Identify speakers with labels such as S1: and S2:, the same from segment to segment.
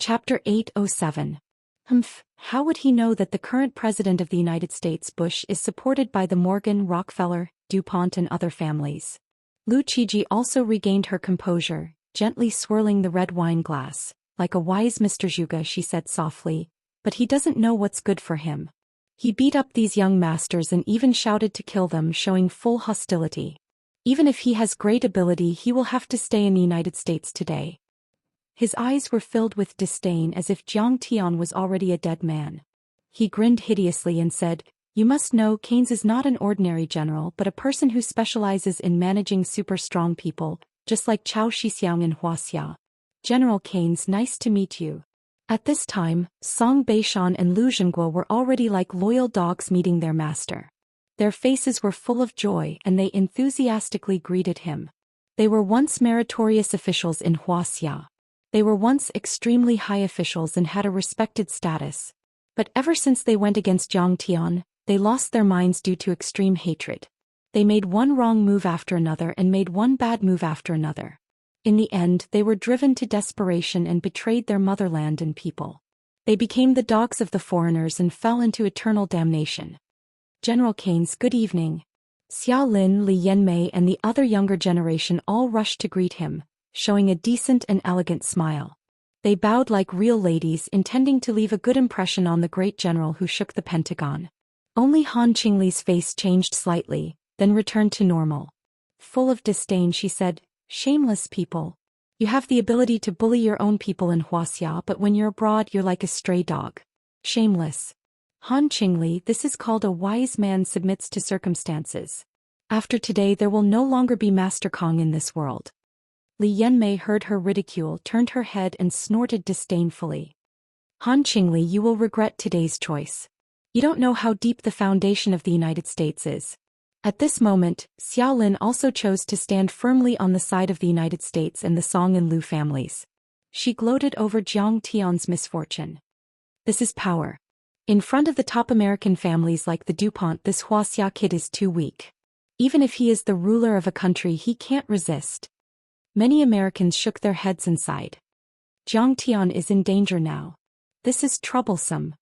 S1: Chapter 807. How would he know that the current President of the United States, Bush, is supported by the Morgan, Rockefeller, DuPont and other families? Lu Qiji also regained her composure, gently swirling the red wine glass. Like a wise Mr. Zhuge, she said softly, but he doesn't know what's good for him. He beat up these young masters and even shouted to kill them, showing full hostility. Even if he has great ability, he will have to stay in the United States today. His eyes were filled with disdain, as if Jiang Tian was already a dead man. He grinned hideously and said, "You must know Keynes is not an ordinary general but a person who specializes in managing super strong people, just like Zhou Xian and Wuxia. General Keynes, nice to meet you." At this time, Song Beishan and Lu Zhengguo were already like loyal dogs meeting their master. Their faces were full of joy and they enthusiastically greeted him. They were once meritorious officials in Wuxia. They were once extremely high officials and had a respected status. But ever since they went against Jiang Tian, they lost their minds due to extreme hatred. They made one wrong move after another and made one bad move after another. In the end, they were driven to desperation and betrayed their motherland and people. They became the dogs of the foreigners and fell into eternal damnation. General Keynes, good evening. Xia Lin, Li Yanmei and the other younger generation all rushed to greet him, showing a decent and elegant smile. They bowed like real ladies, intending to leave a good impression on the great general who shook the Pentagon. Only Han Qingli's face changed slightly, then returned to normal. Full of disdain, she said, "Shameless people. You have the ability to bully your own people in Wuxia, but when you're abroad you're like a stray dog. Shameless. Han Qingli, this is called a wise man submits to circumstances. After today there will no longer be Master Kong in this world." Li Yanmei heard her ridicule, turned her head and snorted disdainfully. "Han Qingli, you will regret today's choice. You don't know how deep the foundation of the United States is." At this moment, Xia Lin also chose to stand firmly on the side of the United States and the Song and Lu families. She gloated over Jiang Tian's misfortune. "This is power. In front of the top American families like the DuPont, this Wuxia kid is too weak. Even if he is the ruler of a country, he can't resist." Many Americans shook their heads and sighed. Jiang Tian is in danger now. This is troublesome.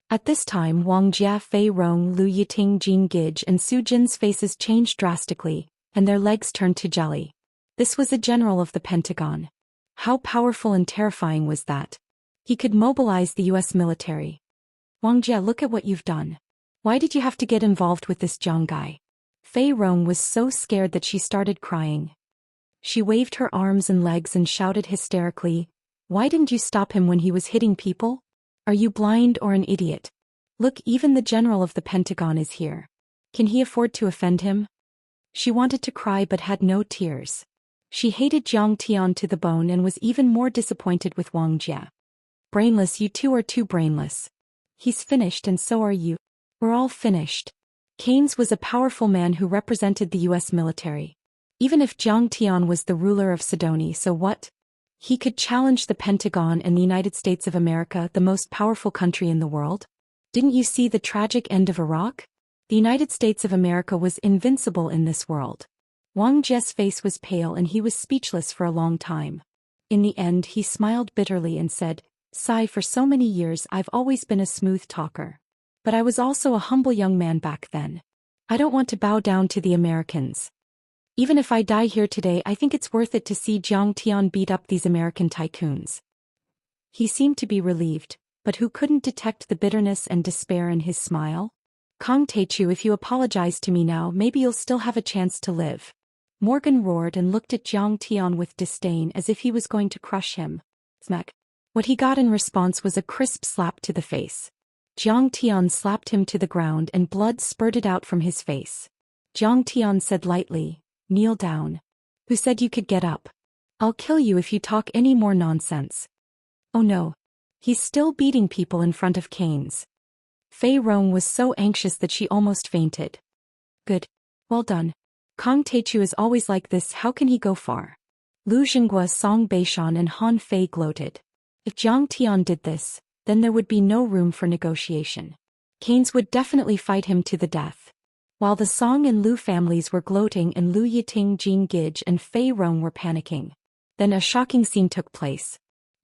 S1: At this time, Wang Jia, Fei Rong, Lu Yiting, Jin Gij and Su Jin's faces changed drastically, and their legs turned to jelly. This was a general of the Pentagon. How powerful and terrifying was that? He could mobilize the U.S. military. "Wang Jia, look at what you've done. Why did you have to get involved with this Jiang guy?" Fei Rong was so scared that she started crying. She waved her arms and legs and shouted hysterically, "Why didn't you stop him when he was hitting people? Are you blind or an idiot? Look, even the general of the Pentagon is here. Can he afford to offend him?" She wanted to cry but had no tears. She hated Jiang Tian to the bone and was even more disappointed with Wang Jia. "Brainless, you two are too brainless. He's finished and so are you. We're all finished." Keynes was a powerful man who represented the U.S. military. Even if Jiang Tian was the ruler of Sidoni, so what? He could challenge the Pentagon and the United States of America, the most powerful country in the world. Didn't you see the tragic end of Iraq? The United States of America was invincible in this world. Wang Jia's face was pale and he was speechless for a long time. In the end, he smiled bitterly and said, "Sigh, for so many years I've always been a smooth talker. But I was also a humble young man back then. I don't want to bow down to the Americans. Even if I die here today, I think it's worth it to see Jiang Tian beat up these American tycoons." He seemed to be relieved, but who couldn't detect the bitterness and despair in his smile? "Kong Teichu, if you apologize to me now, maybe you'll still have a chance to live." Morgan roared and looked at Jiang Tian with disdain as if he was going to crush him. Smack. What he got in response was a crisp slap to the face. Jiang Tian slapped him to the ground and blood spurted out from his face. Jiang Tian said lightly, "Kneel down." "Who said you could get up? I'll kill you if you talk any more nonsense." "Oh no. He's still beating people in front of Keynes." Fei Rong was so anxious that she almost fainted. "Good. Well done. Kong Teichu is always like this, how can he go far?" Lu Zhengguo, Song Beishan and Han Fei gloated. If Jiang Tian did this, then there would be no room for negotiation. Keynes would definitely fight him to the death. While the Song and Lu families were gloating and Lu Yiting, Jin Gij and Fei Rong were panicking. Then a shocking scene took place.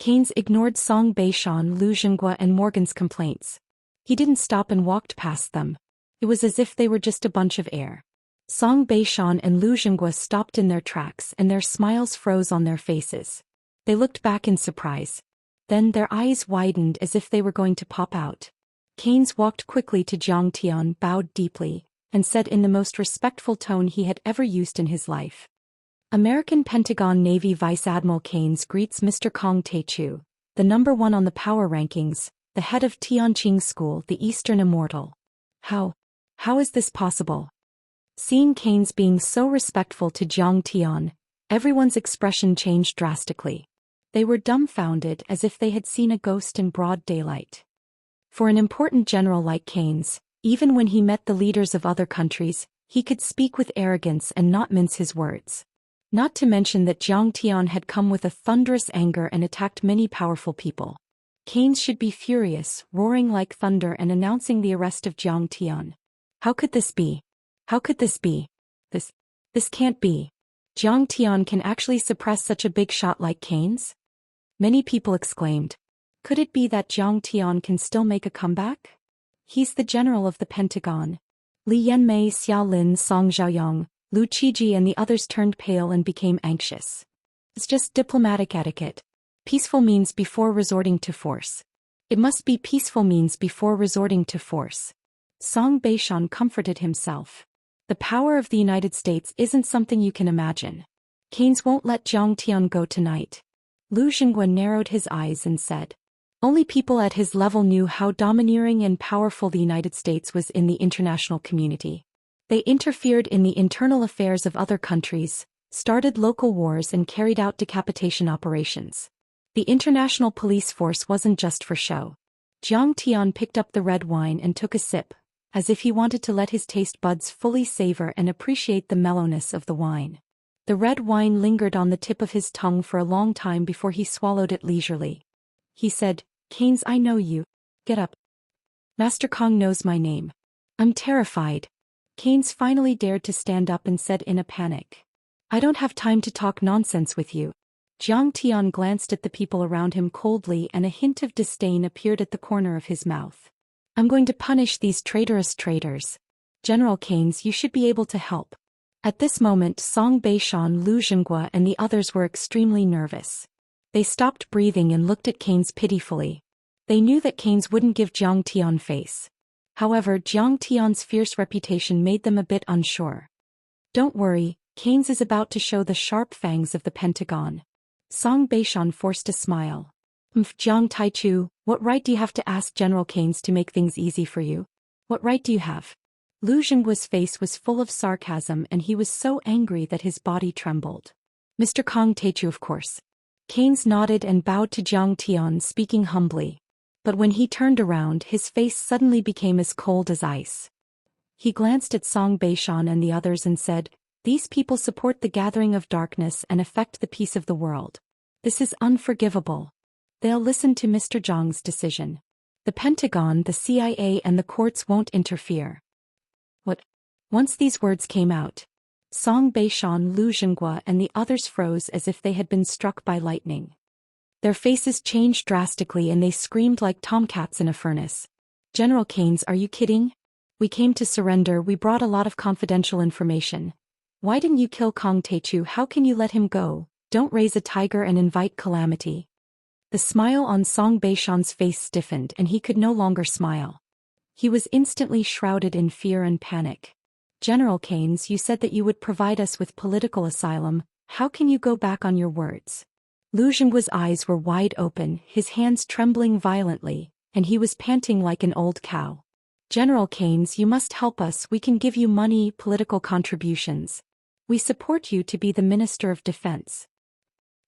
S1: Canes ignored Song Beishan, Lu Zhenghua and Morgan's complaints. He didn't stop and walked past them. It was as if they were just a bunch of air. Song Beishan and Lu Zhenghua stopped in their tracks and their smiles froze on their faces. They looked back in surprise. Then their eyes widened as if they were going to pop out. Canes walked quickly to Jiang Tian, bowed deeply, and said in the most respectful tone he had ever used in his life. American Pentagon Navy Vice Admiral Canes greets Mr. Kong Taechu, the #1 on the power rankings, the head of Tianqing School, the Eastern Immortal. How is this possible? Seeing Canes being so respectful to Jiang Tian, everyone's expression changed drastically. They were dumbfounded as if they had seen a ghost in broad daylight. For an important general like Canes, even when he met the leaders of other countries, he could speak with arrogance and not mince his words. Not to mention that Jiang Tian had come with a thunderous anger and attacked many powerful people. Canes should be furious, roaring like thunder and announcing the arrest of Jiang Tian. How could this be? How could this be? This can't be. Jiang Tian can actually suppress such a big shot like Canes? Many people exclaimed. Could it be that Jiang Tian can still make a comeback? He's the general of the Pentagon. Li Yanmei, Xiao Lin, Song Zhaoyang, Lu Qiji and the others turned pale and became anxious. It's just diplomatic etiquette. Peaceful means before resorting to force. It must be peaceful means before resorting to force. Song Beishan comforted himself. The power of the United States isn't something you can imagine. Canes won't let Jiang Tian go tonight. Lu Zhenghua narrowed his eyes and said. Only people at his level knew how domineering and powerful the United States was in the international community. They interfered in the internal affairs of other countries, started local wars and carried out decapitation operations. The international police force wasn't just for show. Jiang Tian picked up the red wine and took a sip, as if he wanted to let his taste buds fully savor and appreciate the mellowness of the wine. The red wine lingered on the tip of his tongue for a long time before he swallowed it leisurely. He said, Canes, I know you. Get up. Master Kong knows my name. I'm terrified. Canes finally dared to stand up and said in a panic. I don't have time to talk nonsense with you. Jiang Tian glanced at the people around him coldly and a hint of disdain appeared at the corner of his mouth. I'm going to punish these traitorous traitors. General Canes, you should be able to help. At this moment Song Beishan, Lu Zhenghua and the others were extremely nervous. They stopped breathing and looked at Canes pitifully. They knew that Canes wouldn't give Jiang Tian face. However, Jiang Tian's fierce reputation made them a bit unsure. Don't worry, Canes is about to show the sharp fangs of the Pentagon. Song Beishan forced a smile. Jiang Taichu, what right do you have to ask General Canes to make things easy for you? What right do you have? Lu Zhenghua's face was full of sarcasm and he was so angry that his body trembled. Mr. Kong Taechu, of course. Canes nodded and bowed to Jiang Tian, speaking humbly. But when he turned around, his face suddenly became as cold as ice. He glanced at Song Beishan and the others and said, These people support the gathering of darkness and affect the peace of the world. This is unforgivable. They'll listen to Mr. Zhang's decision. The Pentagon, the CIA and the courts won't interfere. What? Once these words came out, Song Beishan, Lu Zhenghua and the others froze as if they had been struck by lightning. Their faces changed drastically and they screamed like tomcats in a furnace. General Canes, are you kidding? We came to surrender, we brought a lot of confidential information. Why didn't you kill Kong Taechu? How can you let him go? Don't raise a tiger and invite calamity. The smile on Song Beishan's face stiffened and he could no longer smile. He was instantly shrouded in fear and panic. General Canes, you said that you would provide us with political asylum. How can you go back on your words? Lu Zhenghua's eyes were wide open, his hands trembling violently, and he was panting like an old cow. General Canes, you must help us. We can give you money, political contributions. We support you to be the Minister of Defense.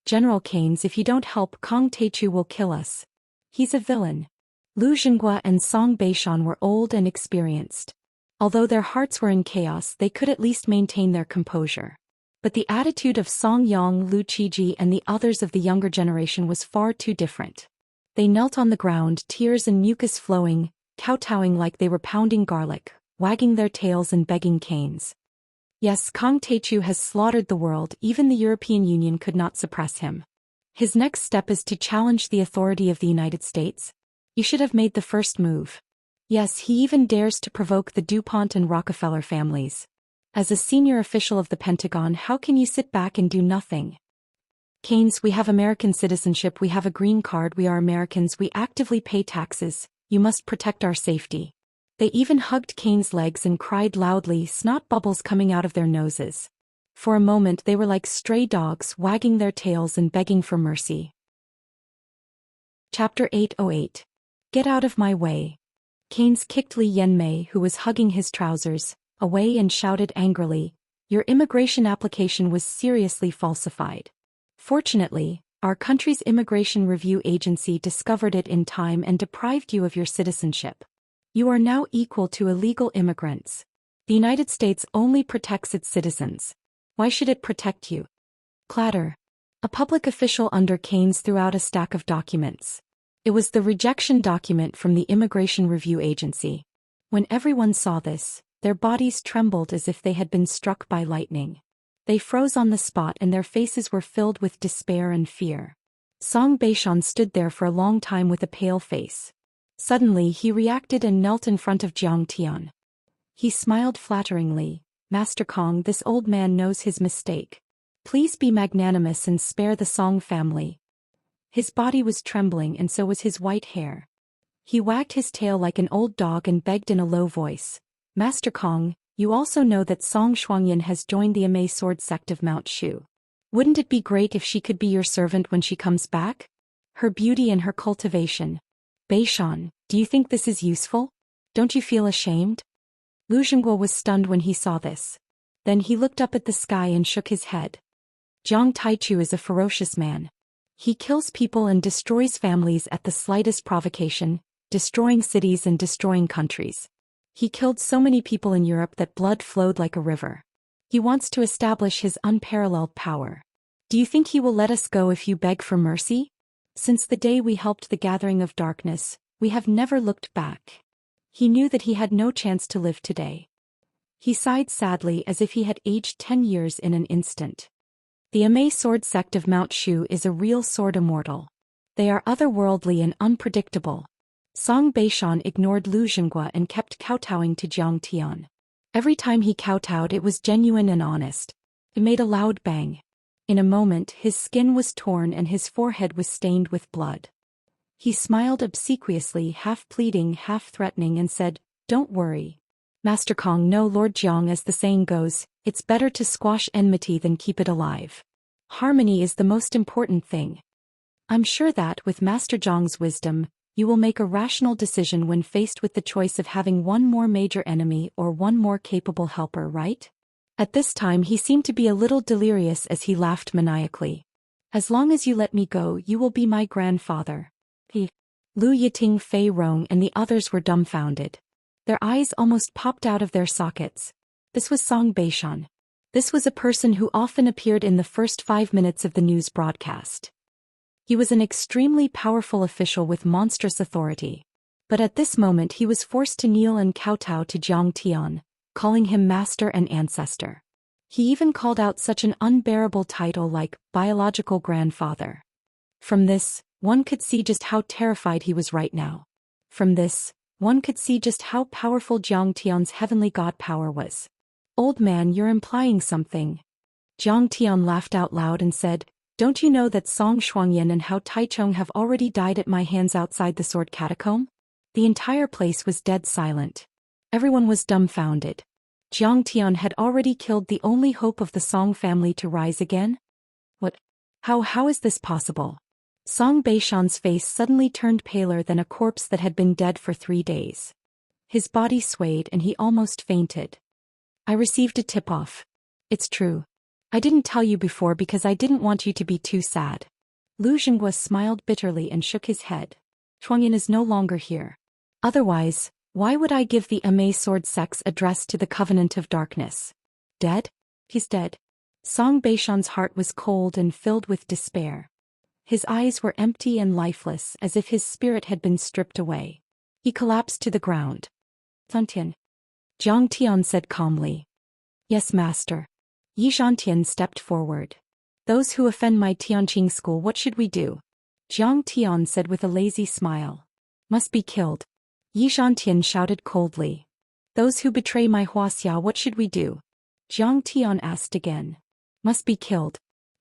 S1: General Canes, if you don't help, Kong Taechu will kill us. He's a villain. Lu Zhenghua and Song Beishan were old and experienced. Although their hearts were in chaos, they could at least maintain their composure. But the attitude of Song Yang, Lu Qiji and the others of the younger generation was far too different. They knelt on the ground, tears and mucus flowing, kowtowing like they were pounding garlic, wagging their tails and begging Canes. Yes, Kong Taechu has slaughtered the world, even the European Union could not suppress him. His next step is to challenge the authority of the United States. You should have made the first move. Yes, he even dares to provoke the DuPont and Rockefeller families. As a senior official of the Pentagon, how can you sit back and do nothing? Keynes, we have American citizenship, we have a green card, we are Americans, we actively pay taxes, you must protect our safety. They even hugged Keynes' legs and cried loudly, snot bubbles coming out of their noses. For a moment they were like stray dogs, wagging their tails and begging for mercy. Chapter 808. Get out of my way. Keynes kicked Li Yanmei, who was hugging his trousers, away and shouted angrily, "Your immigration application was seriously falsified. Fortunately, our country's immigration review agency discovered it in time and deprived you of your citizenship. You are now equal to illegal immigrants. The United States only protects its citizens. Why should it protect you?" Clatter. A public official under Keynes threw out a stack of documents. It was the rejection document from the Immigration Review Agency. When everyone saw this, their bodies trembled as if they had been struck by lightning. They froze on the spot and their faces were filled with despair and fear. Song Beishan stood there for a long time with a pale face. Suddenly he reacted and knelt in front of Jiang Tian. He smiled flatteringly. "Master Kong, this old man knows his mistake. Please be magnanimous and spare the Song family." His body was trembling and so was his white hair. He wagged his tail like an old dog and begged in a low voice, "Master Kong, you also know that Song Shuangyan has joined the Immerse sword sect of Mount Shu. Wouldn't it be great if she could be your servant when she comes back? Her beauty and her cultivation. Beishan, do you think this is useful? Don't you feel ashamed?" Lu Zhengguo was stunned when he saw this. Then he looked up at the sky and shook his head. Jiang Taichu is a ferocious man. He kills people and destroys families at the slightest provocation, destroying cities and destroying countries. He killed so many people in Europe that blood flowed like a river. He wants to establish his unparalleled power. Do you think he will let us go if you beg for mercy? Since the day we helped the gathering of darkness, we have never looked back. He knew that he had no chance to live today. He sighed sadly as if he had aged 10 years in an instant. The Immerse sword sect of Mount Shu is a real sword immortal. They are otherworldly and unpredictable. Song Beishan ignored Lu Zhengguo and kept kowtowing to Jiang Tian. Every time he kowtowed it was genuine and honest. It made a loud bang. In a moment his skin was torn and his forehead was stained with blood. He smiled obsequiously, half pleading, half threatening, and said, "Don't worry. Master Kong, no, Lord Jiang, as the saying goes, it's better to squash enmity than keep it alive. Harmony is the most important thing. I'm sure that, with Master Jiang's wisdom, you will make a rational decision when faced with the choice of having one more major enemy or one more capable helper, right?" At this time he seemed to be a little delirious as he laughed maniacally. "As long as you let me go, you will be my grandfather." Lu Yiting, Fei Rong and the others were dumbfounded. Their eyes almost popped out of their sockets. This was Song Beishan. This was a person who often appeared in the first 5 minutes of the news broadcast. He was an extremely powerful official with monstrous authority. But at this moment he was forced to kneel and kowtow to Jiang Tian, calling him master and ancestor. He even called out such an unbearable title like biological grandfather. From this, one could see just how terrified he was right now. From this, one could see just how powerful Jiang Tian's heavenly god power was. "Old man, you're implying something." Jiang Tian laughed out loud and said, "Don't you know that Song Shuangyan and Hao Taichong have already died at my hands outside the sword catacomb?" The entire place was dead silent. Everyone was dumbfounded. Jiang Tian had already killed the only hope of the Song family to rise again? What? How is this possible? Song Beishan's face suddenly turned paler than a corpse that had been dead for 3 days. His body swayed and he almost fainted. "I received a tip-off. It's true. I didn't tell you before because I didn't want you to be too sad." Lu Zhengguo smiled bitterly and shook his head. "Shuangyan is no longer here. Otherwise, why would I give the Immerse sword sect's address to the Covenant of Darkness? Dead? He's dead." Song Beishan's heart was cold and filled with despair. His eyes were empty and lifeless as if his spirit had been stripped away. He collapsed to the ground. "Zhantian." Jiang Tian said calmly. "Yes, master." Yi Zhantian stepped forward. Those who offend my Tianqing school, what should we do? Jiang Tian said with a lazy smile. Must be killed. Yi Zhantian shouted coldly. Those who betray my Wuxia, what should we do? Jiang Tian asked again. Must be killed.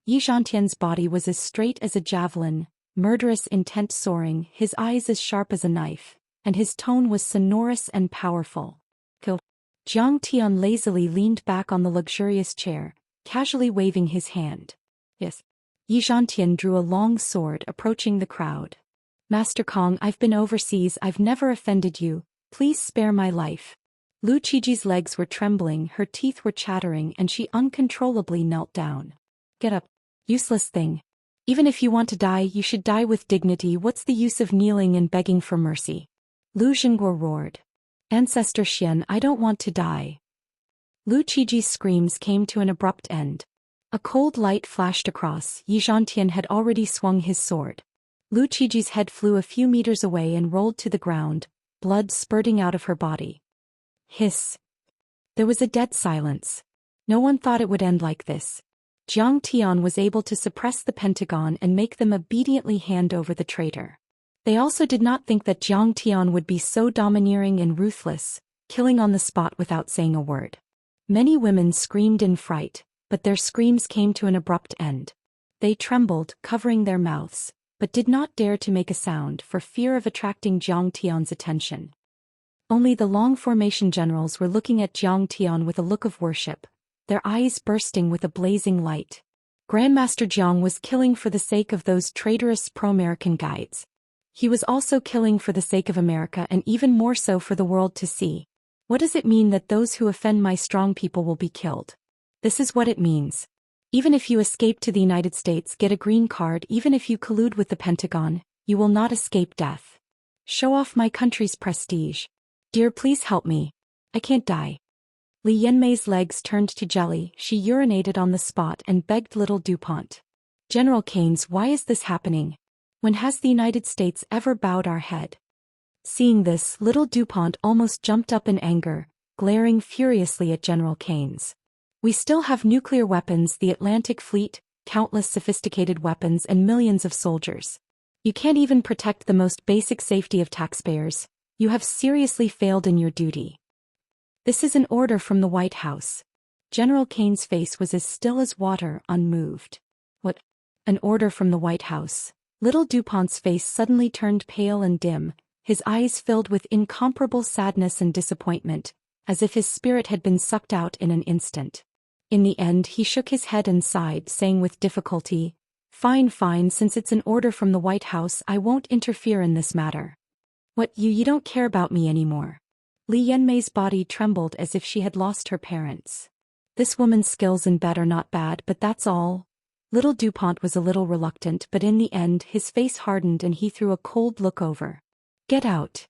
S1: Yi Zhantian's body was as straight as a javelin, murderous intent soaring, his eyes as sharp as a knife, and his tone was sonorous and powerful. Kill. Jiang Tian lazily leaned back on the luxurious chair, casually waving his hand. Yes. Yi Zhantian drew a long sword, approaching the crowd. Master Kong, I've been overseas, I've never offended you, please spare my life. Lu Qiji's legs were trembling, her teeth were chattering, and she uncontrollably knelt down. Get up, useless thing. Even if you want to die, you should die with dignity. What's the use of kneeling and begging for mercy? Lu Zhengguo roared. Ancestor Xian, I don't want to die. Lu Qiji's screams came to an abrupt end. A cold light flashed across. Yi Zhantian had already swung his sword. Lu Qiji's head flew a few meters away and rolled to the ground, blood spurting out of her body. Hiss. There was a dead silence. No one thought it would end like this. Jiang Tian was able to suppress the Pentagon and make them obediently hand over the traitor. They also did not think that Jiang Tian would be so domineering and ruthless, killing on the spot without saying a word. Many women screamed in fright, but their screams came to an abrupt end. They trembled, covering their mouths, but did not dare to make a sound for fear of attracting Jiang Tian's attention. Only the long formation generals were looking at Jiang Tian with a look of worship, their eyes bursting with a blazing light. Grandmaster Jiang was killing for the sake of those traitorous pro-American guides. He was also killing for the sake of America and even more so for the world to see. What does it mean that those who offend my strong people will be killed? This is what it means. Even if you escape to the United States, get a green card, even if you collude with the Pentagon, you will not escape death. Show off my country's prestige. Dear, please help me. I can't die. Li Yanmei's legs turned to jelly, she urinated on the spot and begged little DuPont. General Keynes, why is this happening? When has the United States ever bowed our head? Seeing this, little DuPont almost jumped up in anger, glaring furiously at General Keynes. We still have nuclear weapons, the Atlantic Fleet, countless sophisticated weapons and millions of soldiers. You can't even protect the most basic safety of taxpayers. You have seriously failed in your duty. This is an order from the White House. General Keynes' face was as still as water, unmoved. What? An order from the White House? Little DuPont's face suddenly turned pale and dim, his eyes filled with incomparable sadness and disappointment, as if his spirit had been sucked out in an instant. In the end, he shook his head and sighed, saying with difficulty, Fine, since it's an order from the White House, I won't interfere in this matter. What, you don't care about me anymore? Li Yanmei's body trembled as if she had lost her parents. This woman's skills in bed are not bad, but that's all. Little DuPont was a little reluctant, but in the end his face hardened and he threw a cold look over. Get out.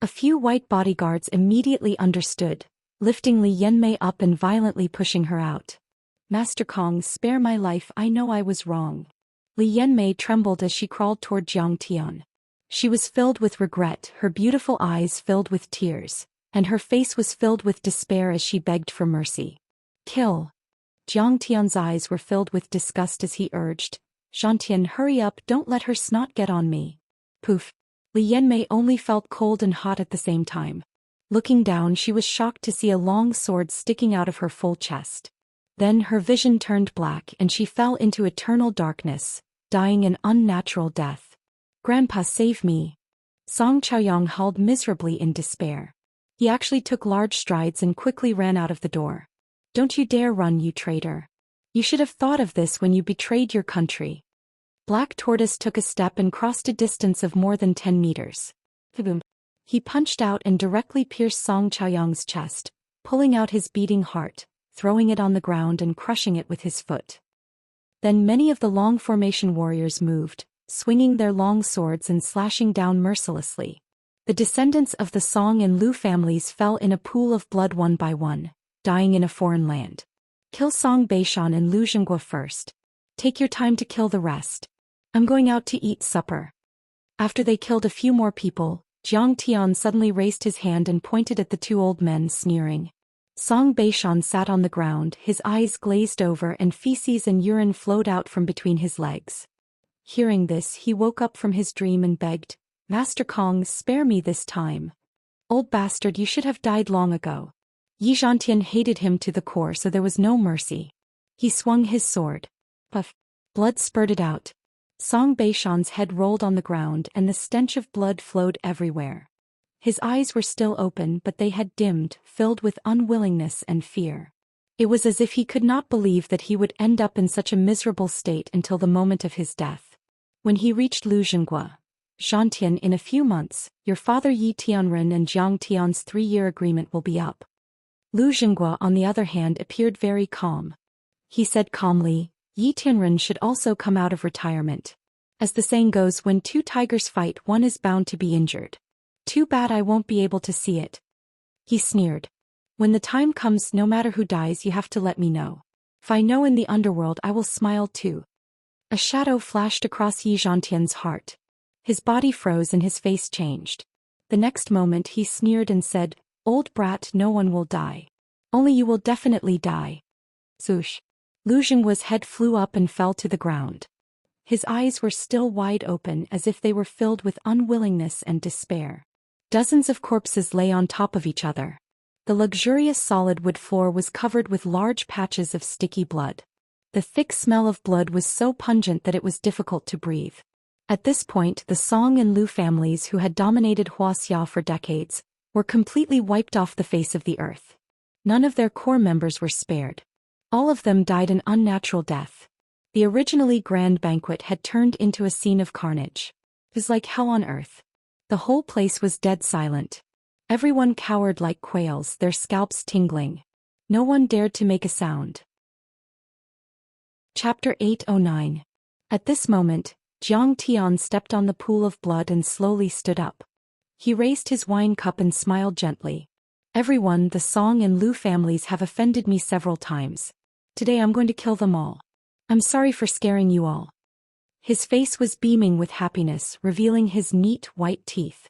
S1: A few white bodyguards immediately understood, lifting Li Yanmei up and violently pushing her out. Master Kong, spare my life, I know I was wrong. Li Yanmei trembled as she crawled toward Jiang Tian. She was filled with regret, her beautiful eyes filled with tears, and her face was filled with despair as she begged for mercy. Kill. Jiang Tian's eyes were filled with disgust as he urged, Zhantian, hurry up, don't let her snot get on me. Poof. Li Yanmei only felt cold and hot at the same time. Looking down, she was shocked to see a long sword sticking out of her full chest. Then her vision turned black and she fell into eternal darkness, dying an unnatural death. Grandpa, save me. Song Chaoyang howled miserably in despair. He actually took large strides and quickly ran out of the door. Don't you dare run, you traitor. You should have thought of this when you betrayed your country. Black Tortoise took a step and crossed a distance of more than 10 meters. Boom. He punched out and directly pierced Song Chaoyang's chest, pulling out his beating heart, throwing it on the ground and crushing it with his foot. Then many of the long formation warriors moved, swinging their long swords and slashing down mercilessly. The descendants of the Song and Lu families fell in a pool of blood one by one, dying in a foreign land. Kill Song Beishan and Lu Zhengguo first. Take your time to kill the rest. I'm going out to eat supper. After they killed a few more people, Jiang Tian suddenly raised his hand and pointed at the two old men, sneering. Song Beishan sat on the ground, his eyes glazed over and feces and urine flowed out from between his legs. Hearing this, he woke up from his dream and begged, "Master Kong, spare me this time. Old bastard, you should have died long ago." Yi Zhantian hated him to the core, so there was no mercy. He swung his sword. Puff. Blood spurted out. Song Beishan's head rolled on the ground and the stench of blood flowed everywhere. His eyes were still open, but they had dimmed, filled with unwillingness and fear. It was as if he could not believe that he would end up in such a miserable state until the moment of his death. When he reached Lu Zhenghua, "Zhantian, in a few months, your father Yi Tianren and Jiang Tian's 3-year agreement will be up." Lu Zhenghua, on the other hand, appeared very calm. He said calmly, "Yi Tianren should also come out of retirement. As the saying goes, when two tigers fight, one is bound to be injured. Too bad I won't be able to see it." He sneered. "When the time comes, no matter who dies, you have to let me know. If I know in the underworld, I will smile too." A shadow flashed across Yi Zhantian's heart. His body froze and his face changed. The next moment he sneered and said, "Old brat, no one will die. Only you will definitely die." Swoosh. Lu Zhenghua's head flew up and fell to the ground. His eyes were still wide open, as if they were filled with unwillingness and despair. Dozens of corpses lay on top of each other. The luxurious solid wood floor was covered with large patches of sticky blood. The thick smell of blood was so pungent that it was difficult to breathe. At this point, the Song and Lu families, who had dominated Wuxia for decades, were completely wiped off the face of the earth. None of their core members were spared. All of them died an unnatural death. The originally grand banquet had turned into a scene of carnage. It was like hell on earth. The whole place was dead silent. Everyone cowered like quails, their scalps tingling. No one dared to make a sound. Chapter 809. At this moment, Jiang Tian stepped on the pool of blood and slowly stood up. He raised his wine cup and smiled gently. "Everyone, the Song and Lu families have offended me several times. Today I'm going to kill them all. I'm sorry for scaring you all." His face was beaming with happiness, revealing his neat white teeth.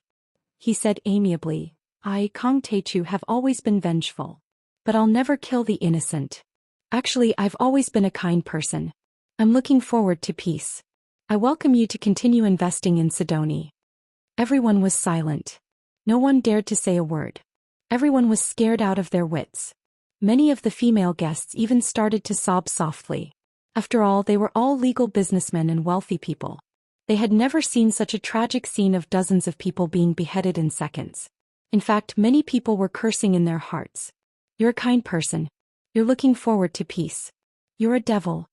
S1: He said amiably, "I, Kong Teichu, have always been vengeful. But I'll never kill the innocent. Actually, I've always been a kind person. I'm looking forward to peace. I welcome you to continue investing in Sidoni." Everyone was silent. No one dared to say a word. Everyone was scared out of their wits. Many of the female guests even started to sob softly. After all, they were all legal businessmen and wealthy people. They had never seen such a tragic scene of dozens of people being beheaded in seconds. In fact, many people were cursing in their hearts. "You're a kind person. You're looking forward to peace. You're a devil."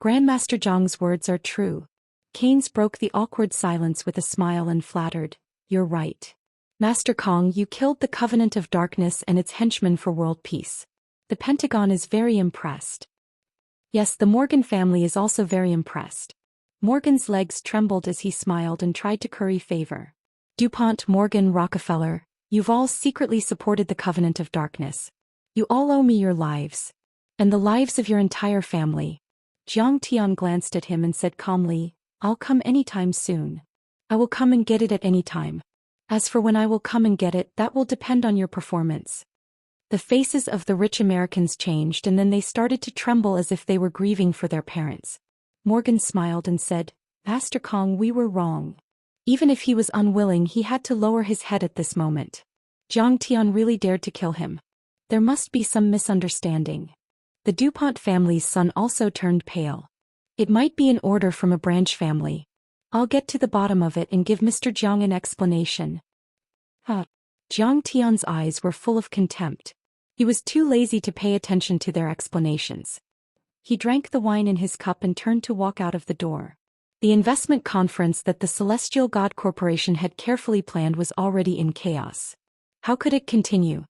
S1: Grandmaster Zhang's words are true. Keynes broke the awkward silence with a smile and flattered, "You're right. Master Kong, you killed the Covenant of Darkness and its henchmen for world peace. The Pentagon is very impressed." Yes, the Morgan family is also very impressed. Morgan's legs trembled as he smiled and tried to curry favor. DuPont, Morgan, Rockefeller, you've all secretly supported the Covenant of Darkness. You all owe me your lives. And the lives of your entire family. Jiang Tian glanced at him and said calmly, "I'll come anytime soon. I will come and get it at any time. As for when I will come and get it, that will depend on your performance." The faces of the rich Americans changed and then they started to tremble as if they were grieving for their parents. Morgan smiled and said, "Master Kong, we were wrong." Even if he was unwilling, he had to lower his head at this moment. Jiang Tian really dared to kill him. There must be some misunderstanding. The DuPont family's son also turned pale. It might be an order from a branch family. I'll get to the bottom of it and give Mr. Jiang an explanation. Jiang Tian's eyes were full of contempt. He was too lazy to pay attention to their explanations. He drank the wine in his cup and turned to walk out of the door. The investment conference that the Celestial God Corporation had carefully planned was already in chaos. How could it continue?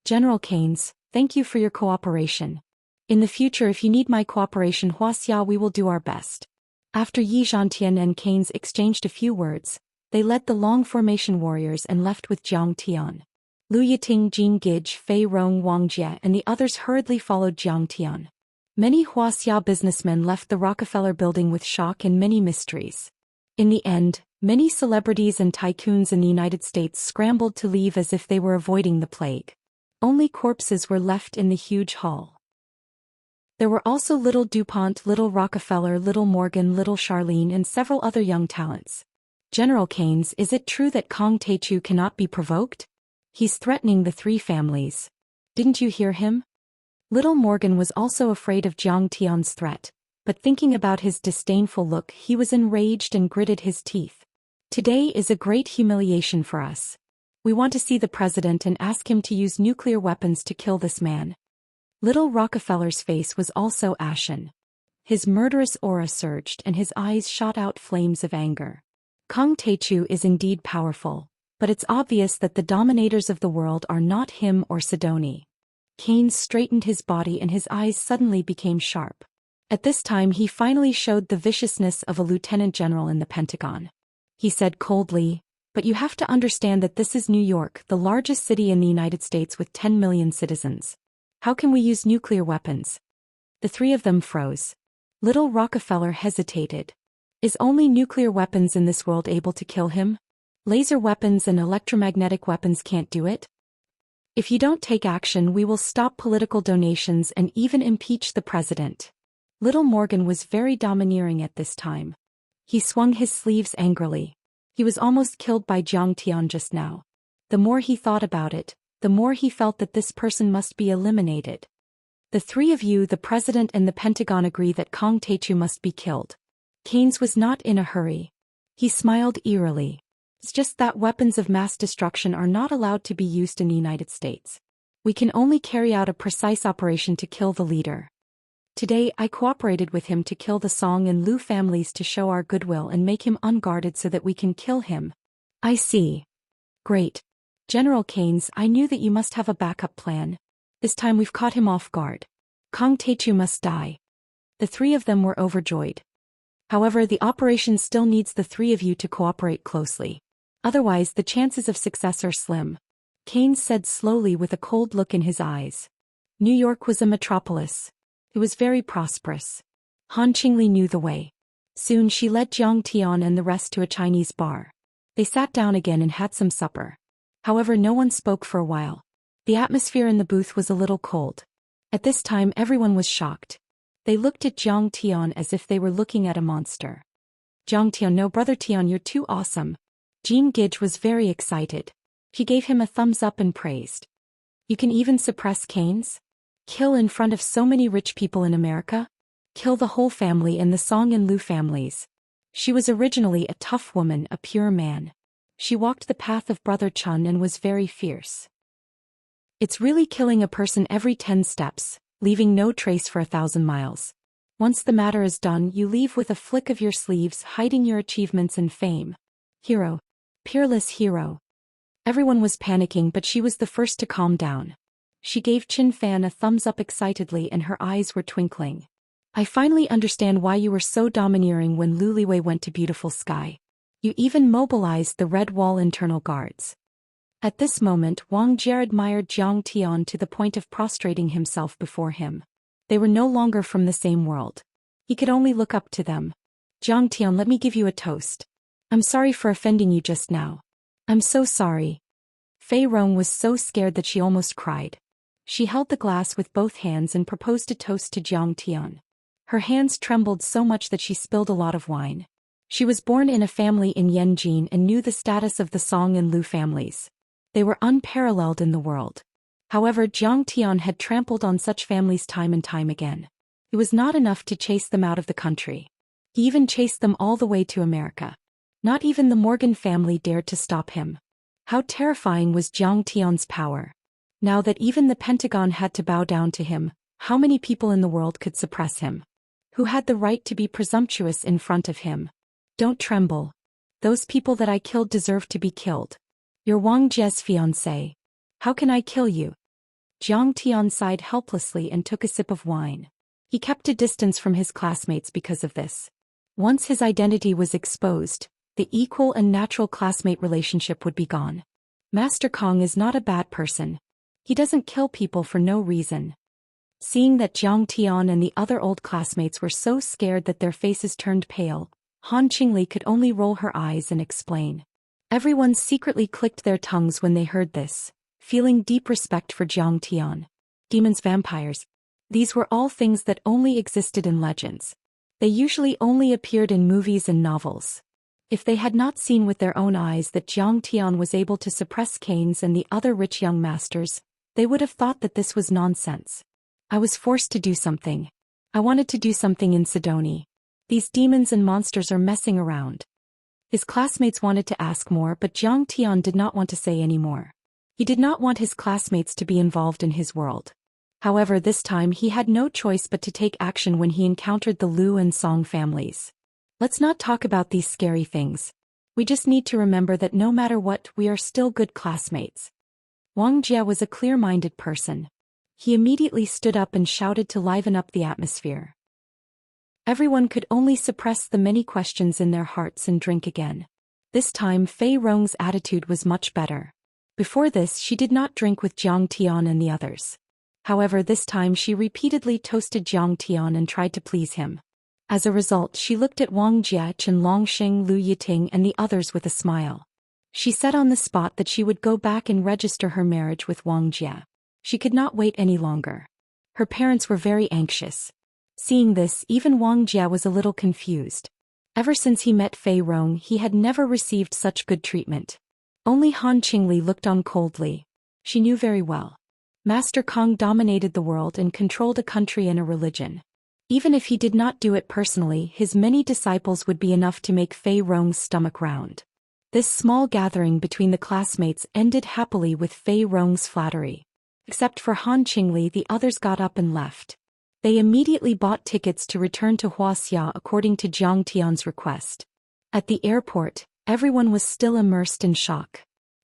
S1: "General Keynes, thank you for your cooperation. In the future, if you need my cooperation, Wuxia, we will do our best." After Yi Zhantian and Keynes exchanged a few words, they led the long formation warriors and left with Jiang Tian. Lu Yiting, Jin Gij, Fei Rong, Wang Jie and the others hurriedly followed Jiang Tian. Many Wuxia businessmen left the Rockefeller building with shock and many mysteries. In the end, many celebrities and tycoons in the United States scrambled to leave as if they were avoiding the plague. Only corpses were left in the huge hall. There were also little DuPont, little Rockefeller, little Morgan, little Charlene, and several other young talents. General Keynes, is it true that Kong Taechu cannot be provoked? He's threatening the three families. Didn't you hear him? Little Morgan was also afraid of Jiang Tian's threat, but thinking about his disdainful look, he was enraged and gritted his teeth. Today is a great humiliation for us. We want to see the president and ask him to use nuclear weapons to kill this man. Little Rockefeller's face was also ashen. His murderous aura surged and his eyes shot out flames of anger. Kong Taechu is indeed powerful, but it's obvious that the dominators of the world are not him or Sidoni. Keynes straightened his body and his eyes suddenly became sharp. At this time he finally showed the viciousness of a lieutenant general in the Pentagon. He said coldly, "But you have to understand that this is New York, the largest city in the United States with 10 million citizens. How can we use nuclear weapons?" The three of them froze. Little Rockefeller hesitated. Is only nuclear weapons in this world able to kill him? Laser weapons and electromagnetic weapons can't do it? If you don't take action, we will stop political donations and even impeach the president. Little Morgan was very domineering at this time. He swung his sleeves angrily. He was almost killed by Jiang Tian just now. The more he thought about it, the more he felt that this person must be eliminated. The three of you, the president and the Pentagon, agree that Kong Taechu must be killed. Keynes was not in a hurry. He smiled eerily. It's just that weapons of mass destruction are not allowed to be used in the United States. We can only carry out a precise operation to kill the leader. Today I cooperated with him to kill the Song and Liu families to show our goodwill and make him unguarded so that we can kill him. I see. Great. General Keynes, I knew that you must have a backup plan. This time we've caught him off guard. Kong Taechu must die. The three of them were overjoyed. However, the operation still needs the three of you to cooperate closely. Otherwise, the chances of success are slim. Keynes said slowly with a cold look in his eyes. New York was a metropolis. It was very prosperous. Han Qingli knew the way. Soon she led Jiang Tian and the rest to a Chinese bar. They sat down again and had some supper. However, no one spoke for a while. The atmosphere in the booth was a little cold. At this time everyone was shocked. They looked at Jiang Tian as if they were looking at a monster. Jiang Tian, no, brother Tian, you're too awesome. Jean Gage was very excited. He gave him a thumbs up and praised. You can even suppress Keynes? Kill in front of so many rich people in America? Kill the whole family and the Song and Liu families. She was originally a tough woman, a pure man. She walked the path of Brother Chun and was very fierce. It's really killing a person every 10 steps, leaving no trace for 1,000 miles. Once the matter is done, you leave with a flick of your sleeves, hiding your achievements and fame. Hero. Peerless hero. Everyone was panicking, but she was the first to calm down. She gave Chin Fan a thumbs up excitedly and her eyes were twinkling. I finally understand why you were so domineering when Lu Liwei went to Beautiful Sky. You even mobilized the Red Wall internal guards. At this moment, Wang Jie admired Jiang Tian to the point of prostrating himself before him. They were no longer from the same world. He could only look up to them. Jiang Tian, let me give you a toast. I'm sorry for offending you just now. I'm so sorry. Fei Rong was so scared that she almost cried. She held the glass with both hands and proposed a toast to Jiang Tian. Her hands trembled so much that she spilled a lot of wine. She was born in a family in Yanjin and knew the status of the Song and Liu families. They were unparalleled in the world. However, Jiang Tian had trampled on such families time and time again. It was not enough to chase them out of the country. He even chased them all the way to America. Not even the Morgan family dared to stop him. How terrifying was Jiang Tian's power. Now that even the Pentagon had to bow down to him, how many people in the world could suppress him? Who had the right to be presumptuous in front of him? Don't tremble. Those people that I killed deserve to be killed. You're Wang Jie's fiancé. How can I kill you? Jiang Tian sighed helplessly and took a sip of wine. He kept a distance from his classmates because of this. Once his identity was exposed, the equal and natural classmate relationship would be gone. Master Kong is not a bad person. He doesn't kill people for no reason. Seeing that Jiang Tian and the other old classmates were so scared that their faces turned pale, Han Qingli could only roll her eyes and explain. Everyone secretly clicked their tongues when they heard this. feeling deep respect for Zhang Tian. Demons, vampires. These were all things that only existed in legends. They usually only appeared in movies and novels. If they had not seen with their own eyes that Zhang Tian was able to suppress Cain's and the other rich young masters, they would have thought that this was nonsense. I was forced to do something. I wanted to do something in Sidoni. These demons and monsters are messing around. His classmates wanted to ask more, but Zhang Tian did not want to say any more. He did not want his classmates to be involved in his world. However, this time he had no choice but to take action when he encountered the Lu and Song families. Let's not talk about these scary things. We just need to remember that no matter what, we are still good classmates. Wang Jia was a clear-minded person. He immediately stood up and shouted to liven up the atmosphere. Everyone could only suppress the many questions in their hearts and drink again. This time Fei Rong's attitude was much better. Before this she did not drink with Zhang Tian and the others. However, this time she repeatedly toasted Zhang Tian and tried to please him. As a result, she looked at Wang Jia, Chen Longxing, Lu Yiting and the others with a smile. She said on the spot that she would go back and register her marriage with Wang Jia. She could not wait any longer. Her parents were very anxious. Seeing this, even Wang Jia was a little confused. Ever since he met Fei Rong, he had never received such good treatment. Only Han Qingli looked on coldly. She knew very well. Master Kong dominated the world and controlled a country and a religion. Even if he did not do it personally, his many disciples would be enough to make Fei Rong's stomach round. This small gathering between the classmates ended happily with Fei Rong's flattery. Except for Han Qingli, the others got up and left. They immediately bought tickets to return to Wuxia according to Zhang Tian's request. At the airport, everyone was still immersed in shock.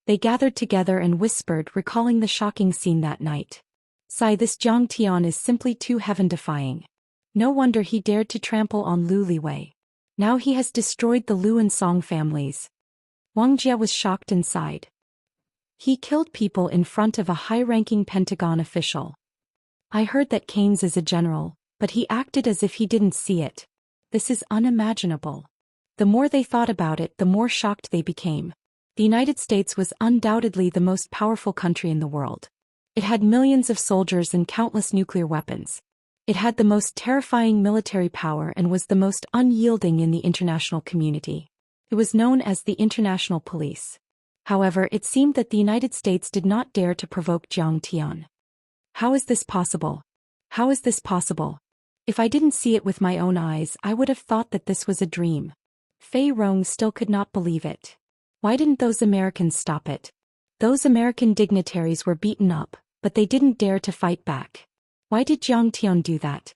S1: They gathered together and whispered, recalling the shocking scene that night. Sigh, this Zhang Tian is simply too heaven-defying. No wonder he dared to trample on Lu Liwei. Now he has destroyed the Lu and Song families. Wang Jia was shocked and sighed. He killed people in front of a high-ranking Pentagon official. I heard that Cain's is a general, but he acted as if he didn't see it. This is unimaginable. The more they thought about it, the more shocked they became. The United States was undoubtedly the most powerful country in the world. It had millions of soldiers and countless nuclear weapons. It had the most terrifying military power and was the most unyielding in the international community. It was known as the International Police. However, it seemed that the United States did not dare to provoke Zhang Tian. How is this possible? How is this possible? If I didn't see it with my own eyes, I would have thought that this was a dream. Fei Rong still could not believe it. Why didn't those Americans stop it? Those American dignitaries were beaten up, but they didn't dare to fight back. Why did Zhang Tian do that?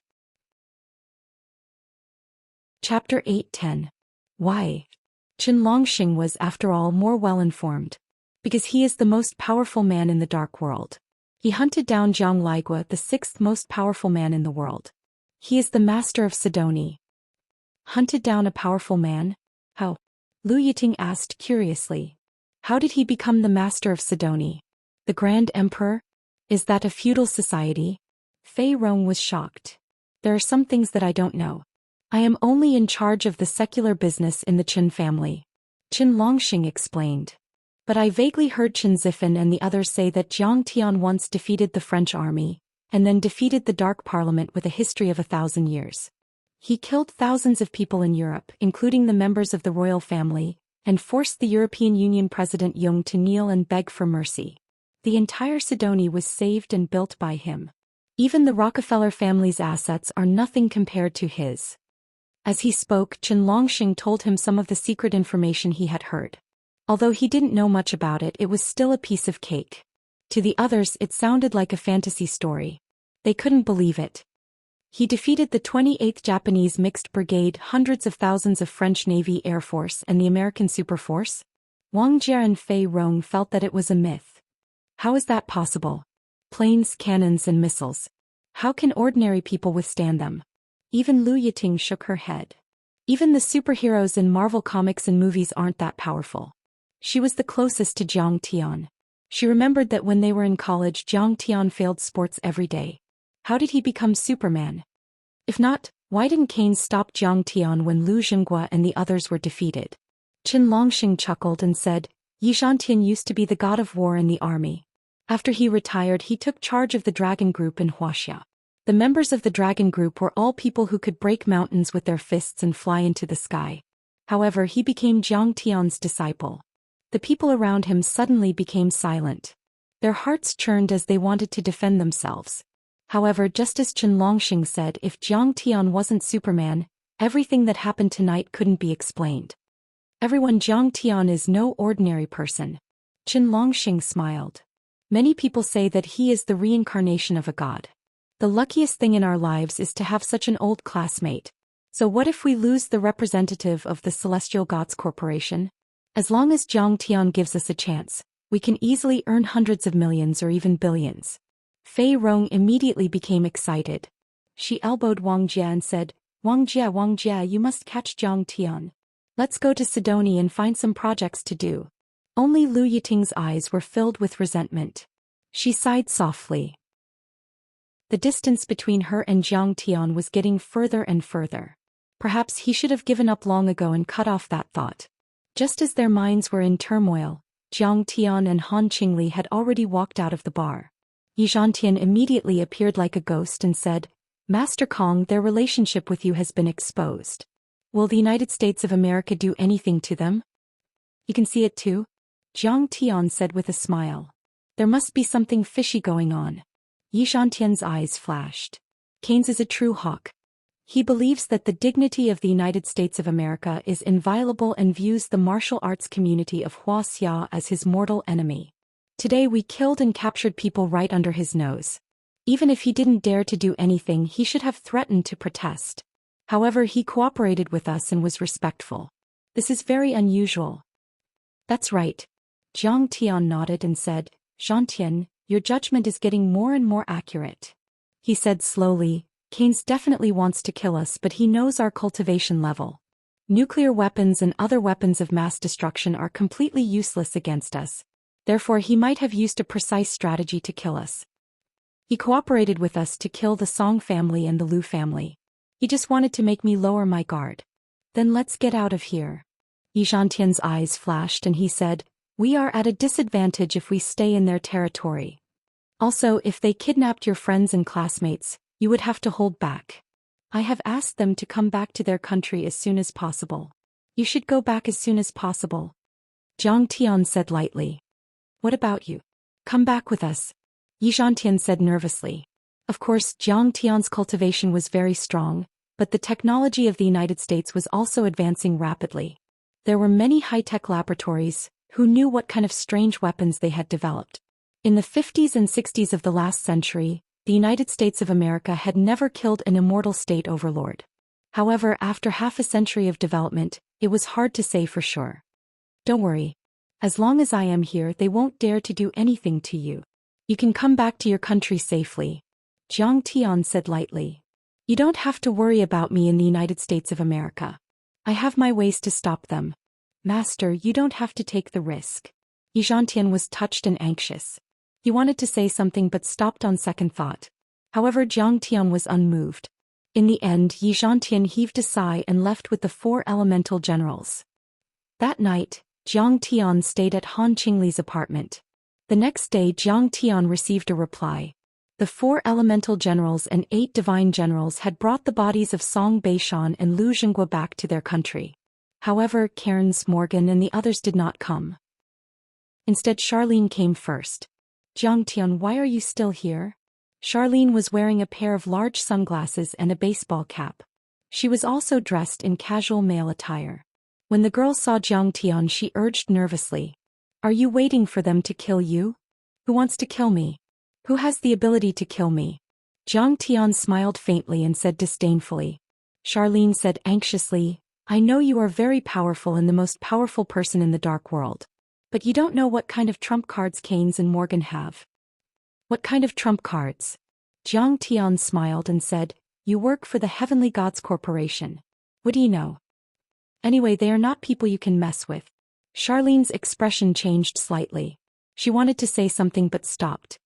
S1: Chapter 8-10. Why? Chen Longxing was, after all, more well-informed. Because he is the most powerful man in the dark world. He hunted down Zhang Ligua, the sixth most powerful man in the world. He is the master of Sidoni. Hunted down a powerful man? How? Lu Yiting asked curiously. How did he become the master of Sidoni? The Grand Emperor? Is that a feudal society? Fei Rong was shocked. There are some things that I don't know. I am only in charge of the secular business in the Chen family. Chen Longxing explained. But I vaguely heard Chen Zifan and the others say that Zhang Tian once defeated the French army, and then defeated the Dark Parliament with a history of 1,000 years. He killed thousands of people in Europe, including the members of the royal family, and forced the European Union President Jung to kneel and beg for mercy. The entire Sidoni was saved and built by him. Even the Rockefeller family's assets are nothing compared to his. As he spoke, Chen Longxing told him some of the secret information he had heard. Although he didn't know much about it, it was still a piece of cake. To the others, it sounded like a fantasy story. They couldn't believe it. He defeated the 28th Japanese Mixed Brigade, hundreds of thousands of French Navy Air Force and the American Super Force? Wang Jia and Fei Rong felt that it was a myth. How is that possible? Planes, cannons and missiles. How can ordinary people withstand them? Even Lu Yiting shook her head. Even the superheroes in Marvel comics and movies aren't that powerful. She was the closest to Zhang Tian. She remembered that when they were in college, Zhang Tian failed sports every day. How did he become Superman? If not, why didn't Cain stop Zhang Tian when Lu Xinghua and the others were defeated? Chen Longxing chuckled and said, Yi Shantian used to be the god of war in the army. After he retired, he took charge of the Dragon Group in Wuxia. The members of the Dragon Group were all people who could break mountains with their fists and fly into the sky. However, he became Zhang Tian's disciple. The people around him suddenly became silent. Their hearts churned as they wanted to defend themselves. However, just as Chen Longxing said, if Zhang Tian wasn't Superman, everything that happened tonight couldn't be explained. Everyone, Zhang Tian is no ordinary person. Chen Longxing smiled. Many people say that he is the reincarnation of a god. The luckiest thing in our lives is to have such an old classmate. So what if we lose the representative of the Celestial Gods Corporation? As long as Zhang Tian gives us a chance, we can easily earn hundreds of millions or even billions. Fei Rong immediately became excited. She elbowed Wang Jia and said, Wang Jia, you must catch Zhang Tian. Let's go to Sidonia and find some projects to do. Only Lu Yiting's eyes were filled with resentment. She sighed softly. The distance between her and Zhang Tian was getting further and further. Perhaps he should have given up long ago and cut off that thought. Just as their minds were in turmoil, Zhang Tian and Han Qingli had already walked out of the bar. Yi Zhantian immediately appeared like a ghost and said, Master Kong, their relationship with you has been exposed. Will the United States of America do anything to them? You can see it too? Zhang Tian said with a smile. There must be something fishy going on. Yi Zhantian's eyes flashed. Keynes is a true hawk. He believes that the dignity of the United States of America is inviolable and views the martial arts community of Wuxia as his mortal enemy. Today we killed and captured people right under his nose. Even if he didn't dare to do anything, he should have threatened to protest. However, he cooperated with us and was respectful. This is very unusual. That's right. Zhang Tian nodded and said, Zhantian, your judgment is getting more and more accurate. He said slowly, Keynes definitely wants to kill us, but he knows our cultivation level. Nuclear weapons and other weapons of mass destruction are completely useless against us. Therefore, he might have used a precise strategy to kill us. He cooperated with us to kill the Song family and the Lu family. He just wanted to make me lower my guard. Then let's get out of here. Yi Zhantian's eyes flashed and he said, we are at a disadvantage if we stay in their territory. Also, if they kidnapped your friends and classmates, you would have to hold back. I have asked them to come back to their country as soon as possible. You should go back as soon as possible. Zhang Tian said lightly. What about you? Come back with us. Yi Zhantian said nervously. Of course, Zhang Tian's cultivation was very strong, but the technology of the United States was also advancing rapidly. There were many high-tech laboratories. Who knew what kind of strange weapons they had developed? In the 50s and 60s of the last century, the United States of America had never killed an immortal state overlord. However, after half a century of development, it was hard to say for sure. Don't worry. As long as I am here, they won't dare to do anything to you. You can come back to your country safely. Zhang Tian said lightly. You don't have to worry about me in the United States of America. I have my ways to stop them. Master, you don't have to take the risk. Yi Zhantian was touched and anxious. He wanted to say something but stopped on second thought. However, Zhang Tian was unmoved. In the end, Yi Zhantian heaved a sigh and left with the 4 elemental generals. That night, Zhang Tian stayed at Han Qingli's apartment. The next day, Zhang Tian received a reply. The 4 elemental generals and 8 divine generals had brought the bodies of Song Beishan and Lu Zhenghua back to their country. However, Cairns, Morgan and the others did not come. Instead, Charlene came first. Zhang Tian, why are you still here? Charlene was wearing a pair of large sunglasses and a baseball cap. She was also dressed in casual male attire. When the girl saw Zhang Tian, she urged nervously. Are you waiting for them to kill you? Who wants to kill me? Who has the ability to kill me? Zhang Tian smiled faintly and said disdainfully. Charlene said anxiously, I know you are very powerful and the most powerful person in the dark world. But you don't know what kind of trump cards Keynes and Morgan have. What kind of trump cards? Zhang Tian smiled and said, you work for the Heavenly Gods Corporation. What do you know? Anyway, they are not people you can mess with. Charlene's expression changed slightly. She wanted to say something but stopped.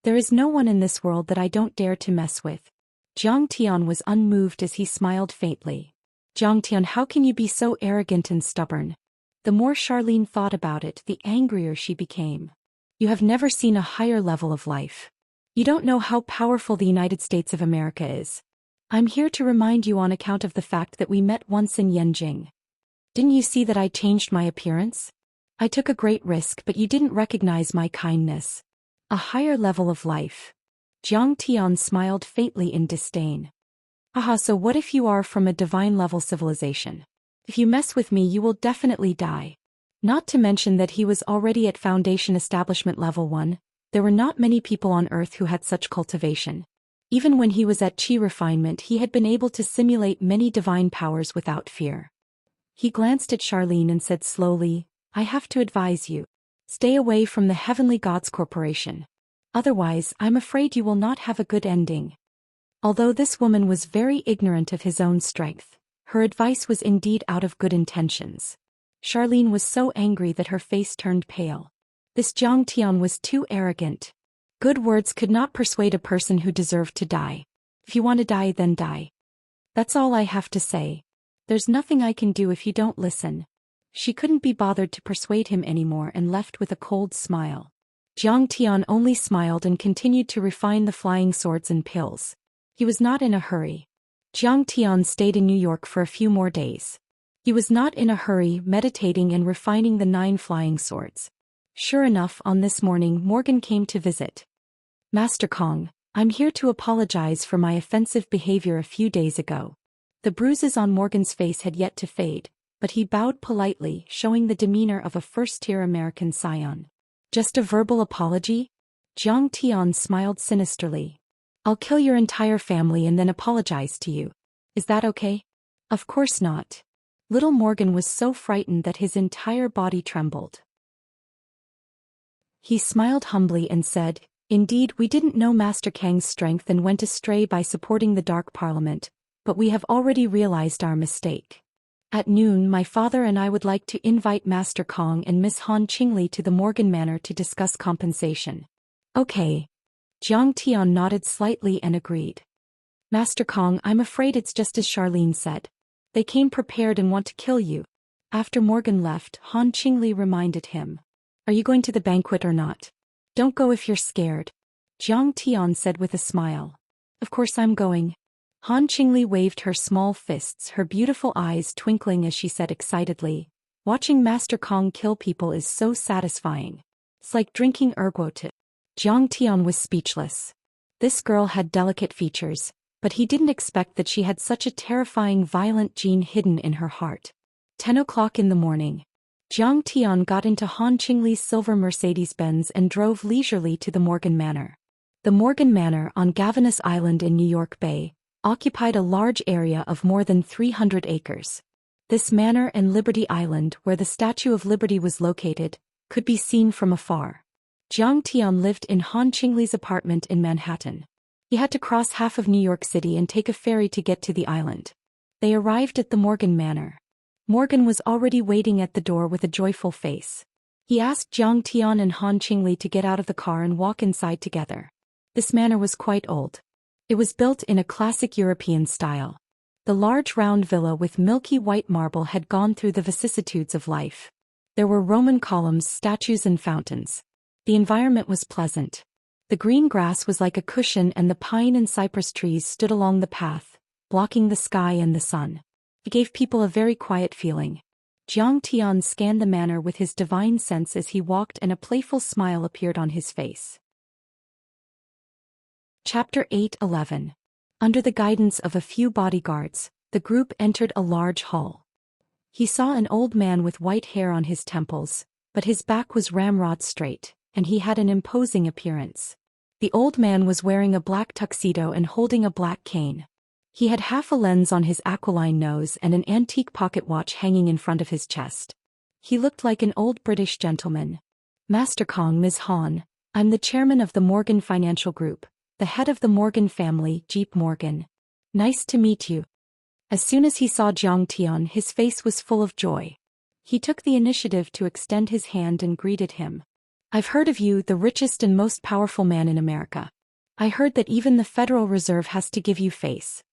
S1: There is no one in this world that I don't dare to mess with. Zhang Tian was unmoved as he smiled faintly. Zhang Tian, how can you be so arrogant and stubborn? The more Charlene thought about it, the angrier she became. You have never seen a higher level of life. You don't know how powerful the United States of America is. I'm here to remind you on account of the fact that we met once in Yanjing. Didn't you see that I changed my appearance? I took a great risk, but you didn't recognize my kindness. A higher level of life. Jiang Tian smiled faintly in disdain. Aha, so what if you are from a divine-level civilization? If you mess with me, you will definitely die. Not to mention that he was already at Foundation Establishment Level 1, there were not many people on Earth who had such cultivation. Even when he was at Qi refinement, he had been able to simulate many divine powers without fear. He glanced at Charlene and said slowly, I have to advise you. Stay away from the Heavenly Gods Corporation. Otherwise, I'm afraid you will not have a good ending. Although this woman was very ignorant of his own strength, her advice was indeed out of good intentions. Charlene was so angry that her face turned pale. This Jiang Tian was too arrogant. Good words could not persuade a person who deserved to die. If you want to die, then die. That's all I have to say. There's nothing I can do if you don't listen. She couldn't be bothered to persuade him anymore and left with a cold smile. Jiang Tian only smiled and continued to refine the flying swords and pills. He was not in a hurry. Jiang Tian stayed in New York for a few more days. He was not in a hurry, meditating and refining the 9 flying swords. Sure enough, on this morning Morgan came to visit. Master Kong, I'm here to apologize for my offensive behavior a few days ago. The bruises on Morgan's face had yet to fade, but he bowed politely, showing the demeanor of a first-tier American scion. Just a verbal apology? Jiang Tian smiled sinisterly. I'll kill your entire family and then apologize to you. Is that okay? Of course not. Little Morgan was so frightened that his entire body trembled. He smiled humbly and said, Indeed, we didn't know Master Kang's strength and went astray by supporting the Dark Parliament, but we have already realized our mistake. At noon, my father and I would like to invite Master Kong and Miss Han Qingli to the Morgan Manor to discuss compensation. Okay. Jiang Tian nodded slightly and agreed. Master Kong, I'm afraid it's just as Charlene said. They came prepared and want to kill you. After Morgan left, Han Qingli reminded him. Are you going to the banquet or not? Don't go if you're scared. Jiang Tian said with a smile. Of course I'm going. Han Qingli waved her small fists, her beautiful eyes twinkling as she said excitedly, watching Master Kong kill people is so satisfying. It's like drinking ergot. Jiang Tian was speechless. This girl had delicate features, but he didn't expect that she had such a terrifying violent gene hidden in her heart. 10 o'clock in the morning. Jiang Tian got into Han Qingli's silver Mercedes-Benz and drove leisurely to the Morgan Manor. The Morgan Manor on Gavinus Island in New York Bay occupied a large area of more than 300 acres. This manor and Liberty Island, where the Statue of Liberty was located, could be seen from afar. Jiang Tian lived in Han Qingli's apartment in Manhattan. He had to cross half of New York City and take a ferry to get to the island. They arrived at the Morgan Manor. Morgan was already waiting at the door with a joyful face. He asked Jiang Tian and Han Qingli to get out of the car and walk inside together. This manor was quite old. It was built in a classic European style. The large round villa with milky white marble had gone through the vicissitudes of life. There were Roman columns, statues and fountains. The environment was pleasant. The green grass was like a cushion and the pine and cypress trees stood along the path, blocking the sky and the sun. It gave people a very quiet feeling. Jiang Tian scanned the manor with his divine sense as he walked and a playful smile appeared on his face. Chapter 8:11. Under the guidance of a few bodyguards, the group entered a large hall. He saw an old man with white hair on his temples, but his back was ramrod straight, and he had an imposing appearance. The old man was wearing a black tuxedo and holding a black cane. He had half a lens on his aquiline nose and an antique pocket watch hanging in front of his chest. He looked like an old British gentleman. Master Kong, Ms. Han, I'm the chairman of the Morgan Financial Group, the head of the Morgan family, Jeep Morgan. Nice to meet you. As soon as he saw Jiang Tian, his face was full of joy. He took the initiative to extend his hand and greeted him. I've heard of you, the richest and most powerful man in America. I heard that even the Federal Reserve has to give you face.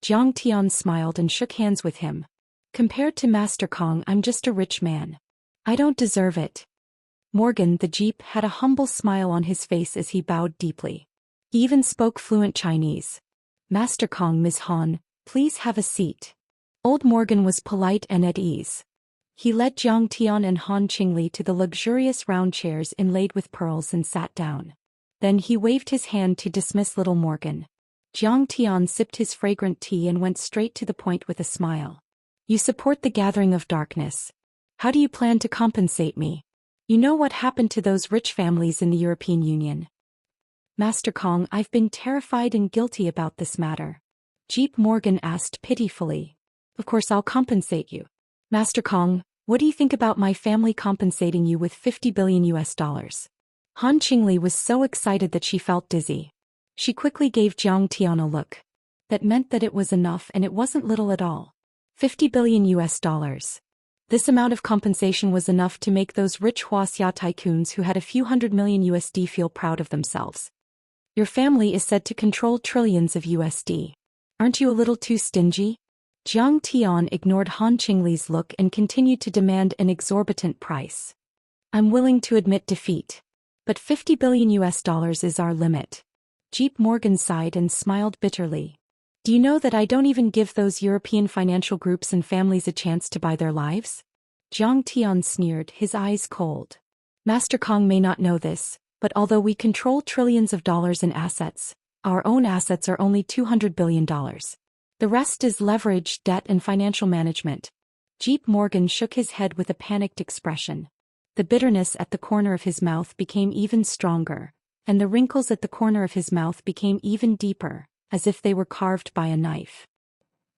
S1: Jiang Tian smiled and shook hands with him. Compared to Master Kong, I'm just a rich man. I don't deserve it. Morgan the Jeep had a humble smile on his face as he bowed deeply. He even spoke fluent Chinese. Master Kong, Ms. Han, please have a seat. Old Morgan was polite and at ease. He led Jiang Tian and Han Qingli to the luxurious round chairs inlaid with pearls and sat down. Then he waved his hand to dismiss little Morgan. Jiang Tian sipped his fragrant tea and went straight to the point with a smile. You support the gathering of darkness. How do you plan to compensate me? You know what happened to those rich families in the European Union. Master Kong, I've been terrified and guilty about this matter. Jeep Morgan asked pitifully. Of course I'll compensate you. Master Kong, what do you think about my family compensating you with $50 billion US? Han Qingli was so excited that she felt dizzy. She quickly gave Jiang Tian a look. That meant that it was enough, and it wasn't little at all. $50 billion US. This amount of compensation was enough to make those rich Wuxia tycoons who had a few $100 million USD feel proud of themselves. Your family is said to control trillions of USD. Aren't you a little too stingy? Jiang Tian ignored Han Qingli's look and continued to demand an exorbitant price. I'm willing to admit defeat. But $50 billion US is our limit. Jeep Morgan sighed and smiled bitterly. Do you know that I don't even give those European financial groups and families a chance to buy their lives? Jiang Tian sneered, his eyes cold. Master Kong may not know this, but although we control trillions of dollars in assets, our own assets are only $200 billion. The rest is leverage, debt, and financial management. Jeep Morgan shook his head with a panicked expression. The bitterness at the corner of his mouth became even stronger, and the wrinkles at the corner of his mouth became even deeper, as if they were carved by a knife.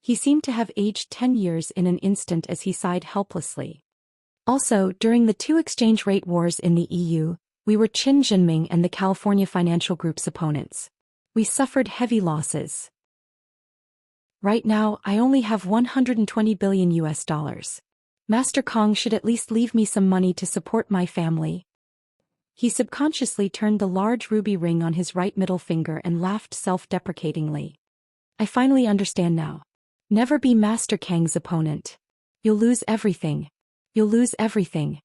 S1: He seemed to have aged 10 years in an instant as he sighed helplessly. Also, during the two exchange rate wars in the EU, we were Qin Jinming and the California Financial Group's opponents. We suffered heavy losses. Right now, I only have $120 billion US. Master Kong should at least leave me some money to support my family. He subconsciously turned the large ruby ring on his right middle finger and laughed self-deprecatingly. I finally understand now. Never be Master Kang's opponent. You'll lose everything. You'll lose everything.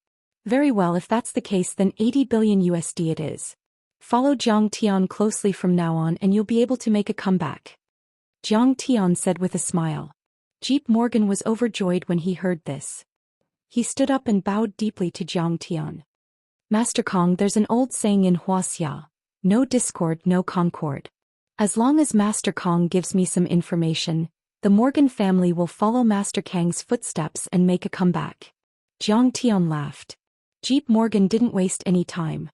S1: Very well, if that's the case, then 80 billion USD it is. Follow Jiang Tian closely from now on and you'll be able to make a comeback. Jiang Tian said with a smile. Jeep Morgan was overjoyed when he heard this. He stood up and bowed deeply to Jiang Tian. Master Kong, there's an old saying in Wuxia, no discord, no concord. As long as Master Kong gives me some information, the Morgan family will follow Master Kang's footsteps and make a comeback. Jiang Tian laughed. Jeep Morgan didn't waste any time.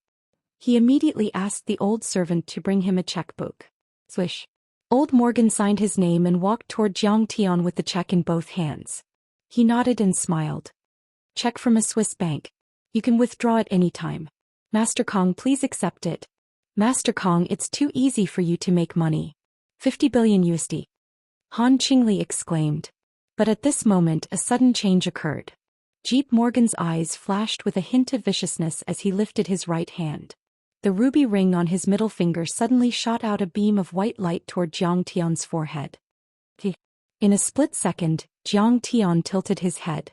S1: He immediately asked the old servant to bring him a checkbook. Swish. Old Morgan signed his name and walked toward Jiang Tian with the check in both hands. He nodded and smiled. Check from a Swiss bank. You can withdraw at any time. Master Kong, please accept it. Master Kong, it's too easy for you to make money. 50 billion USD. Han Qingli exclaimed. But at this moment a sudden change occurred. Jeep Morgan's eyes flashed with a hint of viciousness as he lifted his right hand. The ruby ring on his middle finger suddenly shot out a beam of white light toward Jiang Tian's forehead. In a split second, Jiang Tian tilted his head.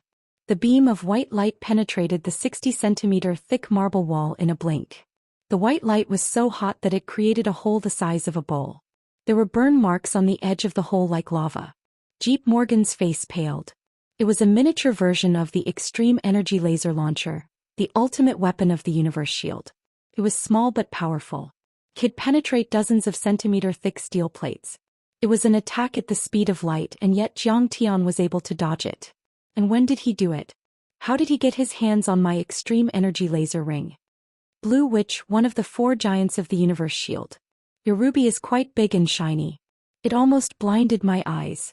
S1: The beam of white light penetrated the 60-centimeter thick marble wall in a blink. The white light was so hot that it created a hole the size of a bowl. There were burn marks on the edge of the hole like lava. Jeep Morgan's face paled. It was a miniature version of the extreme energy laser launcher, the ultimate weapon of the universe shield. It was small but powerful. It could penetrate dozens of centimeter-thick steel plates. It was an attack at the speed of light, and yet Jiang Tian was able to dodge it. And when did he do it? How did he get his hands on my extreme energy laser ring? Blue Witch, one of the 4 giants of the universe shield. Your ruby is quite big and shiny. It almost blinded my eyes.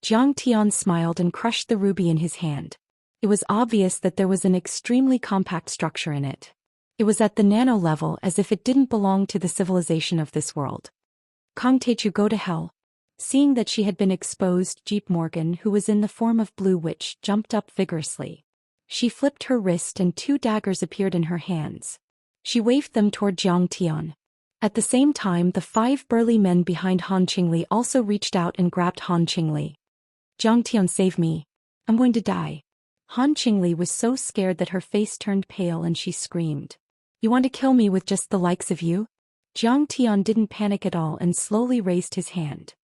S1: Jiang Tian smiled and crushed the ruby in his hand. It was obvious that there was an extremely compact structure in it. It was at the nano level, as if it didn't belong to the civilization of this world. Kong Techu, go to hell. Seeing that she had been exposed, Jeep Morgan, who was in the form of Blue Witch, jumped up vigorously. She flipped her wrist and 2 daggers appeared in her hands. She waved them toward Jiang Tian. At the same time, the 5 burly men behind Han Qingli also reached out and grabbed Han Qingli. Jiang Tian, save me. I'm going to die. Han Qingli was so scared that her face turned pale and she screamed. You want to kill me with just the likes of you? Jiang Tian didn't panic at all and slowly raised his hand.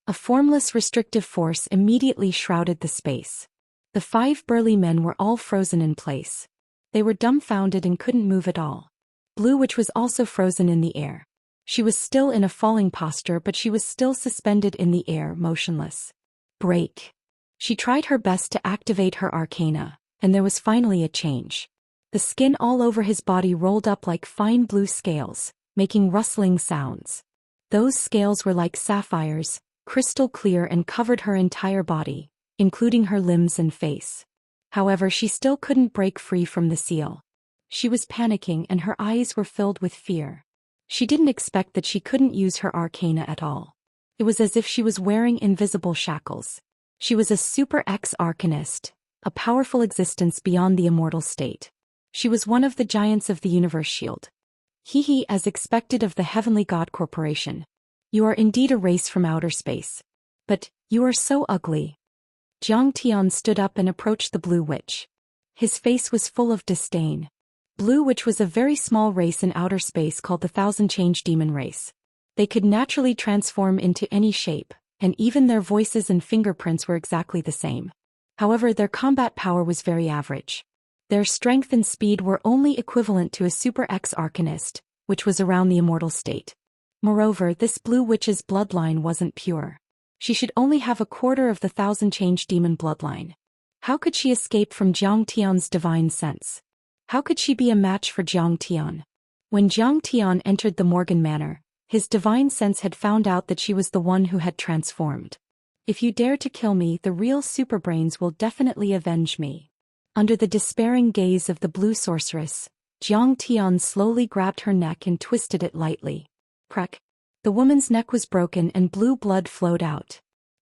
S1: A formless restrictive force immediately shrouded the space. The 5 burly men were all frozen in place. They were dumbfounded and couldn't move at all. Blue Witch was also frozen in the air. She was still in a falling posture, but she was still suspended in the air, motionless. Break. She tried her best to activate her arcana, and there was finally a change. The skin all over his body rolled up like fine blue scales, making rustling sounds. Those scales were like sapphires, crystal clear, and covered her entire body, including her limbs and face. However, she still couldn't break free from the seal. She was panicking and her eyes were filled with fear. She didn't expect that she couldn't use her arcana at all. It was as if she was wearing invisible shackles. She was a Super X Arcanist, a powerful existence beyond the immortal state. She was one of the giants of the universe shield. He, as expected of the Heavenly God Corporation. You are indeed a race from outer space. But, you are so ugly. Jiang Tian stood up and approached the Blue Witch. His face was full of disdain. Blue Witch was a very small race in outer space called the Thousand Change Demon race. They could naturally transform into any shape, and even their voices and fingerprints were exactly the same. However, their combat power was very average. Their strength and speed were only equivalent to a Super X Arcanist, which was around the immortal state. Moreover, this Blue Witch's bloodline wasn't pure. She should only have a quarter of the Thousand Change Demon bloodline. How could she escape from Jiang Tian's divine sense? How could she be a match for Jiang Tian? When Jiang Tian entered the Morgan Manor, his divine sense had found out that she was the one who had transformed. If you dare to kill me, the real superbrains will definitely avenge me. Under the despairing gaze of the blue sorceress, Jiang Tian slowly grabbed her neck and twisted it lightly. Crack. The woman's neck was broken and blue blood flowed out.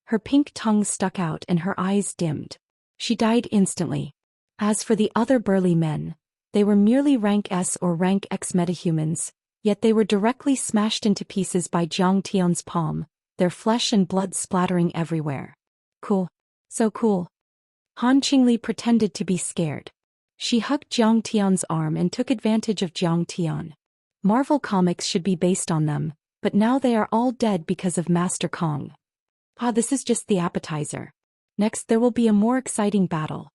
S1: Her pink tongue stuck out and her eyes dimmed. She died instantly. As for the other burly men, they were merely rank S or rank X metahumans, yet they were directly smashed into pieces by Jiang Tian's palm, their flesh and blood splattering everywhere. Cool. So cool. Han Qingli pretended to be scared. She hugged Jiang Tian's arm and took advantage of Jiang Tian. Marvel Comics should be based on them, but now they are all dead because of Master Kong. This is just the appetizer. Next there will be a more exciting battle.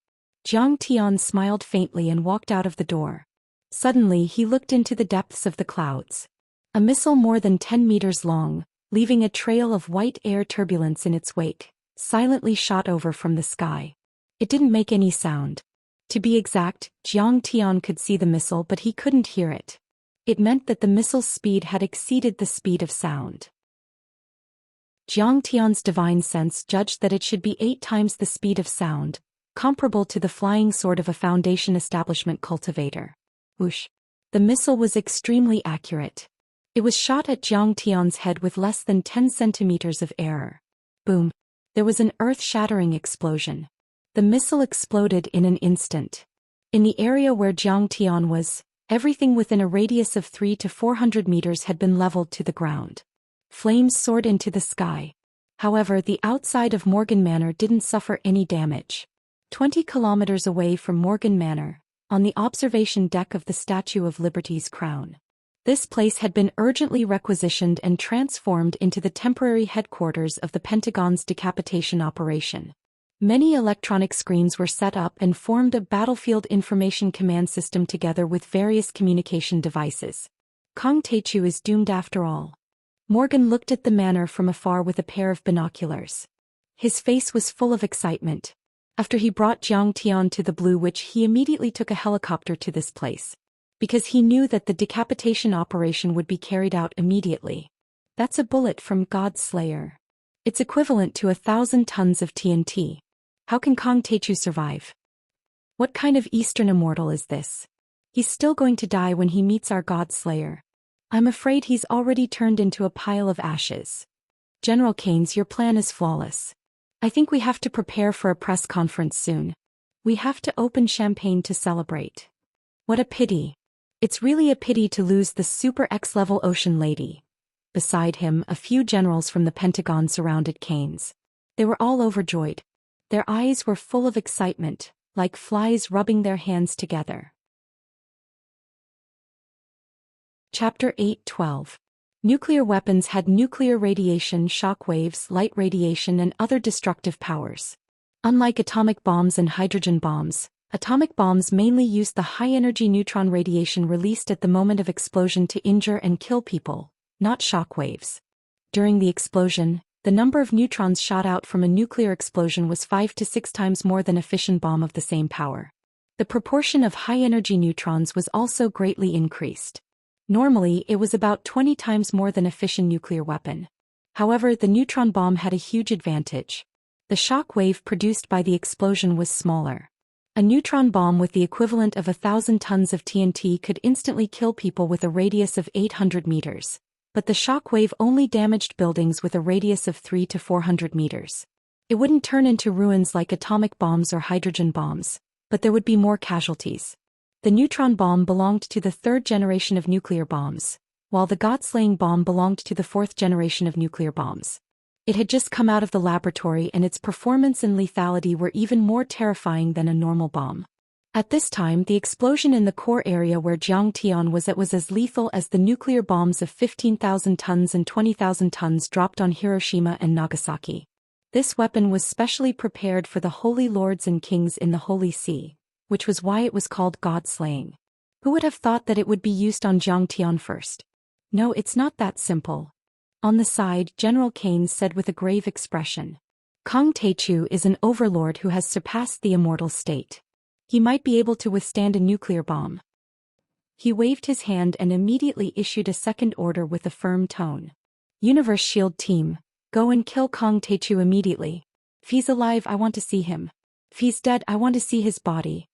S1: Jiang Tian smiled faintly and walked out of the door. Suddenly he looked into the depths of the clouds. A missile more than 10 meters long, leaving a trail of white air turbulence in its wake, silently shot over from the sky. It didn't make any sound. To be exact, Jiang Tian could see the missile but he couldn't hear it. It meant that the missile's speed had exceeded the speed of sound. Jiang Tian's divine sense judged that it should be 8 times the speed of sound, comparable to the flying sword of a Foundation establishment cultivator. Whoosh. The missile was extremely accurate. It was shot at Jiang Tian's head with less than 10 centimeters of error. Boom. There was an earth-shattering explosion. The missile exploded in an instant. In the area where Jiang Tian was, everything within a radius of 300 to 400 meters had been leveled to the ground. Flames soared into the sky. However, the outside of Morgan Manor didn't suffer any damage. 20 kilometers away from Morgan Manor, on the observation deck of the Statue of Liberty's crown. This place had been urgently requisitioned and transformed into the temporary headquarters of the Pentagon's decapitation operation. Many electronic screens were set up and formed a battlefield information command system together with various communication devices. Kong Teichu is doomed after all. Morgan looked at the manor from afar with a pair of binoculars. His face was full of excitement. After he brought Jiang Tian to the Blue Witch, he immediately took a helicopter to this place. Because he knew that the decapitation operation would be carried out immediately. That's a bullet from God's Slayer. It's equivalent to 1,000 tons of TNT. How can Kong Teichu survive? What kind of Eastern immortal is this? He's still going to die when he meets our God Slayer. I'm afraid he's already turned into a pile of ashes. General Keynes, your plan is flawless. I think we have to prepare for a press conference soon. We have to open champagne to celebrate. What a pity. It's really a pity to lose the Super X-level ocean lady. Beside him, a few generals from the Pentagon surrounded Keynes. They were all overjoyed. Their eyes were full of excitement, like flies rubbing their hands together. Chapter 8:12. Nuclear weapons had nuclear radiation, shock waves, light radiation, and other destructive powers. Unlike atomic bombs and hydrogen bombs, atomic bombs mainly used the high-energy neutron radiation released at the moment of explosion to injure and kill people, not shock waves. During the explosion, the number of neutrons shot out from a nuclear explosion was 5 to 6 times more than a fission bomb of the same power. The proportion of high-energy neutrons was also greatly increased. Normally, it was about 20 times more than a fission nuclear weapon. However, the neutron bomb had a huge advantage. The shock wave produced by the explosion was smaller. A neutron bomb with the equivalent of 1,000 tons of TNT could instantly kill people with a radius of 800 meters. But the shock wave only damaged buildings with a radius of 3 to 400 meters. It wouldn't turn into ruins like atomic bombs or hydrogen bombs, but there would be more casualties. The neutron bomb belonged to the third generation of nuclear bombs, while the God-slaying bomb belonged to the fourth generation of nuclear bombs. It had just come out of the laboratory and its performance and lethality were even more terrifying than a normal bomb. At this time, the explosion in the core area where Xianxia was as lethal as the nuclear bombs of 15,000 tons and 20,000 tons dropped on Hiroshima and Nagasaki. This weapon was specially prepared for the holy lords and kings in the Holy See, which was why it was called God-slaying. Who would have thought that it would be used on Xianxia first? No, it's not that simple. On the side, General Keynes said with a grave expression, Kang Taechu is an overlord who has surpassed the immortal state. He might be able to withstand a nuclear bomb. He waved his hand and immediately issued a second order with a firm tone. Universe Shield Team, go and kill Kang Taechu immediately. If he's alive, I want to see him. If he's dead, I want to see his body.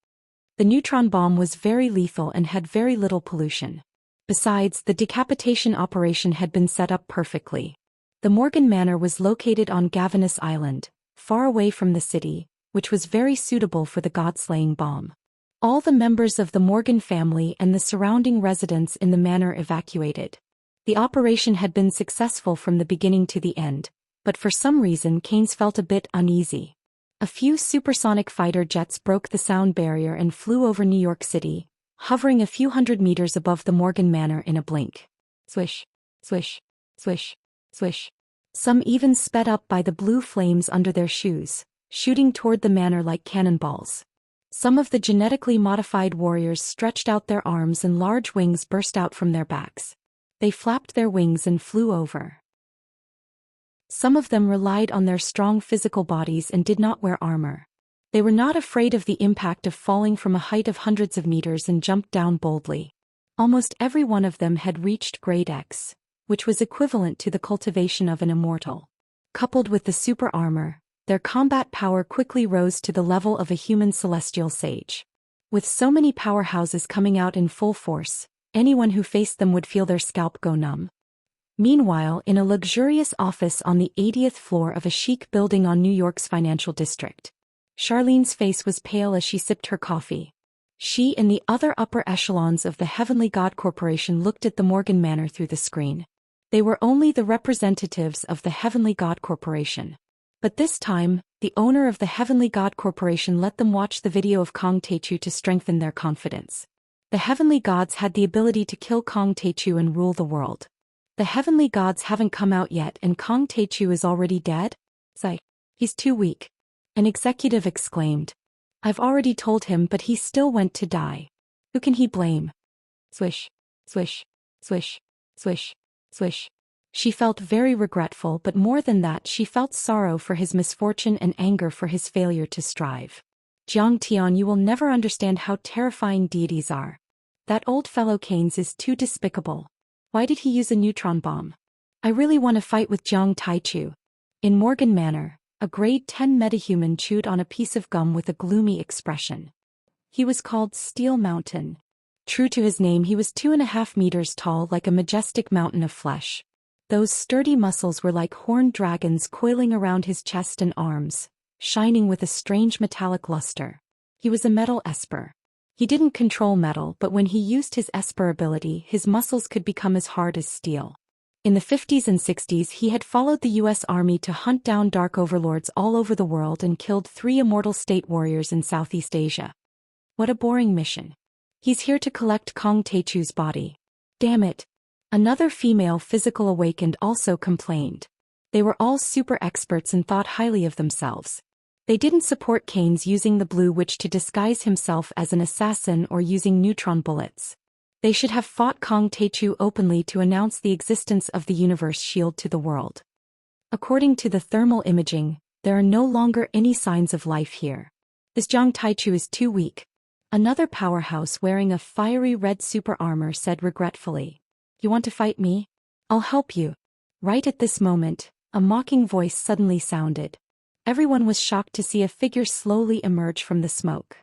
S1: The neutron bomb was very lethal and had very little pollution. Besides, the decapitation operation had been set up perfectly. The Morgan Manor was located on Gavanis Island, far away from the city, which was very suitable for the God-slaying bomb. All the members of the Morgan family and the surrounding residents in the manor evacuated. The operation had been successful from the beginning to the end, but for some reason Keynes felt a bit uneasy. A few supersonic fighter jets broke the sound barrier and flew over New York City, hovering a few hundred meters above the Morgan Manor in a blink. Swish, swish, swish, swish. Some even sped up by the blue flames under their shoes, shooting toward the manor like cannonballs. Some of the genetically modified warriors stretched out their arms and large wings burst out from their backs. They flapped their wings and flew over. Some of them relied on their strong physical bodies and did not wear armor. They were not afraid of the impact of falling from a height of hundreds of meters and jumped down boldly. Almost every one of them had reached grade X, which was equivalent to the cultivation of an immortal. Coupled with the super armor, their combat power quickly rose to the level of a human celestial sage. With so many powerhouses coming out in full force, anyone who faced them would feel their scalp go numb. Meanwhile, in a luxurious office on the 80th floor of a chic building on New York's financial district, Charlene's face was pale as she sipped her coffee. She and the other upper echelons of the Heavenly God Corporation looked at the Morgan Manor through the screen. They were only the representatives of the Heavenly God Corporation. But this time, the owner of the Heavenly God Corporation let them watch the video of Kang Taechu to strengthen their confidence. The Heavenly Gods had the ability to kill Kang Taechu and rule the world. The Heavenly Gods haven't come out yet and Kang Taechu is already dead? Sigh. He's too weak. An executive exclaimed. I've already told him, but he still went to die. Who can he blame? Swish, swish, swish, swish, swish. She felt very regretful, but more than that she felt sorrow for his misfortune and anger for his failure to strive. Xianxia, you will never understand how terrifying deities are. That old fellow Keynes is too despicable. Why did he use a neutron bomb? I really want to fight with Jiang Taichu. In Morgan Manor, a grade 10 metahuman chewed on a piece of gum with a gloomy expression. He was called Steel Mountain. True to his name, he was 2.5 meters tall, like a majestic mountain of flesh. Those sturdy muscles were like horned dragons coiling around his chest and arms, shining with a strange metallic luster. He was a metal esper. He didn't control metal, but when he used his esper ability, his muscles could become as hard as steel. In the 50s and 60s he had followed the US Army to hunt down dark overlords all over the world and killed 3 immortal state warriors in Southeast Asia. What a boring mission. He's here to collect Kong Teichu's body. Damn it. Another female physical awakened also complained. They were all super experts and thought highly of themselves. They didn't support Kane's using the Blue Witch to disguise himself as an assassin or using neutron bullets. They should have fought Kong Teichu openly to announce the existence of the universe shield to the world. According to the thermal imaging, there are no longer any signs of life here. This Jiang Taichu is too weak. Another powerhouse wearing a fiery red super armor said regretfully. You want to fight me? I'll help you. Right at this moment, a mocking voice suddenly sounded. Everyone was shocked to see a figure slowly emerge from the smoke.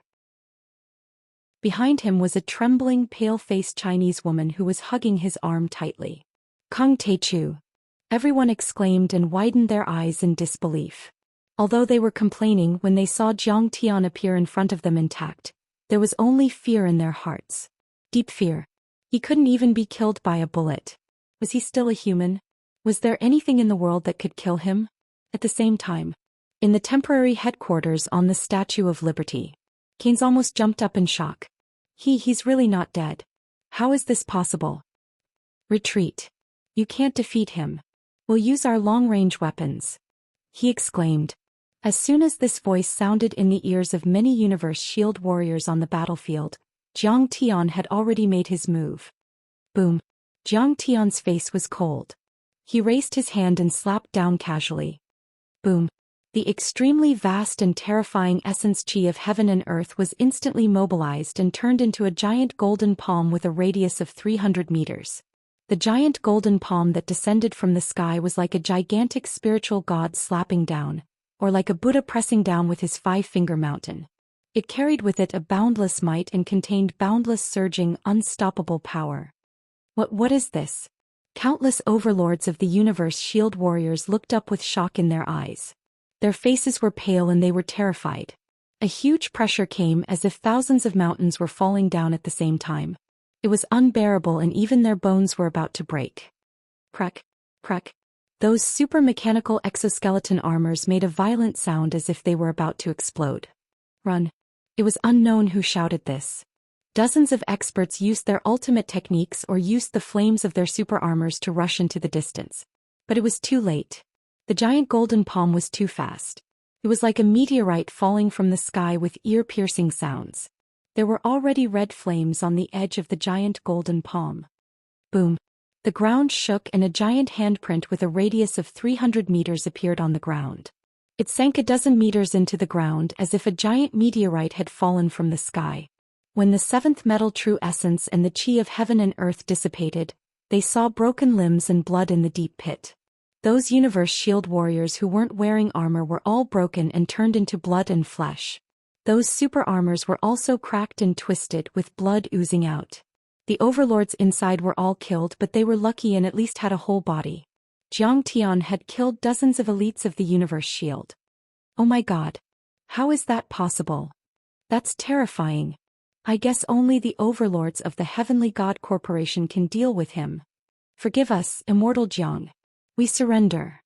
S1: Behind him was a trembling, pale-faced Chinese woman who was hugging his arm tightly. Kong Teichu. Everyone exclaimed and widened their eyes in disbelief. Although they were complaining when they saw Jiang Tian appear in front of them intact, there was only fear in their hearts. Deep fear. He couldn't even be killed by a bullet. Was he still a human? Was there anything in the world that could kill him? At the same time, in the temporary headquarters on the Statue of Liberty, Keynes almost jumped up in shock. He's really not dead. How is this possible? Retreat. You can't defeat him. We'll use our long-range weapons, he exclaimed. As soon as this voice sounded in the ears of many Universe Shield warriors on the battlefield, Jiang Tian had already made his move. Boom. Jiang Tian's face was cold. He raised his hand and slapped down casually. Boom. The extremely vast and terrifying essence chi of heaven and earth was instantly mobilized and turned into a giant golden palm with a radius of 300 meters. The giant golden palm that descended from the sky was like a gigantic spiritual god slapping down, or like a Buddha pressing down with his 5-finger mountain. It carried with it a boundless might and contained boundless surging, unstoppable power. What is this? Countless overlords of the universe shield warriors looked up with shock in their eyes. Their faces were pale and they were terrified. A huge pressure came as if thousands of mountains were falling down at the same time. It was unbearable and even their bones were about to break. Crack, crack. Those super mechanical exoskeleton armors made a violent sound as if they were about to explode. Run. It was unknown who shouted this. Dozens of experts used their ultimate techniques or used the flames of their super armors to rush into the distance. But it was too late. The giant golden palm was too fast. It was like a meteorite falling from the sky with ear-piercing sounds. There were already red flames on the edge of the giant golden palm. Boom. The ground shook and a giant handprint with a radius of 300 meters appeared on the ground. It sank a dozen meters into the ground as if a giant meteorite had fallen from the sky. When the 7th metal true essence and the chi of heaven and earth dissipated, they saw broken limbs and blood in the deep pit. Those universe shield warriors who weren't wearing armor were all broken and turned into blood and flesh. Those super armors were also cracked and twisted with blood oozing out. The overlords inside were all killed, but they were lucky and at least had a whole body. Jiang Tian had killed dozens of elites of the universe shield. Oh my god. How is that possible? That's terrifying. I guess only the overlords of the Heavenly God Corporation can deal with him. Forgive us, Immortal Jiang. We surrender.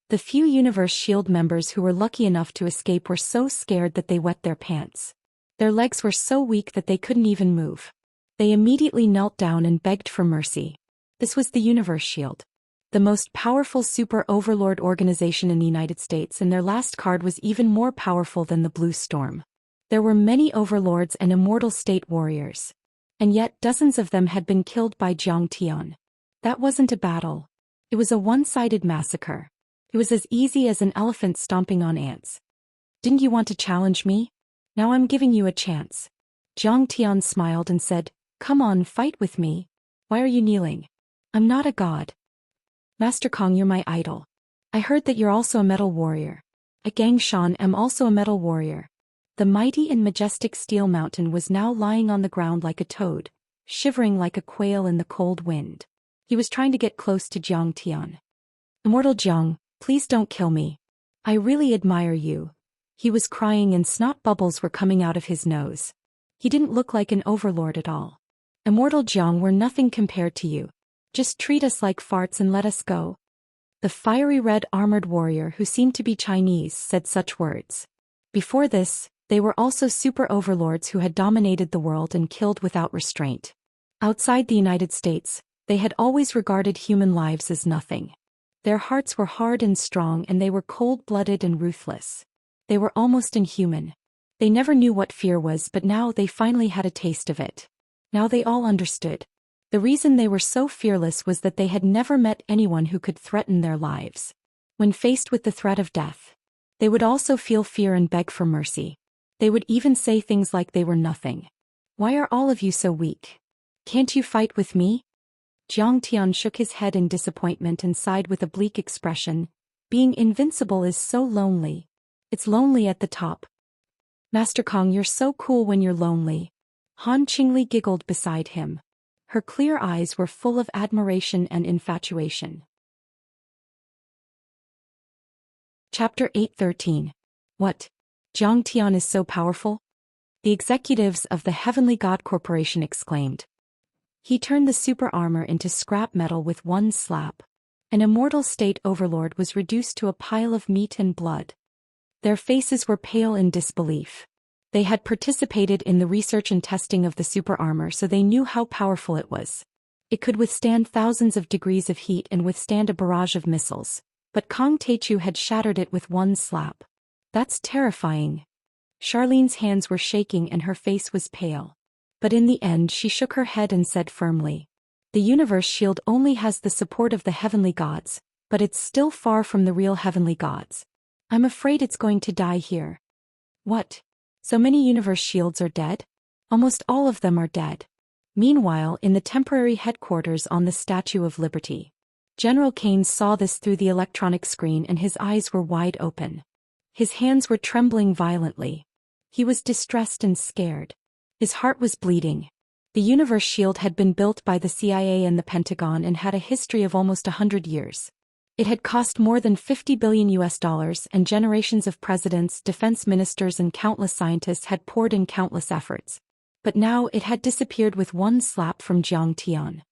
S1: The few Universe Shield members who were lucky enough to escape were so scared that they wet their pants. Their legs were so weak that they couldn't even move. They immediately knelt down and begged for mercy. This was the Universe Shield, the most powerful super overlord organization in the United States, and their last card was even more powerful than the Blue Storm. There were many overlords and immortal state warriors. And yet dozens of them had been killed by Jiang Tian. That wasn't a battle. It was a one-sided massacre. It was as easy as an elephant stomping on ants. Didn't you want to challenge me? Now I'm giving you a chance. Jiang Tian smiled and said, Come on, fight with me. Why are you kneeling? I'm not a god. Master Kong, you're my idol. I heard that you're also a metal warrior. I Gangshan am also a metal warrior. The mighty and majestic steel mountain was now lying on the ground like a toad, shivering like a quail in the cold wind. He was trying to get close to Jiang Tian. Immortal Jiang, please don't kill me. I really admire you. He was crying and snot bubbles were coming out of his nose. He didn't look like an overlord at all. Immortal Jiang, we're nothing compared to you. Just treat us like farts and let us go. The fiery red armored warrior who seemed to be Chinese said such words. Before this, they were also super overlords who had dominated the world and killed without restraint. Outside the United States, they had always regarded human lives as nothing. Their hearts were hard and strong and they were cold-blooded and ruthless. They were almost inhuman. They never knew what fear was, but now they finally had a taste of it. Now they all understood. The reason they were so fearless was that they had never met anyone who could threaten their lives. When faced with the threat of death, they would also feel fear and beg for mercy. They would even say things like they were nothing. Why are all of you so weak? Can't you fight with me? Zhang Tian shook his head in disappointment and sighed with a bleak expression. Being invincible is so lonely. It's lonely at the top. Master Kong, you're so cool when you're lonely. Han Qingli giggled beside him. Her clear eyes were full of admiration and infatuation. Chapter 8:13. What? Zhang Tian is so powerful? The executives of the Heavenly God Corporation exclaimed. He turned the super armor into scrap metal with one slap. An immortal state overlord was reduced to a pile of meat and blood. Their faces were pale in disbelief. They had participated in the research and testing of the super armor, so they knew how powerful it was. It could withstand thousands of degrees of heat and withstand a barrage of missiles, but Kong Teichu had shattered it with one slap. That's terrifying. Charlene's hands were shaking and her face was pale. But in the end she shook her head and said firmly, "The universe shield only has the support of the heavenly gods, but it's still far from the real heavenly gods. I'm afraid it's going to die here." What? So many universe shields are dead? Almost all of them are dead. Meanwhile, in the temporary headquarters on the Statue of Liberty, General Kane saw this through the electronic screen and his eyes were wide open. His hands were trembling violently. He was distressed and scared. His heart was bleeding. The universe shield had been built by the CIA and the Pentagon and had a history of almost 100 years. It had cost more than $50 billion and generations of presidents, defense ministers and countless scientists had poured in countless efforts. But now it had disappeared with one slap from Zhang Tian.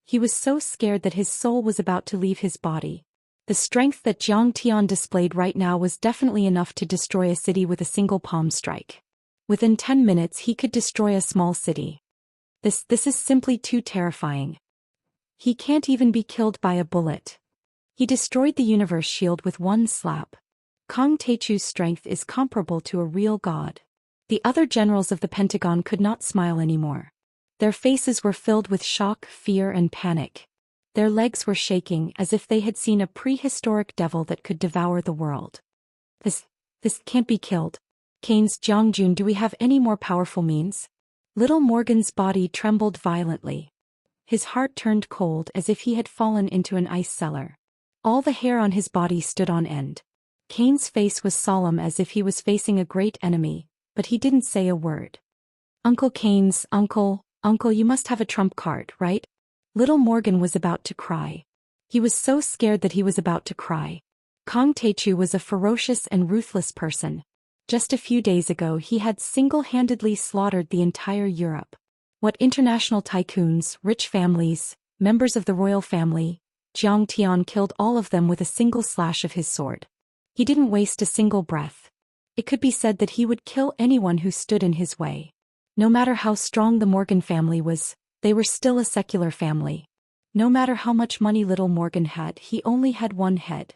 S1: He was so scared that his soul was about to leave his body. The strength that Zhang Tian displayed right now was definitely enough to destroy a city with a single palm strike. Within 10 minutes he could destroy a small city. This is simply too terrifying. He can't even be killed by a bullet. He destroyed the universe shield with one slap. Kong Teichu's strength is comparable to a real god. The other generals of the Pentagon could not smile anymore. Their faces were filled with shock, fear and panic. Their legs were shaking as if they had seen a prehistoric devil that could devour the world. This can't be killed. Kane's Jiangjun, do we have any more powerful means? Little Morgan's body trembled violently. His heart turned cold as if he had fallen into an ice cellar. All the hair on his body stood on end. Kane's face was solemn as if he was facing a great enemy, but he didn't say a word. Uncle Kane's, Uncle, you must have a trump card, right? Little Morgan was about to cry. He was so scared that he was about to cry. Kong Teichu was a ferocious and ruthless person. Just a few days ago he had single-handedly slaughtered the entire Europe. What international tycoons, rich families, members of the royal family, Zhang Tian killed all of them with a single slash of his sword. He didn't waste a single breath. It could be said that he would kill anyone who stood in his way. No matter how strong the Morgan family was, they were still a secular family. No matter how much money little Morgan had, he only had one head.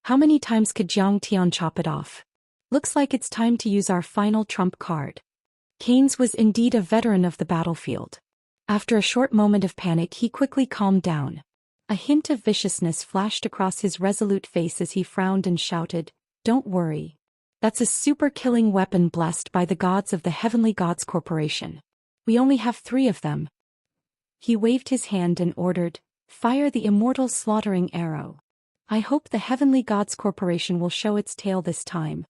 S1: How many times could Zhang Tian chop it off? Looks like it's time to use our final trump card. Keynes was indeed a veteran of the battlefield. After a short moment of panic he quickly calmed down. A hint of viciousness flashed across his resolute face as he frowned and shouted, "Don't worry. That's a super-killing weapon blessed by the gods of the Heavenly Gods Corporation. We only have 3 of them." He waved his hand and ordered, "Fire the immortal slaughtering arrow. I hope the Heavenly Gods Corporation will show its tail this time.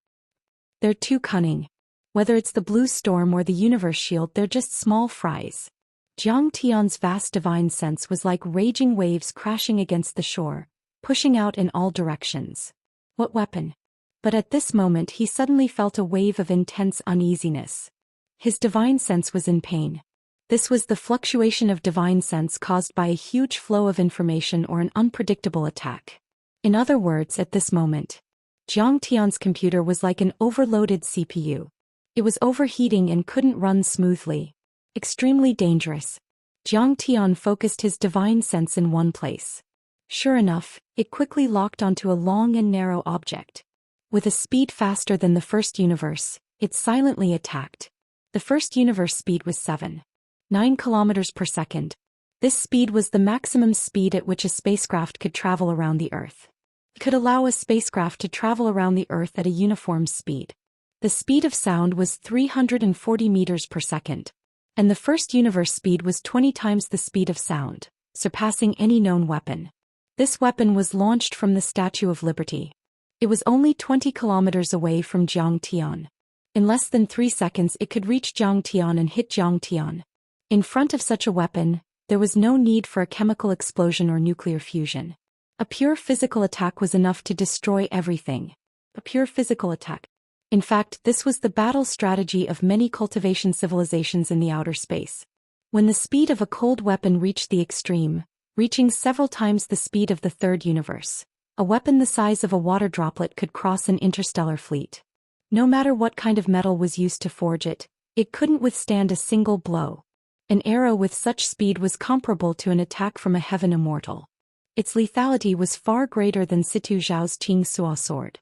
S1: They're too cunning. Whether it's the Blue Storm or the Universe Shield, they're just small fries." Zhang Tian's vast divine sense was like raging waves crashing against the shore, pushing out in all directions. What weapon? But at this moment he suddenly felt a wave of intense uneasiness. His divine sense was in pain. This was the fluctuation of divine sense caused by a huge flow of information or an unpredictable attack. In other words, at this moment, Jiang Tian's computer was like an overloaded CPU. It was overheating and couldn't run smoothly. Extremely dangerous. Jiang Tian focused his divine sense in one place. Sure enough, it quickly locked onto a long and narrow object. With a speed faster than the first universe, it silently attacked. The first universe speed was 7.9 kilometers per second. This speed was the maximum speed at which a spacecraft could travel around the Earth. It could allow a spacecraft to travel around the Earth at a uniform speed. The speed of sound was 340 meters per second. And the first universe speed was 20 times the speed of sound, surpassing any known weapon. This weapon was launched from the Statue of Liberty. It was only 20 kilometers away from Jiang Tian. In less than 3 seconds it could reach Jiang Tian and hit Jiang Tian. In front of such a weapon, there was no need for a chemical explosion or nuclear fusion. A pure physical attack was enough to destroy everything. A pure physical attack. In fact, this was the battle strategy of many cultivation civilizations in the outer space. When the speed of a cold weapon reached the extreme, reaching several times the speed of the third universe, a weapon the size of a water droplet could cross an interstellar fleet. No matter what kind of metal was used to forge it, it couldn't withstand a single blow. An arrow with such speed was comparable to an attack from a heaven immortal. Its lethality was far greater than Situ Zhao's Qing sword.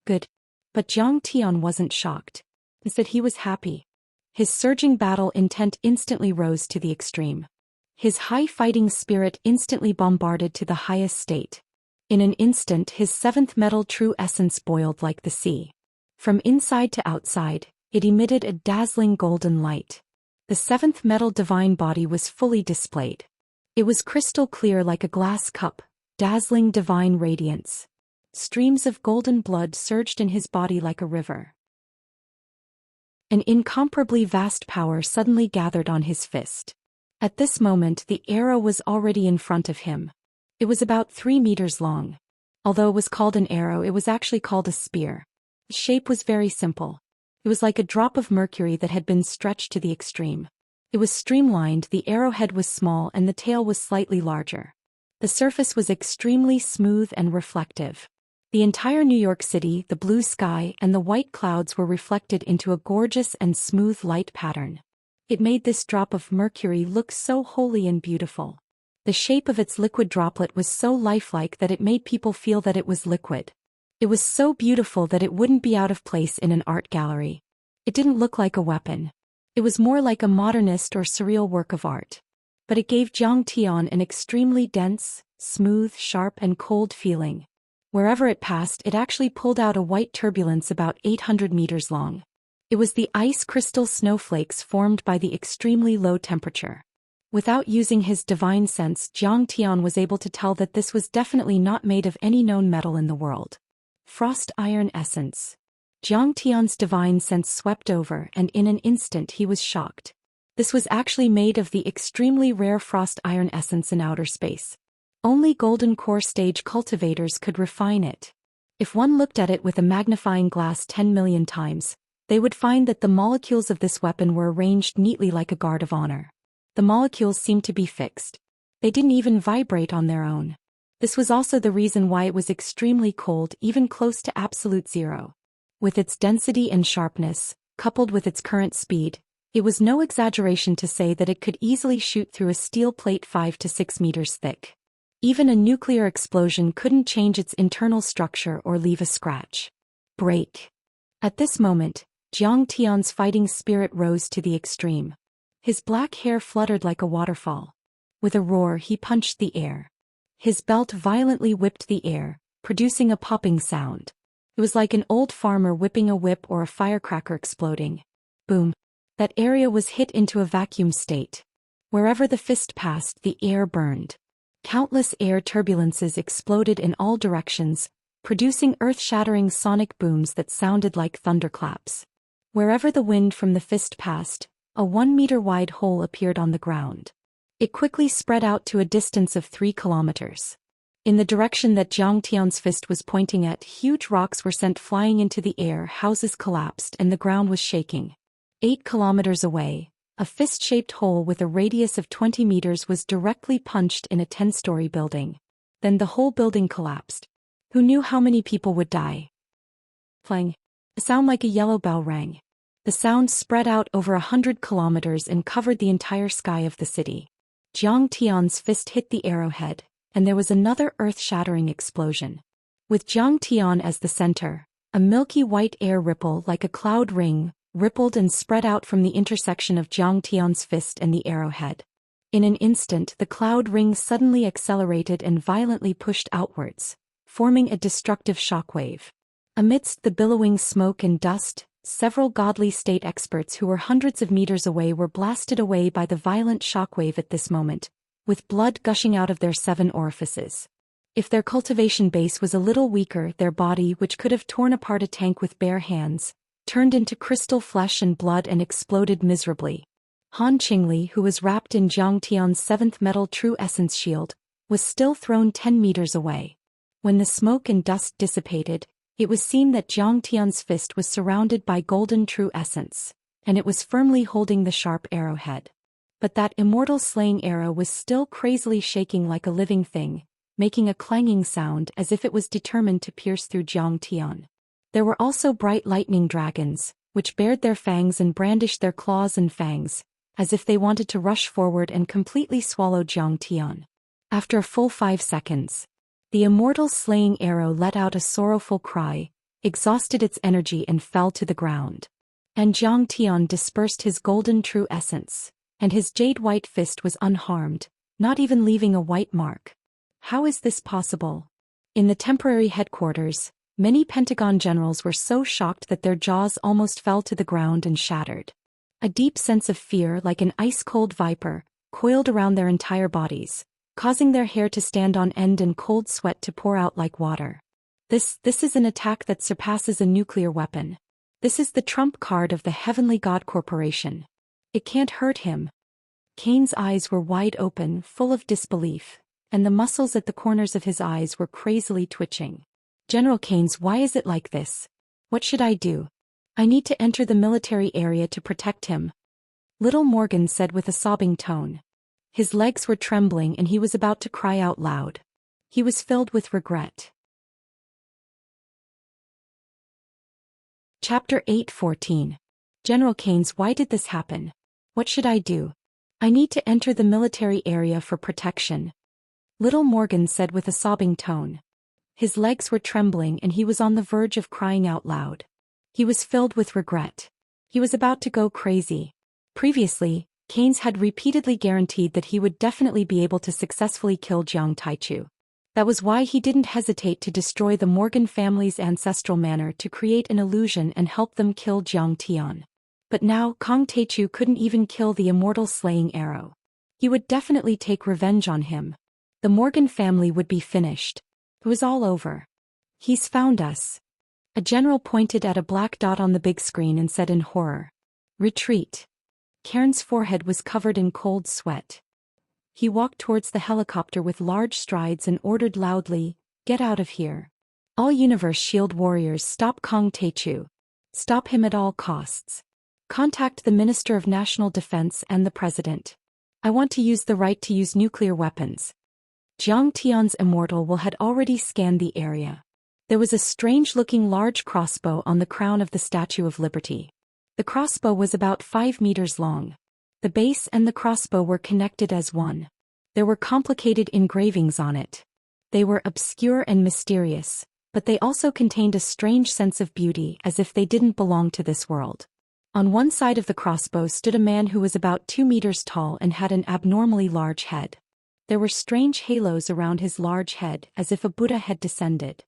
S1: Good. But Jiang Tian wasn't shocked. Instead, he was happy. His surging battle intent instantly rose to the extreme. His high fighting spirit instantly bombarded to the highest state. In an instant his seventh metal true essence boiled like the sea. From inside to outside, it emitted a dazzling golden light. The seventh metal divine body was fully displayed. It was crystal clear like a glass cup, dazzling divine radiance. Streams of golden blood surged in his body like a river. An incomparably vast power suddenly gathered on his fist. At this moment the arrow was already in front of him. It was about 3 meters long. Although it was called an arrow, it was actually called a spear. Its shape was very simple. It was like a drop of mercury that had been stretched to the extreme. It was streamlined, the arrowhead was small and the tail was slightly larger. The surface was extremely smooth and reflective. The entire New York City, the blue sky, and the white clouds were reflected into a gorgeous and smooth light pattern. It made this drop of mercury look so holy and beautiful. The shape of its liquid droplet was so lifelike that it made people feel that it was liquid. It was so beautiful that it wouldn't be out of place in an art gallery. It didn't look like a weapon. It was more like a modernist or surreal work of art. But it gave Jiang Tian an extremely dense, smooth, sharp and cold feeling. Wherever it passed, it actually pulled out a white turbulence about 800 meters long. It was the ice crystal snowflakes formed by the extremely low temperature. Without using his divine sense, Jiang Tian was able to tell that this was definitely not made of any known metal in the world. Frost iron essence. Jiang Tian's divine sense swept over, and in an instant he was shocked. This was actually made of the extremely rare frost iron essence in outer space. Only golden core stage cultivators could refine it. If one looked at it with a magnifying glass 10 million times, they would find that the molecules of this weapon were arranged neatly like a guard of honor. The molecules seemed to be fixed. They didn't even vibrate on their own. This was also the reason why it was extremely cold, even close to absolute zero. With its density and sharpness, coupled with its current speed, it was no exaggeration to say that it could easily shoot through a steel plate 5 to 6 meters thick. Even a nuclear explosion couldn't change its internal structure or leave a scratch. Break. At this moment, Jiang Tian's fighting spirit rose to the extreme. His black hair fluttered like a waterfall. With a roar he punched the air. His belt violently whipped the air, producing a popping sound. It was like an old farmer whipping a whip or a firecracker exploding. Boom. That area was hit into a vacuum state. Wherever the fist passed, the air burned. Countless air turbulences exploded in all directions, producing earth-shattering sonic booms that sounded like thunderclaps. Wherever the wind from the fist passed, a 1-meter-wide hole appeared on the ground. It quickly spread out to a distance of 3 kilometers. In the direction that Jiang Tian's fist was pointing at, huge rocks were sent flying into the air, houses collapsed and the ground was shaking. 8 kilometers away, A fist-shaped hole with a radius of 20 meters was directly punched in a 10-story building. Then the whole building collapsed. Who knew how many people would die? Clang. A sound like a yellow bell rang. The sound spread out over 100 kilometers and covered the entire sky of the city. Zhang Tian's fist hit the arrowhead, and there was another earth-shattering explosion. With Zhang Tian as the center, a milky white air ripple like a cloud ring rippled and spread out from the intersection of Zhang Tian's fist and the arrowhead. In an instant, the cloud ring suddenly accelerated and violently pushed outwards, forming a destructive shockwave. Amidst the billowing smoke and dust, several godly state experts who were hundreds of meters away were blasted away by the violent shockwave at this moment, with blood gushing out of their 7 orifices. If their cultivation base was a little weaker, their body, which could have torn apart a tank with bare hands, turned into crystal flesh and blood and exploded miserably. Han Qingli, who was wrapped in Zhang Tian's 7th metal true essence shield, was still thrown 10 meters away. When the smoke and dust dissipated, it was seen that Zhang Tian's fist was surrounded by golden true essence, and it was firmly holding the sharp arrowhead. But that immortal slaying arrow was still crazily shaking like a living thing, making a clanging sound as if it was determined to pierce through Zhang Tian. There were also bright lightning dragons, which bared their fangs and brandished their claws and fangs, as if they wanted to rush forward and completely swallow Zhang Tian. After a full 5 seconds, the immortal slaying arrow let out a sorrowful cry, exhausted its energy and fell to the ground. And Zhang Tian dispersed his golden true essence, and his jade-white fist was unharmed, not even leaving a white mark. How is this possible? In the temporary headquarters, many Pentagon generals were so shocked that their jaws almost fell to the ground and shattered. A deep sense of fear, like an ice-cold viper, coiled around their entire bodies, causing their hair to stand on end and cold sweat to pour out like water. This is an attack that surpasses a nuclear weapon. This is the trump card of the Heavenly God Corporation. It can't hurt him. Kane's eyes were wide open, full of disbelief, and the muscles at the corners of his eyes were crazily twitching. General Keynes, why is it like this? What should I do? I need to enter the military area to protect him. Little Morgan said with a sobbing tone. His legs were trembling and he was about to cry out loud. He was filled with regret. Chapter 8:14. General Keynes, why did this happen? What should I do? I need to enter the military area for protection. Little Morgan said with a sobbing tone. His legs were trembling and he was on the verge of crying out loud. He was filled with regret. He was about to go crazy. Previously, Keynes had repeatedly guaranteed that he would definitely be able to successfully kill Jiang Taichu. That was why he didn't hesitate to destroy the Morgan family's ancestral manor to create an illusion and help them kill Jiang Tian. But now Kang Taichu couldn't even kill the immortal slaying arrow. He would definitely take revenge on him. The Morgan family would be finished. It was all over. He's found us. A general pointed at a black dot on the big screen and said in horror. Retreat. Cairn's forehead was covered in cold sweat. He walked towards the helicopter with large strides and ordered loudly, "Get out of here. All Universe Shield warriors, stop Kang Taichu. Stop him at all costs. Contact the Minister of National Defense and the President. I want to use the right to use nuclear weapons." Jiang Tian's immortal will had already scanned the area. There was a strange-looking large crossbow on the crown of the Statue of Liberty. The crossbow was about 5 meters long. The base and the crossbow were connected as one. There were complicated engravings on it. They were obscure and mysterious, but they also contained a strange sense of beauty as if they didn't belong to this world. On one side of the crossbow stood a man who was about 2 meters tall and had an abnormally large head. There were strange halos around his large head as if a Buddha had descended.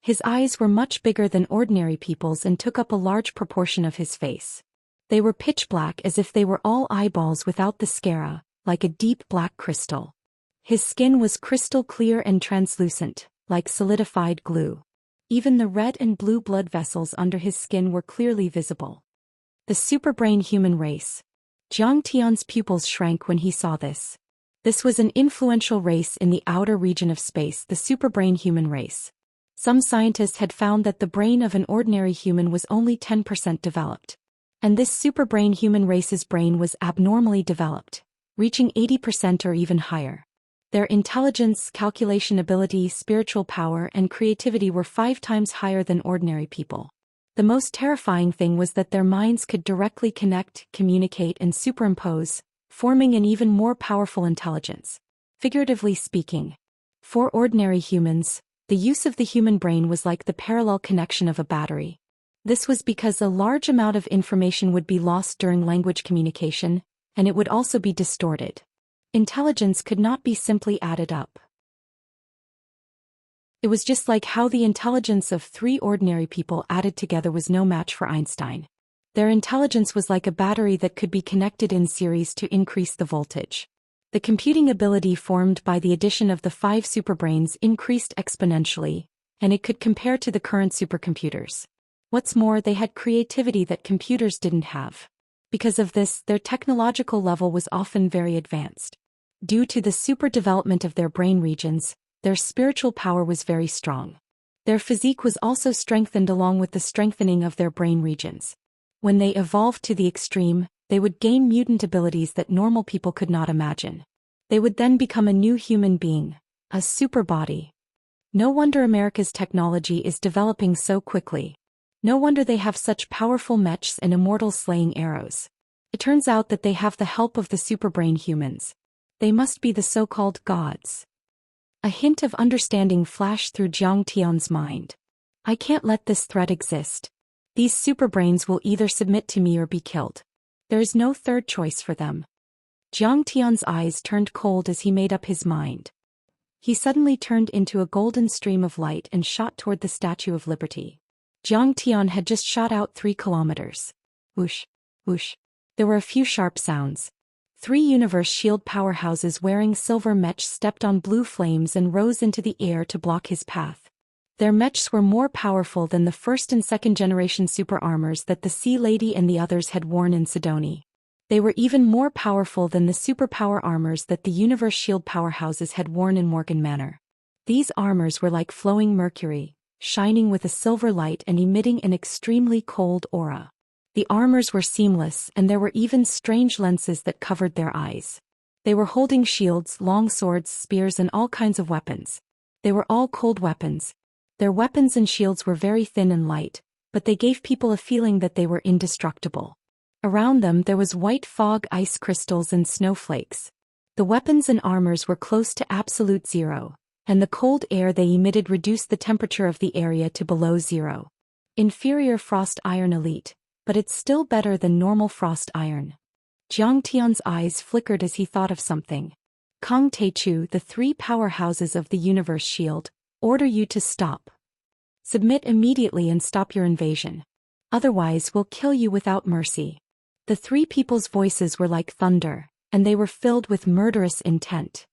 S1: His eyes were much bigger than ordinary people's and took up a large proportion of his face. They were pitch black as if they were all eyeballs without the sclera, like a deep black crystal. His skin was crystal clear and translucent, like solidified glue. Even the red and blue blood vessels under his skin were clearly visible. The superbrain human race. Jiang Tian's pupils shrank when he saw this. This was an influential race in the outer region of space, the superbrain human race. Some scientists had found that the brain of an ordinary human was only 10% developed. And this superbrain human race's brain was abnormally developed, reaching 80% or even higher. Their intelligence, calculation ability, spiritual power, and creativity were 5 times higher than ordinary people. The most terrifying thing was that their minds could directly connect, communicate, and superimpose, forming an even more powerful intelligence. Figuratively speaking, for ordinary humans, the use of the human brain was like the parallel connection of a battery. This was because a large amount of information would be lost during language communication, and it would also be distorted. Intelligence could not be simply added up. It was just like how the intelligence of 3 ordinary people added together was no match for Einstein. Their intelligence was like a battery that could be connected in series to increase the voltage. The computing ability formed by the addition of the 5 superbrains increased exponentially, and it could compare to the current supercomputers. What's more, they had creativity that computers didn't have. Because of this, their technological level was often very advanced. Due to the super development of their brain regions, their spiritual power was very strong. Their physique was also strengthened along with the strengthening of their brain regions. When they evolved to the extreme, they would gain mutant abilities that normal people could not imagine. They would then become a new human being, a super body. No wonder America's technology is developing so quickly. No wonder they have such powerful mechs and immortal slaying arrows. It turns out that they have the help of the superbrain humans. They must be the so-called gods. A hint of understanding flashed through Zhang Tian's mind. I can't let this threat exist. These superbrains will either submit to me or be killed. There is no third choice for them. Zhang Tian's eyes turned cold as he made up his mind. He suddenly turned into a golden stream of light and shot toward the Statue of Liberty. Zhang Tian had just shot out 3 kilometers. Whoosh, whoosh. There were a few sharp sounds. 3 universe shield powerhouses wearing silver mechs stepped on blue flames and rose into the air to block his path. Their mechs were more powerful than the first and second generation super armors that the Sea Lady and the others had worn in Sidoni. They were even more powerful than the superpower armors that the universe shield powerhouses had worn in Morgan Manor. These armors were like flowing mercury, shining with a silver light and emitting an extremely cold aura. The armors were seamless, and there were even strange lenses that covered their eyes. They were holding shields, long swords, spears, and all kinds of weapons. They were all cold weapons. Their weapons and shields were very thin and light, but they gave people a feeling that they were indestructible. Around them there was white fog, ice crystals, and snowflakes. The weapons and armors were close to absolute zero, and the cold air they emitted reduced the temperature of the area to below zero. Inferior frost iron elite. But it's still better than normal frost iron. Zhang Tian's eyes flickered as he thought of something. Kong Teichu, the 3 powerhouses of the universe shield, order you to stop. Submit immediately and stop your invasion. Otherwise we'll kill you without mercy. The 3 people's voices were like thunder, and they were filled with murderous intent.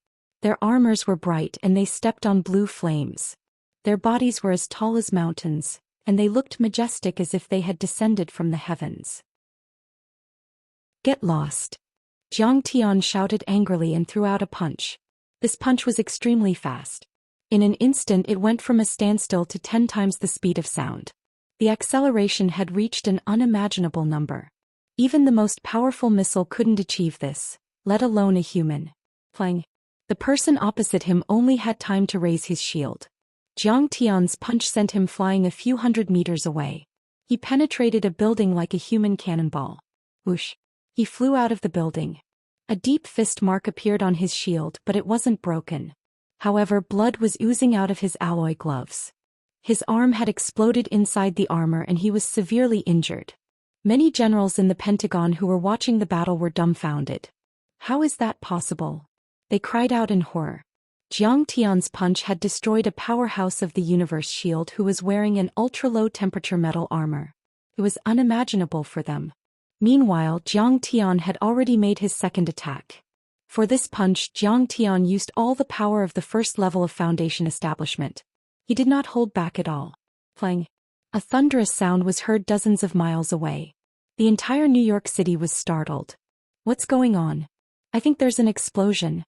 S1: Their armors were bright and they stepped on blue flames. Their bodies were as tall as mountains, and they looked majestic as if they had descended from the heavens. Get lost. Zhang Tian shouted angrily and threw out a punch. This punch was extremely fast. In an instant it went from a standstill to 10 times the speed of sound. The acceleration had reached an unimaginable number. Even the most powerful missile couldn't achieve this, let alone a human. Clang. The person opposite him only had time to raise his shield. Zhang Tian's punch sent him flying a few hundred meters away. He penetrated a building like a human cannonball. Whoosh. He flew out of the building. A deep fist mark appeared on his shield, but it wasn't broken. However, blood was oozing out of his alloy gloves. His arm had exploded inside the armor and he was severely injured. Many generals in the Pentagon who were watching the battle were dumbfounded. How is that possible? They cried out in horror. Zhang Tian's punch had destroyed a powerhouse of the universe shield who was wearing an ultra-low temperature metal armor. It was unimaginable for them. Meanwhile, Zhang Tian had already made his second attack. For this punch, Zhang Tian used all the power of the first level of Foundation establishment. He did not hold back at all. Clang. A thunderous sound was heard dozens of miles away. The entire New York City was startled. What's going on? I think there's an explosion.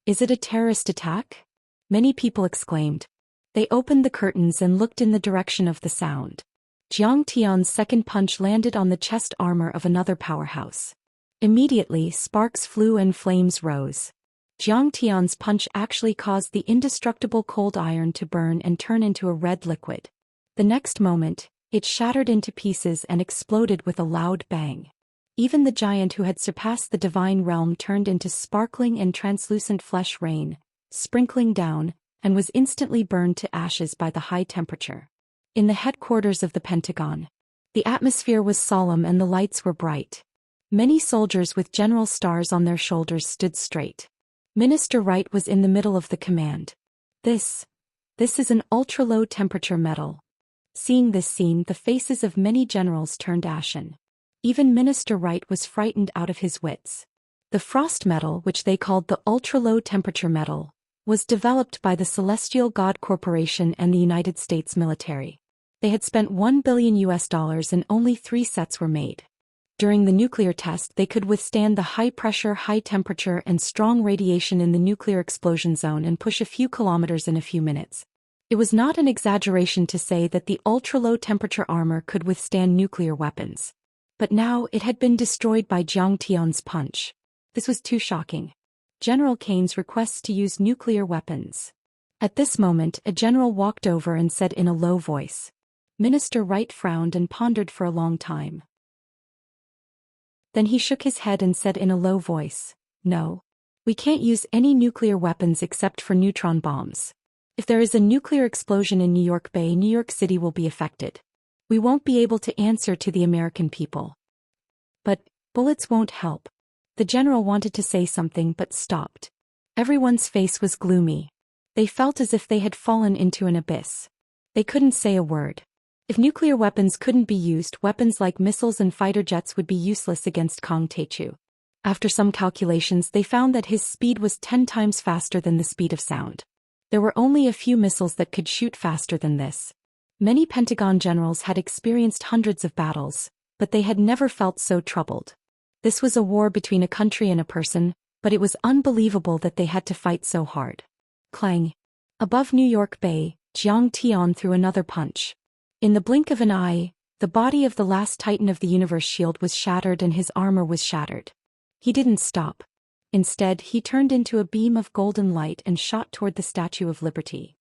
S1: Is it a terrorist attack? Many people exclaimed. They opened the curtains and looked in the direction of the sound. Jiang Tian's second punch landed on the chest armor of another powerhouse. Immediately, sparks flew and flames rose. Jiang Tian's punch actually caused the indestructible cold iron to burn and turn into a red liquid. The next moment, it shattered into pieces and exploded with a loud bang. Even the giant who had surpassed the divine realm turned into sparkling and translucent flesh rain, sprinkling down, and was instantly burned to ashes by the high temperature. In the headquarters of the Pentagon, the atmosphere was solemn and the lights were bright. Many soldiers with general stars on their shoulders stood straight. Minister Wright was in the middle of the command. This is an ultra-low temperature metal. Seeing this scene, the faces of many generals turned ashen. Even Minister Wright was frightened out of his wits. The frost metal, which they called the ultra-low temperature metal, was developed by the Celestial God Corporation and the United States military. They had spent $1 billion and only 3 sets were made. During the nuclear test, they could withstand the high pressure, high temperature, and strong radiation in the nuclear explosion zone and push a few kilometers in a few minutes. It was not an exaggeration to say that the ultra-low temperature armor could withstand nuclear weapons. But now it had been destroyed by Jiang Tian's punch. This was too shocking. General Kane's requests to use nuclear weapons. At this moment, a general walked over and said in a low voice. Minister Wright frowned and pondered for a long time. Then he shook his head and said in a low voice, "No. We can't use any nuclear weapons except for neutron bombs. If there is a nuclear explosion in New York Bay, New York City will be affected. We won't be able to answer to the American people. But bullets won't help." The general wanted to say something but stopped. Everyone's face was gloomy. They felt as if they had fallen into an abyss. They couldn't say a word. If nuclear weapons couldn't be used, weapons like missiles and fighter jets would be useless against Kang Taechu. After some calculations, they found that his speed was 10 times faster than the speed of sound. There were only a few missiles that could shoot faster than this. Many Pentagon generals had experienced hundreds of battles, but they had never felt so troubled. This was a war between a country and a person, but it was unbelievable that they had to fight so hard. Clang! Above New York Bay, Jiang Tian threw another punch. In the blink of an eye, the body of the last Titan of the universe shield was shattered and his armor was shattered. He didn't stop. Instead, he turned into a beam of golden light and shot toward the Statue of Liberty.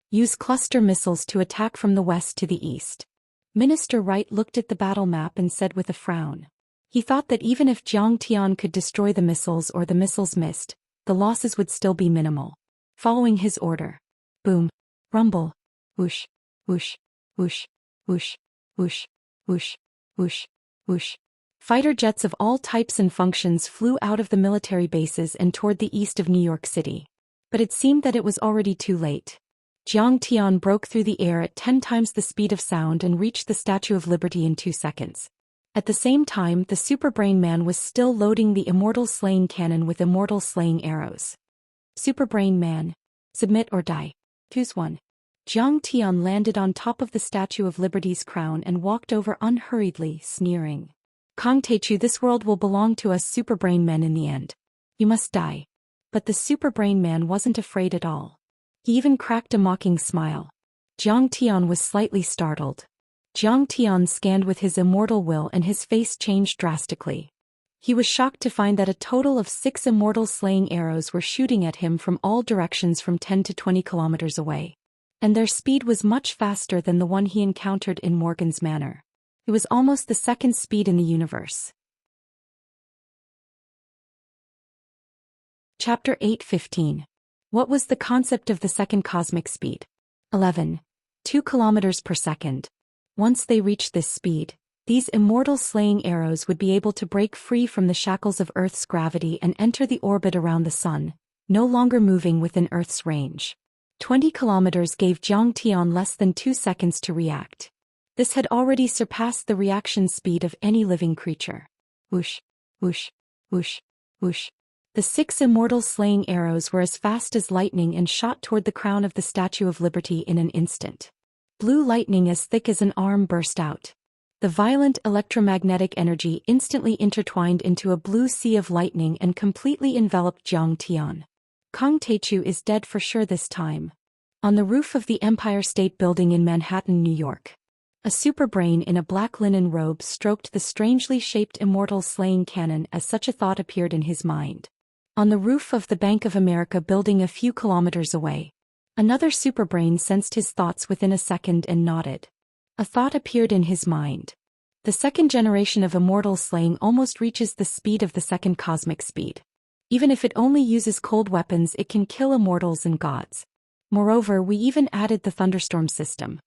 S1: Use cluster missiles to attack from the west to the east. Minister Wright looked at the battle map and said with a frown. He thought that even if Jiang Tian could destroy the missiles or the missiles missed, the losses would still be minimal. Following his order. Boom. Rumble. Whoosh. Whoosh. Whoosh. Whoosh. Whoosh. Whoosh. Whoosh. Whoosh. Fighter jets of all types and functions flew out of the military bases and toward the east of New York City. But it seemed that it was already too late. Jiang Tian broke through the air at 10 times the speed of sound and reached the Statue of Liberty in 2 seconds. At the same time, the Super Brain Man was still loading the Immortal Slaying Cannon with Immortal Slaying Arrows. Super Brain Man. Submit or die. Choose one. Jiang Tian landed on top of the Statue of Liberty's crown and walked over unhurriedly, sneering. Kang Taechu, this world will belong to us Super Brain Men in the end. You must die. But the Super Brain Man wasn't afraid at all. He even cracked a mocking smile. Jiang Tian was slightly startled. Jiang Tian scanned with his immortal will and his face changed drastically. He was shocked to find that a total of 6 immortal slaying arrows were shooting at him from all directions from 10 to 20 kilometers away. And their speed was much faster than the one he encountered in Morgan's Manor. It was almost the second speed in the universe. Chapter 8:15. What was the concept of the second cosmic speed? 11. 2 kilometers per second. Once they reached this speed, these immortal slaying arrows would be able to break free from the shackles of Earth's gravity and enter the orbit around the Sun, no longer moving within Earth's range. 20 kilometers gave Jiang Tian less than 2 seconds to react. This had already surpassed the reaction speed of any living creature. Whoosh, whoosh, whoosh, whoosh. The 6 immortal slaying arrows were as fast as lightning and shot toward the crown of the Statue of Liberty in an instant. Blue lightning as thick as an arm burst out. The violent electromagnetic energy instantly intertwined into a blue sea of lightning and completely enveloped Jiang Tian. Kang Taechu is dead for sure this time. On the roof of the Empire State Building in Manhattan, New York. A superbrain in a black linen robe stroked the strangely shaped immortal slaying cannon as such a thought appeared in his mind. On the roof of the Bank of America building a few kilometers away, another superbrain sensed his thoughts within a second and nodded. A thought appeared in his mind. The second generation of immortal slaying almost reaches the speed of the second cosmic speed. Even if it only uses cold weapons, it can kill immortals and gods. Moreover, we even added the thunderstorm system.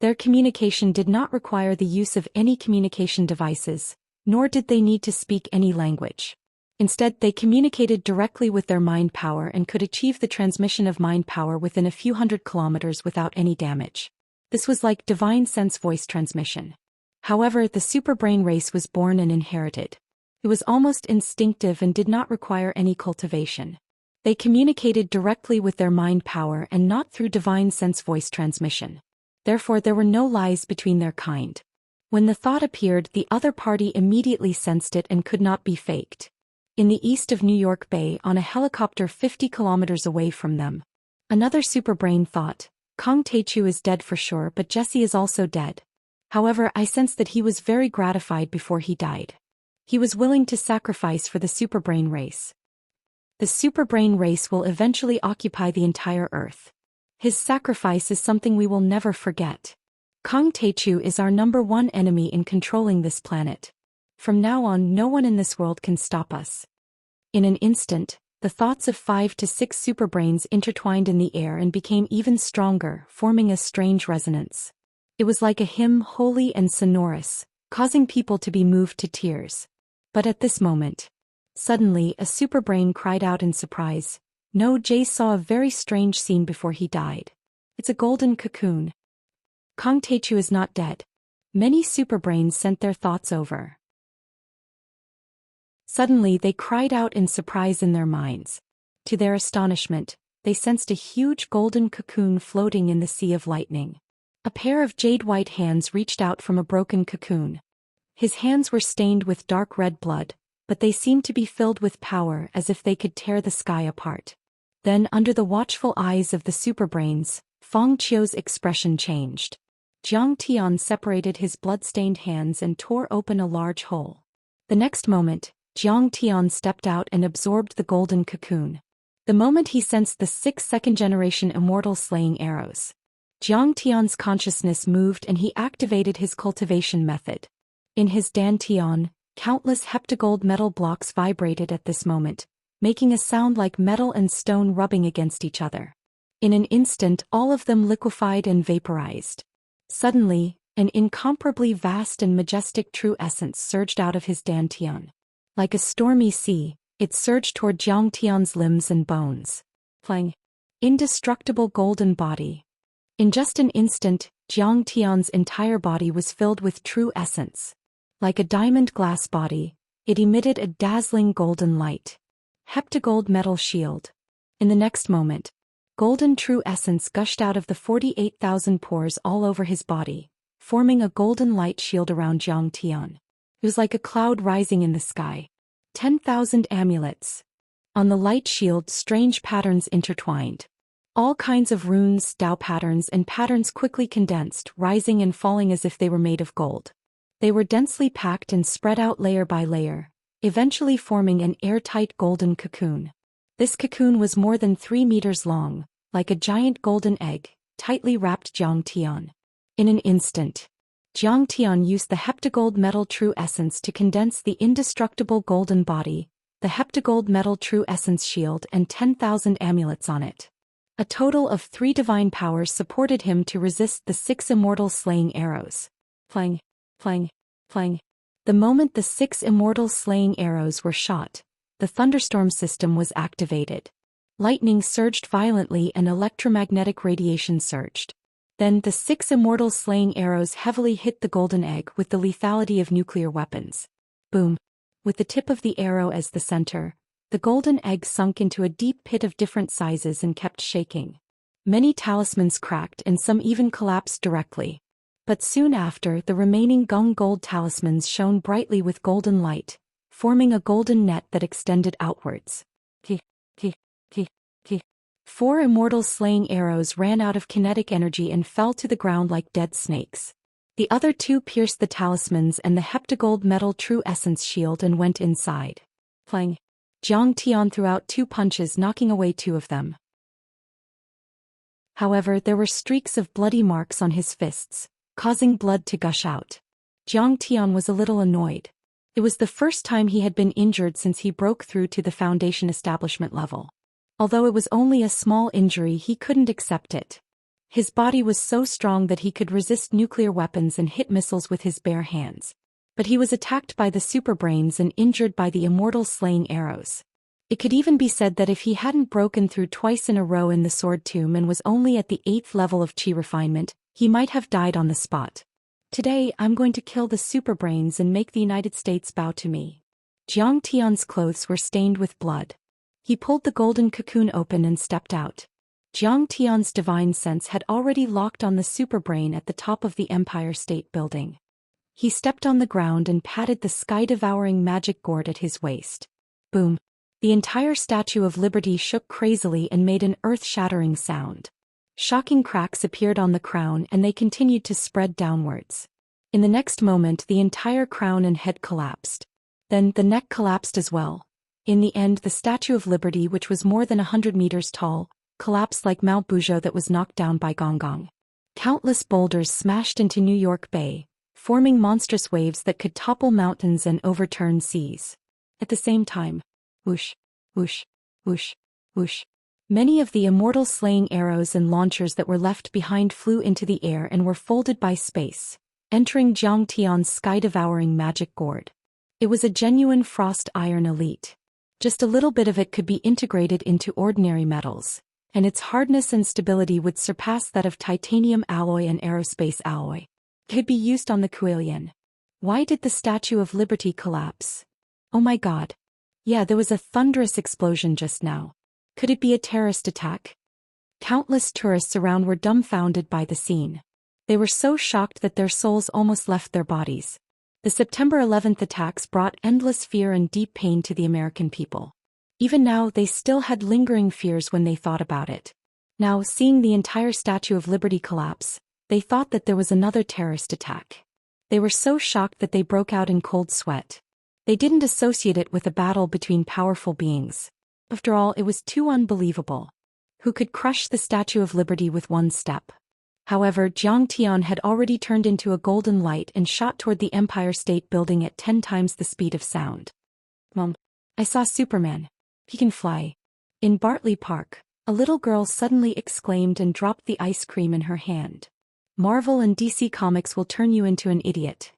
S1: Their communication did not require the use of any communication devices, nor did they need to speak any language. Instead, they communicated directly with their mind power and could achieve the transmission of mind power within a few hundred kilometers without any damage. This was like divine sense voice transmission. However, the superbrain race was born and inherited. It was almost instinctive and did not require any cultivation. They communicated directly with their mind power and not through divine sense voice transmission. Therefore, there were no lies between their kind. When the thought appeared, the other party immediately sensed it and could not be faked. In the east of New York Bay, on a helicopter 50 kilometers away from them, another superbrain thought, Kong Taechu is dead for sure, but Jesse is also dead. However, I sensed that he was very gratified before he died. He was willing to sacrifice for the superbrain race. The superbrain race will eventually occupy the entire Earth. His sacrifice is something we will never forget. Kong Taechu is our #1 enemy in controlling this planet. From now on, no one in this world can stop us. In an instant, the thoughts of 5 to 6 superbrains intertwined in the air and became even stronger, forming a strange resonance. It was like a hymn, holy and sonorous, causing people to be moved to tears. But at this moment, suddenly a superbrain cried out in surprise. No, Jay saw a very strange scene before he died. It's a golden cocoon. Kong Taechu is not dead. Many superbrains sent their thoughts over. Suddenly they cried out in surprise in their minds. To their astonishment, they sensed a huge golden cocoon floating in the sea of lightning. A pair of jade-white hands reached out from a broken cocoon. His hands were stained with dark red blood, but they seemed to be filled with power as if they could tear the sky apart. Then, under the watchful eyes of the superbrains, Fong Chio's expression changed. Jiang Tian separated his blood-stained hands and tore open a large hole. The next moment, Jiang Tian stepped out and absorbed the golden cocoon. The moment he sensed the 6 second-generation immortal slaying arrows, Jiang Tian's consciousness moved and he activated his cultivation method. In his dantian, countless heptagold metal blocks vibrated at this moment, making a sound like metal and stone rubbing against each other. In an instant, all of them liquefied and vaporized. Suddenly, an incomparably vast and majestic true essence surged out of his dantian. Like a stormy sea, it surged toward Jiang Tian's limbs and bones. Playing. Indestructible golden body. In just an instant, Jiang Tian's entire body was filled with true essence. Like a diamond glass body, it emitted a dazzling golden light. Heptagold metal shield. In the next moment, golden true essence gushed out of the 48,000 pores all over his body, forming a golden light shield around Jiang Tian. It was like a cloud rising in the sky. 10,000 amulets. On the light shield, strange patterns intertwined. All kinds of runes, Dao patterns and patterns quickly condensed, rising and falling as if they were made of gold. They were densely packed and spread out layer by layer, eventually forming an airtight golden cocoon. This cocoon was more than 3 meters long, like a giant golden egg, tightly wrapped Jiang Tian. In an instant, Jiang Tian used the heptagold metal true essence to condense the indestructible golden body, the heptagold metal true essence shield and 10,000 amulets on it. A total of 3 divine powers supported him to resist the 6 immortal slaying arrows. Plang, plang, plang. The moment the 6 immortal slaying arrows were shot, the thunderstorm system was activated. Lightning surged violently and electromagnetic radiation surged. Then the 6 immortal slaying arrows heavily hit the golden egg with the lethality of nuclear weapons. Boom. With the tip of the arrow as the center, the golden egg sunk into a deep pit of different sizes and kept shaking. Many talismans cracked and some even collapsed directly. But soon after, the remaining Gung gold talismans shone brightly with golden light, forming a golden net that extended outwards. 4 immortal slaying arrows ran out of kinetic energy and fell to the ground like dead snakes. The other two pierced the talismans and the heptagold metal true essence shield and went inside. Clang. Zhang Tian threw out 2 punches, knocking away 2 of them. However, there were streaks of bloody marks on his fists, causing blood to gush out. Zhang Tian was a little annoyed. It was the first time he had been injured since he broke through to the Foundation establishment level. Although it was only a small injury, he couldn't accept it. His body was so strong that he could resist nuclear weapons and hit missiles with his bare hands. But he was attacked by the superbrains and injured by the immortal slaying arrows. It could even be said that if he hadn't broken through twice in a row in the sword tomb and was only at the 8th level of chi refinement, he might have died on the spot. Today, I'm going to kill the superbrains and make the United States bow to me. Zhang Tian's clothes were stained with blood. He pulled the golden cocoon open and stepped out. Zhang Tian's divine sense had already locked on the superbrain at the top of the Empire State Building. He stepped on the ground and patted the sky-devouring magic gourd at his waist. Boom. The entire Statue of Liberty shook crazily and made an earth-shattering sound. Shocking cracks appeared on the crown and they continued to spread downwards. In the next moment, the entire crown and head collapsed. Then, the neck collapsed as well. In the end, the Statue of Liberty, which was more than 100 meters tall, collapsed like Mount Buzhou that was knocked down by Gong Gong. Countless boulders smashed into New York Bay, forming monstrous waves that could topple mountains and overturn seas. At the same time, whoosh, whoosh, whoosh, whoosh. Many of the immortal slaying arrows and launchers that were left behind flew into the air and were folded by space, entering Zhang Tian's sky-devouring magic gourd. It was a genuine frost iron elite. Just a little bit of it could be integrated into ordinary metals, and its hardness and stability would surpass that of titanium alloy and aerospace alloy. It could be used on the Kuelian. Why did the Statue of Liberty collapse? Oh my god. Yeah, there was a thunderous explosion just now. Could it be a terrorist attack? Countless tourists around were dumbfounded by the scene. They were so shocked that their souls almost left their bodies. The September 11th attacks brought endless fear and deep pain to the American people. Even now, they still had lingering fears when they thought about it. Now, seeing the entire Statue of Liberty collapse, they thought that there was another terrorist attack. They were so shocked that they broke out in cold sweat. They didn't associate it with a battle between powerful beings. After all, it was too unbelievable. Who could crush the Statue of Liberty with one step? However, Zhang Tian had already turned into a golden light and shot toward the Empire State Building at 10 times the speed of sound. Mom, I saw Superman. He can fly. In Bartley Park, a little girl suddenly exclaimed and dropped the ice cream in her hand. Marvel and DC Comics will turn you into an idiot.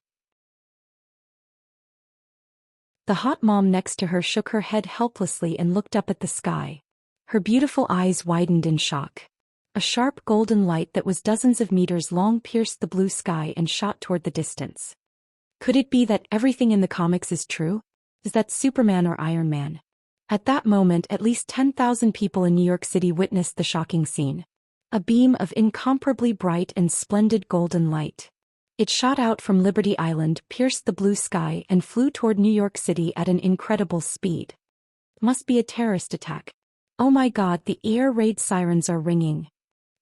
S1: The hot mom next to her shook her head helplessly and looked up at the sky. Her beautiful eyes widened in shock. A sharp golden light that was dozens of meters long pierced the blue sky and shot toward the distance. Could it be that everything in the comics is true? Is that Superman or Iron Man? At that moment, at least 10,000 people in New York City witnessed the shocking scene. A beam of incomparably bright and splendid golden light. It shot out from Liberty Island, pierced the blue sky, and flew toward New York City at an incredible speed. Must be a terrorist attack. Oh my god, the air raid sirens are ringing.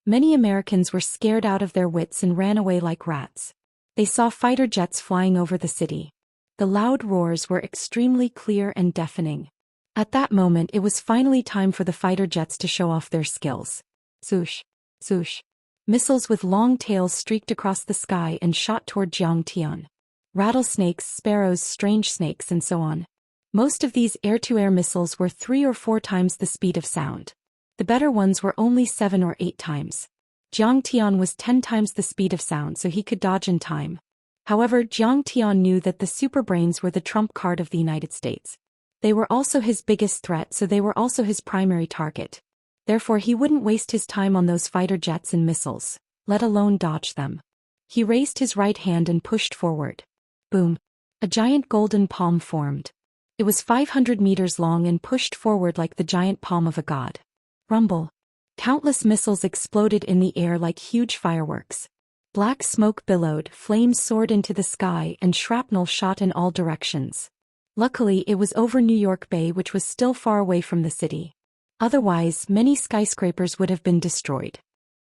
S1: Many Americans were scared out of their wits and ran away like rats. They saw fighter jets flying over the city. The loud roars were extremely clear and deafening. At that moment, it was finally time for the fighter jets to show off their skills. Swoosh, swoosh. Missiles with long tails streaked across the sky and shot toward Zhang Tian. Rattlesnakes, sparrows, strange snakes, and so on. Most of these air-to-air missiles were 3 or 4 times the speed of sound. The better ones were only 7 or 8 times. Zhang Tian was 10 times the speed of sound, so he could dodge in time. However, Zhang Tian knew that the superbrains were the trump card of the United States. They were also his biggest threat, so they were also his primary target. Therefore, he wouldn't waste his time on those fighter jets and missiles, let alone dodge them. He raised his right hand and pushed forward. Boom. A giant golden palm formed. It was 500 meters long and pushed forward like the giant palm of a god. Rumble. Countless missiles exploded in the air like huge fireworks. Black smoke billowed, flames soared into the sky, and shrapnel shot in all directions. Luckily, it was over New York Bay, which was still far away from the city. Otherwise, many skyscrapers would have been destroyed.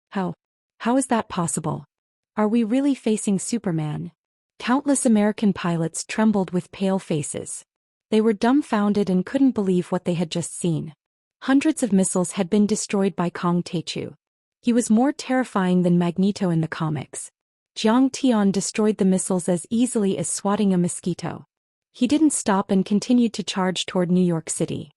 S1: How is that possible? Are we really facing Superman? Countless American pilots trembled with pale faces. They were dumbfounded and couldn't believe what they had just seen. Hundreds of missiles had been destroyed by Kang Taechu. He was more terrifying than Magneto in the comics. Zhang Tian destroyed the missiles as easily as swatting a mosquito. He didn't stop and continued to charge toward New York City.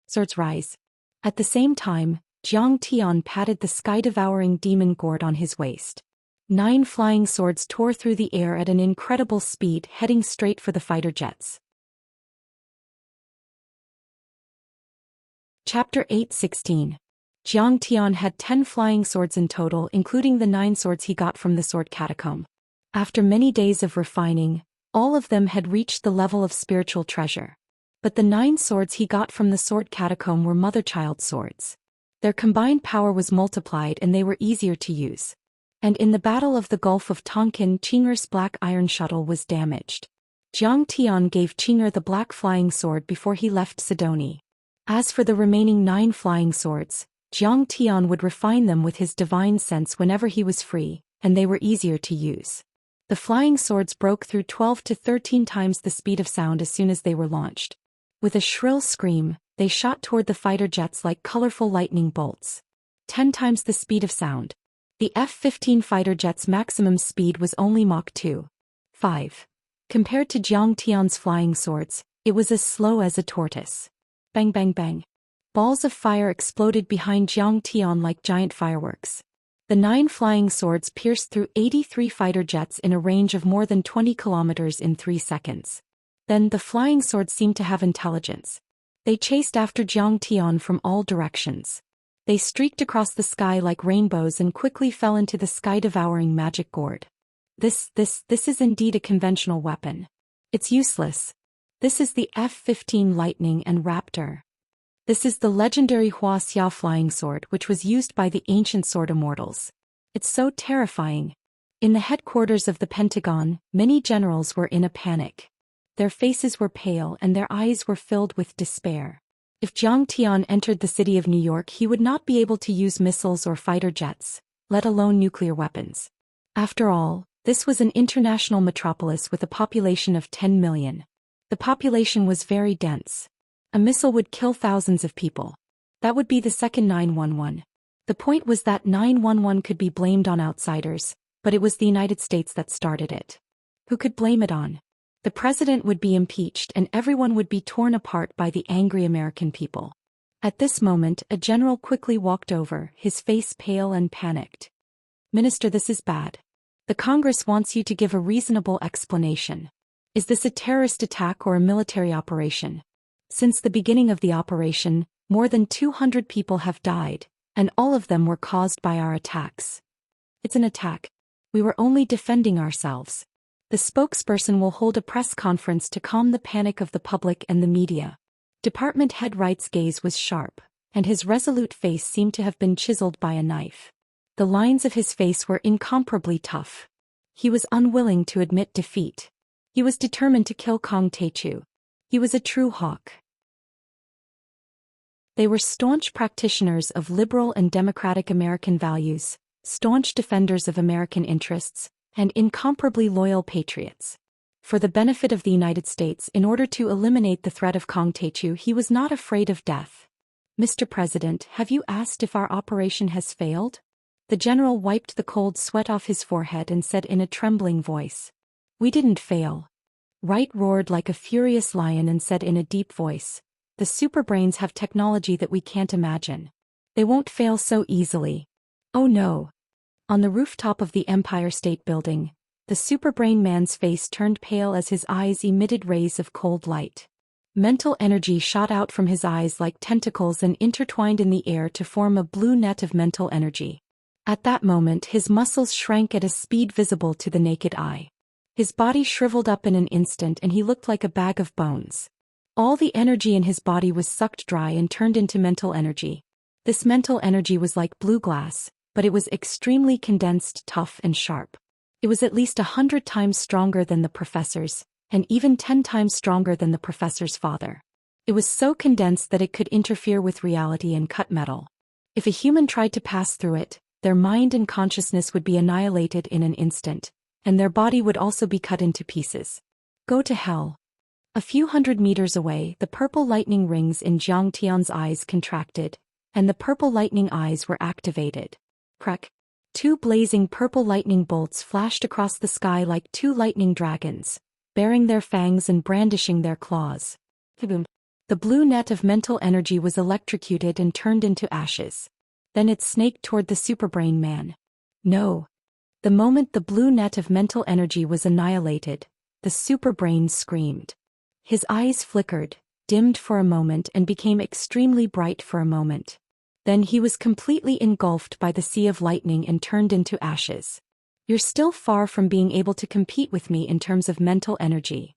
S1: Swords rise. At the same time, Zhang Tian patted the sky-devouring demon gourd on his waist. 9 flying swords tore through the air at an incredible speed, heading straight for the fighter jets. Chapter 8:16. Zhang Tian had 10 flying swords in total, including the 9 swords he got from the sword catacomb. After many days of refining, all of them had reached the level of spiritual treasure. But the 9 swords he got from the sword catacomb were mother-child swords. Their combined power was multiplied and they were easier to use. And in the Battle of the Gulf of Tonkin, Qing'er's black iron shuttle was damaged. Zhang Tian gave Qing'er the black flying sword before he left Sidoni. As for the remaining 9 flying swords, Zhang Tian would refine them with his divine sense whenever he was free, and they were easier to use. The flying swords broke through 12 to 13 times the speed of sound as soon as they were launched. With a shrill scream, they shot toward the fighter jets like colorful lightning bolts. 10 times the speed of sound. The F-15 fighter jet's maximum speed was only Mach 2.5. Compared to Zhang Tian's flying swords, it was as slow as a tortoise. Bang bang bang. Balls of fire exploded behind Zhang Tian like giant fireworks. The 9 flying swords pierced through 83 fighter jets in a range of more than 20 kilometers in 3 seconds. Then the flying swords seemed to have intelligence. They chased after Zhang Tian from all directions. They streaked across the sky like rainbows and quickly fell into the sky-devouring magic gourd. This is indeed a conventional weapon. It's useless. This is the F-15 Lightning and Raptor. This is the legendary Wuxia flying sword which was used by the ancient sword immortals. It's so terrifying. In the headquarters of the Pentagon, many generals were in a panic. Their faces were pale and their eyes were filled with despair. If Zhang Tian entered the city of New York, he would not be able to use missiles or fighter jets, let alone nuclear weapons. After all, this was an international metropolis with a population of 10 million. The population was very dense. A missile would kill thousands of people. That would be the second 911. The point was that 911 could be blamed on outsiders, but it was the United States that started it. Who could blame it on? The president would be impeached and everyone would be torn apart by the angry American people. At this moment, a general quickly walked over, his face pale and panicked. Minister, this is bad. The Congress wants you to give a reasonable explanation. Is this a terrorist attack or a military operation? Since the beginning of the operation, more than 200 people have died, and all of them were caused by our attacks. It's an attack. We were only defending ourselves. The spokesperson will hold a press conference to calm the panic of the public and the media. Department head Wright's gaze was sharp, and his resolute face seemed to have been chiseled by a knife. The lines of his face were incomparably tough. He was unwilling to admit defeat. He was determined to kill Kang Taechu. He was a true hawk. They were staunch practitioners of liberal and democratic American values, staunch defenders of American interests, and incomparably loyal patriots. For the benefit of the United States, in order to eliminate the threat of Kang Taechu, he was not afraid of death. Mr. President, have you asked if our operation has failed? The general wiped the cold sweat off his forehead and said in a trembling voice. We didn't fail. Wright roared like a furious lion and said in a deep voice, the superbrains have technology that we can't imagine. They won't fail so easily. Oh no. On the rooftop of the Empire State Building, the superbrain man's face turned pale as his eyes emitted rays of cold light. Mental energy shot out from his eyes like tentacles and intertwined in the air to form a blue net of mental energy. At that moment, his muscles shrank at a speed visible to the naked eye. His body shriveled up in an instant and he looked like a bag of bones. All the energy in his body was sucked dry and turned into mental energy. This mental energy was like blue glass, but it was extremely condensed, tough and sharp. It was at least 100 times stronger than the professor's, and even 10 times stronger than the professor's father. It was so condensed that it could interfere with reality and cut metal. If a human tried to pass through it, their mind and consciousness would be annihilated in an instant, and their body would also be cut into pieces. Go to hell. A few hundred meters away, the purple lightning rings in Zhang Tian's eyes contracted, and the purple lightning eyes were activated. Crack. Two blazing purple lightning bolts flashed across the sky like two lightning dragons, baring their fangs and brandishing their claws. Boom. The blue net of mental energy was electrocuted and turned into ashes. Then it snaked toward the superbrain man. No. The moment the blue net of mental energy was annihilated, the superbrain screamed. His eyes flickered, dimmed for a moment and became extremely bright for a moment. Then he was completely engulfed by the sea of lightning and turned into ashes. You're still far from being able to compete with me in terms of mental energy.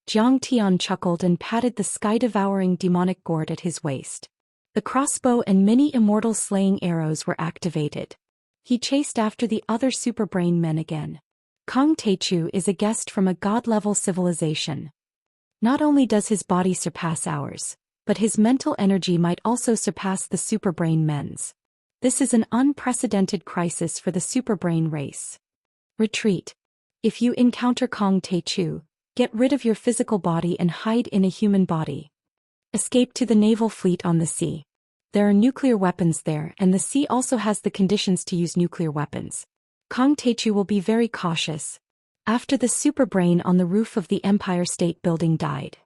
S1: Zhang Tian chuckled and patted the sky-devouring demonic gourd at his waist. The crossbow and many immortal slaying arrows were activated. He chased after the other superbrain men again. Kong Teichu is a guest from a god-level civilization. Not only does his body surpass ours, but his mental energy might also surpass the superbrain men's. This is an unprecedented crisis for the superbrain race. Retreat. If you encounter Kong Teichu, get rid of your physical body and hide in a human body. Escape to the naval fleet on the sea. There are nuclear weapons there, and the sea also has the conditions to use nuclear weapons. Kong Teichu will be very cautious. After the superbrain on the roof of the Empire State Building died,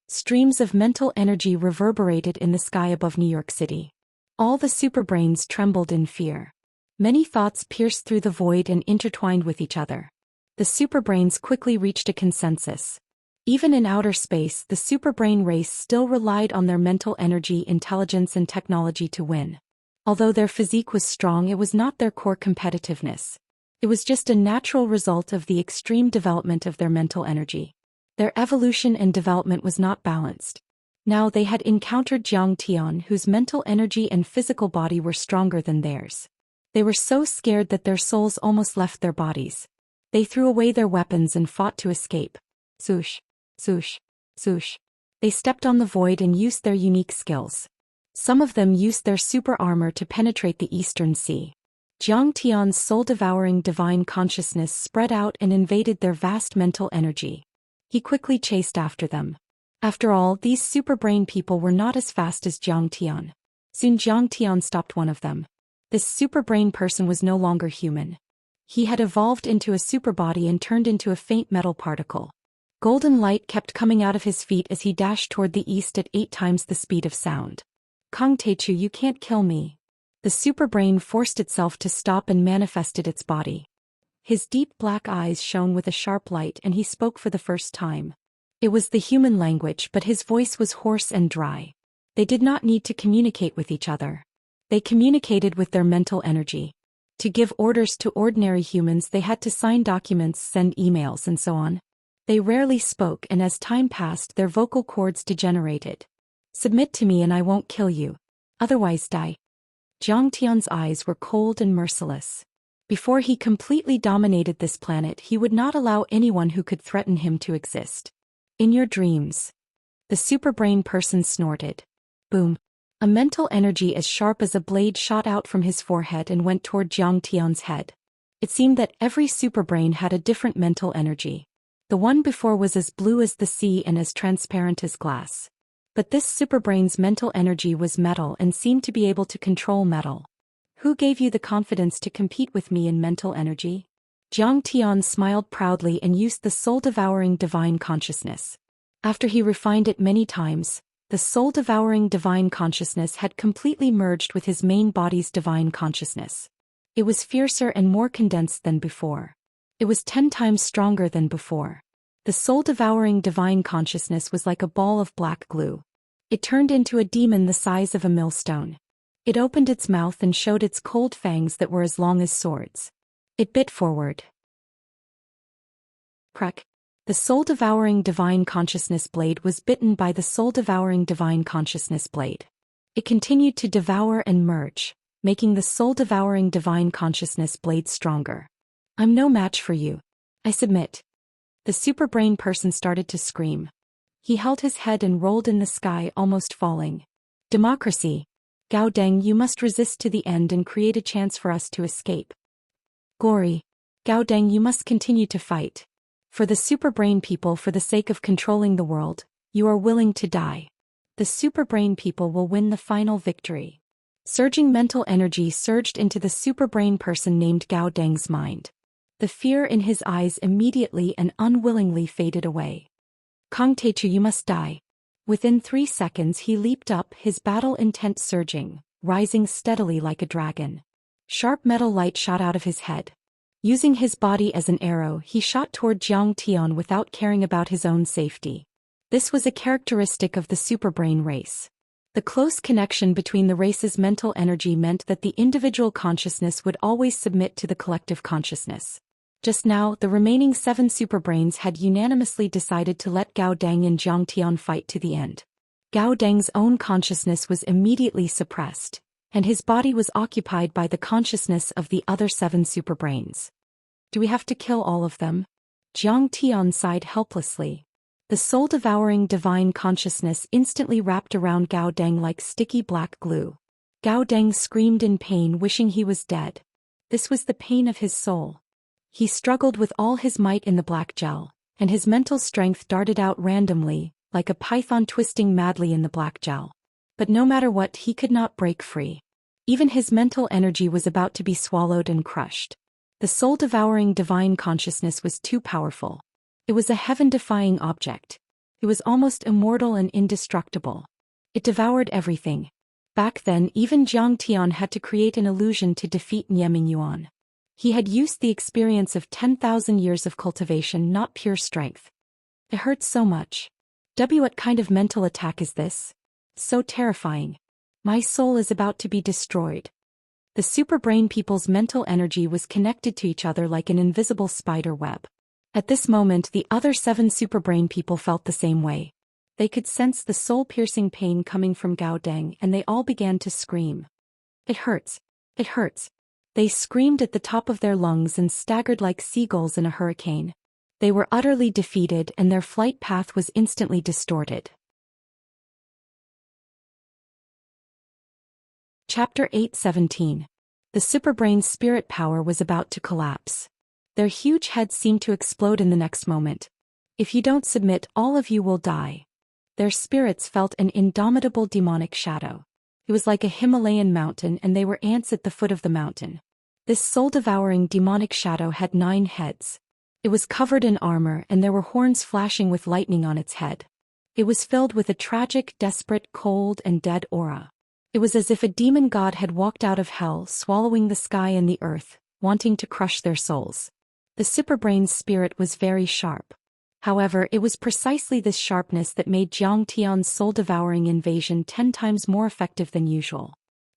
S1: streams of mental energy reverberated in the sky above New York City. All the superbrains trembled in fear. Many thoughts pierced through the void and intertwined with each other. The superbrains quickly reached a consensus. Even in outer space, the superbrain race still relied on their mental energy, intelligence and technology to win. Although their physique was strong, it was not their core competitiveness. It was just a natural result of the extreme development of their mental energy. Their evolution and development was not balanced. Now they had encountered Zhang Tian, whose mental energy and physical body were stronger than theirs. They were so scared that their souls almost left their bodies. They threw away their weapons and fought to escape. Swoosh, swoosh, swoosh. They stepped on the void and used their unique skills. Some of them used their super armor to penetrate the Eastern Sea. Zhang Tian's soul-devouring divine consciousness spread out and invaded their vast mental energy. He quickly chased after them. After all, these superbrain people were not as fast as Zhang Tian. Soon Zhang Tian stopped one of them. This superbrain person was no longer human. He had evolved into a superbody and turned into a faint metal particle. Golden light kept coming out of his feet as he dashed toward the east at 8 times the speed of sound. Kong Teichu, you can't kill me. The superbrain forced itself to stop and manifested its body. His deep black eyes shone with a sharp light and he spoke for the first time. It was the human language, but his voice was hoarse and dry. They did not need to communicate with each other. They communicated with their mental energy. To give orders to ordinary humans, they had to sign documents, send emails, and so on. They rarely spoke, and as time passed, their vocal cords degenerated. Submit to me and I won't kill you. Otherwise die. Zhang Tian's eyes were cold and merciless. Before he completely dominated this planet, he would not allow anyone who could threaten him to exist. In your dreams. The superbrain person snorted. Boom. A mental energy as sharp as a blade shot out from his forehead and went toward Zhang Tian's head. It seemed that every superbrain had a different mental energy. The one before was as blue as the sea and as transparent as glass. But this superbrain's mental energy was metal and seemed to be able to control metal. Who gave you the confidence to compete with me in mental energy? Zhang Tian smiled proudly and used the soul-devouring divine consciousness. After he refined it many times, the soul-devouring divine consciousness had completely merged with his main body's divine consciousness. It was fiercer and more condensed than before. It was 10 times stronger than before. The soul-devouring divine consciousness was like a ball of black glue. It turned into a demon the size of a millstone. It opened its mouth and showed its cold fangs that were as long as swords. It bit forward. Crack. The soul-devouring divine consciousness blade was bitten by the soul-devouring divine consciousness blade. It continued to devour and merge, making the soul-devouring divine consciousness blade stronger. I'm no match for you. I submit. The superbrain person started to scream. He held his head and rolled in the sky, almost falling. Democracy. Gao Deng, you must resist to the end and create a chance for us to escape. Gory. Gao Deng, you must continue to fight. For the super brain people, for the sake of controlling the world, you are willing to die. The super brain people will win the final victory. Surging mental energy surged into the super brain person named Gao Deng's mind. The fear in his eyes immediately and unwillingly faded away. Kong Teichu, you must die. Within 3 seconds he leaped up, his battle intent surging, rising steadily like a dragon. Sharp metal light shot out of his head. Using his body as an arrow, he shot toward Jiang Tian without caring about his own safety. This was a characteristic of the superbrain race. The close connection between the race's mental energy meant that the individual consciousness would always submit to the collective consciousness. Just now, the remaining 7 superbrains had unanimously decided to let Gao Deng and Jiang Tian fight to the end. Gao Deng's own consciousness was immediately suppressed, and his body was occupied by the consciousness of the other 7 superbrains. Do we have to kill all of them? Jiang Tian sighed helplessly. The soul-devouring divine consciousness instantly wrapped around Gao Deng like sticky black glue. Gao Deng screamed in pain, wishing he was dead. This was the pain of his soul. He struggled with all his might in the black gel, and his mental strength darted out randomly, like a python twisting madly in the black gel. But no matter what, he could not break free. Even his mental energy was about to be swallowed and crushed. The soul-devouring divine consciousness was too powerful. It was a heaven-defying object. It was almost immortal and indestructible. It devoured everything. Back then, even Jiang Tian had to create an illusion to defeat Nieming Yuan. He had used the experience of 10,000 years of cultivation, not pure strength. It hurts so much. What kind of mental attack is this? So terrifying. My soul is about to be destroyed. The superbrain people's mental energy was connected to each other like an invisible spider web. At this moment, the other 7 superbrain people felt the same way. They could sense the soul-piercing pain coming from Gao Deng, and they all began to scream. It hurts. It hurts. They screamed at the top of their lungs and staggered like seagulls in a hurricane. They were utterly defeated, and their flight path was instantly distorted. Chapter 8:17. The superbrain's spirit power was about to collapse. Their huge heads seemed to explode in the next moment. If you don't submit, all of you will die. Their spirits felt an indomitable demonic shadow. It was like a Himalayan mountain, and they were ants at the foot of the mountain. This soul-devouring demonic shadow had 9 heads. It was covered in armor, and there were horns flashing with lightning on its head. It was filled with a tragic, desperate, cold, and dead aura. It was as if a demon god had walked out of hell, swallowing the sky and the earth, wanting to crush their souls. The superbrain's spirit was very sharp. However, it was precisely this sharpness that made Jiang Tian's soul-devouring invasion 10 times more effective than usual.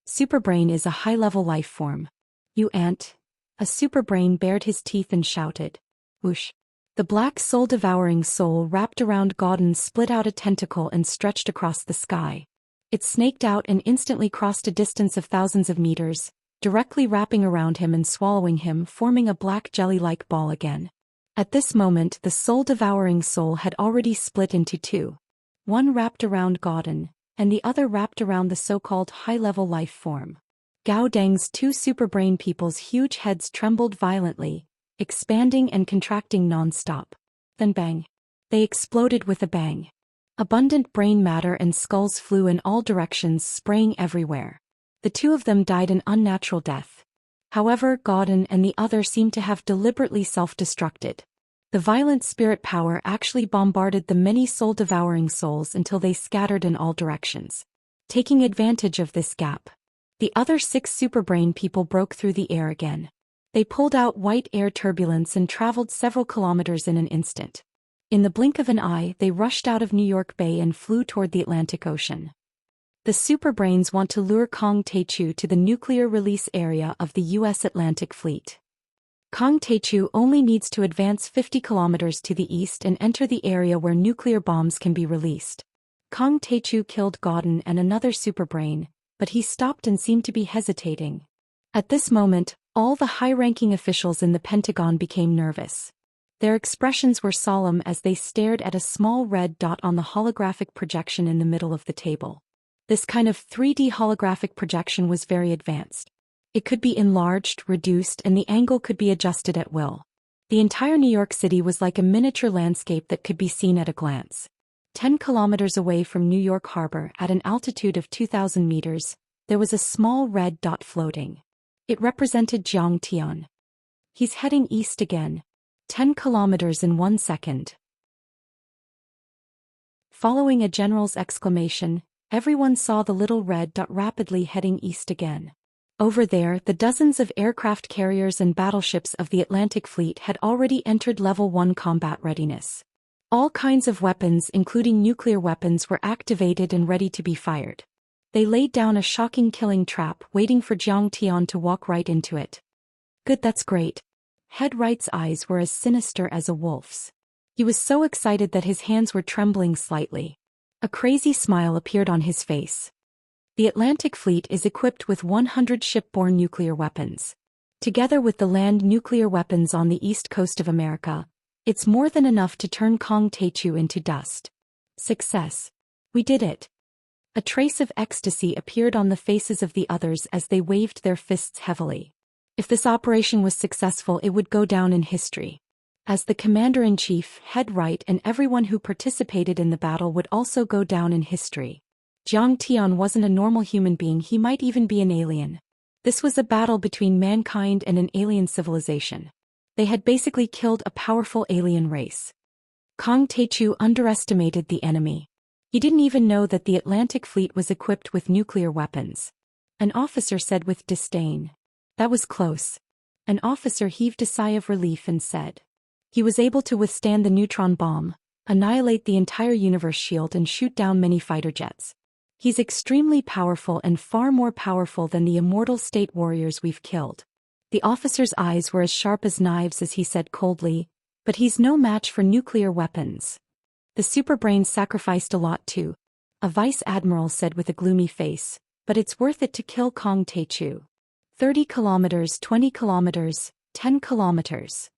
S1: Superbrain is a high-level life form. You ant. A superbrain bared his teeth and shouted. Whoosh. The black soul-devouring soul wrapped around Gauden, split out a tentacle and stretched across the sky. It snaked out and instantly crossed a distance of thousands of meters, directly wrapping around him and swallowing him, forming a black jelly-like ball again. At this moment, the soul-devouring soul had already split into 2. One wrapped around Gauden, and the other wrapped around the so-called high-level life form. Gao Deng's 2 superbrain people's huge heads trembled violently, expanding and contracting non-stop. Then bang. They exploded with a bang. Abundant brain matter and skulls flew in all directions, spraying everywhere. The 2 of them died an unnatural death. However, Gauden and the other seemed to have deliberately self-destructed. The violent spirit power actually bombarded the many soul-devouring souls until they scattered in all directions. Taking advantage of this gap, the other 6 superbrain people broke through the air again. They pulled out white air turbulence and traveled several kilometers in an instant. In the blink of an eye, they rushed out of New York Bay and flew toward the Atlantic Ocean. The superbrains want to lure Kong Teichu to the nuclear release area of the U.S. Atlantic Fleet. Kong Teichu only needs to advance 50 kilometers to the east and enter the area where nuclear bombs can be released. Kong Teichu killed Gauden and another superbrain, but he stopped and seemed to be hesitating. At this moment, all the high-ranking officials in the Pentagon became nervous. Their expressions were solemn as they stared at a small red dot on the holographic projection in the middle of the table. This kind of 3D holographic projection was very advanced. It could be enlarged, reduced, and the angle could be adjusted at will. The entire New York City was like a miniature landscape that could be seen at a glance. 10 kilometers away from New York Harbor, at an altitude of 2,000 meters, there was a small red dot floating. It represented Zhou Xian. He's heading east again. 10 kilometers in 1 second. Following a general's exclamation, everyone saw the little red dot rapidly heading east again. Over there, the dozens of aircraft carriers and battleships of the Atlantic Fleet had already entered Level 1 combat readiness. All kinds of weapons, including nuclear weapons, were activated and ready to be fired. They laid down a shocking killing trap, waiting for Zhou Xian to walk right into it. Good, that's great. Head Right's eyes were as sinister as a wolf's. He was so excited that his hands were trembling slightly. A crazy smile appeared on his face. The Atlantic Fleet is equipped with 100 shipborne nuclear weapons. Together with the land nuclear weapons on the east coast of America, it's more than enough to turn Kong Teichu into dust. Success. We did it. A trace of ecstasy appeared on the faces of the others as they waved their fists heavily. If this operation was successful, it would go down in history. As the commander-in-chief, Head Right, and everyone who participated in the battle would also go down in history. Zhou Xian wasn't a normal human being, he might even be an alien. This was a battle between mankind and an alien civilization. They had basically killed a powerful alien race. Kong Teichu underestimated the enemy. He didn't even know that the Atlantic Fleet was equipped with nuclear weapons. An officer said with disdain. That was close. An officer heaved a sigh of relief and said. He was able to withstand the neutron bomb, annihilate the entire universe shield, and shoot down many fighter jets. He's extremely powerful and far more powerful than the immortal state warriors we've killed. The officer's eyes were as sharp as knives as he said coldly, but he's no match for nuclear weapons. The superbrains sacrificed a lot too, a vice admiral said with a gloomy face, but it's worth it to kill Kong Teichu. 30 kilometers, 20 kilometers, 10 kilometers.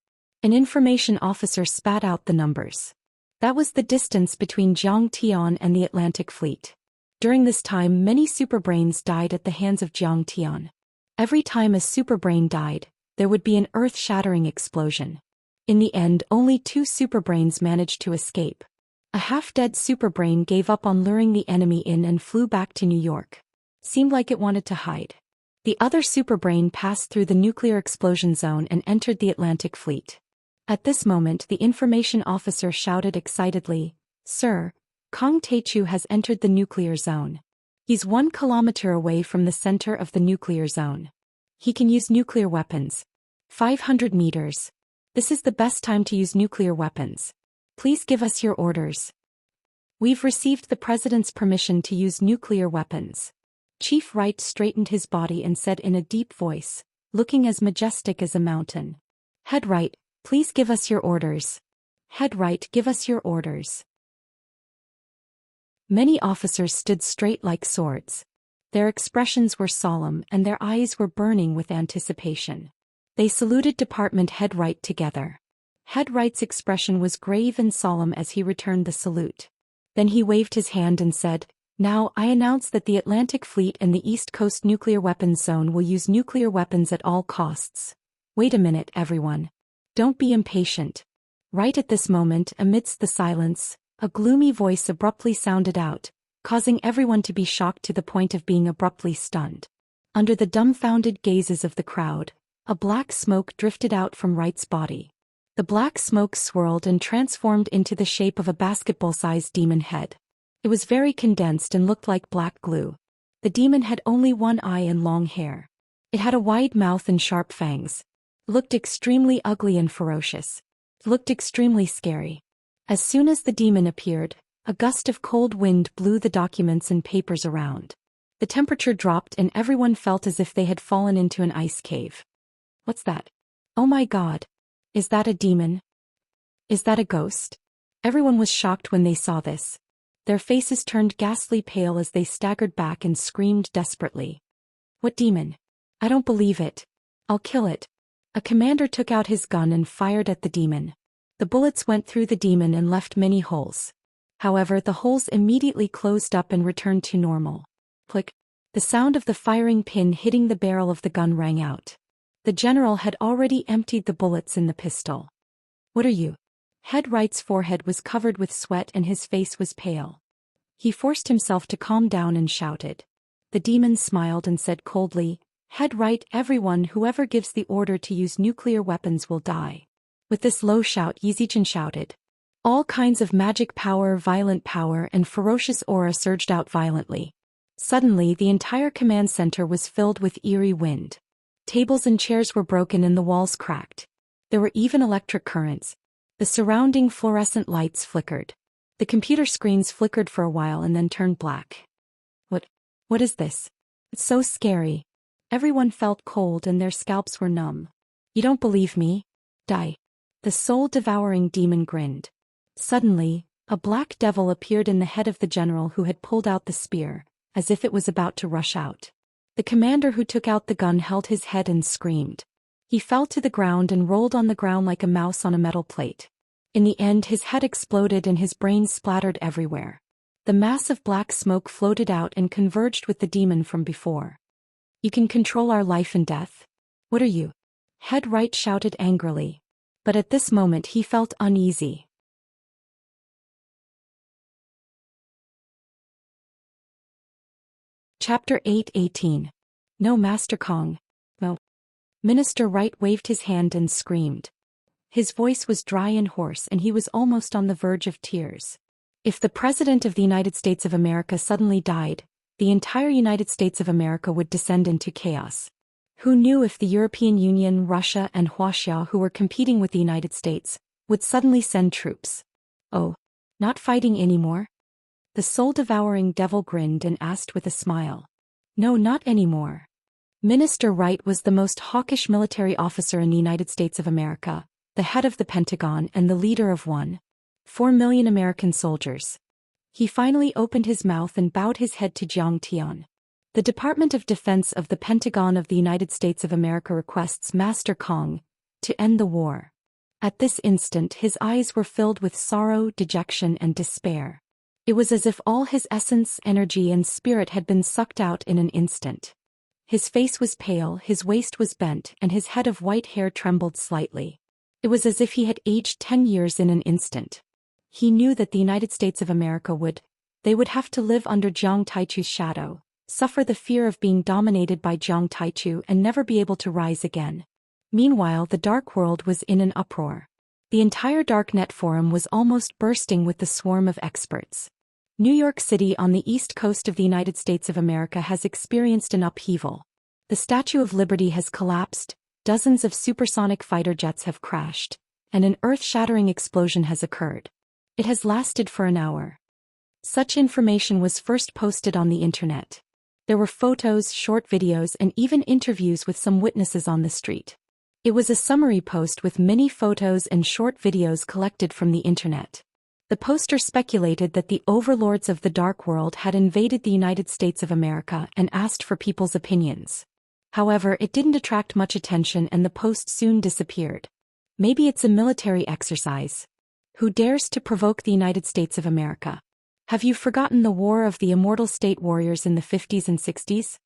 S1: An information officer spat out the numbers. That was the distance between Zhou Xian and the Atlantic Fleet. During this time, many superbrains died at the hands of Zhou Xian. Every time a superbrain died, there would be an earth-shattering explosion. In the end, only 2 superbrains managed to escape. A half-dead superbrain gave up on luring the enemy in and flew back to New York. Seemed like it wanted to hide. The other superbrain passed through the nuclear explosion zone and entered the Atlantic Fleet. At this moment, the information officer shouted excitedly, "Sir, Kong Teichu has entered the nuclear zone. He's 1 kilometer away from the center of the nuclear zone. He can use nuclear weapons. 500 meters. This is the best time to use nuclear weapons. Please give us your orders. We've received the president's permission to use nuclear weapons." Chief Wright straightened his body and said in a deep voice, looking as majestic as a mountain. "Head Right, please give us your orders. Head Right, give us your orders." Many officers stood straight like swords. Their expressions were solemn and their eyes were burning with anticipation. They saluted Department Head Right together. Head Right's expression was grave and solemn as he returned the salute. Then he waved his hand and said, "Now I announce that the Atlantic Fleet and the East Coast Nuclear Weapons Zone will use nuclear weapons at all costs. Wait a minute, everyone. Don't be impatient." Right at this moment, amidst the silence, a gloomy voice abruptly sounded out, causing everyone to be shocked to the point of being abruptly stunned. Under the dumbfounded gazes of the crowd, a black smoke drifted out from Wright's body. The black smoke swirled and transformed into the shape of a basketball-sized demon head. It was very condensed and looked like black glue. The demon had only one eye and long hair. It had a wide mouth and sharp fangs. It looked extremely ugly and ferocious. It looked extremely scary. As soon as the demon appeared, a gust of cold wind blew the documents and papers around. The temperature dropped and everyone felt as if they had fallen into an ice cave. What's that? Oh my God. Is that a demon? Is that a ghost? Everyone was shocked when they saw this. Their faces turned ghastly pale as they staggered back and screamed desperately. What demon? I don't believe it. I'll kill it. A commander took out his gun and fired at the demon. The bullets went through the demon and left many holes. However, the holes immediately closed up and returned to normal. Click. The sound of the firing pin hitting the barrel of the gun rang out. The general had already emptied the bullets in the pistol. What are you? Head Right's forehead was covered with sweat and his face was pale. He forced himself to calm down and shouted. The demon smiled and said coldly, Head Right, everyone whoever gives the order to use nuclear weapons will die. With this low shout, Yizichen shouted. All kinds of magic power, violent power, and ferocious aura surged out violently. Suddenly, the entire command center was filled with eerie wind. Tables and chairs were broken and the walls cracked. There were even electric currents. The surrounding fluorescent lights flickered. The computer screens flickered for a while and then turned black. What is this? It's so scary. Everyone felt cold and their scalps were numb. You don't believe me? Die. The soul-devouring demon grinned. Suddenly, a black devil appeared in the head of the general who had pulled out the spear, as if it was about to rush out. The commander who took out the gun held his head and screamed. He fell to the ground and rolled on the ground like a mouse on a metal plate. In the end, his head exploded and his brains splattered everywhere. The mass of black smoke floated out and converged with the demon from before. You can control our life and death? What are you? Head Right shouted angrily. But at this moment he felt uneasy. Chapter 8:18. No, Master Kong. No. Minister Right waved his hand and screamed. His voice was dry and hoarse and he was almost on the verge of tears. If the President of the United States of America suddenly died, the entire United States of America would descend into chaos. Who knew if the European Union, Russia, and Wuxia, who were competing with the United States, would suddenly send troops? Oh, not fighting anymore? The soul-devouring devil grinned and asked with a smile. No, not anymore. Minister Right was the most hawkish military officer in the United States of America, the head of the Pentagon and the leader of 1.4 million American soldiers. He finally opened his mouth and bowed his head to Zhang Tian. The Department of Defense of the Pentagon of the United States of America requests Master Kong to end the war. At this instant his eyes were filled with sorrow, dejection, and despair. It was as if all his essence, energy, and spirit had been sucked out in an instant. His face was pale, his waist was bent, and his head of white hair trembled slightly. It was as if he had aged 10 years in an instant. He knew that the United States of America would have to live under Jiang Taichu's shadow, suffer the fear of being dominated by Jiang Taichu and never be able to rise again. Meanwhile, the dark world was in an uproar. The entire Darknet forum was almost bursting with the swarm of experts. New York City on the east coast of the United States of America has experienced an upheaval. The Statue of Liberty has collapsed, dozens of supersonic fighter jets have crashed, and an earth-shattering explosion has occurred. It has lasted for an hour. Such information was first posted on the internet. There were photos, short videos, and even interviews with some witnesses on the street. It was a summary post with many photos and short videos collected from the internet. The poster speculated that the overlords of the dark world had invaded the United States of America and asked for people's opinions. However, it didn't attract much attention and the post soon disappeared. Maybe it's a military exercise. Who dares to provoke the United States of America? Have you forgotten the war of the immortal state warriors in the 50s and 60s?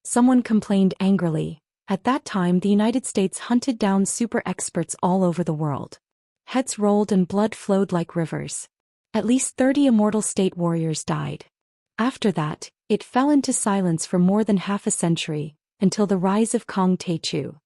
S1: Someone complained angrily. At that time, the United States hunted down super experts all over the world. Heads rolled and blood flowed like rivers. At least 30 immortal state warriors died. After that, it fell into silence for more than half a century, until the rise of Kong Taichu.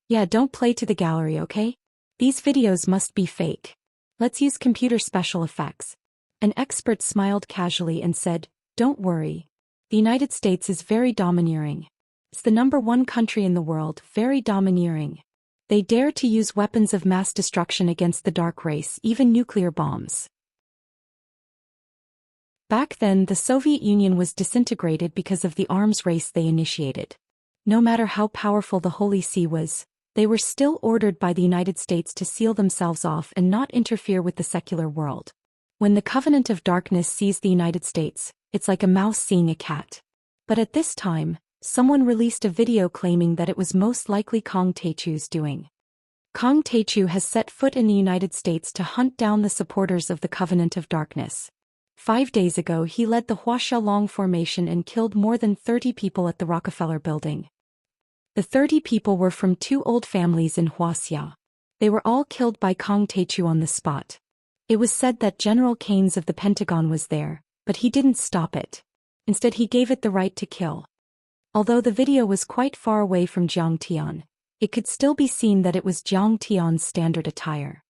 S1: Yeah, don't play to the gallery, okay? These videos must be fake. Let's use computer special effects. An expert smiled casually and said, Don't worry. The United States is very domineering. It's the #1 country in the world, very domineering. They dare to use weapons of mass destruction against the dark race, even nuclear bombs. Back then, the Soviet Union was disintegrated because of the arms race they initiated. No matter how powerful the Holy See was, they were still ordered by the United States to seal themselves off and not interfere with the secular world. When the Covenant of Darkness sees the United States, it's like a mouse seeing a cat. But at this time, someone released a video claiming that it was most likely Kong Taichu's doing. Kong Taichu has set foot in the United States to hunt down the supporters of the Covenant of Darkness. 5 days ago he led the Wuxia Long formation and killed more than 30 people at the Rockefeller building. The 30 people were from 2 old families in Wuxia. They were all killed by Kang Taichu on the spot. It was said that General Keynes of the Pentagon was there, but he didn't stop it. Instead he gave it the right to kill. Although the video was quite far away from Jiang Tian, it could still be seen that it was Jiang Tian's standard attire.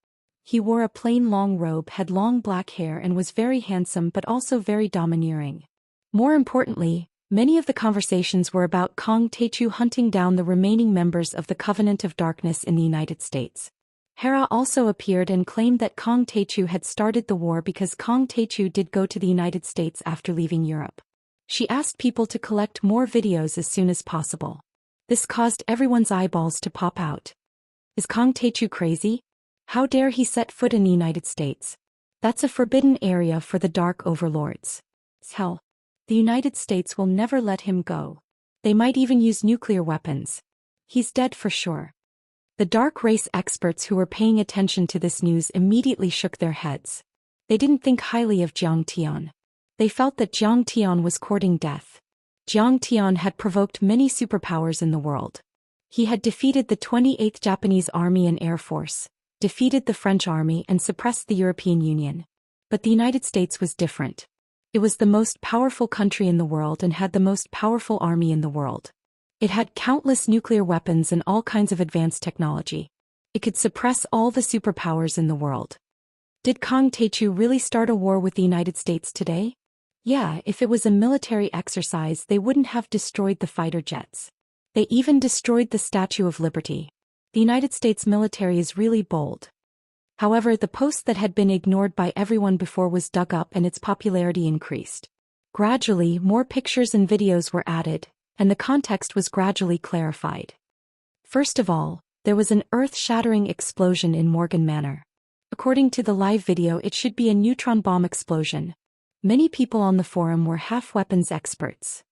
S1: He wore a plain long robe, had long black hair and was very handsome but also very domineering. More importantly, many of the conversations were about Kang Taichu hunting down the remaining members of the Covenant of Darkness in the United States. Hera also appeared and claimed that Kang Taichu had started the war because Kang Taichu did go to the United States after leaving Europe. She asked people to collect more videos as soon as possible. This caused everyone's eyeballs to pop out. Is Kang Taichu crazy? How dare he set foot in the United States? That's a forbidden area for the Dark Overlords. Hell, the United States will never let him go. They might even use nuclear weapons. He's dead for sure. The dark race experts who were paying attention to this news immediately shook their heads. They didn't think highly of Jiang Tian. They felt that Jiang Tian was courting death. Jiang Tian had provoked many superpowers in the world. He had defeated the 28th Japanese Army and Air Force, defeated the French Army and suppressed the European Union. But the United States was different. It was the most powerful country in the world and had the most powerful army in the world. It had countless nuclear weapons and all kinds of advanced technology. It could suppress all the superpowers in the world. Did Kang Taichu really start a war with the United States today? Yeah, if it was a military exercise they wouldn't have destroyed the fighter jets. They even destroyed the Statue of Liberty. The United States military is really bold. However, the post that had been ignored by everyone before was dug up and its popularity increased. Gradually, more pictures and videos were added, and the context was gradually clarified. First of all, there was an earth-shattering explosion in Morgan Manor. According to the live video, it should be a neutron bomb explosion. Many people on the forum were half-weapons experts.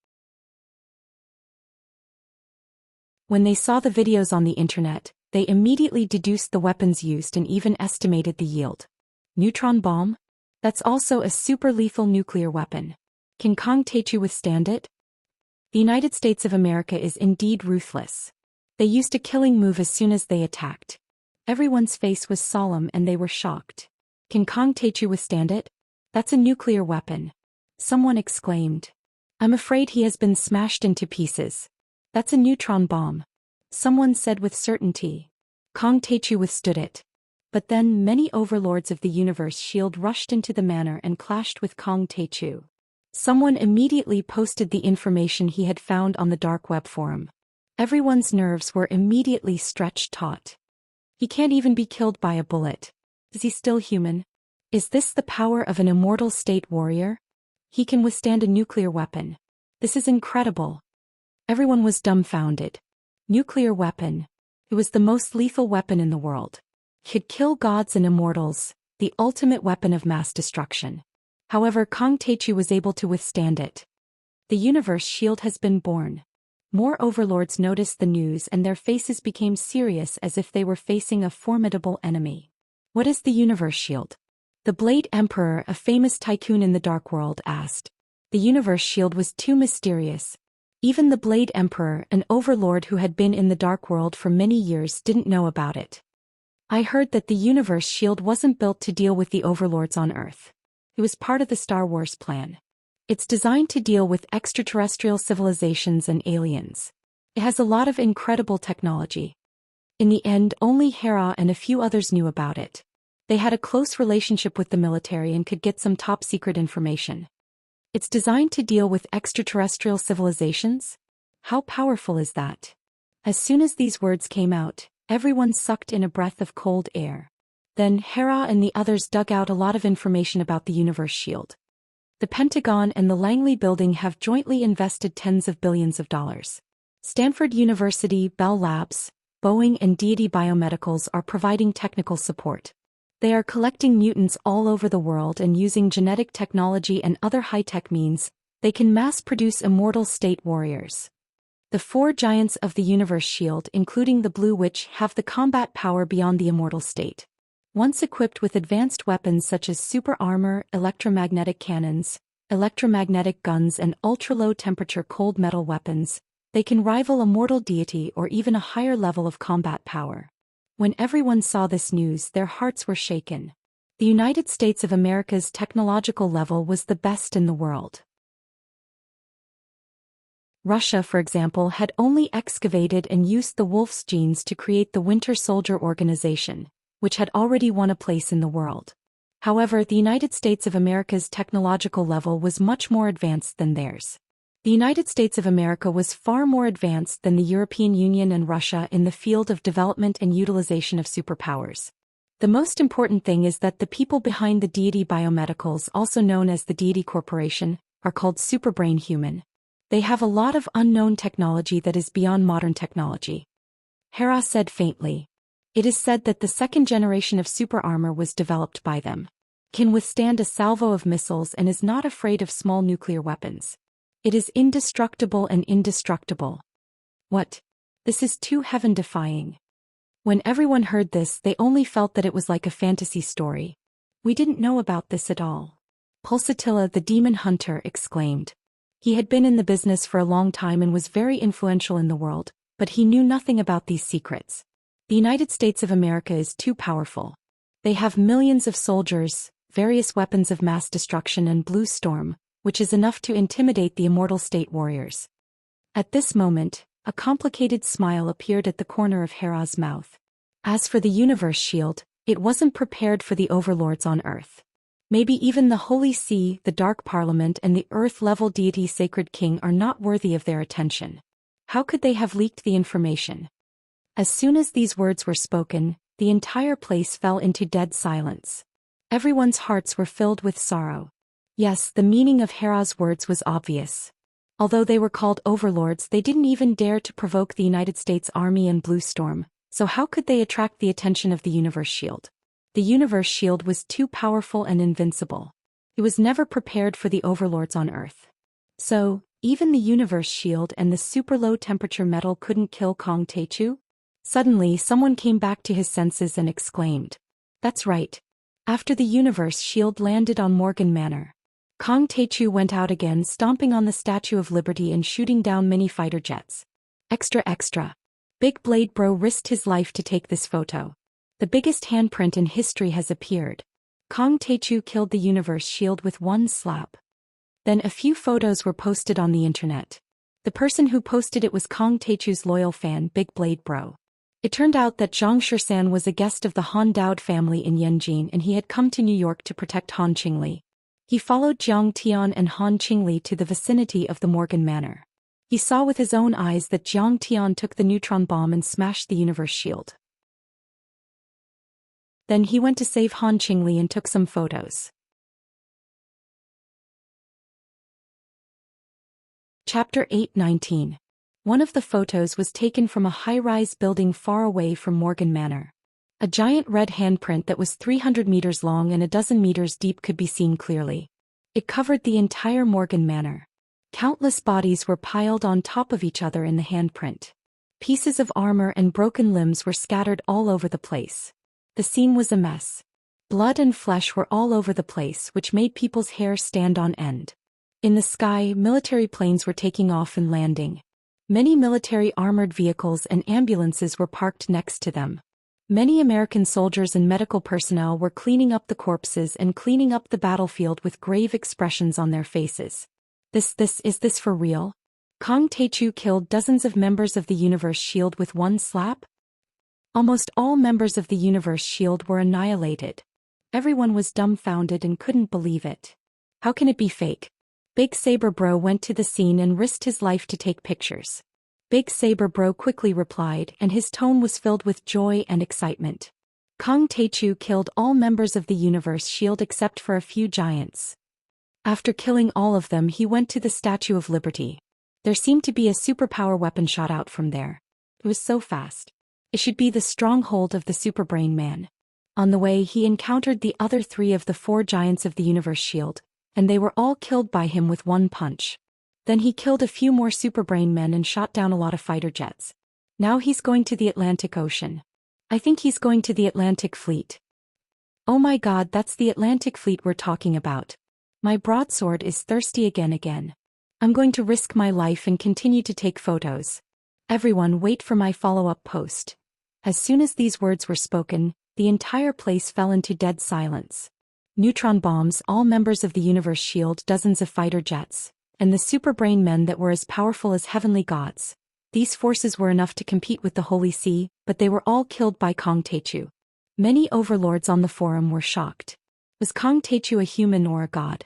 S1: When they saw the videos on the internet, they immediately deduced the weapons used and even estimated the yield. Neutron bomb? That's also a super-lethal nuclear weapon. Can Kang Taichu withstand it? The United States of America is indeed ruthless. They used a killing move as soon as they attacked. Everyone's face was solemn and they were shocked. Can Kang Taichu withstand it? That's a nuclear weapon. Someone exclaimed. I'm afraid he has been smashed into pieces. That's a neutron bomb. Someone said with certainty. Kang Taichu withstood it. But then many overlords of the universe shield rushed into the manor and clashed with Kang Taichu. Someone immediately posted the information he had found on the dark web forum. Everyone's nerves were immediately stretched taut. He can't even be killed by a bullet. Is he still human? Is this the power of an immortal state warrior? He can withstand a nuclear weapon. This is incredible. Everyone was dumbfounded. Nuclear weapon. It was the most lethal weapon in the world. It could kill gods and immortals, the ultimate weapon of mass destruction. However, Kang Taichu was able to withstand it. The universe shield has been born. More overlords noticed the news and their faces became serious as if they were facing a formidable enemy. What is the universe shield? The Blade Emperor, a famous tycoon in the Dark World, asked. The universe shield was too mysterious. Even the Blade Emperor, an overlord who had been in the Dark World for many years, didn't know about it. I heard that the universe shield wasn't built to deal with the overlords on Earth. It was part of the Star Wars plan. It's designed to deal with extraterrestrial civilizations and aliens. It has a lot of incredible technology. In the end, only Hera and a few others knew about it. They had a close relationship with the military and could get some top-secret information. It's designed to deal with extraterrestrial civilizations? How powerful is that? As soon as these words came out, everyone sucked in a breath of cold air. Then Hera and the others dug out a lot of information about the universe shield. The Pentagon and the Langley Building have jointly invested tens of billions of dollars. Stanford University, Bell Labs, Boeing and Deity Biomedicals are providing technical support. They are collecting mutants all over the world and using genetic technology and other high-tech means, they can mass-produce immortal state warriors. The 4 giants of the universe shield, including the Blue Witch, have the combat power beyond the immortal state. Once equipped with advanced weapons such as super armor, electromagnetic cannons, electromagnetic guns and ultra-low temperature cold metal weapons, they can rival a mortal deity or even a higher level of combat power. When everyone saw this news, their hearts were shaken. The United States of America's technological level was the best in the world. Russia, for example, had only excavated and used the wolf's genes to create the Winter Soldier organization, which had already won a place in the world. However, the United States of America's technological level was much more advanced than theirs. The United States of America was far more advanced than the European Union and Russia in the field of development and utilization of superpowers. The most important thing is that the people behind the Deity Biomedicals, also known as the Deity Corporation, are called Superbrain Human. They have a lot of unknown technology that is beyond modern technology. Hera said faintly. It is said that the second generation of super armor was developed by them. Can withstand a salvo of missiles and is not afraid of small nuclear weapons. It is indestructible and indestructible. What? This is too heaven-defying. When everyone heard this, they only felt that it was like a fantasy story. We didn't know about this at all. Pulsatilla the demon hunter exclaimed. He had been in the business for a long time and was very influential in the world, but he knew nothing about these secrets. The United States of America is too powerful. They have millions of soldiers, various weapons of mass destruction and blue storm, which is enough to intimidate the immortal state warriors. At this moment, a complicated smile appeared at the corner of Hera's mouth. As for the universe shield, it wasn't prepared for the overlords on Earth. Maybe even the Holy See, the Dark Parliament and the Earth-level deity Sacred King are not worthy of their attention. How could they have leaked the information? As soon as these words were spoken, the entire place fell into dead silence. Everyone's hearts were filled with sorrow. Yes, the meaning of Hera's words was obvious. Although they were called overlords, they didn't even dare to provoke the United States Army and Blue Storm, so how could they attract the attention of the Universe Shield? The Universe Shield was too powerful and invincible. It was never prepared for the overlords on Earth. So, even the Universe Shield and the super low-temperature metal couldn't kill Kong Taechu? Suddenly, someone came back to his senses and exclaimed. That's right. After the Universe Shield landed on Morgan Manor, Kong Taechu went out again, stomping on the Statue of Liberty and shooting down mini fighter jets. Extra extra. Big Blade Bro risked his life to take this photo. The biggest handprint in history has appeared. Kong Taechu killed the Universe Shield with one slap. Then a few photos were posted on the internet. The person who posted it was Kong Taechu's loyal fan, Big Blade Bro. It turned out that Zhou Xian was a guest of the Han Dowd family in Yanjin and he had come to New York to protect Han Qingli. He followed Jiang Tian and Han Qingli to the vicinity of the Morgan Manor. He saw with his own eyes that Jiang Tian took the neutron bomb and smashed the Universe Shield. Then he went to save Han Qingli and took some photos. Chapter 8:19. One of the photos was taken from a high-rise building far away from Morgan Manor. A giant red handprint that was 300 meters long and a dozen meters deep could be seen clearly. It covered the entire Morgan Manor. Countless bodies were piled on top of each other in the handprint. Pieces of armor and broken limbs were scattered all over the place. The scene was a mess. Blood and flesh were all over the place, which made people's hair stand on end. In the sky, military planes were taking off and landing. Many military armored vehicles and ambulances were parked next to them. Many American soldiers and medical personnel were cleaning up the corpses and cleaning up the battlefield with grave expressions on their faces. Is this for real? Kong Taechu killed dozens of members of the Universe Shield with one slap? Almost all members of the Universe Shield were annihilated. Everyone was dumbfounded and couldn't believe it. How can it be fake? Big Saber Bro went to the scene and risked his life to take pictures. Big Saber Bro quickly replied, and his tone was filled with joy and excitement. Kong Taechu killed all members of the Universe Shield except for a few giants. After killing all of them, he went to the Statue of Liberty. There seemed to be a superpower weapon shot out from there. It was so fast. It should be the stronghold of the Superbrain Man. On the way, he encountered the other 3 of the 4 giants of the Universe Shield, and they were all killed by him with one punch. Then he killed a few more Superbrain men and shot down a lot of fighter jets. Now he's going to the Atlantic Ocean. I think he's going to the Atlantic Fleet. Oh my God, that's the Atlantic Fleet we're talking about. My broadsword is thirsty again. I'm going to risk my life and continue to take photos. Everyone wait for my follow-up post. As soon as these words were spoken, the entire place fell into dead silence. Neutron bombs, all members of the universe shield, dozens of fighter jets, and the superbrain men that were as powerful as heavenly gods. These forces were enough to compete with the Holy See, but they were all killed by Kong Techu. Many overlords on the forum were shocked. Was Kong Techu a human or a god?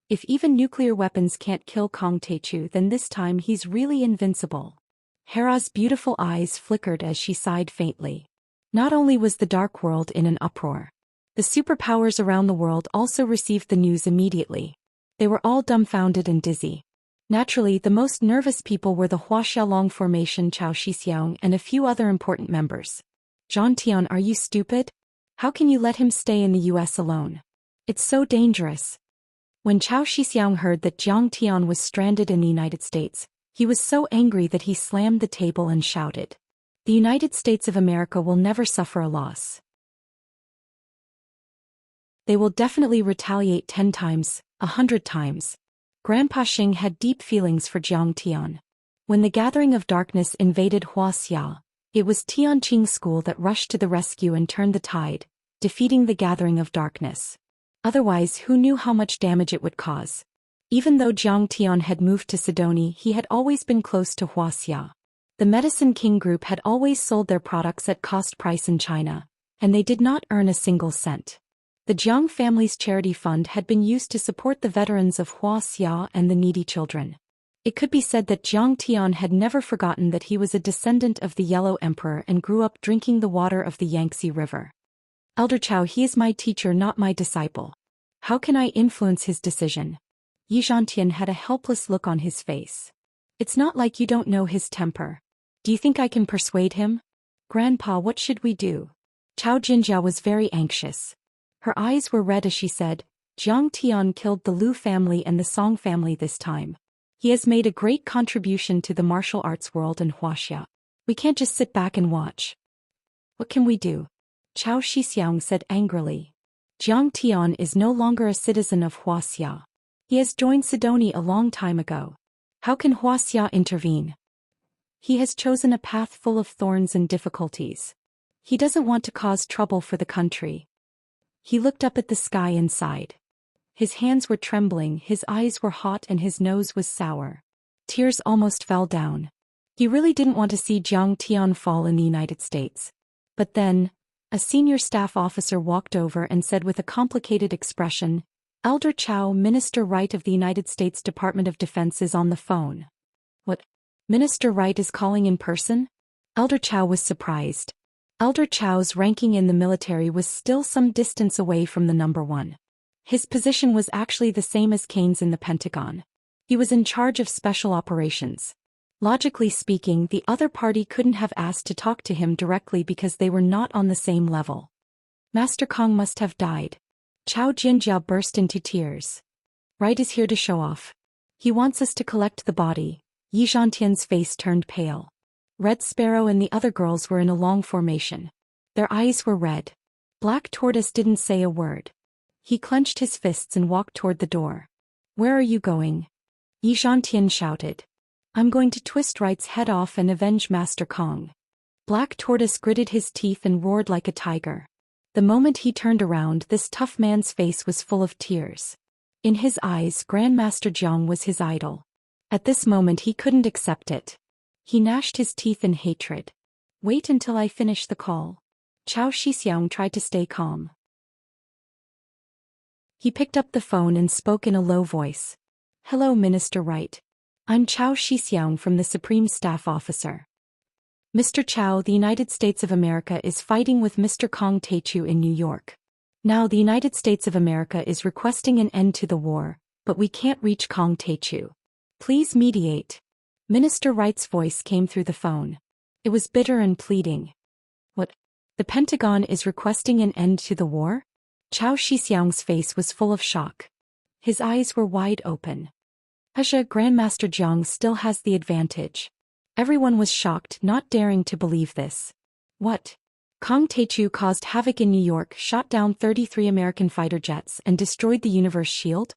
S1: If even nuclear weapons can't kill Kong Techu, then this time he's really invincible. Hera's beautiful eyes flickered as she sighed faintly. Not only was the dark world in an uproar, the superpowers around the world also received the news immediately. They were all dumbfounded and dizzy. Naturally, the most nervous people were the Huaxiaolong formation, Zhou Xian, and a few other important members. Zhang Tian, are you stupid? How can you let him stay in the US alone? It's so dangerous. When Zhou Xian heard that Zhang Tian was stranded in the United States, he was so angry that he slammed the table and shouted, "The United States of America will never suffer a loss. They will definitely retaliate 10 times, 100 times. Grandpa Xing had deep feelings for Jiang Tian. When the Gathering of Darkness invaded Wuxia, it was Tianqing School that rushed to the rescue and turned the tide, defeating the Gathering of Darkness. Otherwise, who knew how much damage it would cause? Even though Jiang Tian had moved to Sidoni, he had always been close to Wuxia. The Medicine King Group had always sold their products at cost price in China, and they did not earn a single cent. The Jiang family's charity fund had been used to support the veterans of Wuxia and the needy children. It could be said that Jiang Tian had never forgotten that he was a descendant of the Yellow Emperor and grew up drinking the water of the Yangtze River. Elder Chow, he is my teacher, not my disciple. How can I influence his decision? Yi Zhantian had a helpless look on his face. It's not like you don't know his temper. Do you think I can persuade him? Grandpa, what should we do? Chao Jinjia was very anxious. Her eyes were red as she said, Jiang Tian killed the Lu family and the Song family this time. He has made a great contribution to the martial arts world in Huaxia. We can't just sit back and watch. What can we do? Chao Shixiang said angrily. Jiang Tian is no longer a citizen of Huaxia. He has joined Sidoni a long time ago. How can Huaxia intervene? He has chosen a path full of thorns and difficulties. He doesn't want to cause trouble for the country. He looked up at the sky and sighed. His hands were trembling, his eyes were hot, and his nose was sour. Tears almost fell down. He really didn't want to see Jiang Tian fall in the United States. But then, a senior staff officer walked over and said with a complicated expression, Elder Chow, Minister Wright of the United States Department of Defense is on the phone. What? Minister Wright is calling in person? Elder Chow was surprised. Elder Chow's ranking in the military was still some distance away from the number one. His position was actually the same as Kane's in the Pentagon. He was in charge of special operations. Logically speaking, the other party couldn't have asked to talk to him directly because they were not on the same level. Master Kong must have died. Chao Jinjia burst into tears. Wright is here to show off. He wants us to collect the body. Yi Zhantian's face turned pale. Red Sparrow and the other girls were in a long formation. Their eyes were red. Black Tortoise didn't say a word. He clenched his fists and walked toward the door. Where are you going? Yi Zhantian shouted. I'm going to twist Wright's head off and avenge Master Kong. Black Tortoise gritted his teeth and roared like a tiger. The moment he turned around, this tough man's face was full of tears. In his eyes, Grandmaster Jiang was his idol. At this moment he couldn't accept it. He gnashed his teeth in hatred. Wait until I finish the call. Chao Shixiang tried to stay calm. He picked up the phone and spoke in a low voice. Hello, Minister Wright. I'm Chao Shixiang from the Supreme Staff Officer. Mr. Chao, the United States of America is fighting with Mr. Kong Techu in New York. Now the United States of America is requesting an end to the war, but we can't reach Kong Techu. Please mediate. Minister Wright's voice came through the phone. It was bitter and pleading. What? The Pentagon is requesting an end to the war? Chao Shixiang's face was full of shock. His eyes were wide open. Husha, Grandmaster Jiang still has the advantage. Everyone was shocked, not daring to believe this. What? Kong Taechu caused havoc in New York, shot down 33 American fighter jets, and destroyed the Universe Shield?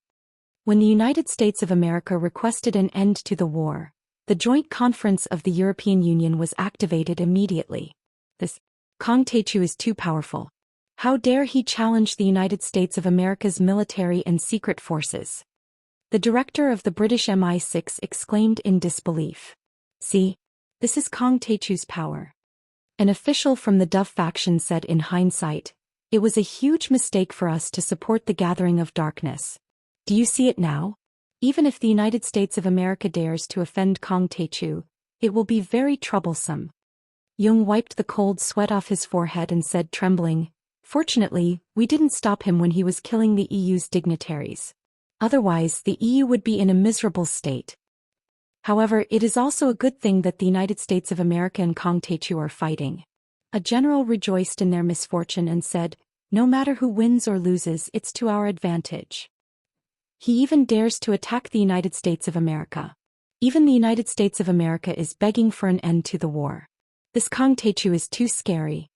S1: When the United States of America requested an end to the war, the Joint Conference of the European Union was activated immediately. This Kong Taechu is too powerful. How dare he challenge the United States of America's military and secret forces? The director of the British MI6 exclaimed in disbelief. See, this is Kong Taechu's power. An official from the Dove faction said in hindsight, it was a huge mistake for us to support the gathering of darkness. Do you see it now? Even if the United States of America dares to offend Kong Taechu, it will be very troublesome. Jung wiped the cold sweat off his forehead and said, trembling, fortunately, we didn't stop him when he was killing the EU's dignitaries. Otherwise, the EU would be in a miserable state. However, it is also a good thing that the United States of America and Kong Taechu are fighting. A general rejoiced in their misfortune and said, no matter who wins or loses, it's to our advantage. He even dares to attack the United States of America. Even the United States of America is begging for an end to the war. This Kong Taechu is too scary.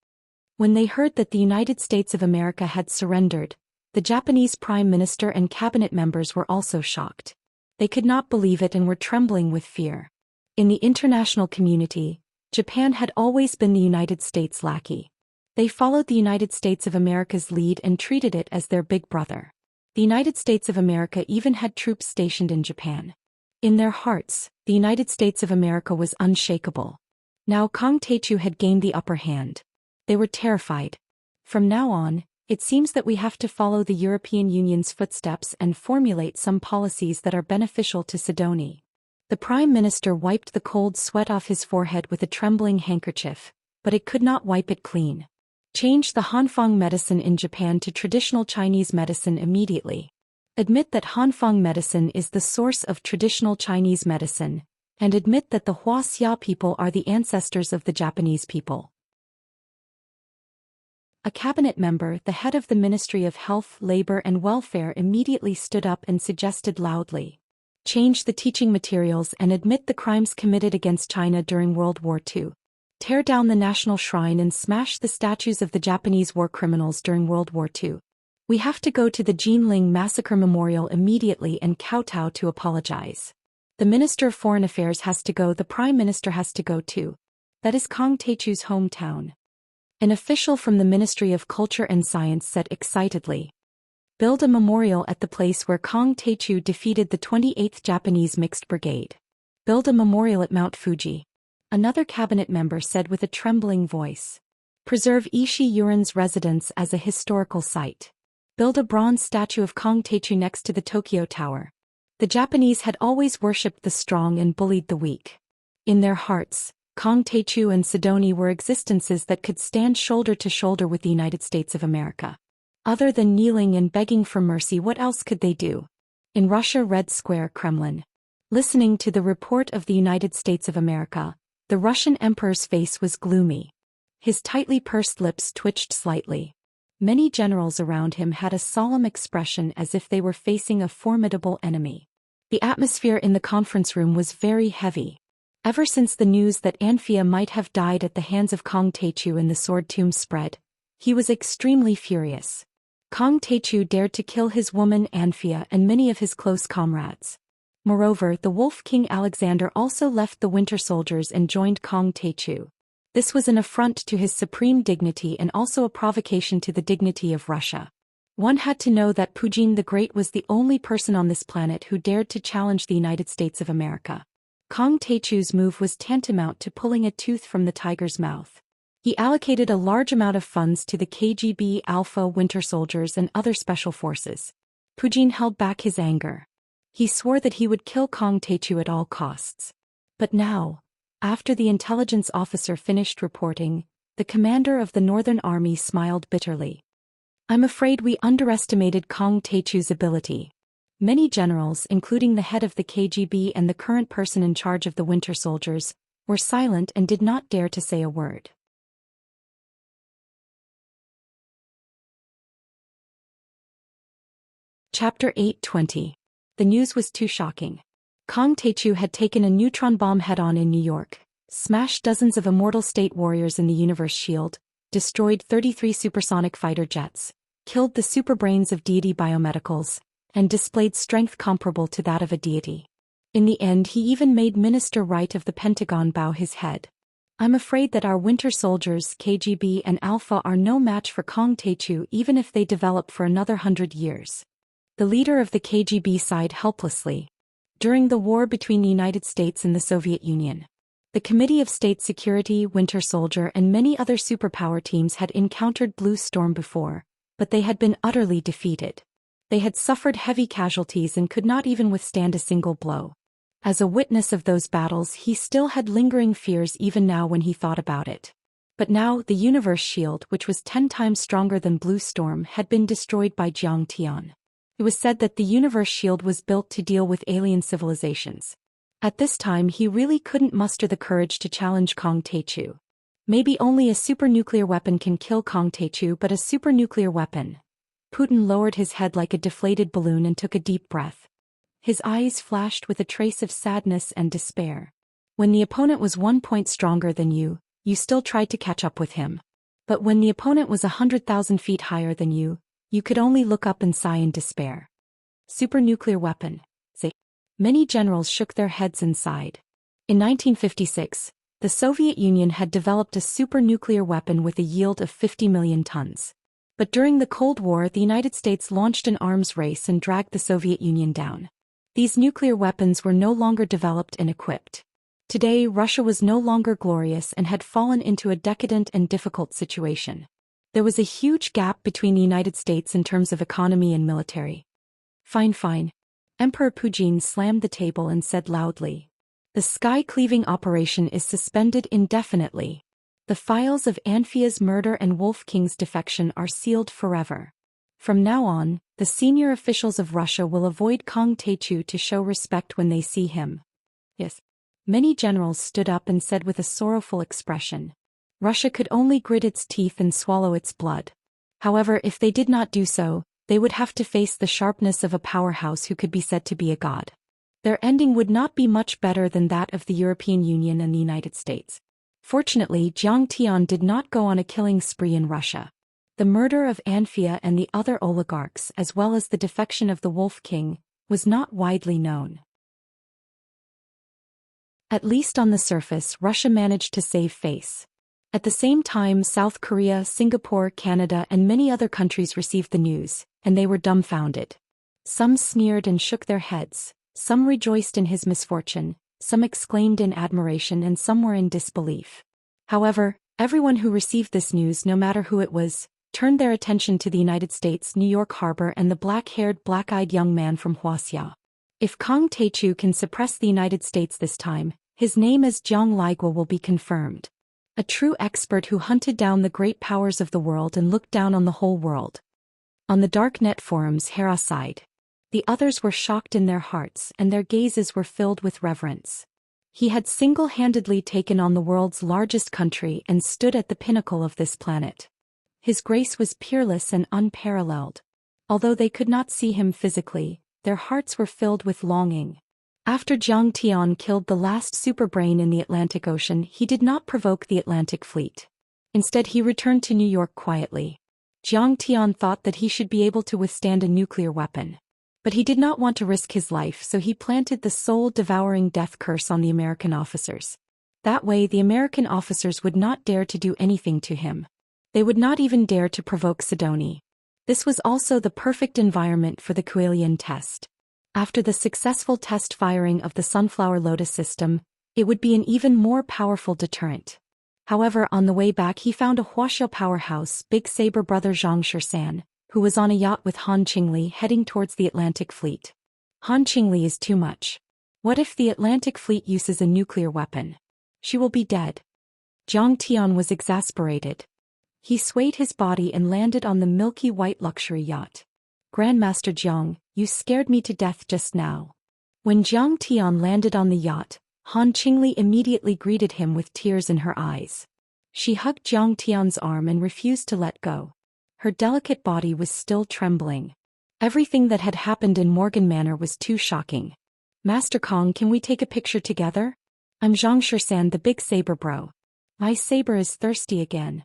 S1: When they heard that the United States of America had surrendered, the Japanese Prime Minister and cabinet members were also shocked. They could not believe it and were trembling with fear. In the international community, Japan had always been the United States' lackey. They followed the United States of America's lead and treated it as their big brother. The United States of America even had troops stationed in Japan. In their hearts, the United States of America was unshakable. Now Kong Taechu had gained the upper hand. They were terrified. From now on, it seems that we have to follow the European Union's footsteps and formulate some policies that are beneficial to Sidoni. The Prime Minister wiped the cold sweat off his forehead with a trembling handkerchief, but it could not wipe it clean. Change the Hanfang medicine in Japan to traditional Chinese medicine immediately. Admit that Hanfang medicine is the source of traditional Chinese medicine, and admit that the Wuxia people are the ancestors of the Japanese people. A cabinet member, the head of the Ministry of Health, Labor and Welfare, immediately stood up and suggested loudly, change the teaching materials and admit the crimes committed against China during World War II. Tear down the national shrine and smash the statues of the Japanese war criminals during World War II. We have to go to the Jinling Massacre Memorial immediately and kowtow to apologize. The Minister of Foreign Affairs has to go, the Prime Minister has to go too. That is Kong Taechu's hometown. An official from the Ministry of Culture and Science said excitedly, build a memorial at the place where Kong Taechu defeated the 28th Japanese Mixed Brigade. Build a memorial at Mount Fuji. Another cabinet member said with a trembling voice, preserve Ishii Yurin's residence as a historical site. Build a bronze statue of Kong Taechu next to the Tokyo Tower. The Japanese had always worshipped the strong and bullied the weak. In their hearts, Kong Taechu and Sidoni were existences that could stand shoulder to shoulder with the United States of America. Other than kneeling and begging for mercy, what else could they do? In Russia, Red Square, Kremlin. Listening to the report of the United States of America, the Russian emperor's face was gloomy. His tightly pursed lips twitched slightly. Many generals around him had a solemn expression as if they were facing a formidable enemy. The atmosphere in the conference room was very heavy. Ever since the news that Xianxia might have died at the hands of Kong Taechu in the sword tomb spread, he was extremely furious. Kong Taechu dared to kill his woman Xianxia and many of his close comrades. Moreover, the Wolf King Alexander also left the Winter Soldiers and joined Kong Taechu. This was an affront to his supreme dignity and also a provocation to the dignity of Russia. One had to know that Putin the Great was the only person on this planet who dared to challenge the United States of America. Kong Taechu's move was tantamount to pulling a tooth from the tiger's mouth. He allocated a large amount of funds to the KGB, Alpha, Winter Soldiers and other special forces. Putin held back his anger. He swore that he would kill Kong Taechu at all costs. But now, after the intelligence officer finished reporting, the commander of the Northern Army smiled bitterly. I'm afraid we underestimated Kong Taechu's ability. Many generals, including the head of the KGB and the current person in charge of the Winter Soldiers, were silent and did not dare to say a word. Chapter 8:20. The news was too shocking. Kong Taechu had taken a neutron bomb head-on in New York, smashed dozens of immortal state warriors in the Universe Shield, destroyed 33 supersonic fighter jets, killed the superbrains of deity biomedicals, and displayed strength comparable to that of a deity. In the end, he even made Minister Wright of the Pentagon bow his head. I'm afraid that our winter soldiers, KGB and Alpha, are no match for Kang Taechu even if they develop for another 100 years. The leader of the KGB sighed helplessly. During the war between the United States and the Soviet Union, the Committee of State Security, Winter Soldier and many other superpower teams had encountered Blue Storm before, but they had been utterly defeated. They had suffered heavy casualties and could not even withstand a single blow. As a witness of those battles, he still had lingering fears even now when he thought about it. But now, the Universe Shield, which was 10 times stronger than Blue Storm, had been destroyed by Zhou Xian. It was said that the Universe Shield was built to deal with alien civilizations. At this time, he really couldn't muster the courage to challenge Kang Taechu. Maybe only a supernuclear weapon can kill Kang Taechu, but a supernuclear weapon. Putin lowered his head like a deflated balloon and took a deep breath. His eyes flashed with a trace of sadness and despair. When the opponent was 1 point stronger than you, you still tried to catch up with him. But when the opponent was 100,000 feet higher than you could only look up and sigh in despair. Supernuclear weapon. Many generals shook their heads and sighed. In 1956, the Soviet Union had developed a supernuclear weapon with a yield of 50 million tons. But during the Cold War, the United States launched an arms race and dragged the Soviet Union down. These nuclear weapons were no longer developed and equipped. Today, Russia was no longer glorious and had fallen into a decadent and difficult situation. There was a huge gap between the United States in terms of economy and military. Fine. Emperor Putin slammed the table and said loudly. The sky-cleaving operation is suspended indefinitely. The files of Xianxia's murder and Wolf King's defection are sealed forever. From now on, the senior officials of Russia will avoid Kang Taechu to show respect when they see him. Yes. Many generals stood up and said with a sorrowful expression. Russia could only grit its teeth and swallow its blood. However, if they did not do so, they would have to face the sharpness of a powerhouse who could be said to be a god. Their ending would not be much better than that of the European Union and the United States. Fortunately, Zhou Xian did not go on a killing spree in Russia. The murder of Xianxia and the other oligarchs, as well as the defection of the Wolf King, was not widely known. At least on the surface, Russia managed to save face. At the same time, South Korea, Singapore, Canada, and many other countries received the news, and they were dumbfounded. Some sneered and shook their heads, some rejoiced in his misfortune, some exclaimed in admiration, and some were in disbelief. However, everyone who received this news, no matter who it was, turned their attention to the United States, New York Harbor, and the black-haired, black-eyed young man from Wuxia. If Kang Taechu can suppress the United States this time, his name as Zhang Ligua will be confirmed. A true expert who hunted down the great powers of the world and looked down on the whole world. On the darknet forums, Hera sighed. The others were shocked in their hearts, and their gazes were filled with reverence. He had single-handedly taken on the world's largest country and stood at the pinnacle of this planet. His grace was peerless and unparalleled. Although they could not see him physically, their hearts were filled with longing. After Zhou Xian killed the last superbrain in the Atlantic Ocean, he did not provoke the Atlantic Fleet. Instead, he returned to New York quietly. Zhou Xian thought that he should be able to withstand a nuclear weapon. But he did not want to risk his life, so he planted the soul-devouring death curse on the American officers. That way, the American officers would not dare to do anything to him. They would not even dare to provoke Sidoni. This was also the perfect environment for the Kuelian test. After the successful test firing of the Sunflower Lotus system, it would be an even more powerful deterrent. However, on the way back he found a Wuxia powerhouse, Big Saber brother Zhang Xian, who was on a yacht with Han Qingli heading towards the Atlantic Fleet. Han Qingli is too much. What if the Atlantic Fleet uses a nuclear weapon? She will be dead. Zhou Xian was exasperated. He swayed his body and landed on the milky white luxury yacht. Grandmaster Zhang, you scared me to death just now. When Zhou Xian landed on the yacht, Han Qingli immediately greeted him with tears in her eyes. She hugged Zhou Xian's arm and refused to let go. Her delicate body was still trembling. Everything that had happened in Morgan Manor was too shocking. Master Kong, can we take a picture together? I'm Zhang Xian, the Big Saber bro. My saber is thirsty again.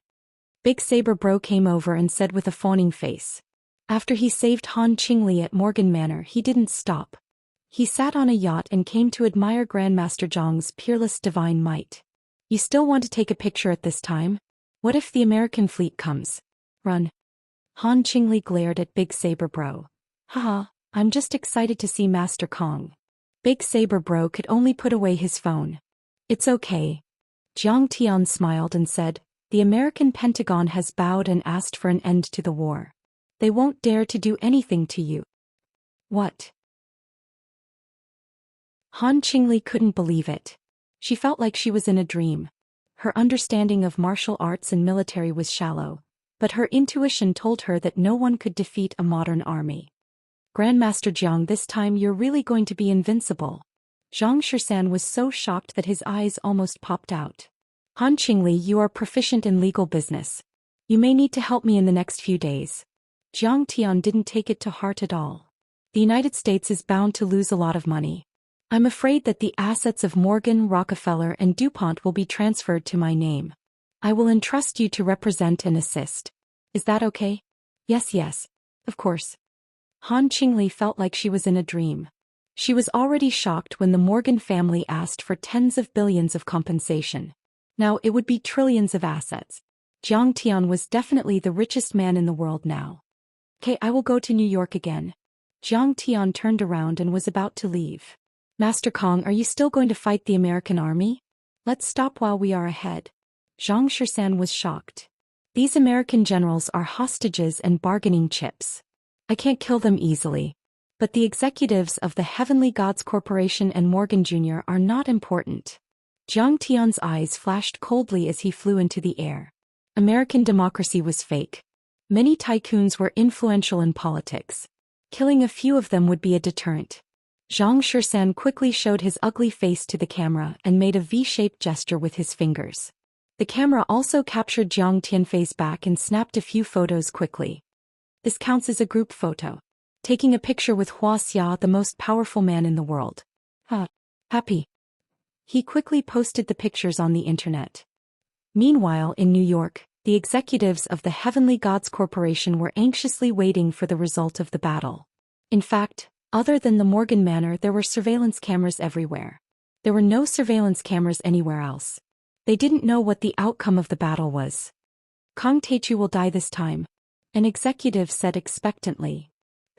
S1: Big Saber Bro came over and said with a fawning face. After he saved Han Qingli at Morgan Manor, he didn't stop. He sat on a yacht and came to admire Grandmaster Zhang's peerless divine might. You still want to take a picture at this time? What if the American fleet comes? Run. Han Qingli glared at Big Saber Bro. Haha, I'm just excited to see Master Kong. Big Saber Bro could only put away his phone. It's okay. Jiang Tian smiled and said, the American Pentagon has bowed and asked for an end to the war. They won't dare to do anything to you. What? Han Qingli couldn't believe it. She felt like she was in a dream. Her understanding of martial arts and military was shallow, but her intuition told her that no one could defeat a modern army. Grandmaster Jiang, this time you're really going to be invincible. Zhang Shisan was so shocked that his eyes almost popped out. Han Qingli, you are proficient in legal business. You may need to help me in the next few days. Jiang Tian didn't take it to heart at all. The United States is bound to lose a lot of money. I'm afraid that the assets of Morgan, Rockefeller, and DuPont will be transferred to my name. I will entrust you to represent and assist. Is that okay? Yes, of course. Han Qingli felt like she was in a dream. She was already shocked when the Morgan family asked for tens of billions of compensation. Now it would be trillions of assets. Jiang Tian was definitely the richest man in the world now. Okay, I will go to New York again. Jiang Tian turned around and was about to leave. Master Kong, are you still going to fight the American army? Let's stop while we are ahead. Zhang Shisan was shocked. These American generals are hostages and bargaining chips. I can't kill them easily. But the executives of the Heavenly Gods Corporation and Morgan Jr. are not important. Jiang Tian's eyes flashed coldly as he flew into the air. American democracy was fake. Many tycoons were influential in politics. Killing a few of them would be a deterrent. Zhang Shisan quickly showed his ugly face to the camera and made a V-shaped gesture with his fingers. The camera also captured Jiang Tianfei's back and snapped a few photos quickly. This counts as a group photo. Taking a picture with Wuxia, the most powerful man in the world. Happy. He quickly posted the pictures on the internet. Meanwhile, in New York, the executives of the Heavenly Gods Corporation were anxiously waiting for the result of the battle. In fact, other than the Morgan Manor, there were surveillance cameras everywhere. There were no surveillance cameras anywhere else. They didn't know what the outcome of the battle was. Kong Teichu will die this time, an executive said expectantly.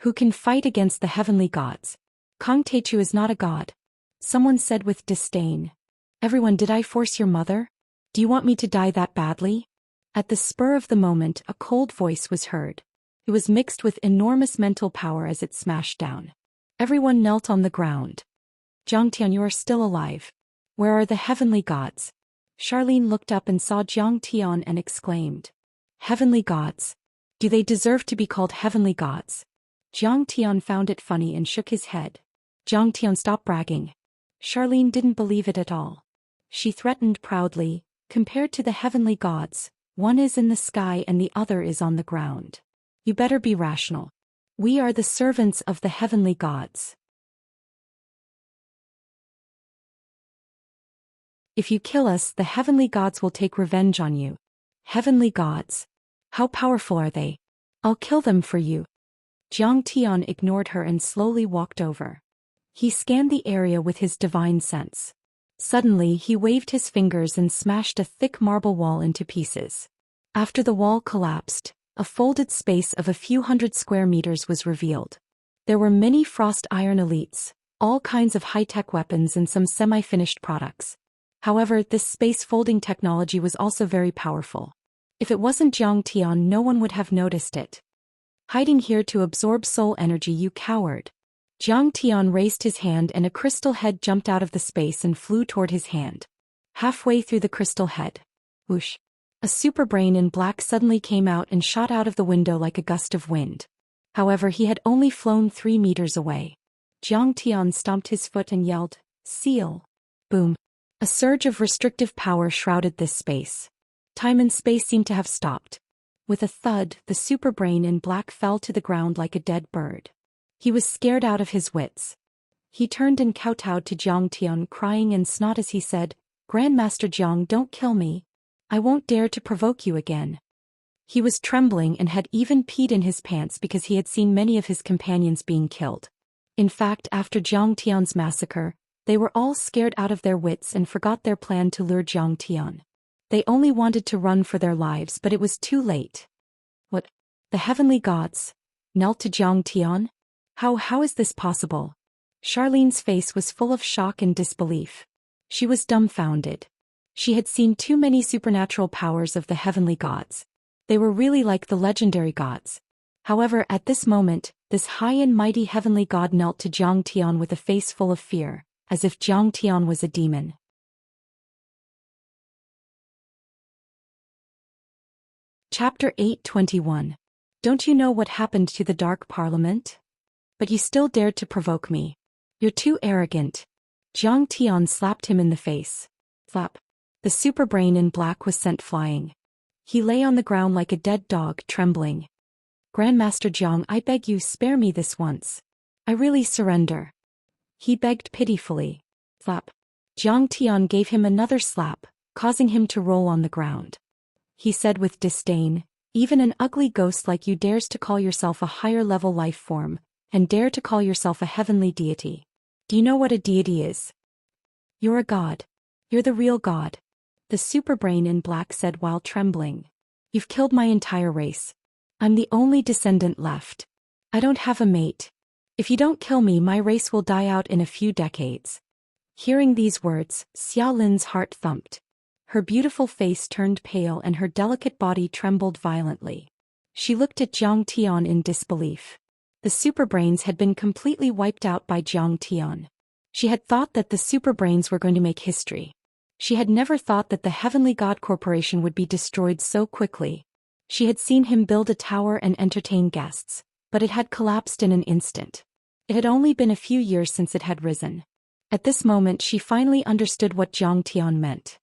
S1: Who can fight against the heavenly gods? Kong Teichu is not a god. Someone said with disdain. Everyone, did I force your mother? Do you want me to die that badly? At the spur of the moment, a cold voice was heard. It was mixed with enormous mental power as it smashed down. Everyone knelt on the ground. Jiang Tian, you are still alive. Where are the heavenly gods? Charlene looked up and saw Jiang Tian and exclaimed. Heavenly gods? Do they deserve to be called heavenly gods? Jiang Tian found it funny and shook his head. Jiang Tian, stop bragging. Charlene didn't believe it at all. She threatened proudly, compared to the heavenly gods, one is in the sky and the other is on the ground. You better be rational. We are the servants of the heavenly gods. If you kill us, the heavenly gods will take revenge on you. Heavenly gods? How powerful are they? I'll kill them for you. Jiang Tian ignored her and slowly walked over. He scanned the area with his divine sense. Suddenly, he waved his fingers and smashed a thick marble wall into pieces. After the wall collapsed, a folded space of a few hundred square meters was revealed. There were many frost iron elites, all kinds of high-tech weapons and some semi-finished products. However, this space-folding technology was also very powerful. If it wasn't Jiang Tian, no one would have noticed it. Hiding here to absorb soul energy, you coward. Jiang Tian raised his hand and a crystal head jumped out of the space and flew toward his hand. Halfway through the crystal head, whoosh, a super brain in black suddenly came out and shot out of the window like a gust of wind. However, he had only flown 3 meters away. Jiang Tian stomped his foot and yelled, "Seal!" Boom. A surge of restrictive power shrouded this space. Time and space seemed to have stopped. With a thud, the super brain in black fell to the ground like a dead bird. He was scared out of his wits. He turned and kowtowed to Jiang Tian, crying and snot as he said, "Grandmaster Jiang, don't kill me. I won't dare to provoke you again." He was trembling and had even peed in his pants because he had seen many of his companions being killed. In fact, after Zhang Tian's massacre, they were all scared out of their wits and forgot their plan to lure Zhang Tian. They only wanted to run for their lives, but it was too late. What? The heavenly gods knelt to Zhang Tian? How is this possible? Charlene's face was full of shock and disbelief. She was dumbfounded. She had seen too many supernatural powers of the heavenly gods. They were really like the legendary gods. However, at this moment, this high and mighty heavenly god knelt to Zhang Tian with a face full of fear, as if Zhang Tian was a demon. Chapter 8:21. Don't you know what happened to the Dark Parliament? But you still dared to provoke me. You're too arrogant. Zhang Tian slapped him in the face. Flap. The super brain in black was sent flying. He lay on the ground like a dead dog, trembling. Grandmaster Zhang, I beg you, spare me this once. I really surrender. He begged pitifully. Flap. Zhang Tian gave him another slap, causing him to roll on the ground. He said with disdain, even an ugly ghost like you dares to call yourself a higher-level life form, and dare to call yourself a heavenly deity. Do you know what a deity is? You're a god. You're the real god. The superbrain in black said while trembling. You've killed my entire race. I'm the only descendant left. I don't have a mate. If you don't kill me, my race will die out in a few decades. Hearing these words, Xiaolin's heart thumped. Her beautiful face turned pale and her delicate body trembled violently. She looked at Zhang Tian in disbelief. The superbrains had been completely wiped out by Zhang Tian. She had thought that the superbrains were going to make history. She had never thought that the Heavenly God Corporation would be destroyed so quickly. She had seen him build a tower and entertain guests, but it had collapsed in an instant. It had only been a few years since it had risen. At this moment she finally understood what Zhang Tian meant.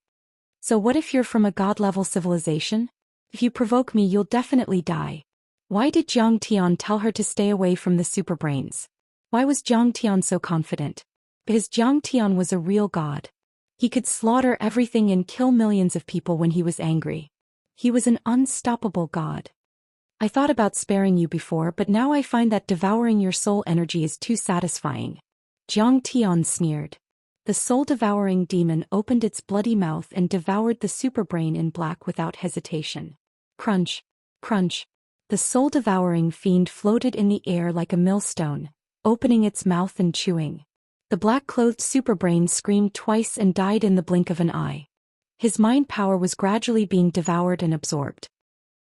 S1: So what if you're from a god-level civilization? If you provoke me, you'll definitely die. Why did Zhang Tian tell her to stay away from the superbrains? Why was Zhang Tian so confident? Because Zhang Tian was a real god. He could slaughter everything and kill millions of people when he was angry. He was an unstoppable god. I thought about sparing you before, but now I find that devouring your soul energy is too satisfying. Zhang Tian sneered. The soul-devouring demon opened its bloody mouth and devoured the superbrain in black without hesitation. Crunch, crunch. The soul-devouring fiend floated in the air like a millstone, opening its mouth and chewing. The black-clothed superbrain screamed twice and died in the blink of an eye. His mind power was gradually being devoured and absorbed.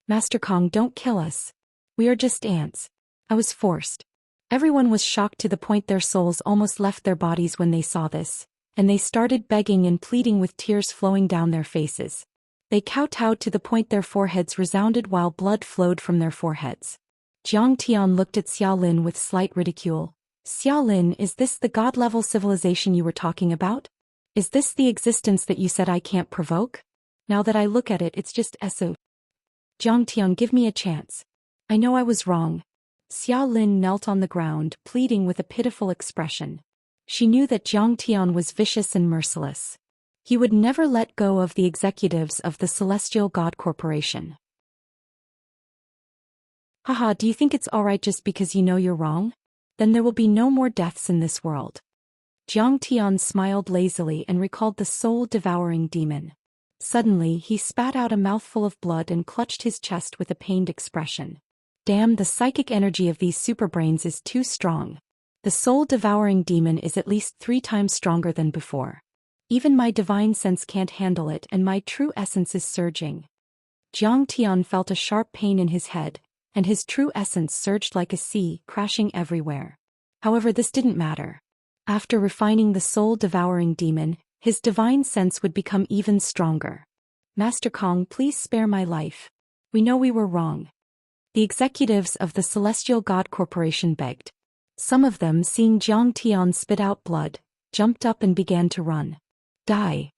S1: Master Kong, don't kill us. We are just ants. I was forced. Everyone was shocked to the point their souls almost left their bodies when they saw this, and they started begging and pleading with tears flowing down their faces. They kowtowed to the point their foreheads resounded while blood flowed from their foreheads. Zhang Tian looked at Xiaolin with slight ridicule. Xiaolin, is this the god-level civilization you were talking about? Is this the existence that you said I can't provoke? Now that I look at it, it's just eso. Zhang Tian, give me a chance. I know I was wrong. Xiaolin knelt on the ground, pleading with a pitiful expression. She knew that Zhang Tian was vicious and merciless. He would never let go of the executives of the Celestial God Corporation. Haha, do you think it's alright just because you know you're wrong? Then there will be no more deaths in this world. Zhang Tian smiled lazily and recalled the soul-devouring demon. Suddenly, he spat out a mouthful of blood and clutched his chest with a pained expression. Damn, the psychic energy of these superbrains is too strong. The soul-devouring demon is at least 3 times stronger than before. Even my divine sense can't handle it, and my true essence is surging. Zhang Tian felt a sharp pain in his head, and his true essence surged like a sea, crashing everywhere. However, this didn't matter. After refining the soul-devouring demon, his divine sense would become even stronger. Master Kong, please spare my life. We know we were wrong. The executives of the Celestial God Corporation begged. Some of them, seeing Zhang Tian spit out blood, jumped up and began to run. Die.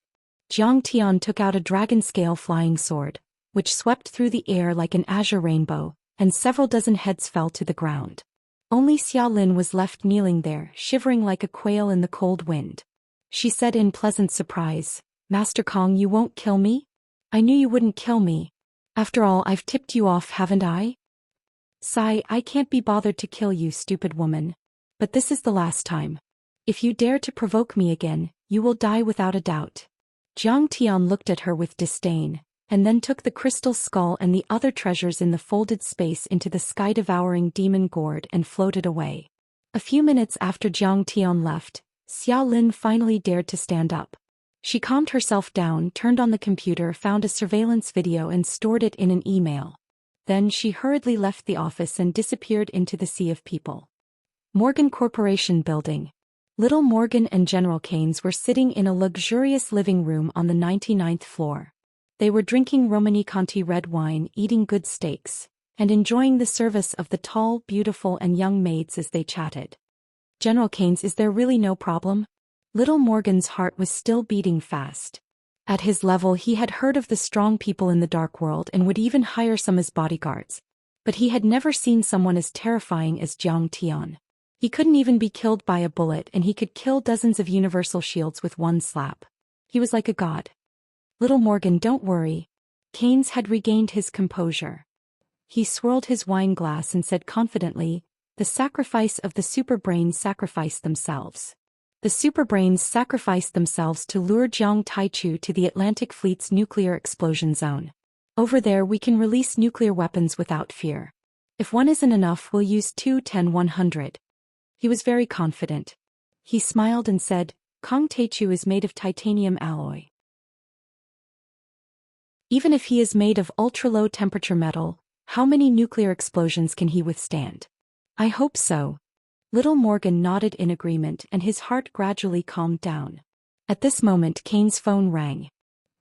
S1: Zhang Tian took out a dragon-scale flying sword, which swept through the air like an azure rainbow, and several dozen heads fell to the ground. Only Xiaolin was left kneeling there, shivering like a quail in the cold wind. She said in pleasant surprise, Master Kong, you won't kill me? I knew you wouldn't kill me. After all, I've tipped you off, haven't I? Sigh, I can't be bothered to kill you, stupid woman. But this is the last time. If you dare to provoke me again, you will die without a doubt. Zhang Tian looked at her with disdain, and then took the crystal skull and the other treasures in the folded space into the sky-devouring demon gourd and floated away. A few minutes after Zhang Tian left, Xia Lin finally dared to stand up. She calmed herself down, turned on the computer, found a surveillance video and stored it in an email. Then she hurriedly left the office and disappeared into the sea of people. Morgan Corporation Building. Little Morgan and General Keynes were sitting in a luxurious living room on the 99th floor. They were drinking Romani Conti red wine, eating good steaks, and enjoying the service of the tall, beautiful and young maids as they chatted. General Keynes, is there really no problem? Little Morgan's heart was still beating fast. At his level he had heard of the strong people in the dark world and would even hire some as bodyguards. But he had never seen someone as terrifying as Zhang Tian. He couldn't even be killed by a bullet, and he could kill dozens of universal shields with one slap. He was like a god. Little Morgan, don't worry. Keynes had regained his composure. He swirled his wine glass and said confidently, the sacrifice of the superbrains sacrificed themselves. The superbrains sacrificed themselves to lure Jiang Taichu to the Atlantic Fleet's nuclear explosion zone. Over there we can release nuclear weapons without fear. If one isn't enough, we'll use 2-10-100. He was very confident. He smiled and said, Kong Taichu is made of titanium alloy. Even if he is made of ultra-low temperature metal, how many nuclear explosions can he withstand? I hope so. Little Morgan nodded in agreement and his heart gradually calmed down. At this moment Keynes' phone rang.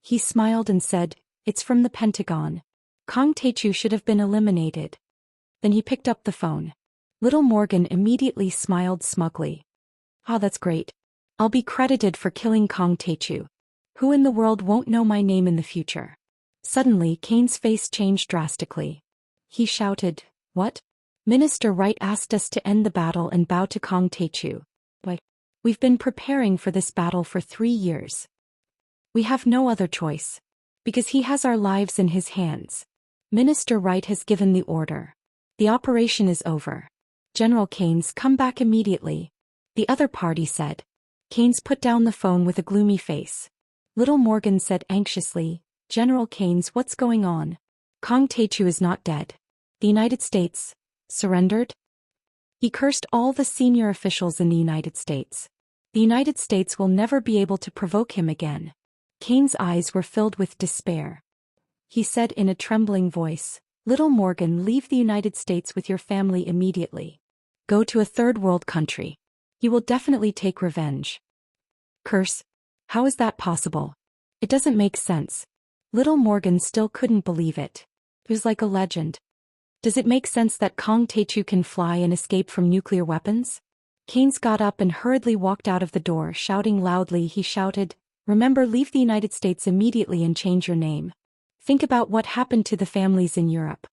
S1: He smiled and said, it's from the Pentagon. Kong Taichu should have been eliminated. Then he picked up the phone. Little Morgan immediately smiled smugly. Ah, that's great. I'll be credited for killing Kong Taichu. Who in the world won't know my name in the future? Suddenly Keynes' face changed drastically. He shouted, what? Minister Wright asked us to end the battle and bow to Kong Taichu. Why? We've been preparing for this battle for 3 years. We have no other choice. Because he has our lives in his hands. Minister Wright has given the order. The operation is over. General Keynes, come back immediately. The other party said. Keynes put down the phone with a gloomy face. Little Morgan said anxiously, General Keynes, what's going on? Kong Taichu is not dead. The United States surrendered? He cursed all the senior officials in the United States. The United States will never be able to provoke him again. Keynes' eyes were filled with despair. He said in a trembling voice, Little Morgan, leave the United States with your family immediately. Go to a third world country. He will definitely take revenge. Curse? How is that possible? It doesn't make sense. Little Morgan still couldn't believe it. It was like a legend. Does it make sense that Kong Taichu can fly and escape from nuclear weapons? Keynes got up and hurriedly walked out of the door, shouting loudly. He shouted, remember, leave the United States immediately and change your name. Think about what happened to the families in Europe.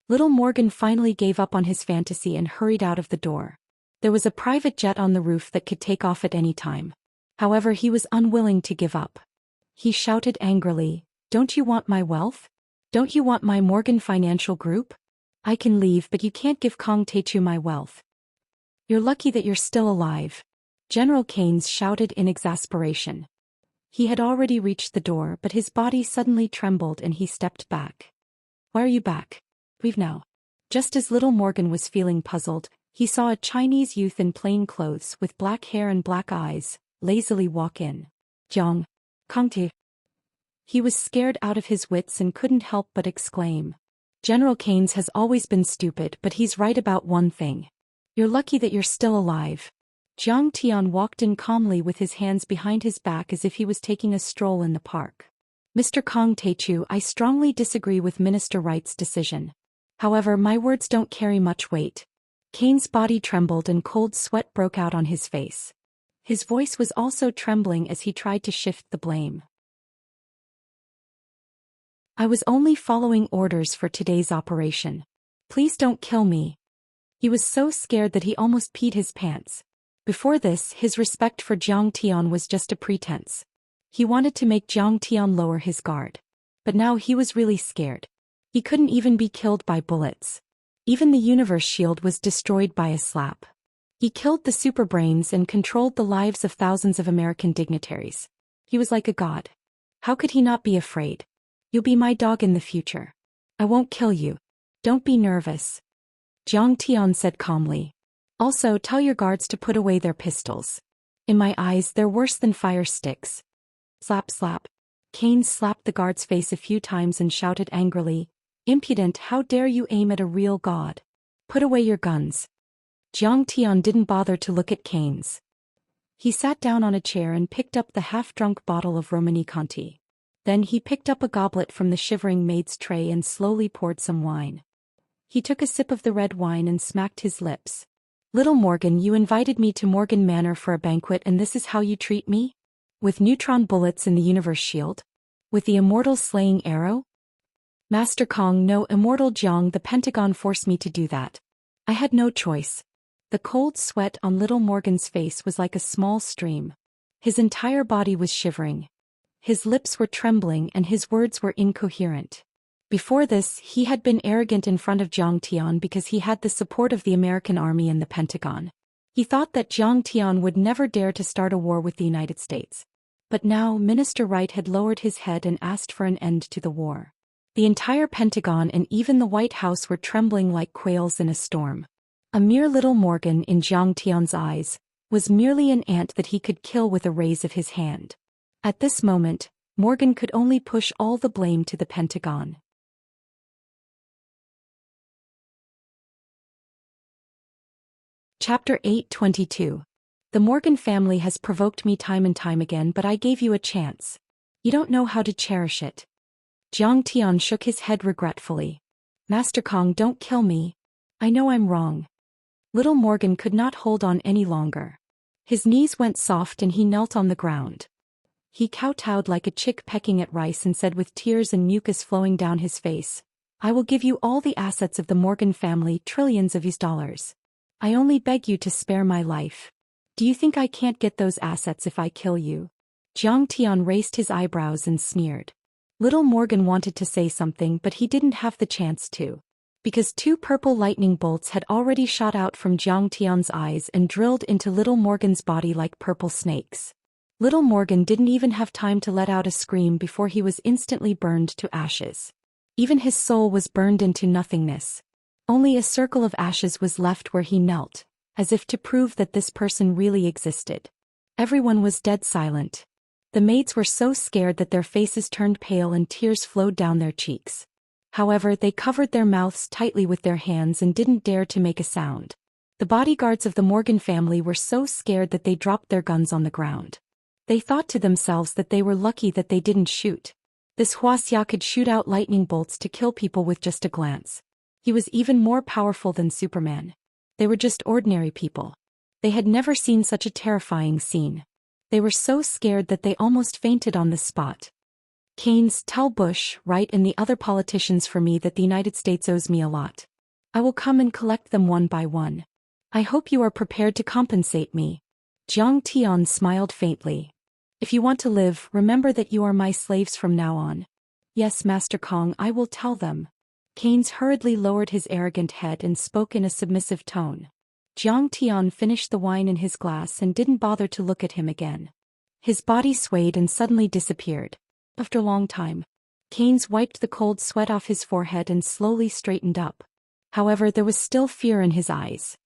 S1: Little Morgan finally gave up on his fantasy and hurried out of the door. There was a private jet on the roof that could take off at any time. However, he was unwilling to give up. He shouted angrily, don't you want my wealth? Don't you want my Morgan Financial Group? I can leave, but you can't give Kong Taichu my wealth. You're lucky that you're still alive. General Keynes shouted in exasperation. He had already reached the door, but his body suddenly trembled and he stepped back. Why are you back? Leave now. Just as Little Morgan was feeling puzzled, he saw a Chinese youth in plain clothes with black hair and black eyes lazily walk in. Jiang, Kong Taichu. He was scared out of his wits and couldn't help but exclaim. General Keynes has always been stupid, but he's right about one thing. You're lucky that you're still alive. Zhang Tian walked in calmly with his hands behind his back as if he was taking a stroll in the park. Mr. Kong Taichu, I strongly disagree with Minister Wright's decision. However, my words don't carry much weight. Keynes' body trembled and cold sweat broke out on his face. His voice was also trembling as he tried to shift the blame. I was only following orders for today's operation. Please don't kill me. He was so scared that he almost peed his pants. Before this, his respect for Zhang Tian was just a pretense. He wanted to make Zhang Tian lower his guard. But now he was really scared. He couldn't even be killed by bullets. Even the universe shield was destroyed by a slap. He killed the superbrains and controlled the lives of thousands of American dignitaries. He was like a god. How could he not be afraid? You'll be my dog in the future. I won't kill you. Don't be nervous. Zhang Tian said calmly. Also, tell your guards to put away their pistols. In my eyes, they're worse than fire sticks. Slap slap. Cain slapped the guard's face a few times and shouted angrily, "Impudent, how dare you aim at a real god? Put away your guns." Zhang Tian didn't bother to look at Cain's. He sat down on a chair and picked up the half-drunk bottle of Romani Conti. Then he picked up a goblet from the shivering maid's tray and slowly poured some wine. He took a sip of the red wine and smacked his lips. "Little Morgan, you invited me to Morgan Manor for a banquet and this is how you treat me? With neutron bullets in the universe shield? With the immortal slaying arrow?" "Master Kong, no, Immortal Jiang, the Pentagon forced me to do that. I had no choice." The cold sweat on little Morgan's face was like a small stream. His entire body was shivering. His lips were trembling and his words were incoherent. Before this, he had been arrogant in front of Zhang Tian because he had the support of the American army and the Pentagon. He thought that Zhang Tian would never dare to start a war with the United States. But now Minister Wright had lowered his head and asked for an end to the war. The entire Pentagon and even the White House were trembling like quails in a storm. A mere little Morgan in Zhang Tian's eyes was merely an ant that he could kill with a raise of his hand. At this moment, Morgan could only push all the blame to the Pentagon. Chapter 8:22. The Morgan family has provoked me time and time again, but I gave you a chance. You don't know how to cherish it. Zhang Tian shook his head regretfully. "Master Kong, don't kill me. I know I'm wrong." Little Morgan could not hold on any longer. His knees went soft and he knelt on the ground. He kowtowed like a chick pecking at rice and said with tears and mucus flowing down his face, "I will give you all the assets of the Morgan family, trillions of US$. I only beg you to spare my life. Do you think I can't get those assets if I kill you?" Zhang Tian raised his eyebrows and sneered. Little Morgan wanted to say something but he didn't have the chance to. Because two purple lightning bolts had already shot out from Zhang Tian's eyes and drilled into little Morgan's body like purple snakes. Little Morgan didn't even have time to let out a scream before he was instantly burned to ashes. Even his soul was burned into nothingness. Only a circle of ashes was left where he knelt, as if to prove that this person really existed. Everyone was dead silent. The maids were so scared that their faces turned pale and tears flowed down their cheeks. However, they covered their mouths tightly with their hands and didn't dare to make a sound. The bodyguards of the Morgan family were so scared that they dropped their guns on the ground. They thought to themselves that they were lucky that they didn't shoot. This Wuxia could shoot out lightning bolts to kill people with just a glance. He was even more powerful than Superman. They were just ordinary people. They had never seen such a terrifying scene. They were so scared that they almost fainted on the spot. "Keynes, tell Bush, Wright and the other politicians for me that the United States owes me a lot. I will come and collect them one by one. I hope you are prepared to compensate me." Zhang Tian smiled faintly. "If you want to live, remember that you are my slaves from now on." "Yes, Master Kong, I will tell them." Keynes hurriedly lowered his arrogant head and spoke in a submissive tone. Zhang Tian finished the wine in his glass and didn't bother to look at him again. His body swayed and suddenly disappeared. After a long time, Keynes wiped the cold sweat off his forehead and slowly straightened up. However, there was still fear in his eyes.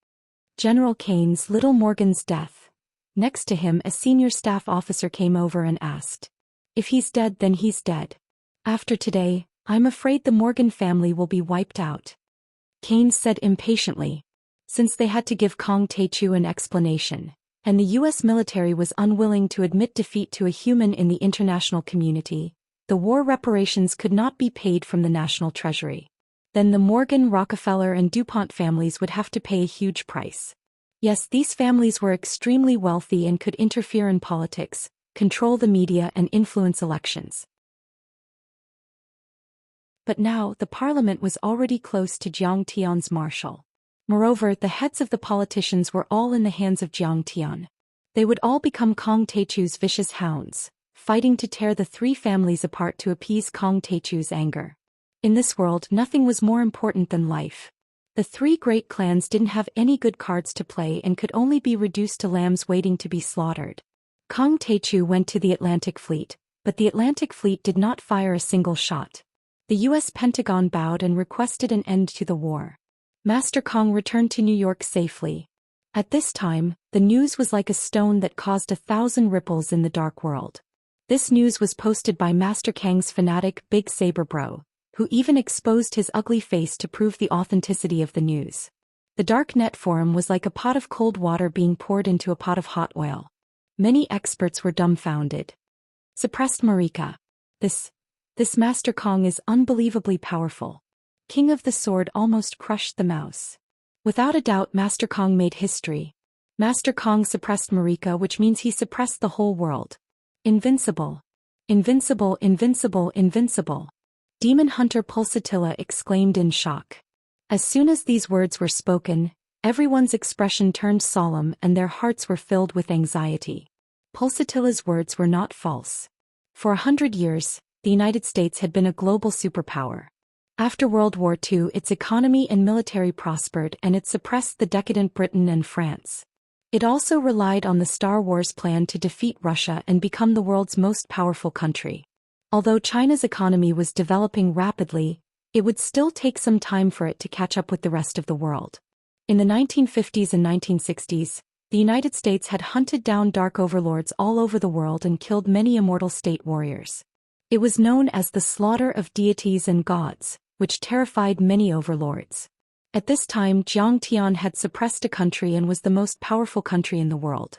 S1: "General Keynes, little Morgan's death." Next to him, a senior staff officer came over and asked, "If he's dead, then he's dead. After today, I'm afraid the Morgan family will be wiped out." Keynes said impatiently. Since they had to give Kong Taechu an explanation, and the U.S. military was unwilling to admit defeat to a human in the international community, the war reparations could not be paid from the national treasury. Then the Morgan, Rockefeller and DuPont families would have to pay a huge price. Yes, these families were extremely wealthy and could interfere in politics, control the media and influence elections. But now, the parliament was already close to Zhang Tian's marshal. Moreover, the heads of the politicians were all in the hands of Zhang Tian. They would all become Kong Taechu's vicious hounds, fighting to tear the three families apart to appease Kong Taechu's anger. In this world, nothing was more important than life. The three great clans didn't have any good cards to play and could only be reduced to lambs waiting to be slaughtered. Kong Teichu went to the Atlantic Fleet, but the Atlantic Fleet did not fire a single shot. The U.S. Pentagon bowed and requested an end to the war. Master Kong returned to New York safely. At this time, the news was like a stone that caused 1,000 ripples in the dark world. This news was posted by Master Kang's fanatic Big Saber Bro, who even exposed his ugly face to prove the authenticity of the news. The Darknet forum was like a pot of cold water being poured into a pot of hot oil. Many experts were dumbfounded. Suppressed Marika. This Master Kong is unbelievably powerful. King of the Sword almost crushed the mouse. Without a doubt, Master Kong made history. Master Kong suppressed Marika, which means he suppressed the whole world. Invincible. Invincible, invincible, invincible. Demon Hunter Pulsatilla exclaimed in shock. As soon as these words were spoken, everyone's expression turned solemn and their hearts were filled with anxiety. Pulsatilla's words were not false. For 100 years, the United States had been a global superpower. After World War II, its economy and military prospered and it suppressed the decadent Britain and France. It also relied on the Star Wars plan to defeat Russia and become the world's most powerful country. Although China's economy was developing rapidly, it would still take some time for it to catch up with the rest of the world. In the 1950s and 1960s, the United States had hunted down dark overlords all over the world and killed many immortal state warriors. It was known as the slaughter of deities and gods, which terrified many overlords. At this time, Jiang Tian had suppressed a country and was the most powerful country in the world.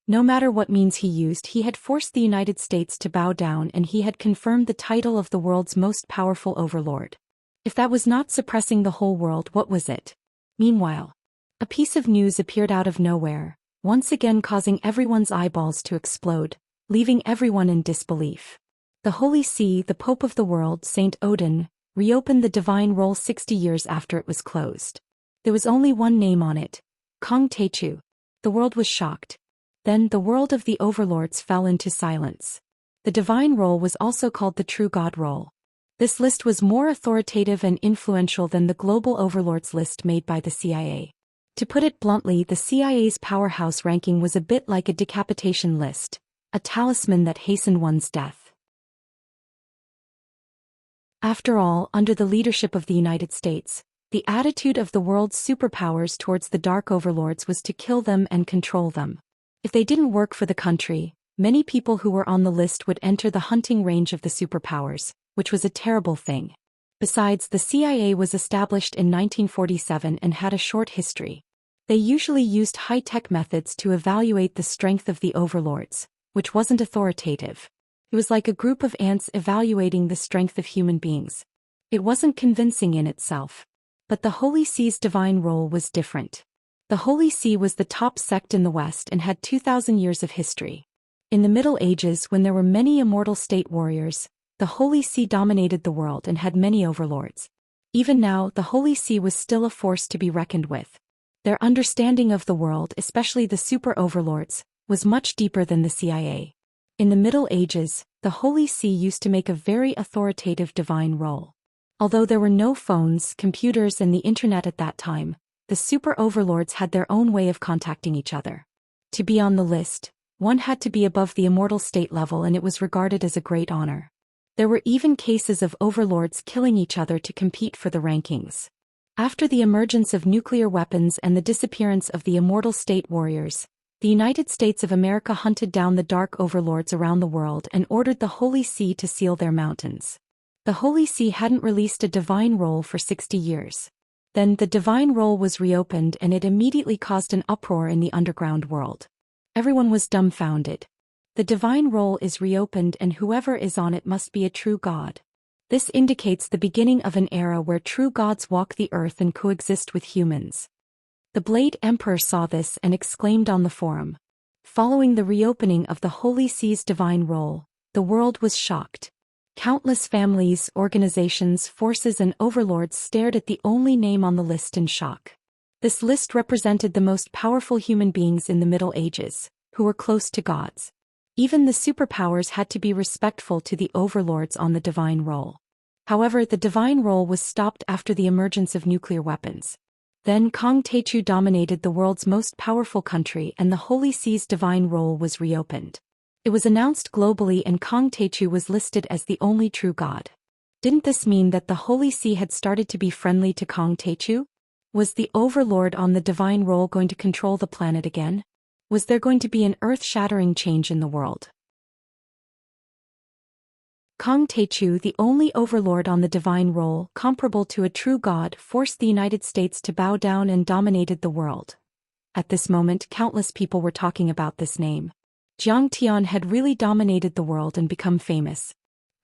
S1: No matter what means he used, he had forced the United States to bow down and he had confirmed the title of the world's most powerful overlord. If that was not suppressing the whole world, what was it? Meanwhile, a piece of news appeared out of nowhere, once again causing everyone's eyeballs to explode, leaving everyone in disbelief. The Holy See, the Pope of the world, Saint Odin, reopened the divine roll 60 years after it was closed. There was only one name on it: Kong Teichu. The world was shocked. Then the world of the overlords fell into silence. The divine roll was also called the True God roll. This list was more authoritative and influential than the global overlords list made by the CIA. To put it bluntly, the CIA's powerhouse ranking was a bit like a decapitation list, a talisman that hastened one's death. After all, under the leadership of the United States, the attitude of the world's superpowers towards the dark overlords was to kill them and control them. If they didn't work for the country, many people who were on the list would enter the hunting range of the superpowers, which was a terrible thing. Besides, the CIA was established in 1947 and had a short history. They usually used high-tech methods to evaluate the strength of the overlords, which wasn't authoritative. It was like a group of ants evaluating the strength of human beings. It wasn't convincing in itself. But the Holy See's divine role was different. The Holy See was the top sect in the West and had 2,000 years of history. In the Middle Ages, when there were many immortal state warriors, the Holy See dominated the world and had many overlords. Even now, the Holy See was still a force to be reckoned with. Their understanding of the world, especially the super overlords, was much deeper than the CIA. In the Middle Ages, the Holy See used to make a very authoritative divine role. Although there were no phones, computers, and the internet at that time, the super overlords had their own way of contacting each other. To be on the list, one had to be above the immortal state level and it was regarded as a great honor. There were even cases of overlords killing each other to compete for the rankings. After the emergence of nuclear weapons and the disappearance of the immortal state warriors, the United States of America hunted down the dark overlords around the world and ordered the Holy See to seal their mountains. The Holy See hadn't released a divine roll for 60 years. Then the divine roll was reopened and it immediately caused an uproar in the underground world. Everyone was dumbfounded. The divine roll is reopened and whoever is on it must be a true god. This indicates the beginning of an era where true gods walk the earth and coexist with humans. The Blade Emperor saw this and exclaimed on the forum. Following the reopening of the Holy See's divine roll, the world was shocked. Countless families, organizations, forces and overlords stared at the only name on the list in shock. This list represented the most powerful human beings in the Middle Ages, who were close to gods. Even the superpowers had to be respectful to the overlords on the divine roll. However, the divine role was stopped after the emergence of nuclear weapons. Then Kong Techu dominated the world's most powerful country and the Holy See's divine role was reopened. It was announced globally and Kong Techu was listed as the only true god. Didn't this mean that the Holy See had started to be friendly to Kong Techu? Was the overlord on the divine role going to control the planet again? Was there going to be an earth-shattering change in the world? Kong Techu, the only overlord on the divine role, comparable to a true god, forced the United States to bow down and dominated the world. At this moment, countless people were talking about this name. Zhang Tian had really dominated the world and become famous.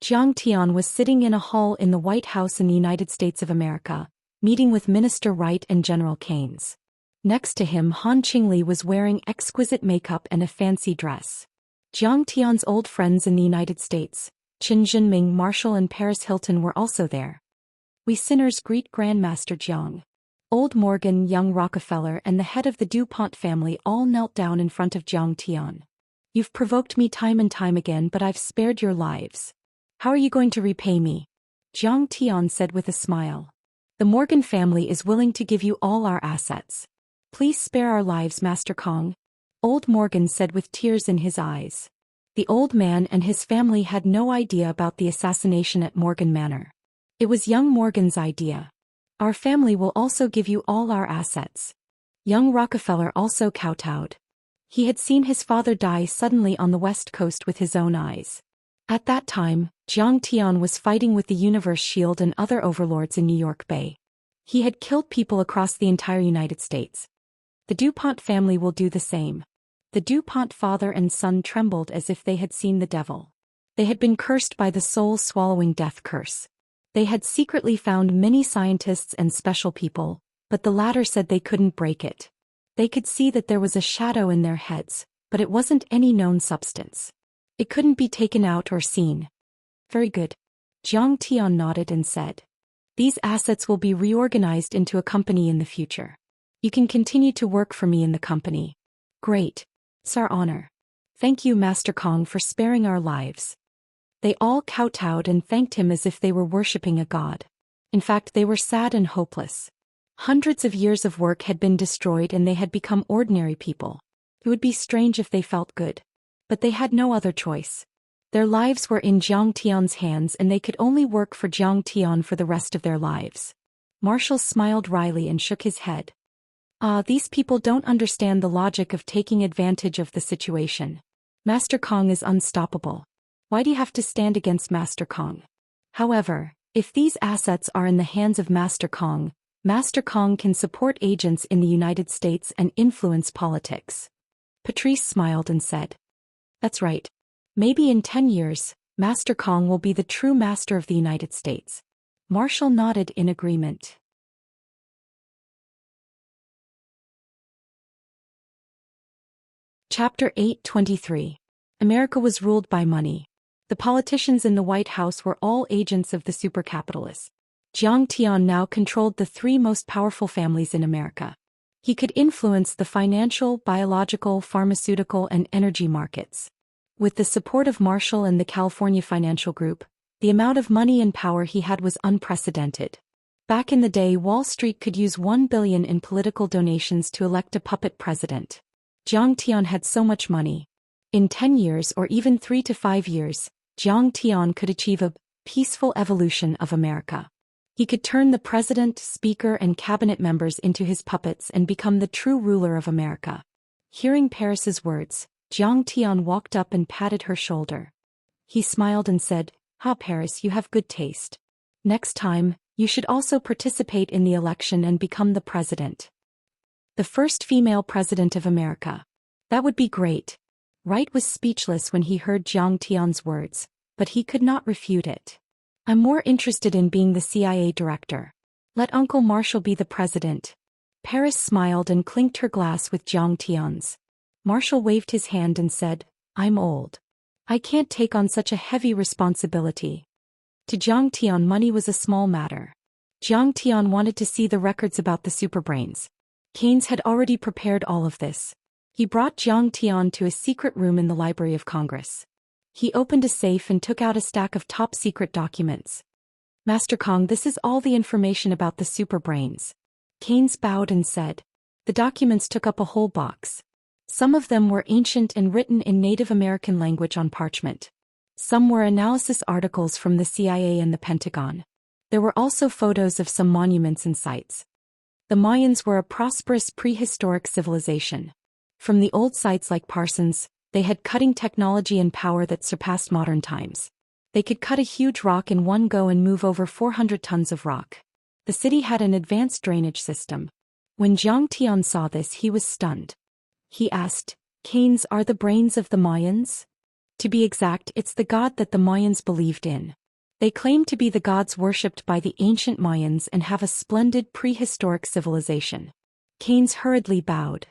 S1: Zhang Tian was sitting in a hall in the White House in the United States of America, meeting with Minister Wright and General Keynes. Next to him, Han Qingli was wearing exquisite makeup and a fancy dress. Zhang Tian's old friends in the United States, Qin Jinming, Marshall and Paris Hilton were also there. We sinners greet Grandmaster Jiang. Old Morgan, young Rockefeller and the head of the DuPont family all knelt down in front of Zhang Tian. You've provoked me time and time again, but I've spared your lives. How are you going to repay me? Zhang Tian said with a smile. The Morgan family is willing to give you all our assets. Please spare our lives, Master Kong. Old Morgan said with tears in his eyes. The old man and his family had no idea about the assassination at Morgan Manor. It was young Morgan's idea. Our family will also give you all our assets. Young Rockefeller also kowtowed. He had seen his father die suddenly on the West Coast with his own eyes. At that time, Zhang Tian was fighting with the Universe Shield and other overlords in New York Bay. He had killed people across the entire United States. The DuPont family will do the same. The DuPont father and son trembled as if they had seen the devil. They had been cursed by the soul-swallowing death curse. They had secretly found many scientists and special people, but the latter said they couldn't break it. They could see that there was a shadow in their heads, but it wasn't any known substance. It couldn't be taken out or seen. Very good. Zhang Tian nodded and said. These assets will be reorganized into a company in the future. You can continue to work for me in the company. Great. It's our honor. Thank you, Master Kong, for sparing our lives. They all kowtowed and thanked him as if they were worshipping a god. In fact, they were sad and hopeless. Hundreds of years of work had been destroyed and they had become ordinary people. It would be strange if they felt good. But they had no other choice. Their lives were in Zhang Tian's hands and they could only work for Zhang Tian for the rest of their lives. Marshall smiled wryly and shook his head. These people don't understand the logic of taking advantage of the situation. Master Kong is unstoppable. Why do you have to stand against Master Kong? However, if these assets are in the hands of Master Kong can support agents in the United States and influence politics. Patrice smiled and said. That's right. Maybe in 10 years, Master Kong will be the true master of the United States. Marshall nodded in agreement. Chapter 8:23. America was ruled by money. The politicians in the White House were all agents of the supercapitalists. Zhang Tian now controlled the three most powerful families in America. He could influence the financial, biological, pharmaceutical, and energy markets. With the support of Marshall and the California Financial Group, the amount of money and power he had was unprecedented. Back in the day, Wall Street could use $1 billion in political donations to elect a puppet president. Zhang Tian had so much money. In 10 years or even 3 to 5 years, Zhang Tian could achieve a peaceful evolution of America. He could turn the president, speaker, and cabinet members into his puppets and become the true ruler of America. Hearing Paris's words, Zhang Tian walked up and patted her shoulder. He smiled and said, Paris, you have good taste. Next time, you should also participate in the election and become the president. The first female president of America. That would be great. Wright was speechless when he heard Zhang Tian's words, but he could not refute it. I'm more interested in being the CIA director. Let Uncle Marshall be the president. Paris smiled and clinked her glass with Zhang Tian's. Marshall waved his hand and said, I'm old. I can't take on such a heavy responsibility. To Zhang Tian, money was a small matter. Zhang Tian wanted to see the records about the superbrains. Keynes had already prepared all of this. He brought Zhang Tian to a secret room in the Library of Congress. He opened a safe and took out a stack of top-secret documents. Master Kong, this is all the information about the superbrains. Keynes bowed and said. The documents took up a whole box. Some of them were ancient and written in Native American language on parchment. Some were analysis articles from the CIA and the Pentagon. There were also photos of some monuments and sites. The Mayans were a prosperous prehistoric civilization. From the old sites like Parsons, they had cutting technology and power that surpassed modern times. They could cut a huge rock in one go and move over 400 tons of rock. The city had an advanced drainage system. When Zhang Tian saw this, he was stunned. He asked, Keynes, are the brains of the Mayans? To be exact, it's the god that the Mayans believed in. They claim to be the gods worshipped by the ancient Mayans and have a splendid prehistoric civilization. Keynes hurriedly bowed.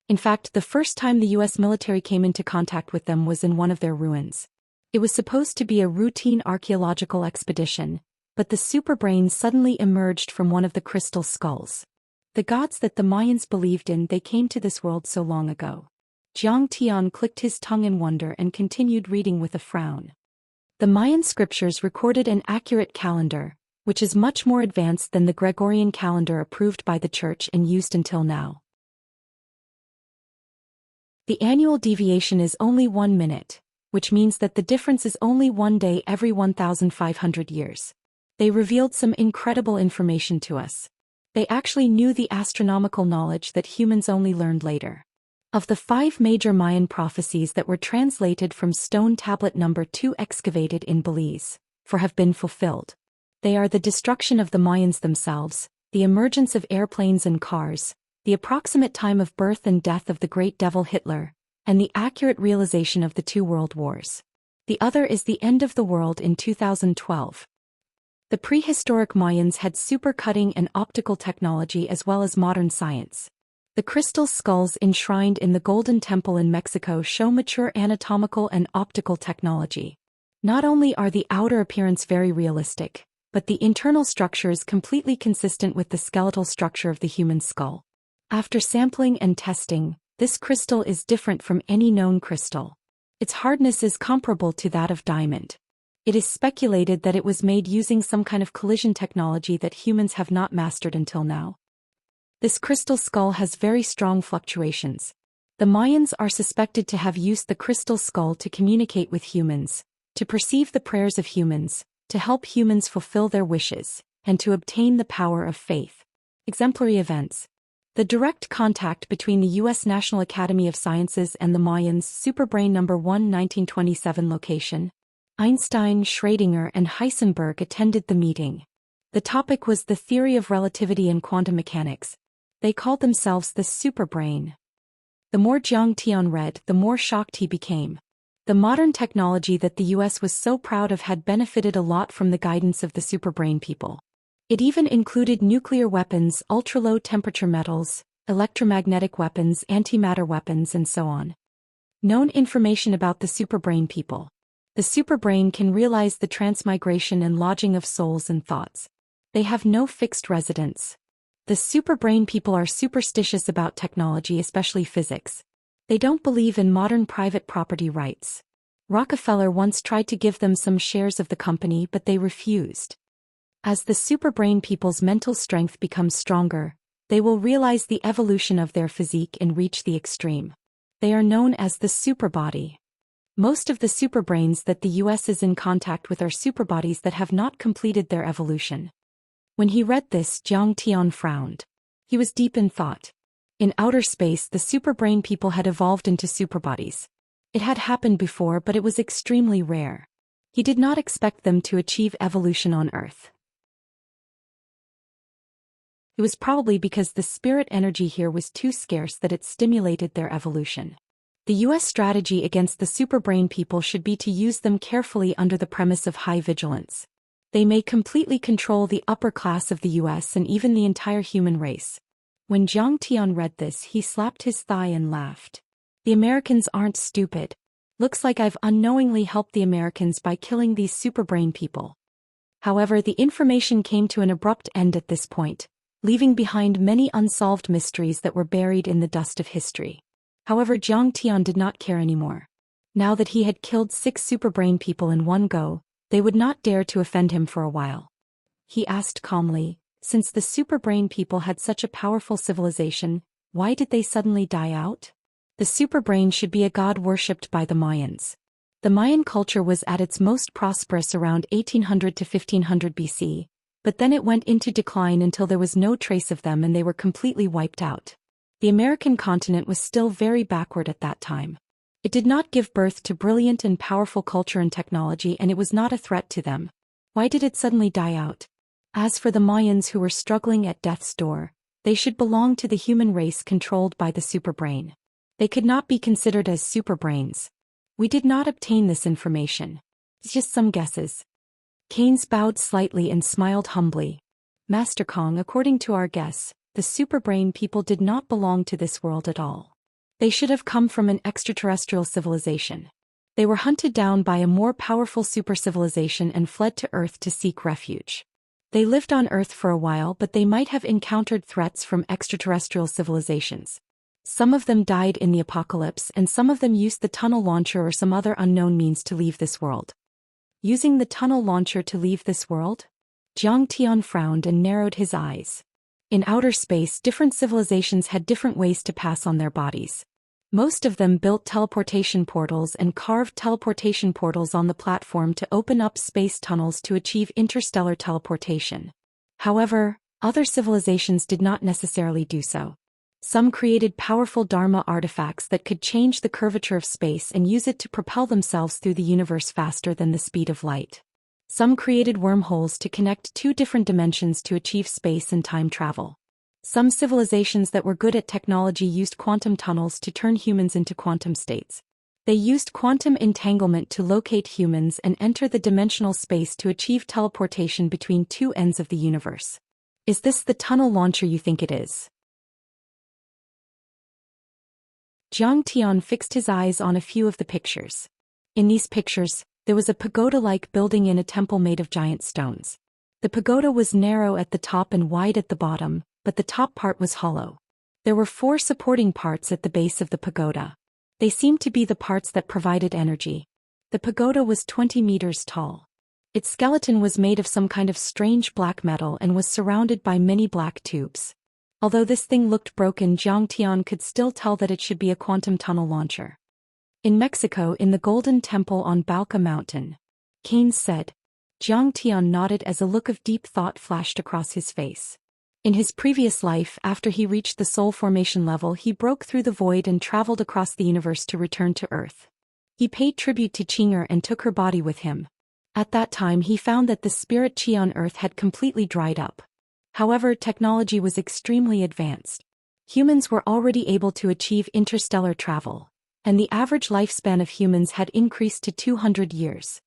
S1: In fact, the first time the U.S. military came into contact with them was in one of their ruins. It was supposed to be a routine archaeological expedition, but the superbrains suddenly emerged from one of the crystal skulls. The gods that the Mayans believed in, they came to this world so long ago. Zhang Tian clicked his tongue in wonder and continued reading with a frown. The Mayan scriptures recorded an accurate calendar, which is much more advanced than the Gregorian calendar approved by the Church and used until now. The annual deviation is only 1 minute, which means that the difference is only 1 day every 1,500 years. They revealed some incredible information to us. They actually knew the astronomical knowledge that humans only learned later. Of the 5 major Mayan prophecies that were translated from stone tablet number 2 excavated in Belize, 4 have been fulfilled. They are the destruction of the Mayans themselves, the emergence of airplanes and cars, the approximate time of birth and death of the great devil Hitler, and the accurate realization of the 2 world wars. The other is the end of the world in 2012. The prehistoric Mayans had super-cutting and optical technology as well as modern science. The crystal skulls enshrined in the Golden Temple in Mexico show mature anatomical and optical technology. Not only are the outer appearance very realistic, but the internal structure is completely consistent with the skeletal structure of the human skull. After sampling and testing, this crystal is different from any known crystal. Its hardness is comparable to that of diamond. It is speculated that it was made using some kind of collision technology that humans have not mastered until now. This crystal skull has very strong fluctuations. The Mayans are suspected to have used the crystal skull to communicate with humans, to perceive the prayers of humans, to help humans fulfill their wishes, and to obtain the power of faith. Exemplary events. The direct contact between the U.S. National Academy of Sciences and the Mayans Superbrain No. 1 1927 location. Einstein, Schrödinger and Heisenberg attended the meeting. The topic was the theory of relativity and quantum mechanics. They called themselves the Superbrain. The more Zhang Tian read, the more shocked he became. The modern technology that the U.S. was so proud of had benefited a lot from the guidance of the Superbrain people. It even included nuclear weapons, ultra-low temperature metals, electromagnetic weapons, antimatter weapons and so on. Known information about the Superbrain people. The Superbrain can realize the transmigration and lodging of souls and thoughts. They have no fixed residence. The Superbrain people are superstitious about technology, especially physics. They don't believe in modern private property rights. Rockefeller once tried to give them some shares of the company, but they refused. As the Superbrain people's mental strength becomes stronger, they will realize the evolution of their physique and reach the extreme. They are known as the superbody. Most of the superbrains that the US is in contact with are superbodies that have not completed their evolution. When he read this, Zhang Tian frowned. He was deep in thought. In outer space, the superbrain people had evolved into superbodies. It had happened before, but it was extremely rare. He did not expect them to achieve evolution on Earth. It was probably because the spirit energy here was too scarce that it stimulated their evolution. The U.S. strategy against the superbrain people should be to use them carefully under the premise of high vigilance. They may completely control the upper class of the U.S. and even the entire human race. When Zhang Tian read this, he slapped his thigh and laughed. The Americans aren't stupid. Looks like I've unknowingly helped the Americans by killing these superbrain people. However, the information came to an abrupt end at this point, leaving behind many unsolved mysteries that were buried in the dust of history. However, Zhang Tian did not care anymore. Now that he had killed 6 superbrain people in one go, they would not dare to offend him for a while. he asked calmly. Since the superbrain people had such a powerful civilization, why did they suddenly die out? The superbrain should be a god worshipped by the Mayans. The Mayan culture was at its most prosperous around 1800 to 1500 BC, but then it went into decline until there was no trace of them and they were completely wiped out. The American continent was still very backward at that time. It did not give birth to brilliant and powerful culture and technology, and it was not a threat to them. Why did it suddenly die out? As for the Mayans who were struggling at death's door, they should belong to the human race controlled by the superbrain. They could not be considered as superbrains. We did not obtain this information. It's just some guesses. Keynes bowed slightly and smiled humbly. Master Kong, according to our guess, the superbrain people did not belong to this world at all. They should have come from an extraterrestrial civilization. They were hunted down by a more powerful super-civilization and fled to Earth to seek refuge. They lived on Earth for a while, but they might have encountered threats from extraterrestrial civilizations. Some of them died in the apocalypse, and some of them used the tunnel launcher or some other unknown means to leave this world. Using the tunnel launcher to leave this world? Zhang Tian frowned and narrowed his eyes. In outer space, different civilizations had different ways to pass on their bodies. Most of them built teleportation portals and carved teleportation portals on the platform to open up space tunnels to achieve interstellar teleportation. However, other civilizations did not necessarily do so. Some created powerful Dharma artifacts that could change the curvature of space and use it to propel themselves through the universe faster than the speed of light. Some created wormholes to connect two different dimensions to achieve space and time travel. Some civilizations that were good at technology used quantum tunnels to turn humans into quantum states. They used quantum entanglement to locate humans and enter the dimensional space to achieve teleportation between two ends of the universe. Is this the tunnel launcher you think it is? Zhang Tian fixed his eyes on a few of the pictures. In these pictures, there was a pagoda-like building in a temple made of giant stones. The pagoda was narrow at the top and wide at the bottom, but the top part was hollow. There were 4 supporting parts at the base of the pagoda. They seemed to be the parts that provided energy. The pagoda was 20 meters tall. Its skeleton was made of some kind of strange black metal and was surrounded by many black tubes. Although this thing looked broken, Zhang Tian could still tell that it should be a quantum tunnel launcher. In Mexico, in the Golden Temple on Balca Mountain, Keynes said. Zhang Tian nodded as a look of deep thought flashed across his face. In his previous life, after he reached the soul formation level, he broke through the void and traveled across the universe to return to Earth. He paid tribute to Qing'er and took her body with him. At that time he found that the spirit qi on Earth had completely dried up. However, technology was extremely advanced. Humans were already able to achieve interstellar travel, and the average lifespan of humans had increased to 200 years.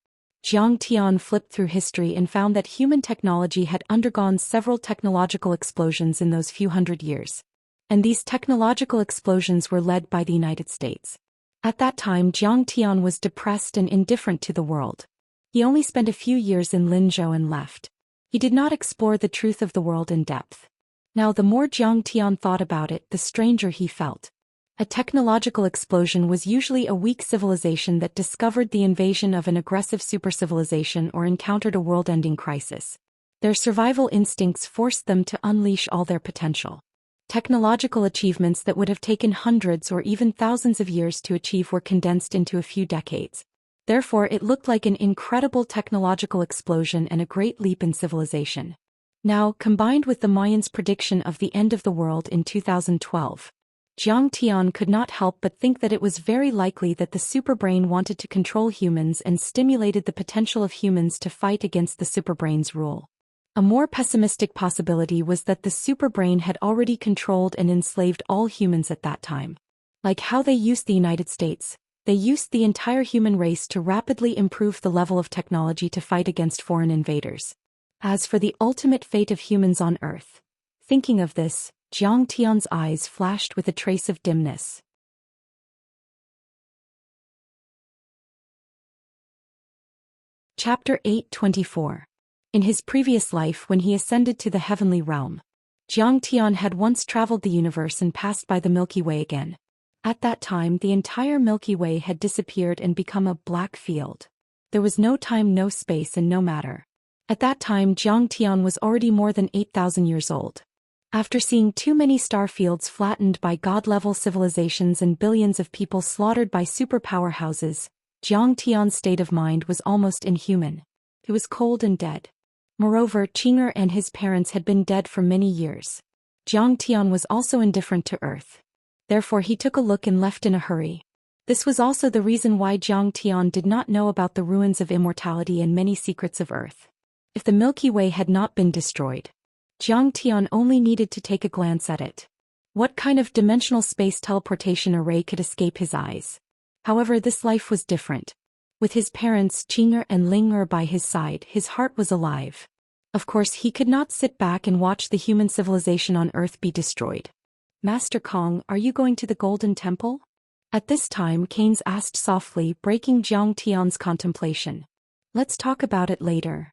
S1: Zhang Tian flipped through history and found that human technology had undergone several technological explosions in those few hundred years. And these technological explosions were led by the United States. At that time, Zhang Tian was depressed and indifferent to the world. He only spent a few years in Linzhou and left. He did not explore the truth of the world in depth. Now the more Zhang Tian thought about it, the stranger he felt. A technological explosion was usually a weak civilization that discovered the invasion of an aggressive supercivilization or encountered a world-ending crisis. Their survival instincts forced them to unleash all their potential. Technological achievements that would have taken hundreds or even thousands of years to achieve were condensed into a few decades. Therefore, it looked like an incredible technological explosion and a great leap in civilization. Now, combined with the Mayans' prediction of the end of the world in 2012, Zhang Tian could not help but think that it was very likely that the superbrain wanted to control humans and stimulated the potential of humans to fight against the superbrain's rule. A more pessimistic possibility was that the superbrain had already controlled and enslaved all humans at that time. Like how they used the United States, they used the entire human race to rapidly improve the level of technology to fight against foreign invaders. As for the ultimate fate of humans on Earth, thinking of this, Zhang Tian's eyes flashed with a trace of dimness. Chapter 8:24. In his previous life, when he ascended to the heavenly realm, Zhang Tian had once traveled the universe and passed by the Milky Way again. At that time, the entire Milky Way had disappeared and become a black field. There was no time, no space, and no matter. At that time Zhang Tian was already more than 8,000 years old. After seeing too many star fields flattened by god-level civilizations and billions of people slaughtered by superpower houses, Zhang Tian's state of mind was almost inhuman. He was cold and dead. Moreover, Qing'er and his parents had been dead for many years. Zhang Tian was also indifferent to Earth. Therefore he took a look and left in a hurry. This was also the reason why Zhang Tian did not know about the ruins of immortality and many secrets of Earth. If the Milky Way had not been destroyed, Zhang Tian only needed to take a glance at it. What kind of dimensional space teleportation array could escape his eyes? However, this life was different. With his parents Qing'er and Ling'er by his side, his heart was alive. Of course, he could not sit back and watch the human civilization on Earth be destroyed. Master Kong, are you going to the Golden Temple? At this time Keynes asked softly, breaking Zhang Tian's contemplation. Let's talk about it later.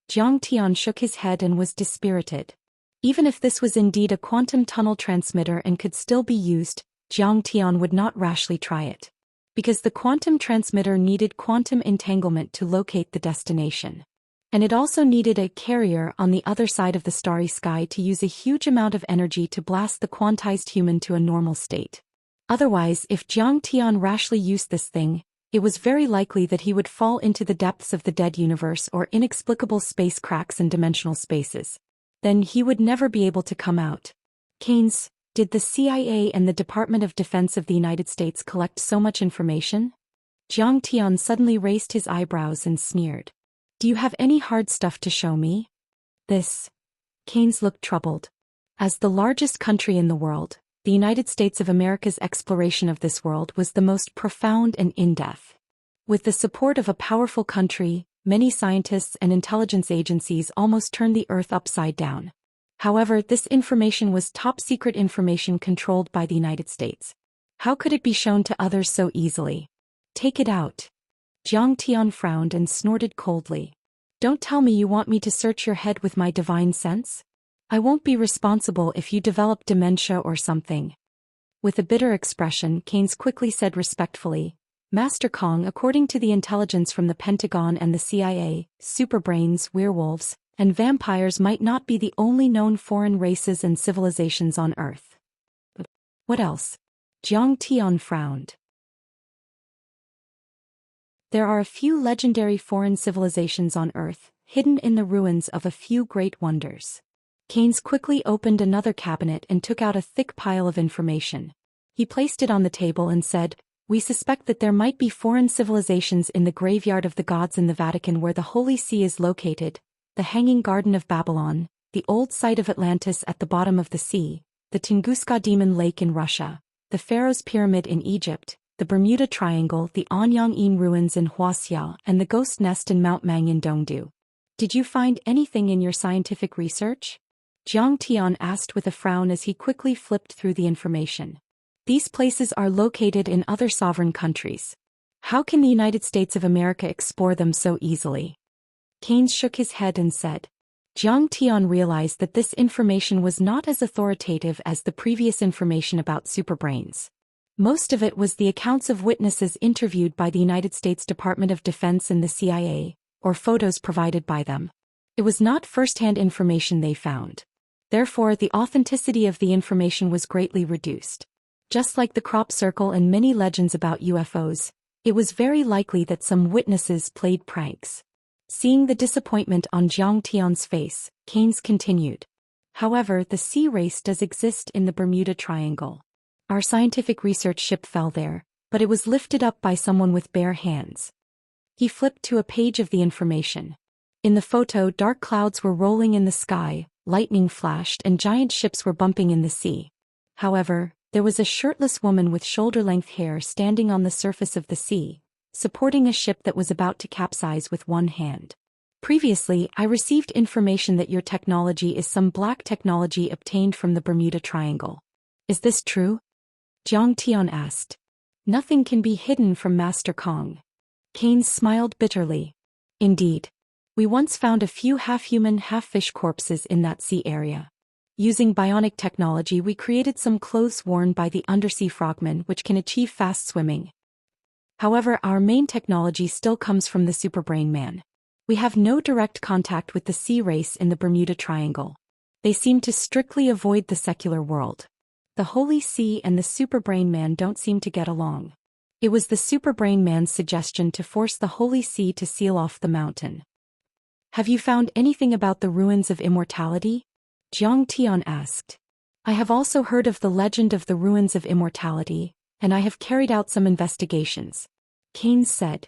S1: Zhang Tian shook his head and was dispirited. Even if this was indeed a quantum tunnel transmitter and could still be used, Zhang Tian would not rashly try it. Because the quantum transmitter needed quantum entanglement to locate the destination. And it also needed a carrier on the other side of the starry sky to use a huge amount of energy to blast the quantized human to a normal state. Otherwise, if Zhang Tian rashly used this thing, it was very likely that he would fall into the depths of the dead universe or inexplicable space cracks and dimensional spaces. Then he would never be able to come out. Keynes, did the CIA and the Department of Defense of the United States collect so much information? Zhang Tian suddenly raised his eyebrows and sneered. Do you have any hard stuff to show me? This. Keynes looked troubled. As the largest country in the world, the United States of America's exploration of this world was the most profound and in-depth. With the support of a powerful country, many scientists and intelligence agencies almost turned the Earth upside down. However, this information was top-secret information controlled by the United States. How could it be shown to others so easily? Take it out. Zhang Tian frowned and snorted coldly. Don't tell me you want me to search your head with my divine sense? I won't be responsible if you develop dementia or something. With a bitter expression, Keynes quickly said respectfully, Master Kong, according to the intelligence from the Pentagon and the CIA, superbrains, werewolves, and vampires might not be the only known foreign races and civilizations on Earth. What else? Zhang Tian frowned. There are a few legendary foreign civilizations on Earth, hidden in the ruins of a few great wonders. Keynes quickly opened another cabinet and took out a thick pile of information. He placed it on the table and said, We suspect that there might be foreign civilizations in the graveyard of the gods in the Vatican where the Holy See is located, the Hanging Garden of Babylon, the old site of Atlantis at the bottom of the sea, the Tunguska Demon Lake in Russia, the Pharaoh's Pyramid in Egypt, the Bermuda Triangle, the Anyang-in ruins in Wuxia, and the ghost nest in Mount Mang in Dongdu. Did you find anything in your scientific research? Zhang Tian asked with a frown as he quickly flipped through the information. These places are located in other sovereign countries. How can the United States of America explore them so easily? Keynes shook his head and said. Zhang Tian realized that this information was not as authoritative as the previous information about superbrains. Most of it was the accounts of witnesses interviewed by the United States Department of Defense and the CIA, or photos provided by them. It was not first-hand information they found. Therefore, the authenticity of the information was greatly reduced. Just like the crop circle and many legends about UFOs, it was very likely that some witnesses played pranks. Seeing the disappointment on Zhang Tian's face, Keynes continued. However, the sea race does exist in the Bermuda Triangle. Our scientific research ship fell there, but it was lifted up by someone with bare hands. He flipped to a page of the information. In the photo, dark clouds were rolling in the sky, lightning flashed, and giant ships were bumping in the sea. However, there was a shirtless woman with shoulder-length hair standing on the surface of the sea, supporting a ship that was about to capsize with one hand. Previously, I received information that your technology is some black technology obtained from the Bermuda Triangle. Is this true? Zhang Tian asked. Nothing can be hidden from Master Kong. Keynes smiled bitterly. Indeed. We once found a few half-human, half-fish corpses in that sea area. Using bionic technology, we created some clothes worn by the undersea frogmen which can achieve fast swimming. However, our main technology still comes from the superbrain man. We have no direct contact with the sea race in the Bermuda Triangle. They seem to strictly avoid the secular world. The Holy See and the Superbrain Man don't seem to get along. It was the Superbrain Man's suggestion to force the Holy See to seal off the mountain. Have you found anything about the ruins of immortality? Jiang Tian asked. I have also heard of the legend of the ruins of immortality, and I have carried out some investigations. Keynes said.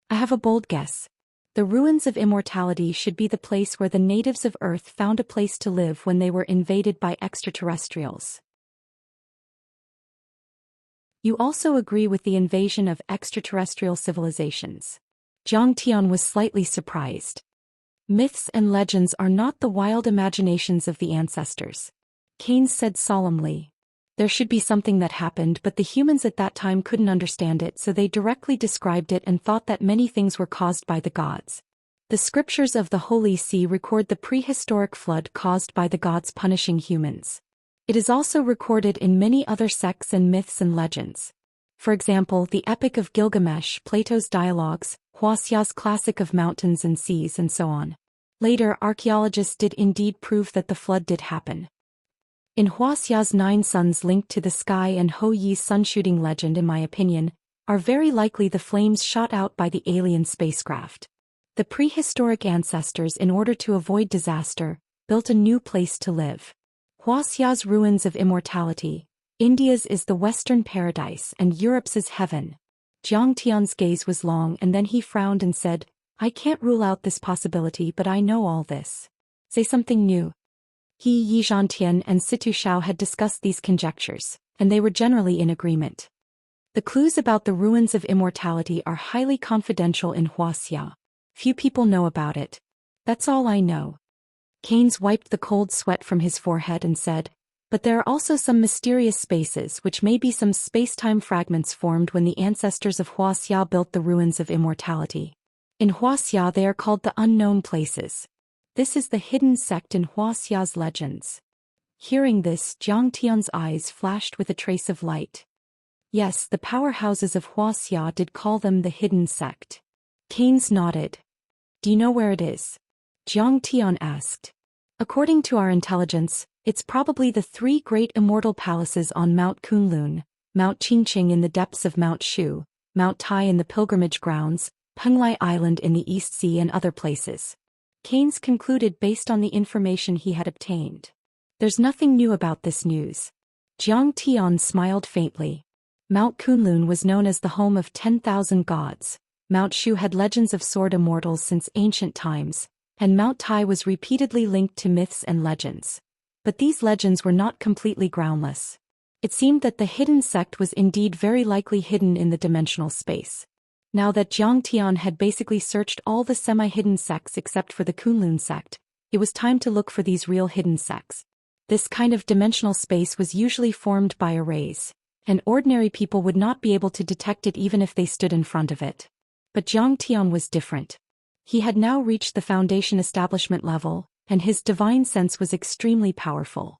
S1: I have a bold guess. The ruins of immortality should be the place where the natives of Earth found a place to live when they were invaded by extraterrestrials. You also agree with the invasion of extraterrestrial civilizations. Jiang Tian was slightly surprised. Myths and legends are not the wild imaginations of the ancestors. Keynes said solemnly. There should be something that happened, but the humans at that time couldn't understand it, so they directly described it and thought that many things were caused by the gods. The scriptures of the Holy See record the prehistoric flood caused by the gods punishing humans. It is also recorded in many other sects and myths and legends. For example, the Epic of Gilgamesh, Plato's Dialogues, Wuxia's Classic of Mountains and Seas, and so on. Later, archaeologists did indeed prove that the flood did happen. In Wuxia's 9 suns linked to the sky and Ho Yi's sun-shooting legend, in my opinion, are very likely the flames shot out by the alien spacecraft. The prehistoric ancestors, in order to avoid disaster, built a new place to live. Wuxia's ruins of immortality. India's is the Western paradise and Europe's is heaven. Jiang Tian's gaze was long and then he frowned and said, I can't rule out this possibility, but I know all this. Say something new. He Yizhantian and Situ Shao had discussed these conjectures, and they were generally in agreement. The clues about the ruins of immortality are highly confidential in Wuxia. Few people know about it. That's all I know. Keynes wiped the cold sweat from his forehead and said, but there are also some mysterious spaces which may be some space-time fragments formed when the ancestors of Wuxia built the ruins of immortality. In Wuxia they are called the unknown places. This is the hidden sect in Wuxia's legends. Hearing this, Jiang Tian's eyes flashed with a trace of light. Yes, the powerhouses of Wuxia did call them the hidden sect. Keynes nodded. Do you know where it is? Jiang Tian asked. According to our intelligence, it's probably the 3 great immortal palaces on Mount Kunlun, Mount Qingqing in the depths of Mount Shu, Mount Tai in the pilgrimage grounds, Penglai Island in the East Sea and other places. Keynes concluded based on the information he had obtained. There's nothing new about this news. Jiang Tian smiled faintly. Mount Kunlun was known as the home of 10,000 gods, Mount Shu had legends of sword immortals since ancient times, and Mount Tai was repeatedly linked to myths and legends. But these legends were not completely groundless. It seemed that the hidden sect was indeed very likely hidden in the dimensional space. Now that Jiang Tian had basically searched all the semi-hidden sects except for the Kunlun sect, it was time to look for these real hidden sects. This kind of dimensional space was usually formed by arrays, and ordinary people would not be able to detect it even if they stood in front of it. But Jiang Tian was different. He had now reached the foundation establishment level, and his divine sense was extremely powerful.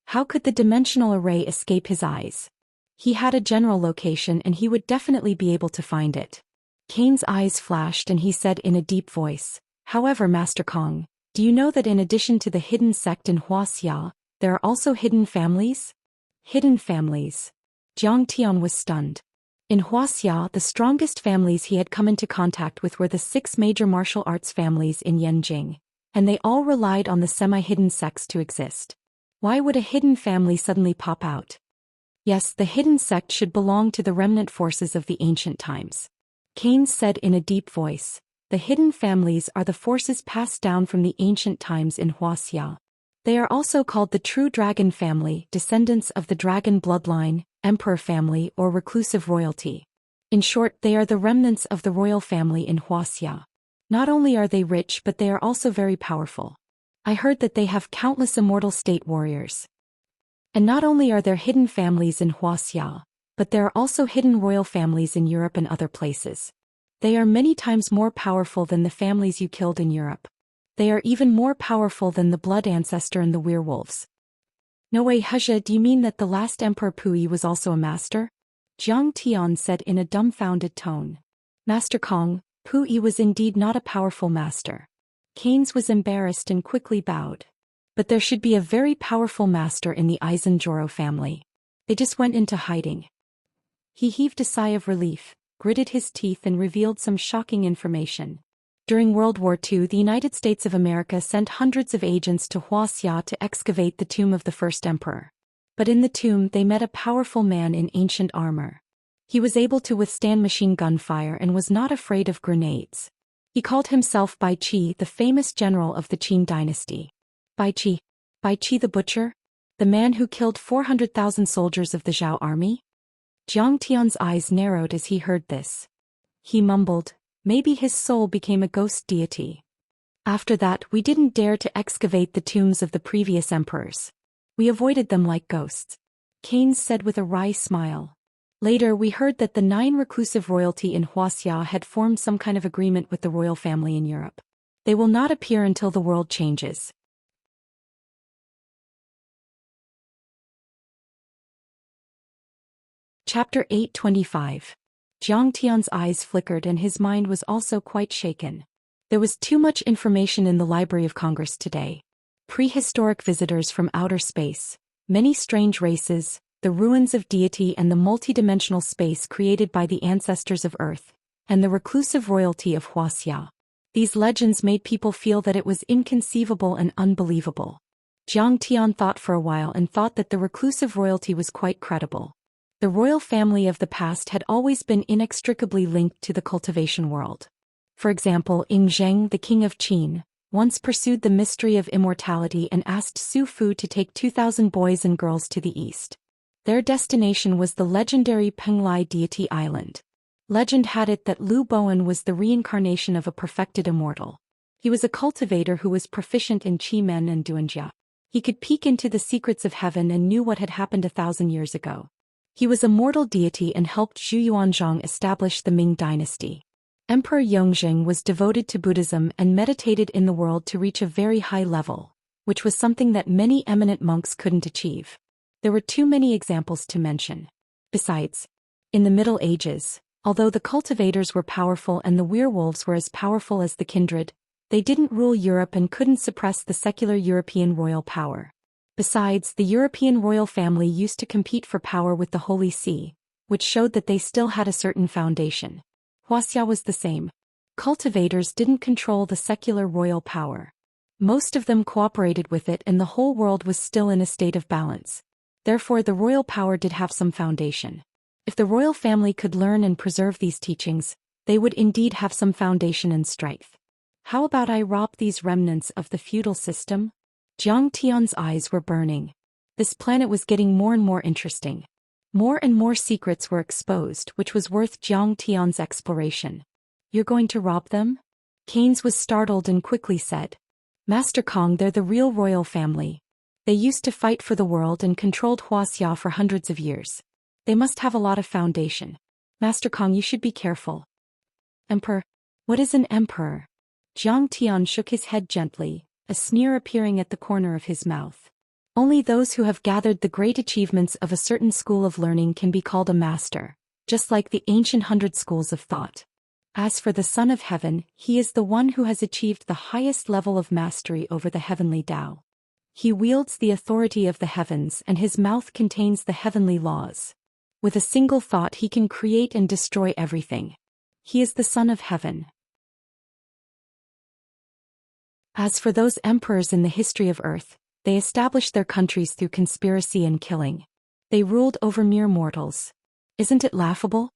S1: How could the dimensional array escape his eyes? He had a general location and he would definitely be able to find it. Keynes' eyes flashed and he said in a deep voice, however, Master Kong, do you know that in addition to the hidden sect in Wuxia, there are also hidden families? Hidden families. Jiang Tian was stunned. In Wuxia, the strongest families he had come into contact with were the 6 major martial arts families in Yanjing, and they all relied on the semi-hidden sects to exist. Why would a hidden family suddenly pop out? Yes, the hidden sect should belong to the remnant forces of the ancient times. Keynes said in a deep voice, the hidden families are the forces passed down from the ancient times in Wuxia. They are also called the true dragon family, descendants of the dragon bloodline, emperor family or reclusive royalty. In short, they are the remnants of the royal family in Wuxia. Not only are they rich but they are also very powerful. I heard that they have countless immortal state warriors. And not only are there hidden families in Wuxia, but there are also hidden royal families in Europe and other places. They are many times more powerful than the families you killed in Europe. They are even more powerful than the blood ancestor and the werewolves. No way, Huzha, do you mean that the last Emperor Puyi was also a master? Jiang Tian said in a dumbfounded tone. Master Kong, Pu-yi was indeed not a powerful master. Keynes was embarrassed and quickly bowed. But there should be a very powerful master in the Aizen-Joro family. They just went into hiding. He heaved a sigh of relief, gritted his teeth and revealed some shocking information. During World War II, the United States of America sent hundreds of agents to Wuxia to excavate the tomb of the first emperor. But in the tomb they met a powerful man in ancient armor. He was able to withstand machine gun fire and was not afraid of grenades. He called himself Bai Qi, the famous general of the Qin dynasty. Bai Qi? Bai Qi the butcher? The man who killed 400,000 soldiers of the Zhou army? Jiang Tian's eyes narrowed as he heard this. He mumbled, maybe his soul became a ghost deity. After that, we didn't dare to excavate the tombs of the previous emperors. We avoided them like ghosts. Keynes said with a wry smile. Later we heard that the 9 reclusive royalty in Wuxia had formed some kind of agreement with the royal family in Europe. They will not appear until the world changes. Chapter 825. Jiang Tian's eyes flickered and his mind was also quite shaken. There was too much information in the Library of Congress today. Prehistoric visitors from outer space, many strange races, the ruins of deity and the multidimensional space created by the ancestors of Earth, and the reclusive royalty of Wuxia. These legends made people feel that it was inconceivable and unbelievable. Jiang Tian thought for a while and thought that the reclusive royalty was quite credible. The royal family of the past had always been inextricably linked to the cultivation world. For example, Ing Zheng, the king of Qin, once pursued the mystery of immortality and asked Su Fu to take 2,000 boys and girls to the east. Their destination was the legendary Penglai deity island. Legend had it that Lu Bowen was the reincarnation of a perfected immortal. He was a cultivator who was proficient in Qi Men and Duanjia. He could peek into the secrets of heaven and knew what had happened 1,000 years ago. He was a mortal deity and helped Zhu Yuanzhang establish the Ming dynasty. Emperor Yongzheng was devoted to Buddhism and meditated in the world to reach a very high level, which was something that many eminent monks couldn't achieve. There were too many examples to mention. Besides, in the Middle Ages, although the cultivators were powerful and the werewolves were as powerful as the kindred, they didn't rule Europe and couldn't suppress the secular European royal power. Besides, the European royal family used to compete for power with the Holy See, which showed that they still had a certain foundation. Wuxia was the same. Cultivators didn't control the secular royal power. Most of them cooperated with it and the whole world was still in a state of balance. Therefore the royal power did have some foundation. If the royal family could learn and preserve these teachings, they would indeed have some foundation and strength. How about I rob these remnants of the feudal system? Jiang Tian's eyes were burning. This planet was getting more and more interesting. More and more secrets were exposed, which was worth Jiang Tian's exploration. You're going to rob them? Keynes was startled and quickly said. Master Kong, they're the real royal family. They used to fight for the world and controlled Wuxia for hundreds of years. They must have a lot of foundation. Master Kong, you should be careful. Emperor? What is an emperor? Jiang Tian shook his head gently, a sneer appearing at the corner of his mouth. Only those who have gathered the great achievements of a certain school of learning can be called a master, just like the ancient 100 schools of thought. As for the Son of Heaven, he is the one who has achieved the highest level of mastery over the heavenly Tao. He wields the authority of the heavens and his mouth contains the heavenly laws. With a single thought he can create and destroy everything. He is the Son of Heaven. As for those emperors in the history of Earth, they established their countries through conspiracy and killing. They ruled over mere mortals. Isn't it laughable?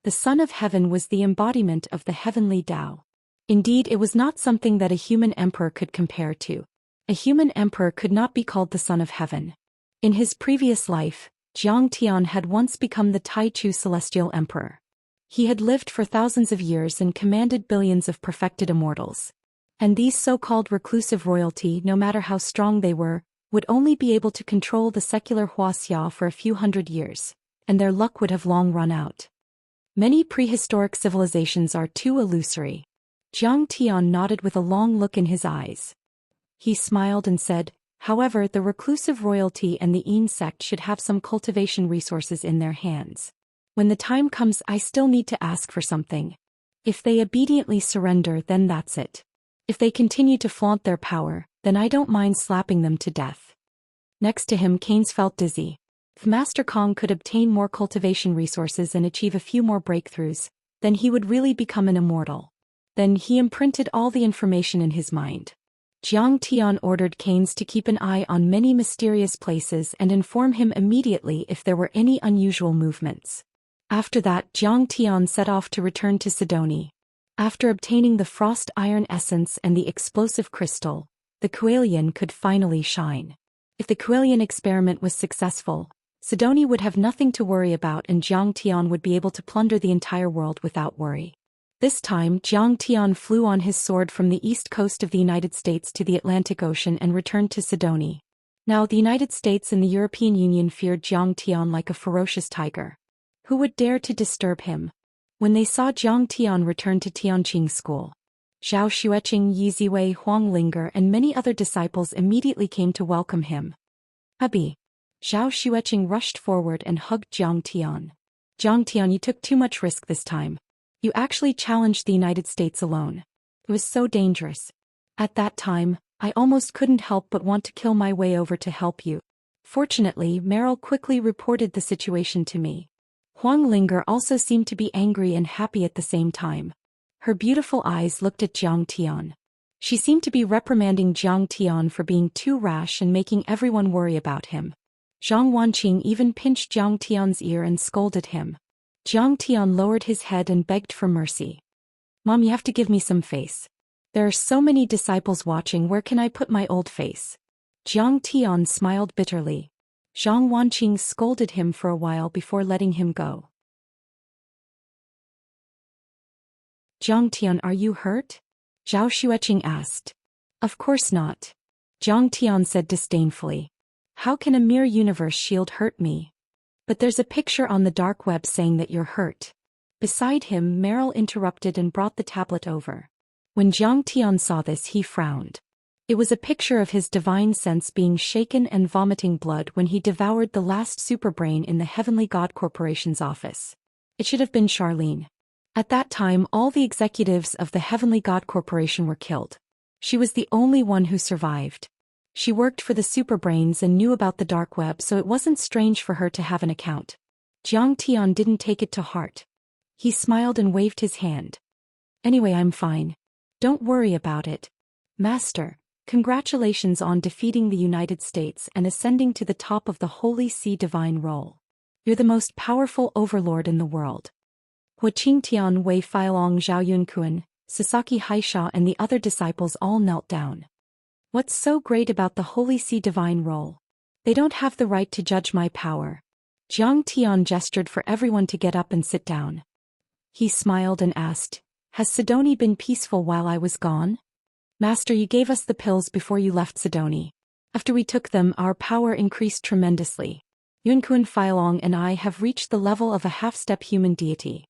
S1: The Son of Heaven was the embodiment of the heavenly Tao. Indeed, it was not something that a human emperor could compare to. A human emperor could not be called the Son of Heaven. In his previous life, Jiang Tian had once become the Taichu celestial emperor. He had lived for thousands of years and commanded billions of perfected immortals. And these so-called reclusive royalty, no matter how strong they were, would only be able to control the secular Wuxia for a few hundred years, and their luck would have long run out. Many prehistoric civilizations are too illusory. Jiang Tian nodded with a long look in his eyes. He smiled and said, however, the reclusive royalty and the Yin sect should have some cultivation resources in their hands. When the time comes, I still need to ask for something. If they obediently surrender, then that's it. If they continue to flaunt their power, then I don't mind slapping them to death. Next to him, Keynes felt dizzy. If Master Kong could obtain more cultivation resources and achieve a few more breakthroughs, then he would really become an immortal. Then he imprinted all the information in his mind. Jiang Tian ordered Keynes to keep an eye on many mysterious places and inform him immediately if there were any unusual movements. After that, Jiang Tian set off to return to Sidoni. After obtaining the frost iron essence and the explosive crystal, the Kuelian could finally shine. If the Kuelian experiment was successful, Sidoni would have nothing to worry about and Jiang Tian would be able to plunder the entire world without worry. This time, Jiang Tian flew on his sword from the east coast of the United States to the Atlantic Ocean and returned to Sidoni. Now, the United States and the European Union feared Jiang Tian like a ferocious tiger. Who would dare to disturb him? When they saw Jiang Tian return to Tianqing School, Zhao Xueqing, Yi Ziwei, Huang Linger, and many other disciples immediately came to welcome him. Hubby. Zhao Xueqing rushed forward and hugged Jiang Tian. Jiang Tian, you took too much risk this time. You actually challenged the United States alone. It was so dangerous. At that time, I almost couldn't help but want to kill my way over to help you. Fortunately, Meryl quickly reported the situation to me. Huang Linger also seemed to be angry and happy at the same time. Her beautiful eyes looked at Jiang Tian. She seemed to be reprimanding Jiang Tian for being too rash and making everyone worry about him. Zhang Wanqing even pinched Jiang Tian's ear and scolded him. Jiang Tian lowered his head and begged for mercy. Mom, you have to give me some face. There are so many disciples watching, where can I put my old face? Jiang Tian smiled bitterly. Zhang Wanqing scolded him for a while before letting him go. Jiang Tian, are you hurt? Zhao Xueqing asked. Of course not. Jiang Tian said disdainfully. How can a mere universe shield hurt me? But there's a picture on the dark web saying that you're hurt. Beside him, Meryl interrupted and brought the tablet over. When Jiang Tian saw this, he frowned. It was a picture of his divine sense being shaken and vomiting blood when he devoured the last superbrain in the Heavenly God Corporation's office. It should have been Charlene. At that time, all the executives of the Heavenly God Corporation were killed. She was the only one who survived. She worked for the superbrains and knew about the dark web, so it wasn't strange for her to have an account. Jiang Tian didn't take it to heart. He smiled and waved his hand. Anyway, I'm fine. Don't worry about it. Master, congratulations on defeating the United States and ascending to the top of the Holy See divine role. You're the most powerful overlord in the world. Hu Qingtian, Wei Feilong, Zhao Yunkuan, Sasaki Haisha, and the other disciples all knelt down. What's so great about the Holy See divine role? They don't have the right to judge my power. Jiang Tian gestured for everyone to get up and sit down. He smiled and asked, Has Sidoni been peaceful while I was gone? Master, you gave us the pills before you left Sidoni. After we took them, our power increased tremendously. Yunkun Feilong and I have reached the level of a half-step human deity.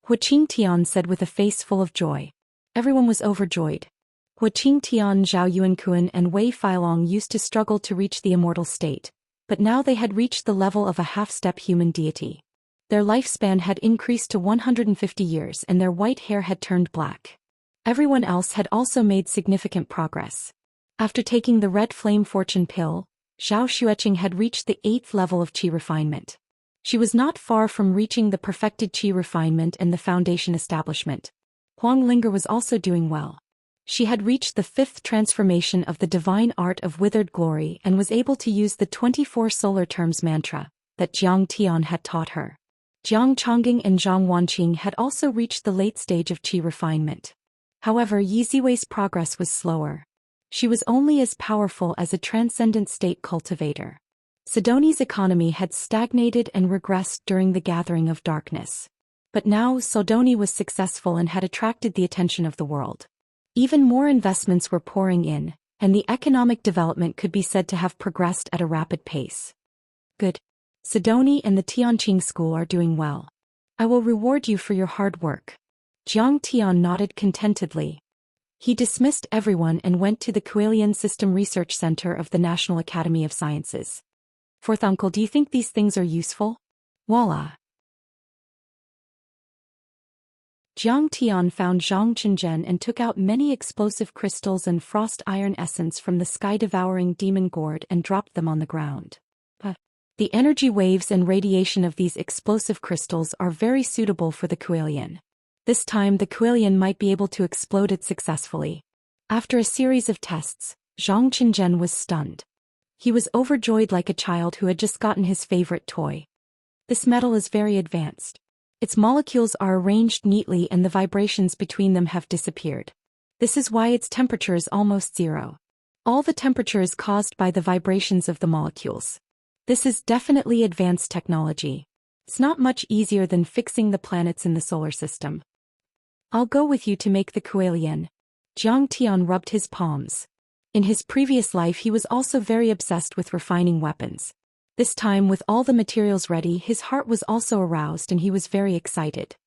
S1: Hu Qingtian said with a face full of joy. Everyone was overjoyed. Hu Qingtian, Zhao Yuankuan, and Wei Feilong used to struggle to reach the immortal state, but now they had reached the level of a half-step human deity. Their lifespan had increased to 150 years and their white hair had turned black. Everyone else had also made significant progress. After taking the red flame fortune pill, Zhao Xueqing had reached the 8th level of qi refinement. She was not far from reaching the perfected qi refinement and the foundation establishment. Huang Linger was also doing well. She had reached the 5th transformation of the divine art of withered glory and was able to use the 24 solar terms mantra that Jiang Tian had taught her. Jiang Chongging and Zhang Wanqing had also reached the late stage of qi refinement. However, Yi Ziwei's progress was slower. She was only as powerful as a transcendent state cultivator. Sidoni's economy had stagnated and regressed during the gathering of darkness. But now Sidoni was successful and had attracted the attention of the world. Even more investments were pouring in, and the economic development could be said to have progressed at a rapid pace. Good. Sidoni and the Tianqing school are doing well. I will reward you for your hard work. Jiang Tian nodded contentedly. He dismissed everyone and went to the Kuelian System Research Center of the National Academy of Sciences. Fourth uncle, do you think these things are useful? Voila. Jiang Tian found Zhang Qinzhen and took out many explosive crystals and frost iron essence from the sky-devouring demon gourd and dropped them on the ground. The energy waves and radiation of these explosive crystals are very suitable for the Kuelian. This time the Kuelian might be able to explode it successfully. After a series of tests, Zhang Qinzhen was stunned. He was overjoyed like a child who had just gotten his favorite toy. This metal is very advanced. Its molecules are arranged neatly and the vibrations between them have disappeared. This is why its temperature is almost zero. All the temperature is caused by the vibrations of the molecules. This is definitely advanced technology. It's not much easier than fixing the planets in the solar system. I'll go with you to make the Kuelian. Jiang Tian rubbed his palms. In his previous life he was also very obsessed with refining weapons. This time with all the materials ready his heart was also aroused and he was very excited.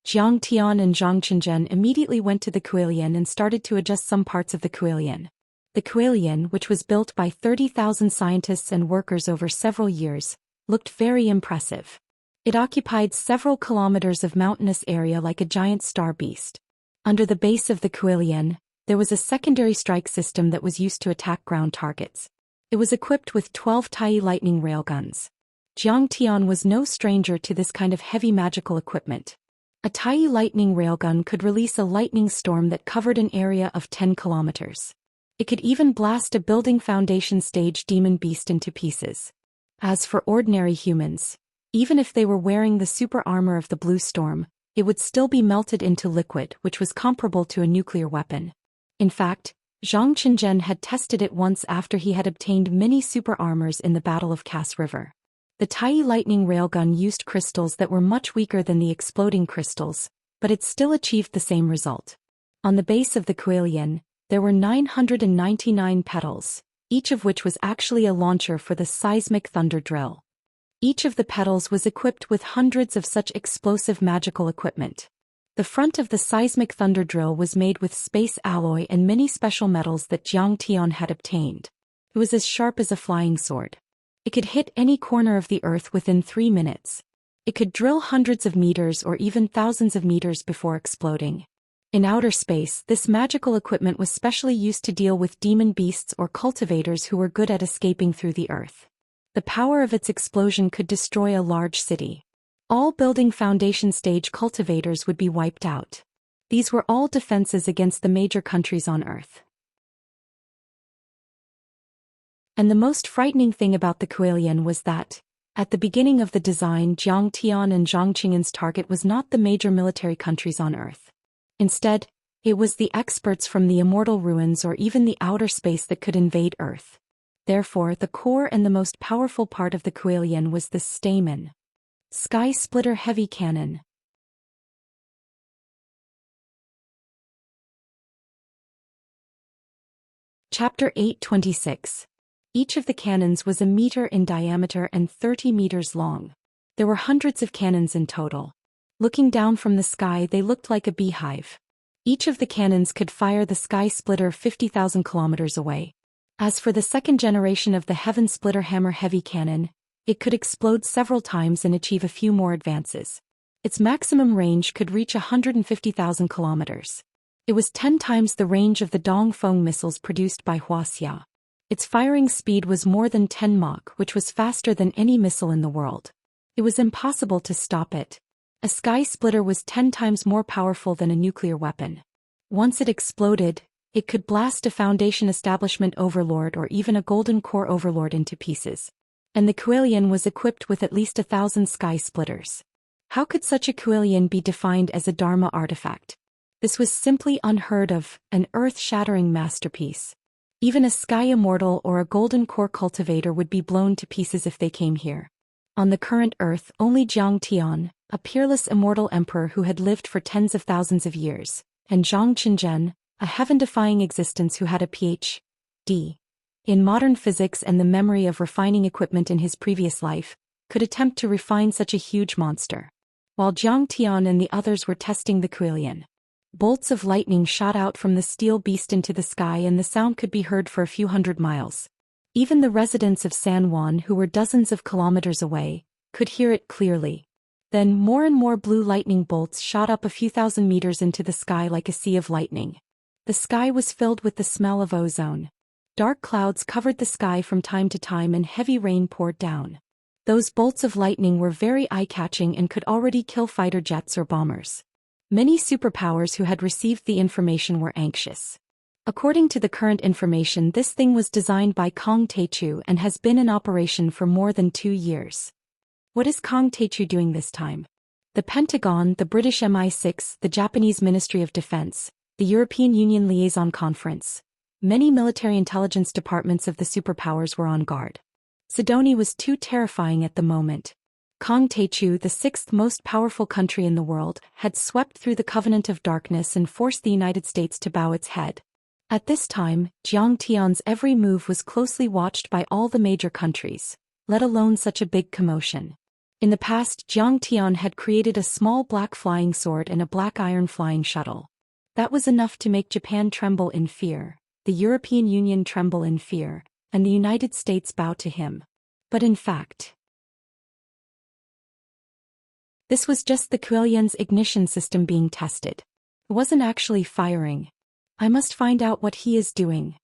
S1: Jiang Tian and Zhang Qinzhen immediately went to the Kuelian and started to adjust some parts of the Kuelian. The Kuelian, which was built by 30,000 scientists and workers over several years, looked very impressive. It occupied several kilometers of mountainous area like a giant star beast. Under the base of the Kuelian, there was a secondary strike system that was used to attack ground targets. It was equipped with 12 Tai lightning railguns. Jiang Tian was no stranger to this kind of heavy magical equipment. A Tai lightning railgun could release a lightning storm that covered an area of 10 kilometers. It could even blast a building foundation stage demon beast into pieces. As for ordinary humans, even if they were wearing the super armor of the Blue Storm, it would still be melted into liquid, which was comparable to a nuclear weapon. In fact, Zhang Qinzhen had tested it once after he had obtained many super armors in the Battle of Cass River. The Tai lightning railgun used crystals that were much weaker than the exploding crystals, but it still achieved the same result. On the base of the Kuelian, there were 999 petals, each of which was actually a launcher for the seismic thunder drill. Each of the petals was equipped with hundreds of such explosive magical equipment. The front of the seismic thunder drill was made with space alloy and many special metals that Jiang Tian had obtained. It was as sharp as a flying sword. It could hit any corner of the earth within 3 minutes. It could drill hundreds of meters or even thousands of meters before exploding. In outer space, this magical equipment was specially used to deal with demon beasts or cultivators who were good at escaping through the earth. The power of its explosion could destroy a large city. All building foundation stage cultivators would be wiped out. These were all defenses against the major countries on Earth. And the most frightening thing about the Kuelian was that, at the beginning of the design, Jiang Tian and Zhang Qinzhen's target was not the major military countries on Earth. Instead, it was the experts from the immortal ruins or even the outer space that could invade Earth. Therefore, the core and the most powerful part of the Kuelian was the Stamen. Sky Splitter Heavy Cannon. Chapter 826. Each of the cannons was a meter in diameter and 30 meters long. There were hundreds of cannons in total. Looking down from the sky, they looked like a beehive. Each of the cannons could fire the Sky Splitter 50,000 kilometers away. As for the second generation of the Heaven Splitter Hammer Heavy Cannon, it could explode several times and achieve a few more advances. Its maximum range could reach 150,000 kilometers. It was 10 times the range of the Dongfeng missiles produced by Wuxia. Its firing speed was more than 10 Mach, which was faster than any missile in the world. It was impossible to stop it. A Sky Splitter was 10 times more powerful than a nuclear weapon. Once it exploded, it could blast a Foundation Establishment Overlord or even a Golden Core Overlord into pieces. And the Kuelian was equipped with at least 1,000 Sky Splitters. How could such a Kuelian be defined as a Dharma artifact? This was simply unheard of, an earth-shattering masterpiece. Even a Sky Immortal or a Golden Core Cultivator would be blown to pieces if they came here. On the current Earth, only Jiang Tian, a peerless immortal emperor who had lived for tens of thousands of years, and Zhang Qinzhen, a heaven-defying existence who had a Ph.D. in modern physics and the memory of refining equipment in his previous life, could attempt to refine such a huge monster. While Jiang Tian and the others were testing the Kuelian, bolts of lightning shot out from the steel beast into the sky and the sound could be heard for a few hundred miles. Even the residents of San Juan, who were dozens of kilometers away, could hear it clearly. Then more and more blue lightning bolts shot up a few thousand meters into the sky like a sea of lightning. The sky was filled with the smell of ozone. Dark clouds covered the sky from time to time and heavy rain poured down. Those bolts of lightning were very eye-catching and could already kill fighter jets or bombers. Many superpowers who had received the information were anxious. According to the current information, this thing was designed by Kong Teichu and has been in operation for more than 2 years. What is Kong Teichu doing this time? The Pentagon, the British MI6, the Japanese Ministry of Defense, the European Union Liaison Conference. Many military intelligence departments of the superpowers were on guard. Sidonie was too terrifying at the moment. Kong Teichu, the 6th most powerful country in the world, had swept through the Covenant of Darkness and forced the United States to bow its head. At this time, Jiang Tian's every move was closely watched by all the major countries, let alone such a big commotion. In the past, Jiang Tian had created a small black flying sword and a black iron flying shuttle. That was enough to make Japan tremble in fear, the European Union tremble in fear, and the United States bow to him. But in fact, this was just the Kuelian's ignition system being tested. It wasn't actually firing. I must find out what he is doing.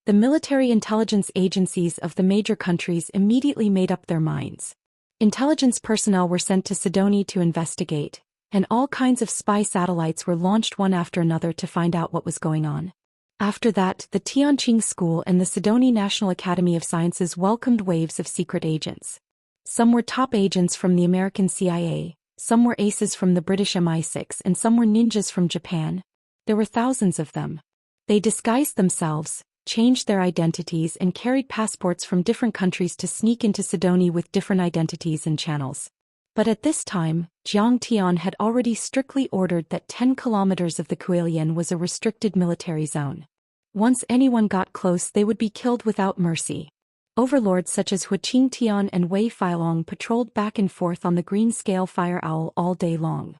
S1: The military intelligence agencies of the major countries immediately made up their minds. Intelligence personnel were sent to Sidonie to investigate, and all kinds of spy satellites were launched one after another to find out what was going on. After that, the Tianqing School and the Sidonie National Academy of Sciences welcomed waves of secret agents. Some were top agents from the American CIA, some were aces from the British MI6, and some were ninjas from Japan. There were thousands of them. They disguised themselves, changed their identities, and carried passports from different countries to sneak into Sidonie with different identities and channels. But at this time, Jiang Tian had already strictly ordered that 10 kilometers of the Kuelian was a restricted military zone. Once anyone got close, they would be killed without mercy. Overlords such as Hu Qingtian and Wei Feilong patrolled back and forth on the green-scale fire owl all day long.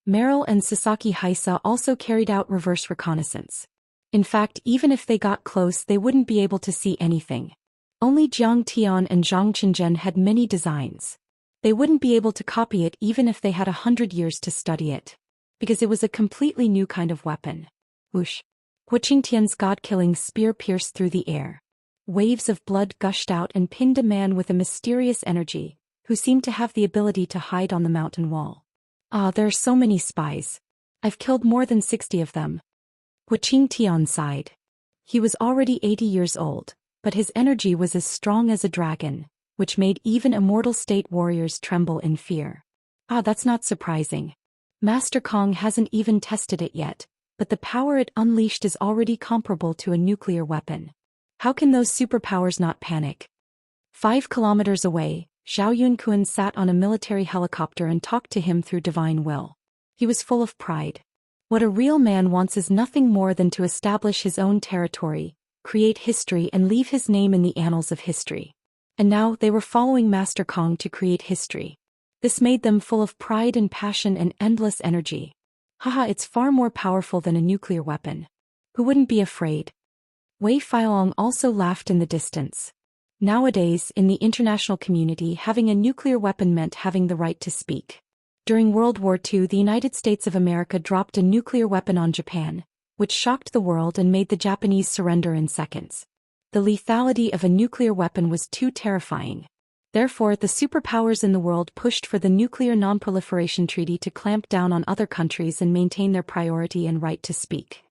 S1: Meryl and Sasaki Haisa also carried out reverse reconnaissance. In fact, even if they got close, they wouldn't be able to see anything. Only Jiang Tian and Zhang Qinzhen had many designs. They wouldn't be able to copy it even if they had 100 years to study it, because it was a completely new kind of weapon. Whoosh! Hu Qingtian's god-killing spear pierced through the air. Waves of blood gushed out and pinned a man with a mysterious energy, who seemed to have the ability to hide on the mountain wall. There are so many spies. I've killed more than 60 of them. Hu Qingtian sighed. He was already 80 years old, but his energy was as strong as a dragon, which made even immortal state warriors tremble in fear. That's not surprising. Master Kong hasn't even tested it yet, but the power it unleashed is already comparable to a nuclear weapon. How can those superpowers not panic? 5 kilometers away, Zhao Yunkuan sat on a military helicopter and talked to him through divine will. He was full of pride. What a real man wants is nothing more than to establish his own territory, create history, and leave his name in the annals of history. And now they were following Master Kong to create history. This made them full of pride and passion and endless energy. It's far more powerful than a nuclear weapon. Who wouldn't be afraid? Wei Feilong also laughed in the distance. Nowadays, in the international community, having a nuclear weapon meant having the right to speak. During World War II, the United States of America dropped a nuclear weapon on Japan, which shocked the world and made the Japanese surrender in seconds. The lethality of a nuclear weapon was too terrifying. Therefore, the superpowers in the world pushed for the Nuclear Non-Proliferation Treaty to clamp down on other countries and maintain their priority and right to speak.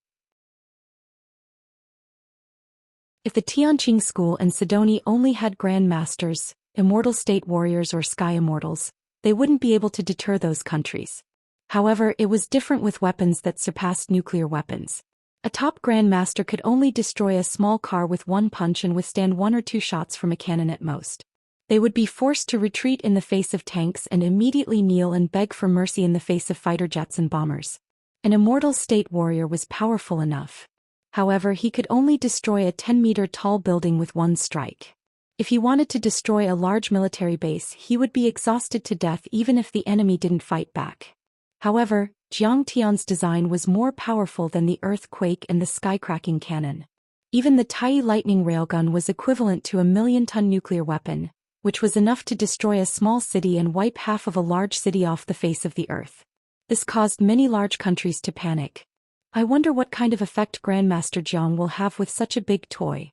S1: If the Tianqing School and Sidonie only had Grand Masters, Immortal State Warriors or Sky Immortals, they wouldn't be able to deter those countries. However, it was different with weapons that surpassed nuclear weapons. A top Grand Master could only destroy a small car with one punch and withstand 1 or 2 shots from a cannon at most. They would be forced to retreat in the face of tanks and immediately kneel and beg for mercy in the face of fighter jets and bombers. An Immortal State Warrior was powerful enough. However, he could only destroy a 10-meter-tall building with one strike. If he wanted to destroy a large military base, he would be exhausted to death even if the enemy didn't fight back. However, Jiang Tian's design was more powerful than the earthquake and the sky-cracking cannon. Even the Tai lightning railgun was equivalent to a 1,000,000-ton nuclear weapon, which was enough to destroy a small city and wipe half of a large city off the face of the earth. This caused many large countries to panic. I wonder what kind of effect Grandmaster Jiang will have with such a big toy.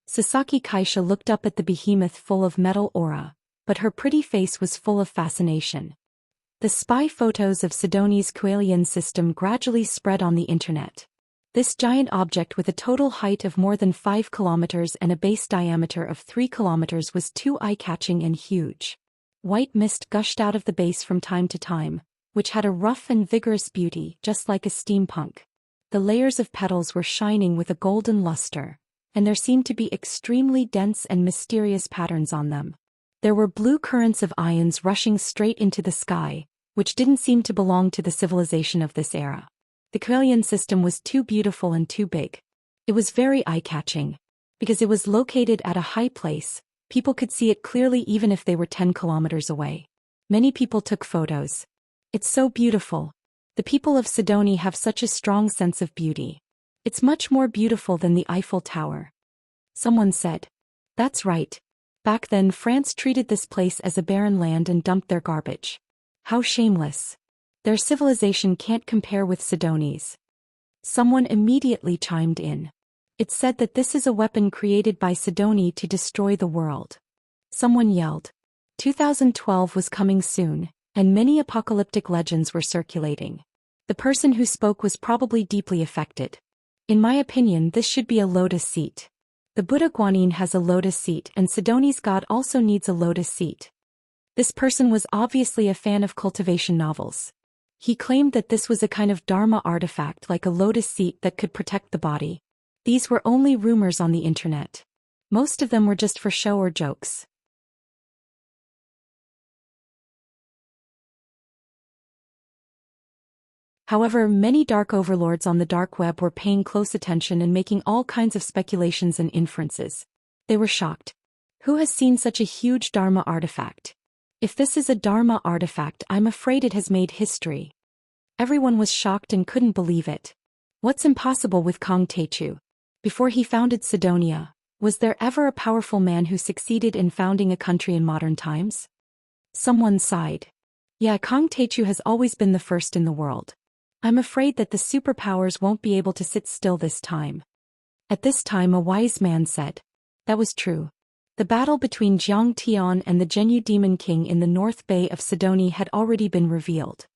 S1: Sasaki Kaisha looked up at the behemoth full of metal aura, but her pretty face was full of fascination. The spy photos of Sidoni's Kuelian system gradually spread on the internet. This giant object with a total height of more than 5 kilometers and a base diameter of 3 kilometers was too eye-catching and huge. White mist gushed out of the base from time to time, which had a rough and vigorous beauty just like a steampunk. The layers of petals were shining with a golden luster, and there seemed to be extremely dense and mysterious patterns on them. There were blue currents of ions rushing straight into the sky, which didn't seem to belong to the civilization of this era. The Kuelian system was too beautiful and too big. It was very eye-catching. Because it was located at a high place, people could see it clearly even if they were 10 kilometers away. Many people took photos. It's so beautiful. The people of Sidoni have such a strong sense of beauty. It's much more beautiful than the Eiffel Tower. Someone said. That's right. Back then France treated this place as a barren land and dumped their garbage. How shameless. Their civilization can't compare with Sidoni's. Someone immediately chimed in. It's said that this is a weapon created by Sidoni to destroy the world. Someone yelled. 2012 was coming soon, and many apocalyptic legends were circulating. The person who spoke was probably deeply affected. In my opinion, this should be a lotus seat. The Buddha Guanyin has a lotus seat and Sidoni's god also needs a lotus seat. This person was obviously a fan of cultivation novels. He claimed that this was a kind of dharma artifact like a lotus seat that could protect the body. These were only rumors on the internet. Most of them were just for show or jokes. However, many dark overlords on the dark web were paying close attention and making all kinds of speculations and inferences. They were shocked. Who has seen such a huge dharma artifact? If this is a dharma artifact, I'm afraid it has made history. Everyone was shocked and couldn't believe it. What's impossible with Kong Techu? Before he founded Sidonia, was there ever a powerful man who succeeded in founding a country in modern times? Someone sighed. Yeah, Kong Techu has always been the first in the world. I'm afraid that the superpowers won't be able to sit still this time. At this time a wise man said. That was true. The battle between Jiang Tian and the Zhenyu Demon King in the North Bay of Sidoni had already been revealed.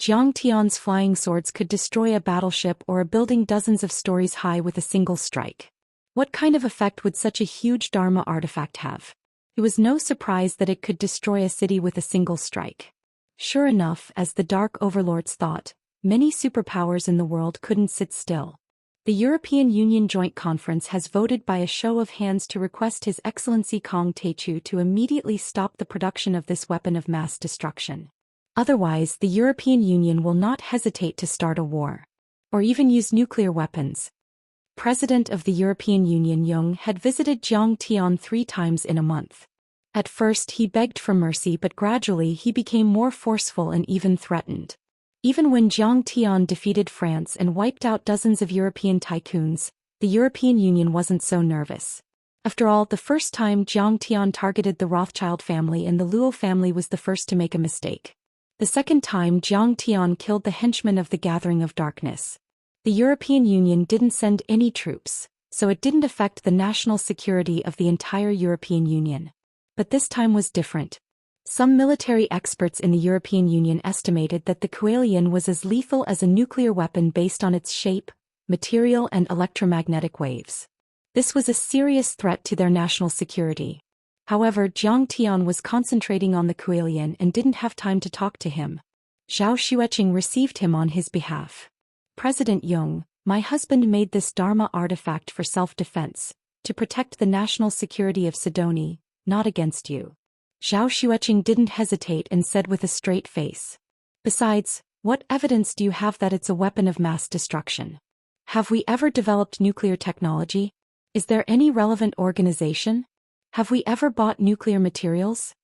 S1: Jiang Tian's flying swords could destroy a battleship or a building dozens of stories high with a single strike. What kind of effect would such a huge dharma artifact have? It was no surprise that it could destroy a city with a single strike. Sure enough, as the Dark Overlords thought, many superpowers in the world couldn't sit still. The European Union Joint Conference has voted by a show of hands to request His Excellency Kong Techu to immediately stop the production of this weapon of mass destruction. Otherwise, the European Union will not hesitate to start a war. Or even use nuclear weapons. President of the European Union Jung had visited Jiang Tian 3 times in a month. At first he begged for mercy, but gradually he became more forceful and even threatened. Even when Jiang Tian defeated France and wiped out dozens of European tycoons, the European Union wasn't so nervous. After all, the first time Jiang Tian targeted the Rothschild family and the Luo family was the first to make a mistake. The second time Jiang Tian killed the henchmen of the Gathering of Darkness. The European Union didn't send any troops, so it didn't affect the national security of the entire European Union. But this time was different. Some military experts in the European Union estimated that the Kuelian was as lethal as a nuclear weapon based on its shape, material and electromagnetic waves. This was a serious threat to their national security. However, Jiang Tian was concentrating on the Kuelian and didn't have time to talk to him. Zhou Xian received him on his behalf. President Jung, my husband made this dharma artifact for self-defense, to protect the national security of Sidoni, not against you. Zhou Xian didn't hesitate and said with a straight face. Besides, what evidence do you have that it's a weapon of mass destruction? Have we ever developed nuclear technology? Is there any relevant organization? Have we ever bought nuclear materials?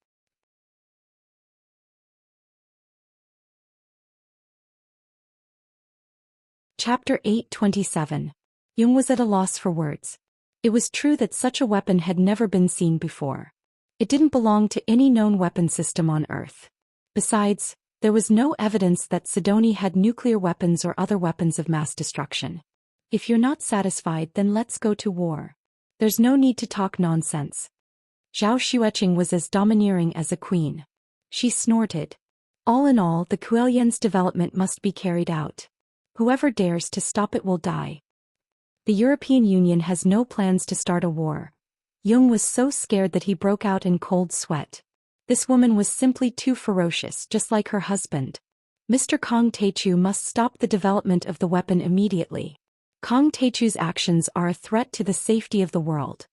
S1: Chapter 8:27. Jung was at a loss for words. It was true that such a weapon had never been seen before. It didn't belong to any known weapon system on Earth. Besides, there was no evidence that Sidonie had nuclear weapons or other weapons of mass destruction. If you're not satisfied, then let's go to war. There's no need to talk nonsense. Zhou Xian was as domineering as a queen. She snorted. All in all, the Kuelian's development must be carried out. Whoever dares to stop it will die. The European Union has no plans to start a war. Jung was so scared that he broke out in cold sweat. This woman was simply too ferocious, just like her husband. Mr. Kong Taichu must stop the development of the weapon immediately. Kong Taichu's actions are a threat to the safety of the world.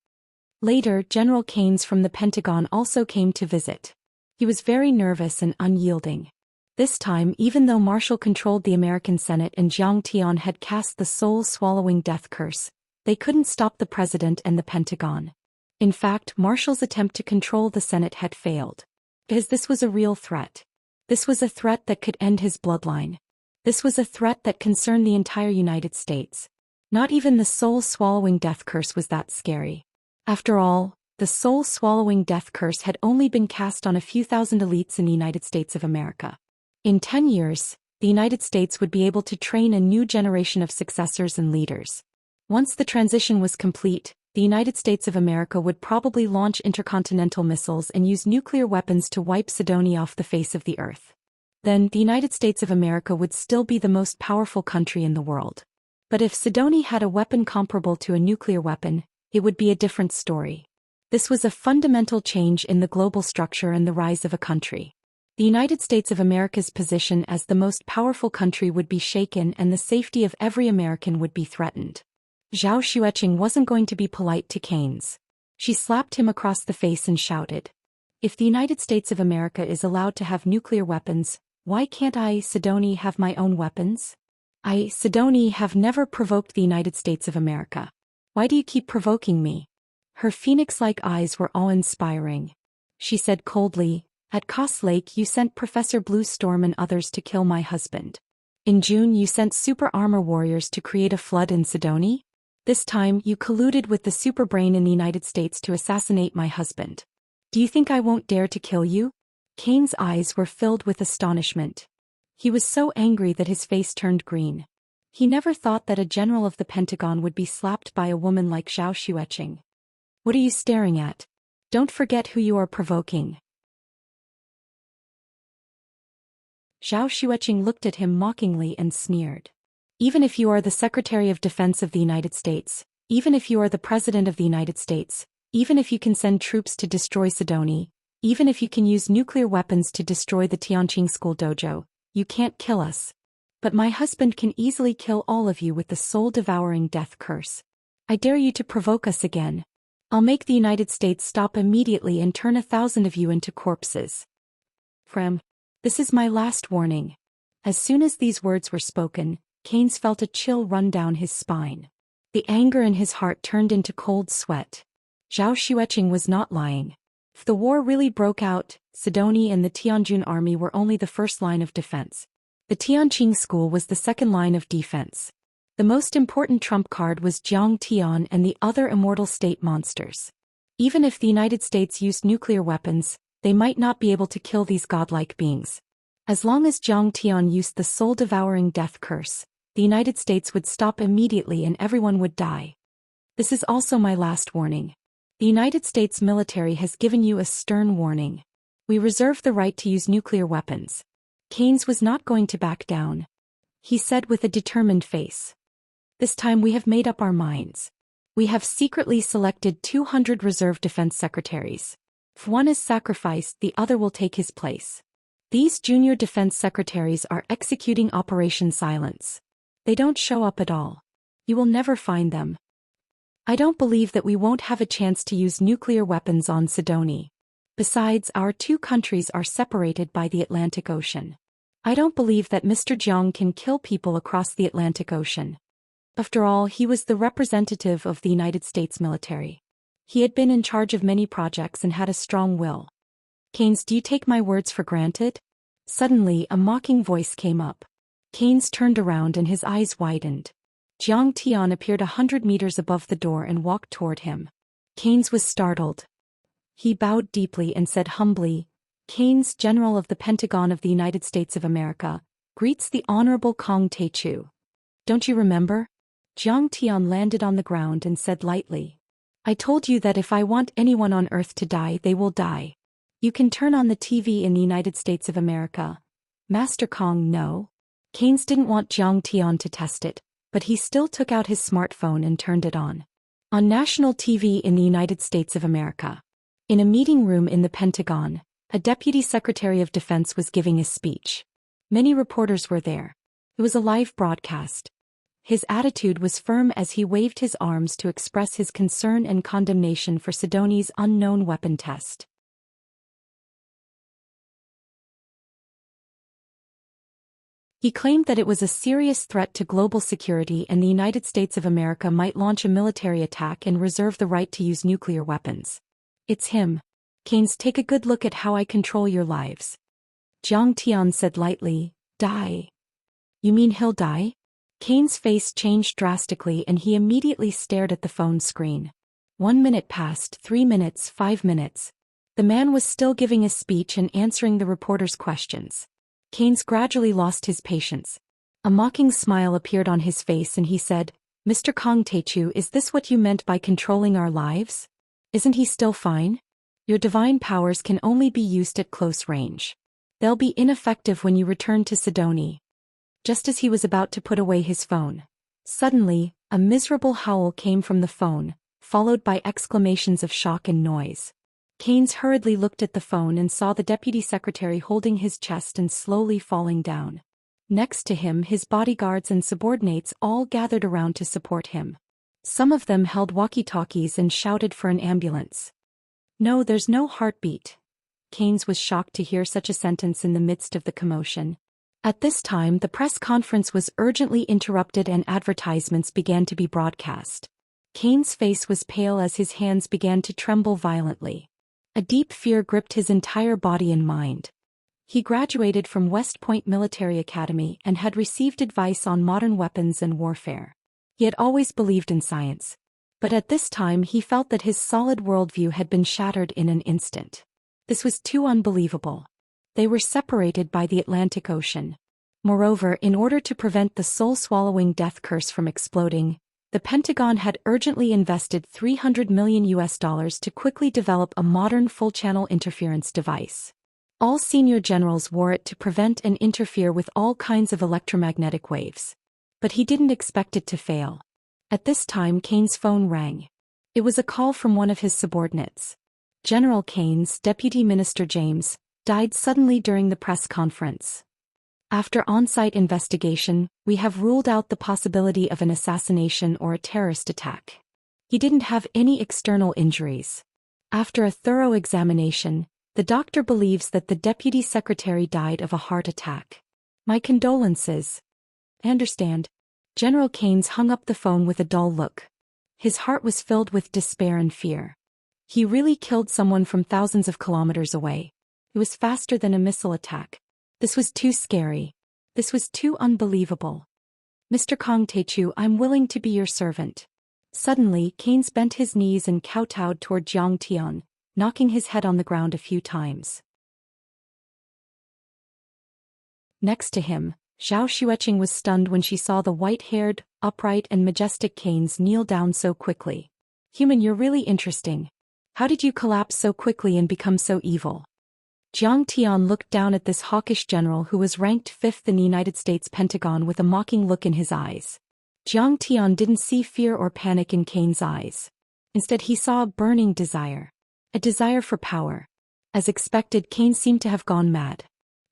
S1: Later, General Keynes from the Pentagon also came to visit. He was very nervous and unyielding. This time, even though Marshall controlled the American Senate and Jiang Tian had cast the soul-swallowing death curse, they couldn't stop the president and the Pentagon. In fact, Marshall's attempt to control the Senate had failed. Because this was a real threat. This was a threat that could end his bloodline. This was a threat that concerned the entire United States. Not even the soul-swallowing death curse was that scary. After all, the soul-swallowing death curse had only been cast on a few thousand elites in the United States of America. In 10 years, the United States would be able to train a new generation of successors and leaders. Once the transition was complete, the United States of America would probably launch intercontinental missiles and use nuclear weapons to wipe Sidonie off the face of the earth. Then, the United States of America would still be the most powerful country in the world. But if Sidonie had a weapon comparable to a nuclear weapon, it would be a different story. This was a fundamental change in the global structure and the rise of a country. The United States of America's position as the most powerful country would be shaken and the safety of every American would be threatened. Zhou Xian wasn't going to be polite to Keynes. She slapped him across the face and shouted. If the United States of America is allowed to have nuclear weapons, why can't I, Sidonie, have my own weapons? I, Sidonie, have never provoked the United States of America. Why do you keep provoking me? Her phoenix-like eyes were awe-inspiring. She said coldly, at Koss Lake you sent Professor Blue Storm and others to kill my husband. In June you sent super armor warriors to create a flood in Sidonie? This time, you colluded with the superbrain in the United States to assassinate my husband. Do you think I won't dare to kill you? Keynes' eyes were filled with astonishment. He was so angry that his face turned green. He never thought that a general of the Pentagon would be slapped by a woman like Zhou Xian. What are you staring at? Don't forget who you are provoking. Zhou Xian looked at him mockingly and sneered. Even if you are the Secretary of Defense of the United States, even if you are the President of the United States, even if you can send troops to destroy Sidonie, even if you can use nuclear weapons to destroy the Tianqing school dojo, you can't kill us. But my husband can easily kill all of you with the soul-devouring death curse. I dare you to provoke us again. I'll make the United States stop immediately and turn 1,000 of you into corpses. This is my last warning. As soon as these words were spoken, Keynes felt a chill run down his spine. The anger in his heart turned into cold sweat. Zhou Xian was not lying. If the war really broke out, Sidonie and the Tianjin army were only the first line of defense. The Tianqing school was the second line of defense. The most important trump card was Jiang Tian and the other immortal state monsters. Even if the United States used nuclear weapons, they might not be able to kill these godlike beings. As long as Jiang Tian used the soul-devouring death curse, the United States would stop immediately and everyone would die. This is also my last warning. The United States military has given you a stern warning. We reserve the right to use nuclear weapons. Keynes was not going to back down. He said with a determined face. This time we have made up our minds. We have secretly selected 200 reserve defense secretaries. If one is sacrificed, the other will take his place. These junior defense secretaries are executing Operation Silence. They don't show up at all. You will never find them. I don't believe that we won't have a chance to use nuclear weapons on Sidonie. Besides, our two countries are separated by the Atlantic Ocean. I don't believe that Mr. Jiang can kill people across the Atlantic Ocean. After all, he was the representative of the United States military. He had been in charge of many projects and had a strong will. Keynes, do you take my words for granted? Suddenly, a mocking voice came up. Keynes turned around and his eyes widened. Jiang Tian appeared 100 meters above the door and walked toward him. Keynes was startled. He bowed deeply and said humbly, Keynes, General of the Pentagon of the United States of America, greets the Honorable Kong Taechu. Don't you remember? Jiang Tian landed on the ground and said lightly. I told you that if I want anyone on Earth to die, they will die. You can turn on the TV in the United States of America. Master Kong, no. Keynes didn't want Jiang Tian to test it, but he still took out his smartphone and turned it on. On national TV in the United States of America. In a meeting room in the Pentagon, a Deputy Secretary of Defense was giving a speech. Many reporters were there. It was a live broadcast. His attitude was firm as he waved his arms to express his concern and condemnation for Sidoni's unknown weapon test. He claimed that it was a serious threat to global security and the United States of America might launch a military attack and reserve the right to use nuclear weapons. It's him. Keynes, take a good look at how I control your lives. Jiang Tian said lightly, die. You mean he'll die? Keynes' face changed drastically and he immediately stared at the phone screen. 1 minute passed, 3 minutes, 5 minutes. The man was still giving a speech and answering the reporter's questions. Keynes gradually lost his patience. A mocking smile appeared on his face and he said, Mr. Kong Taechu, is this what you meant by controlling our lives? Isn't he still fine? Your divine powers can only be used at close range. They'll be ineffective when you return to Sidoni. Just as he was about to put away his phone, suddenly, a miserable howl came from the phone, followed by exclamations of shock and noise. Keynes hurriedly looked at the phone and saw the deputy secretary holding his chest and slowly falling down. Next to him, his bodyguards and subordinates all gathered around to support him. Some of them held walkie-talkies and shouted for an ambulance. No, there's no heartbeat. Keynes was shocked to hear such a sentence in the midst of the commotion. At this time, the press conference was urgently interrupted and advertisements began to be broadcast. Keynes' face was pale as his hands began to tremble violently. A deep fear gripped his entire body and mind. He graduated from West Point Military Academy and had received advice on modern weapons and warfare. He had always believed in science. But at this time he felt that his solid worldview had been shattered in an instant. This was too unbelievable. They were separated by the Atlantic Ocean. Moreover, in order to prevent the soul-swallowing death curse from exploding, the Pentagon had urgently invested $300 million to quickly develop a modern full-channel interference device. All senior generals wore it to prevent and interfere with all kinds of electromagnetic waves. But he didn't expect it to fail. At this time Keynes' phone rang. It was a call from one of his subordinates. General Keynes, Deputy Minister James, died suddenly during the press conference. After on-site investigation, we have ruled out the possibility of an assassination or a terrorist attack. He didn't have any external injuries. After a thorough examination, the doctor believes that the deputy secretary died of a heart attack. My condolences. I understand. General Keynes hung up the phone with a dull look. His heart was filled with despair and fear. He really killed someone from thousands of kilometers away. It was faster than a missile attack. This was too scary. This was too unbelievable. Mr. Kong Taechu, I'm willing to be your servant. Suddenly, Keynes bent his knees and kowtowed toward Jiang Tian, knocking his head on the ground a few times. Next to him, Zhou Xian was stunned when she saw the white-haired, upright and majestic Keynes kneel down so quickly. Human, you're really interesting. How did you collapse so quickly and become so evil? Jiang Tian looked down at this hawkish general who was ranked 5th in the United States Pentagon with a mocking look in his eyes. Jiang Tian didn't see fear or panic in Keynes' eyes. Instead he saw a burning desire. A desire for power. As expected, Keynes seemed to have gone mad.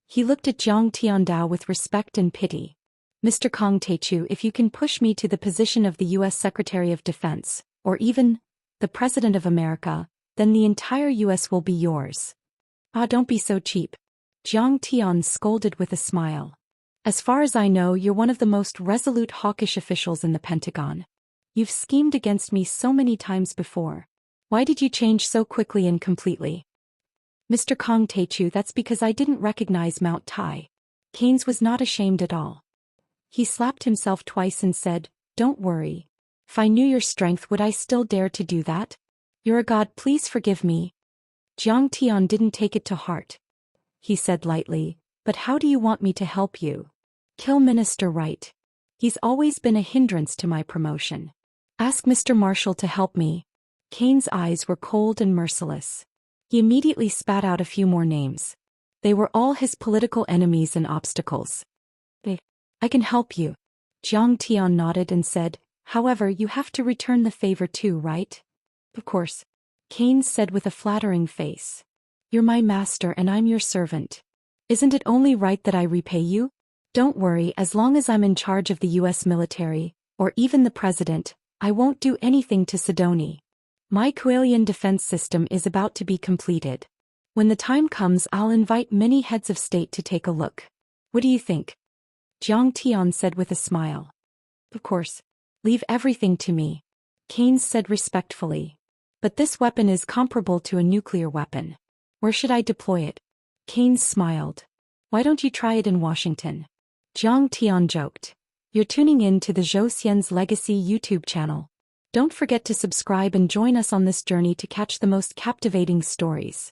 S1: He looked at Jiang Tiandao with respect and pity. Mr. Kong Taechu, if you can push me to the position of the U.S. Secretary of Defense, or even the President of America, then the entire U.S. will be yours. Ah, don't be so cheap. Jiang Tian scolded with a smile. As far as I know, you're one of the most resolute hawkish officials in the Pentagon. You've schemed against me so many times before. Why did you change so quickly and completely? Mr. Kong Taechu, that's because I didn't recognize Mount Tai. Keynes was not ashamed at all. He slapped himself twice and said, Don't worry. If I knew your strength, would I still dare to do that? You're a god, please forgive me. Jiang Tian didn't take it to heart. He said lightly, "But how do you want me to help you?" "Kill Minister Wright. He's always been a hindrance to my promotion. Ask Mr. Marshall to help me." Kane's eyes were cold and merciless. He immediately spat out a few more names. They were all his political enemies and obstacles. "I can help you." Jiang Tian nodded and said, "However, you have to return the favor too, right?" "Of course," Kane said with a flattering face. "You're my master and I'm your servant. Isn't it only right that I repay you? Don't worry, as long as I'm in charge of the US military, or even the president, I won't do anything to Sidoni. My Kualian defense system is about to be completed. When the time comes, I'll invite many heads of state to take a look. What do you think?" Jiang Tian said with a smile. "Of course. Leave everything to me," Kane said respectfully. "But this weapon is comparable to a nuclear weapon. Where should I deploy it?" Kane smiled. "Why don't you try it in Washington?" Jiang Tian joked. "You're tuning in to the Zhou Xian's Legacy YouTube channel. Don't forget to subscribe and join us on this journey to catch the most captivating stories.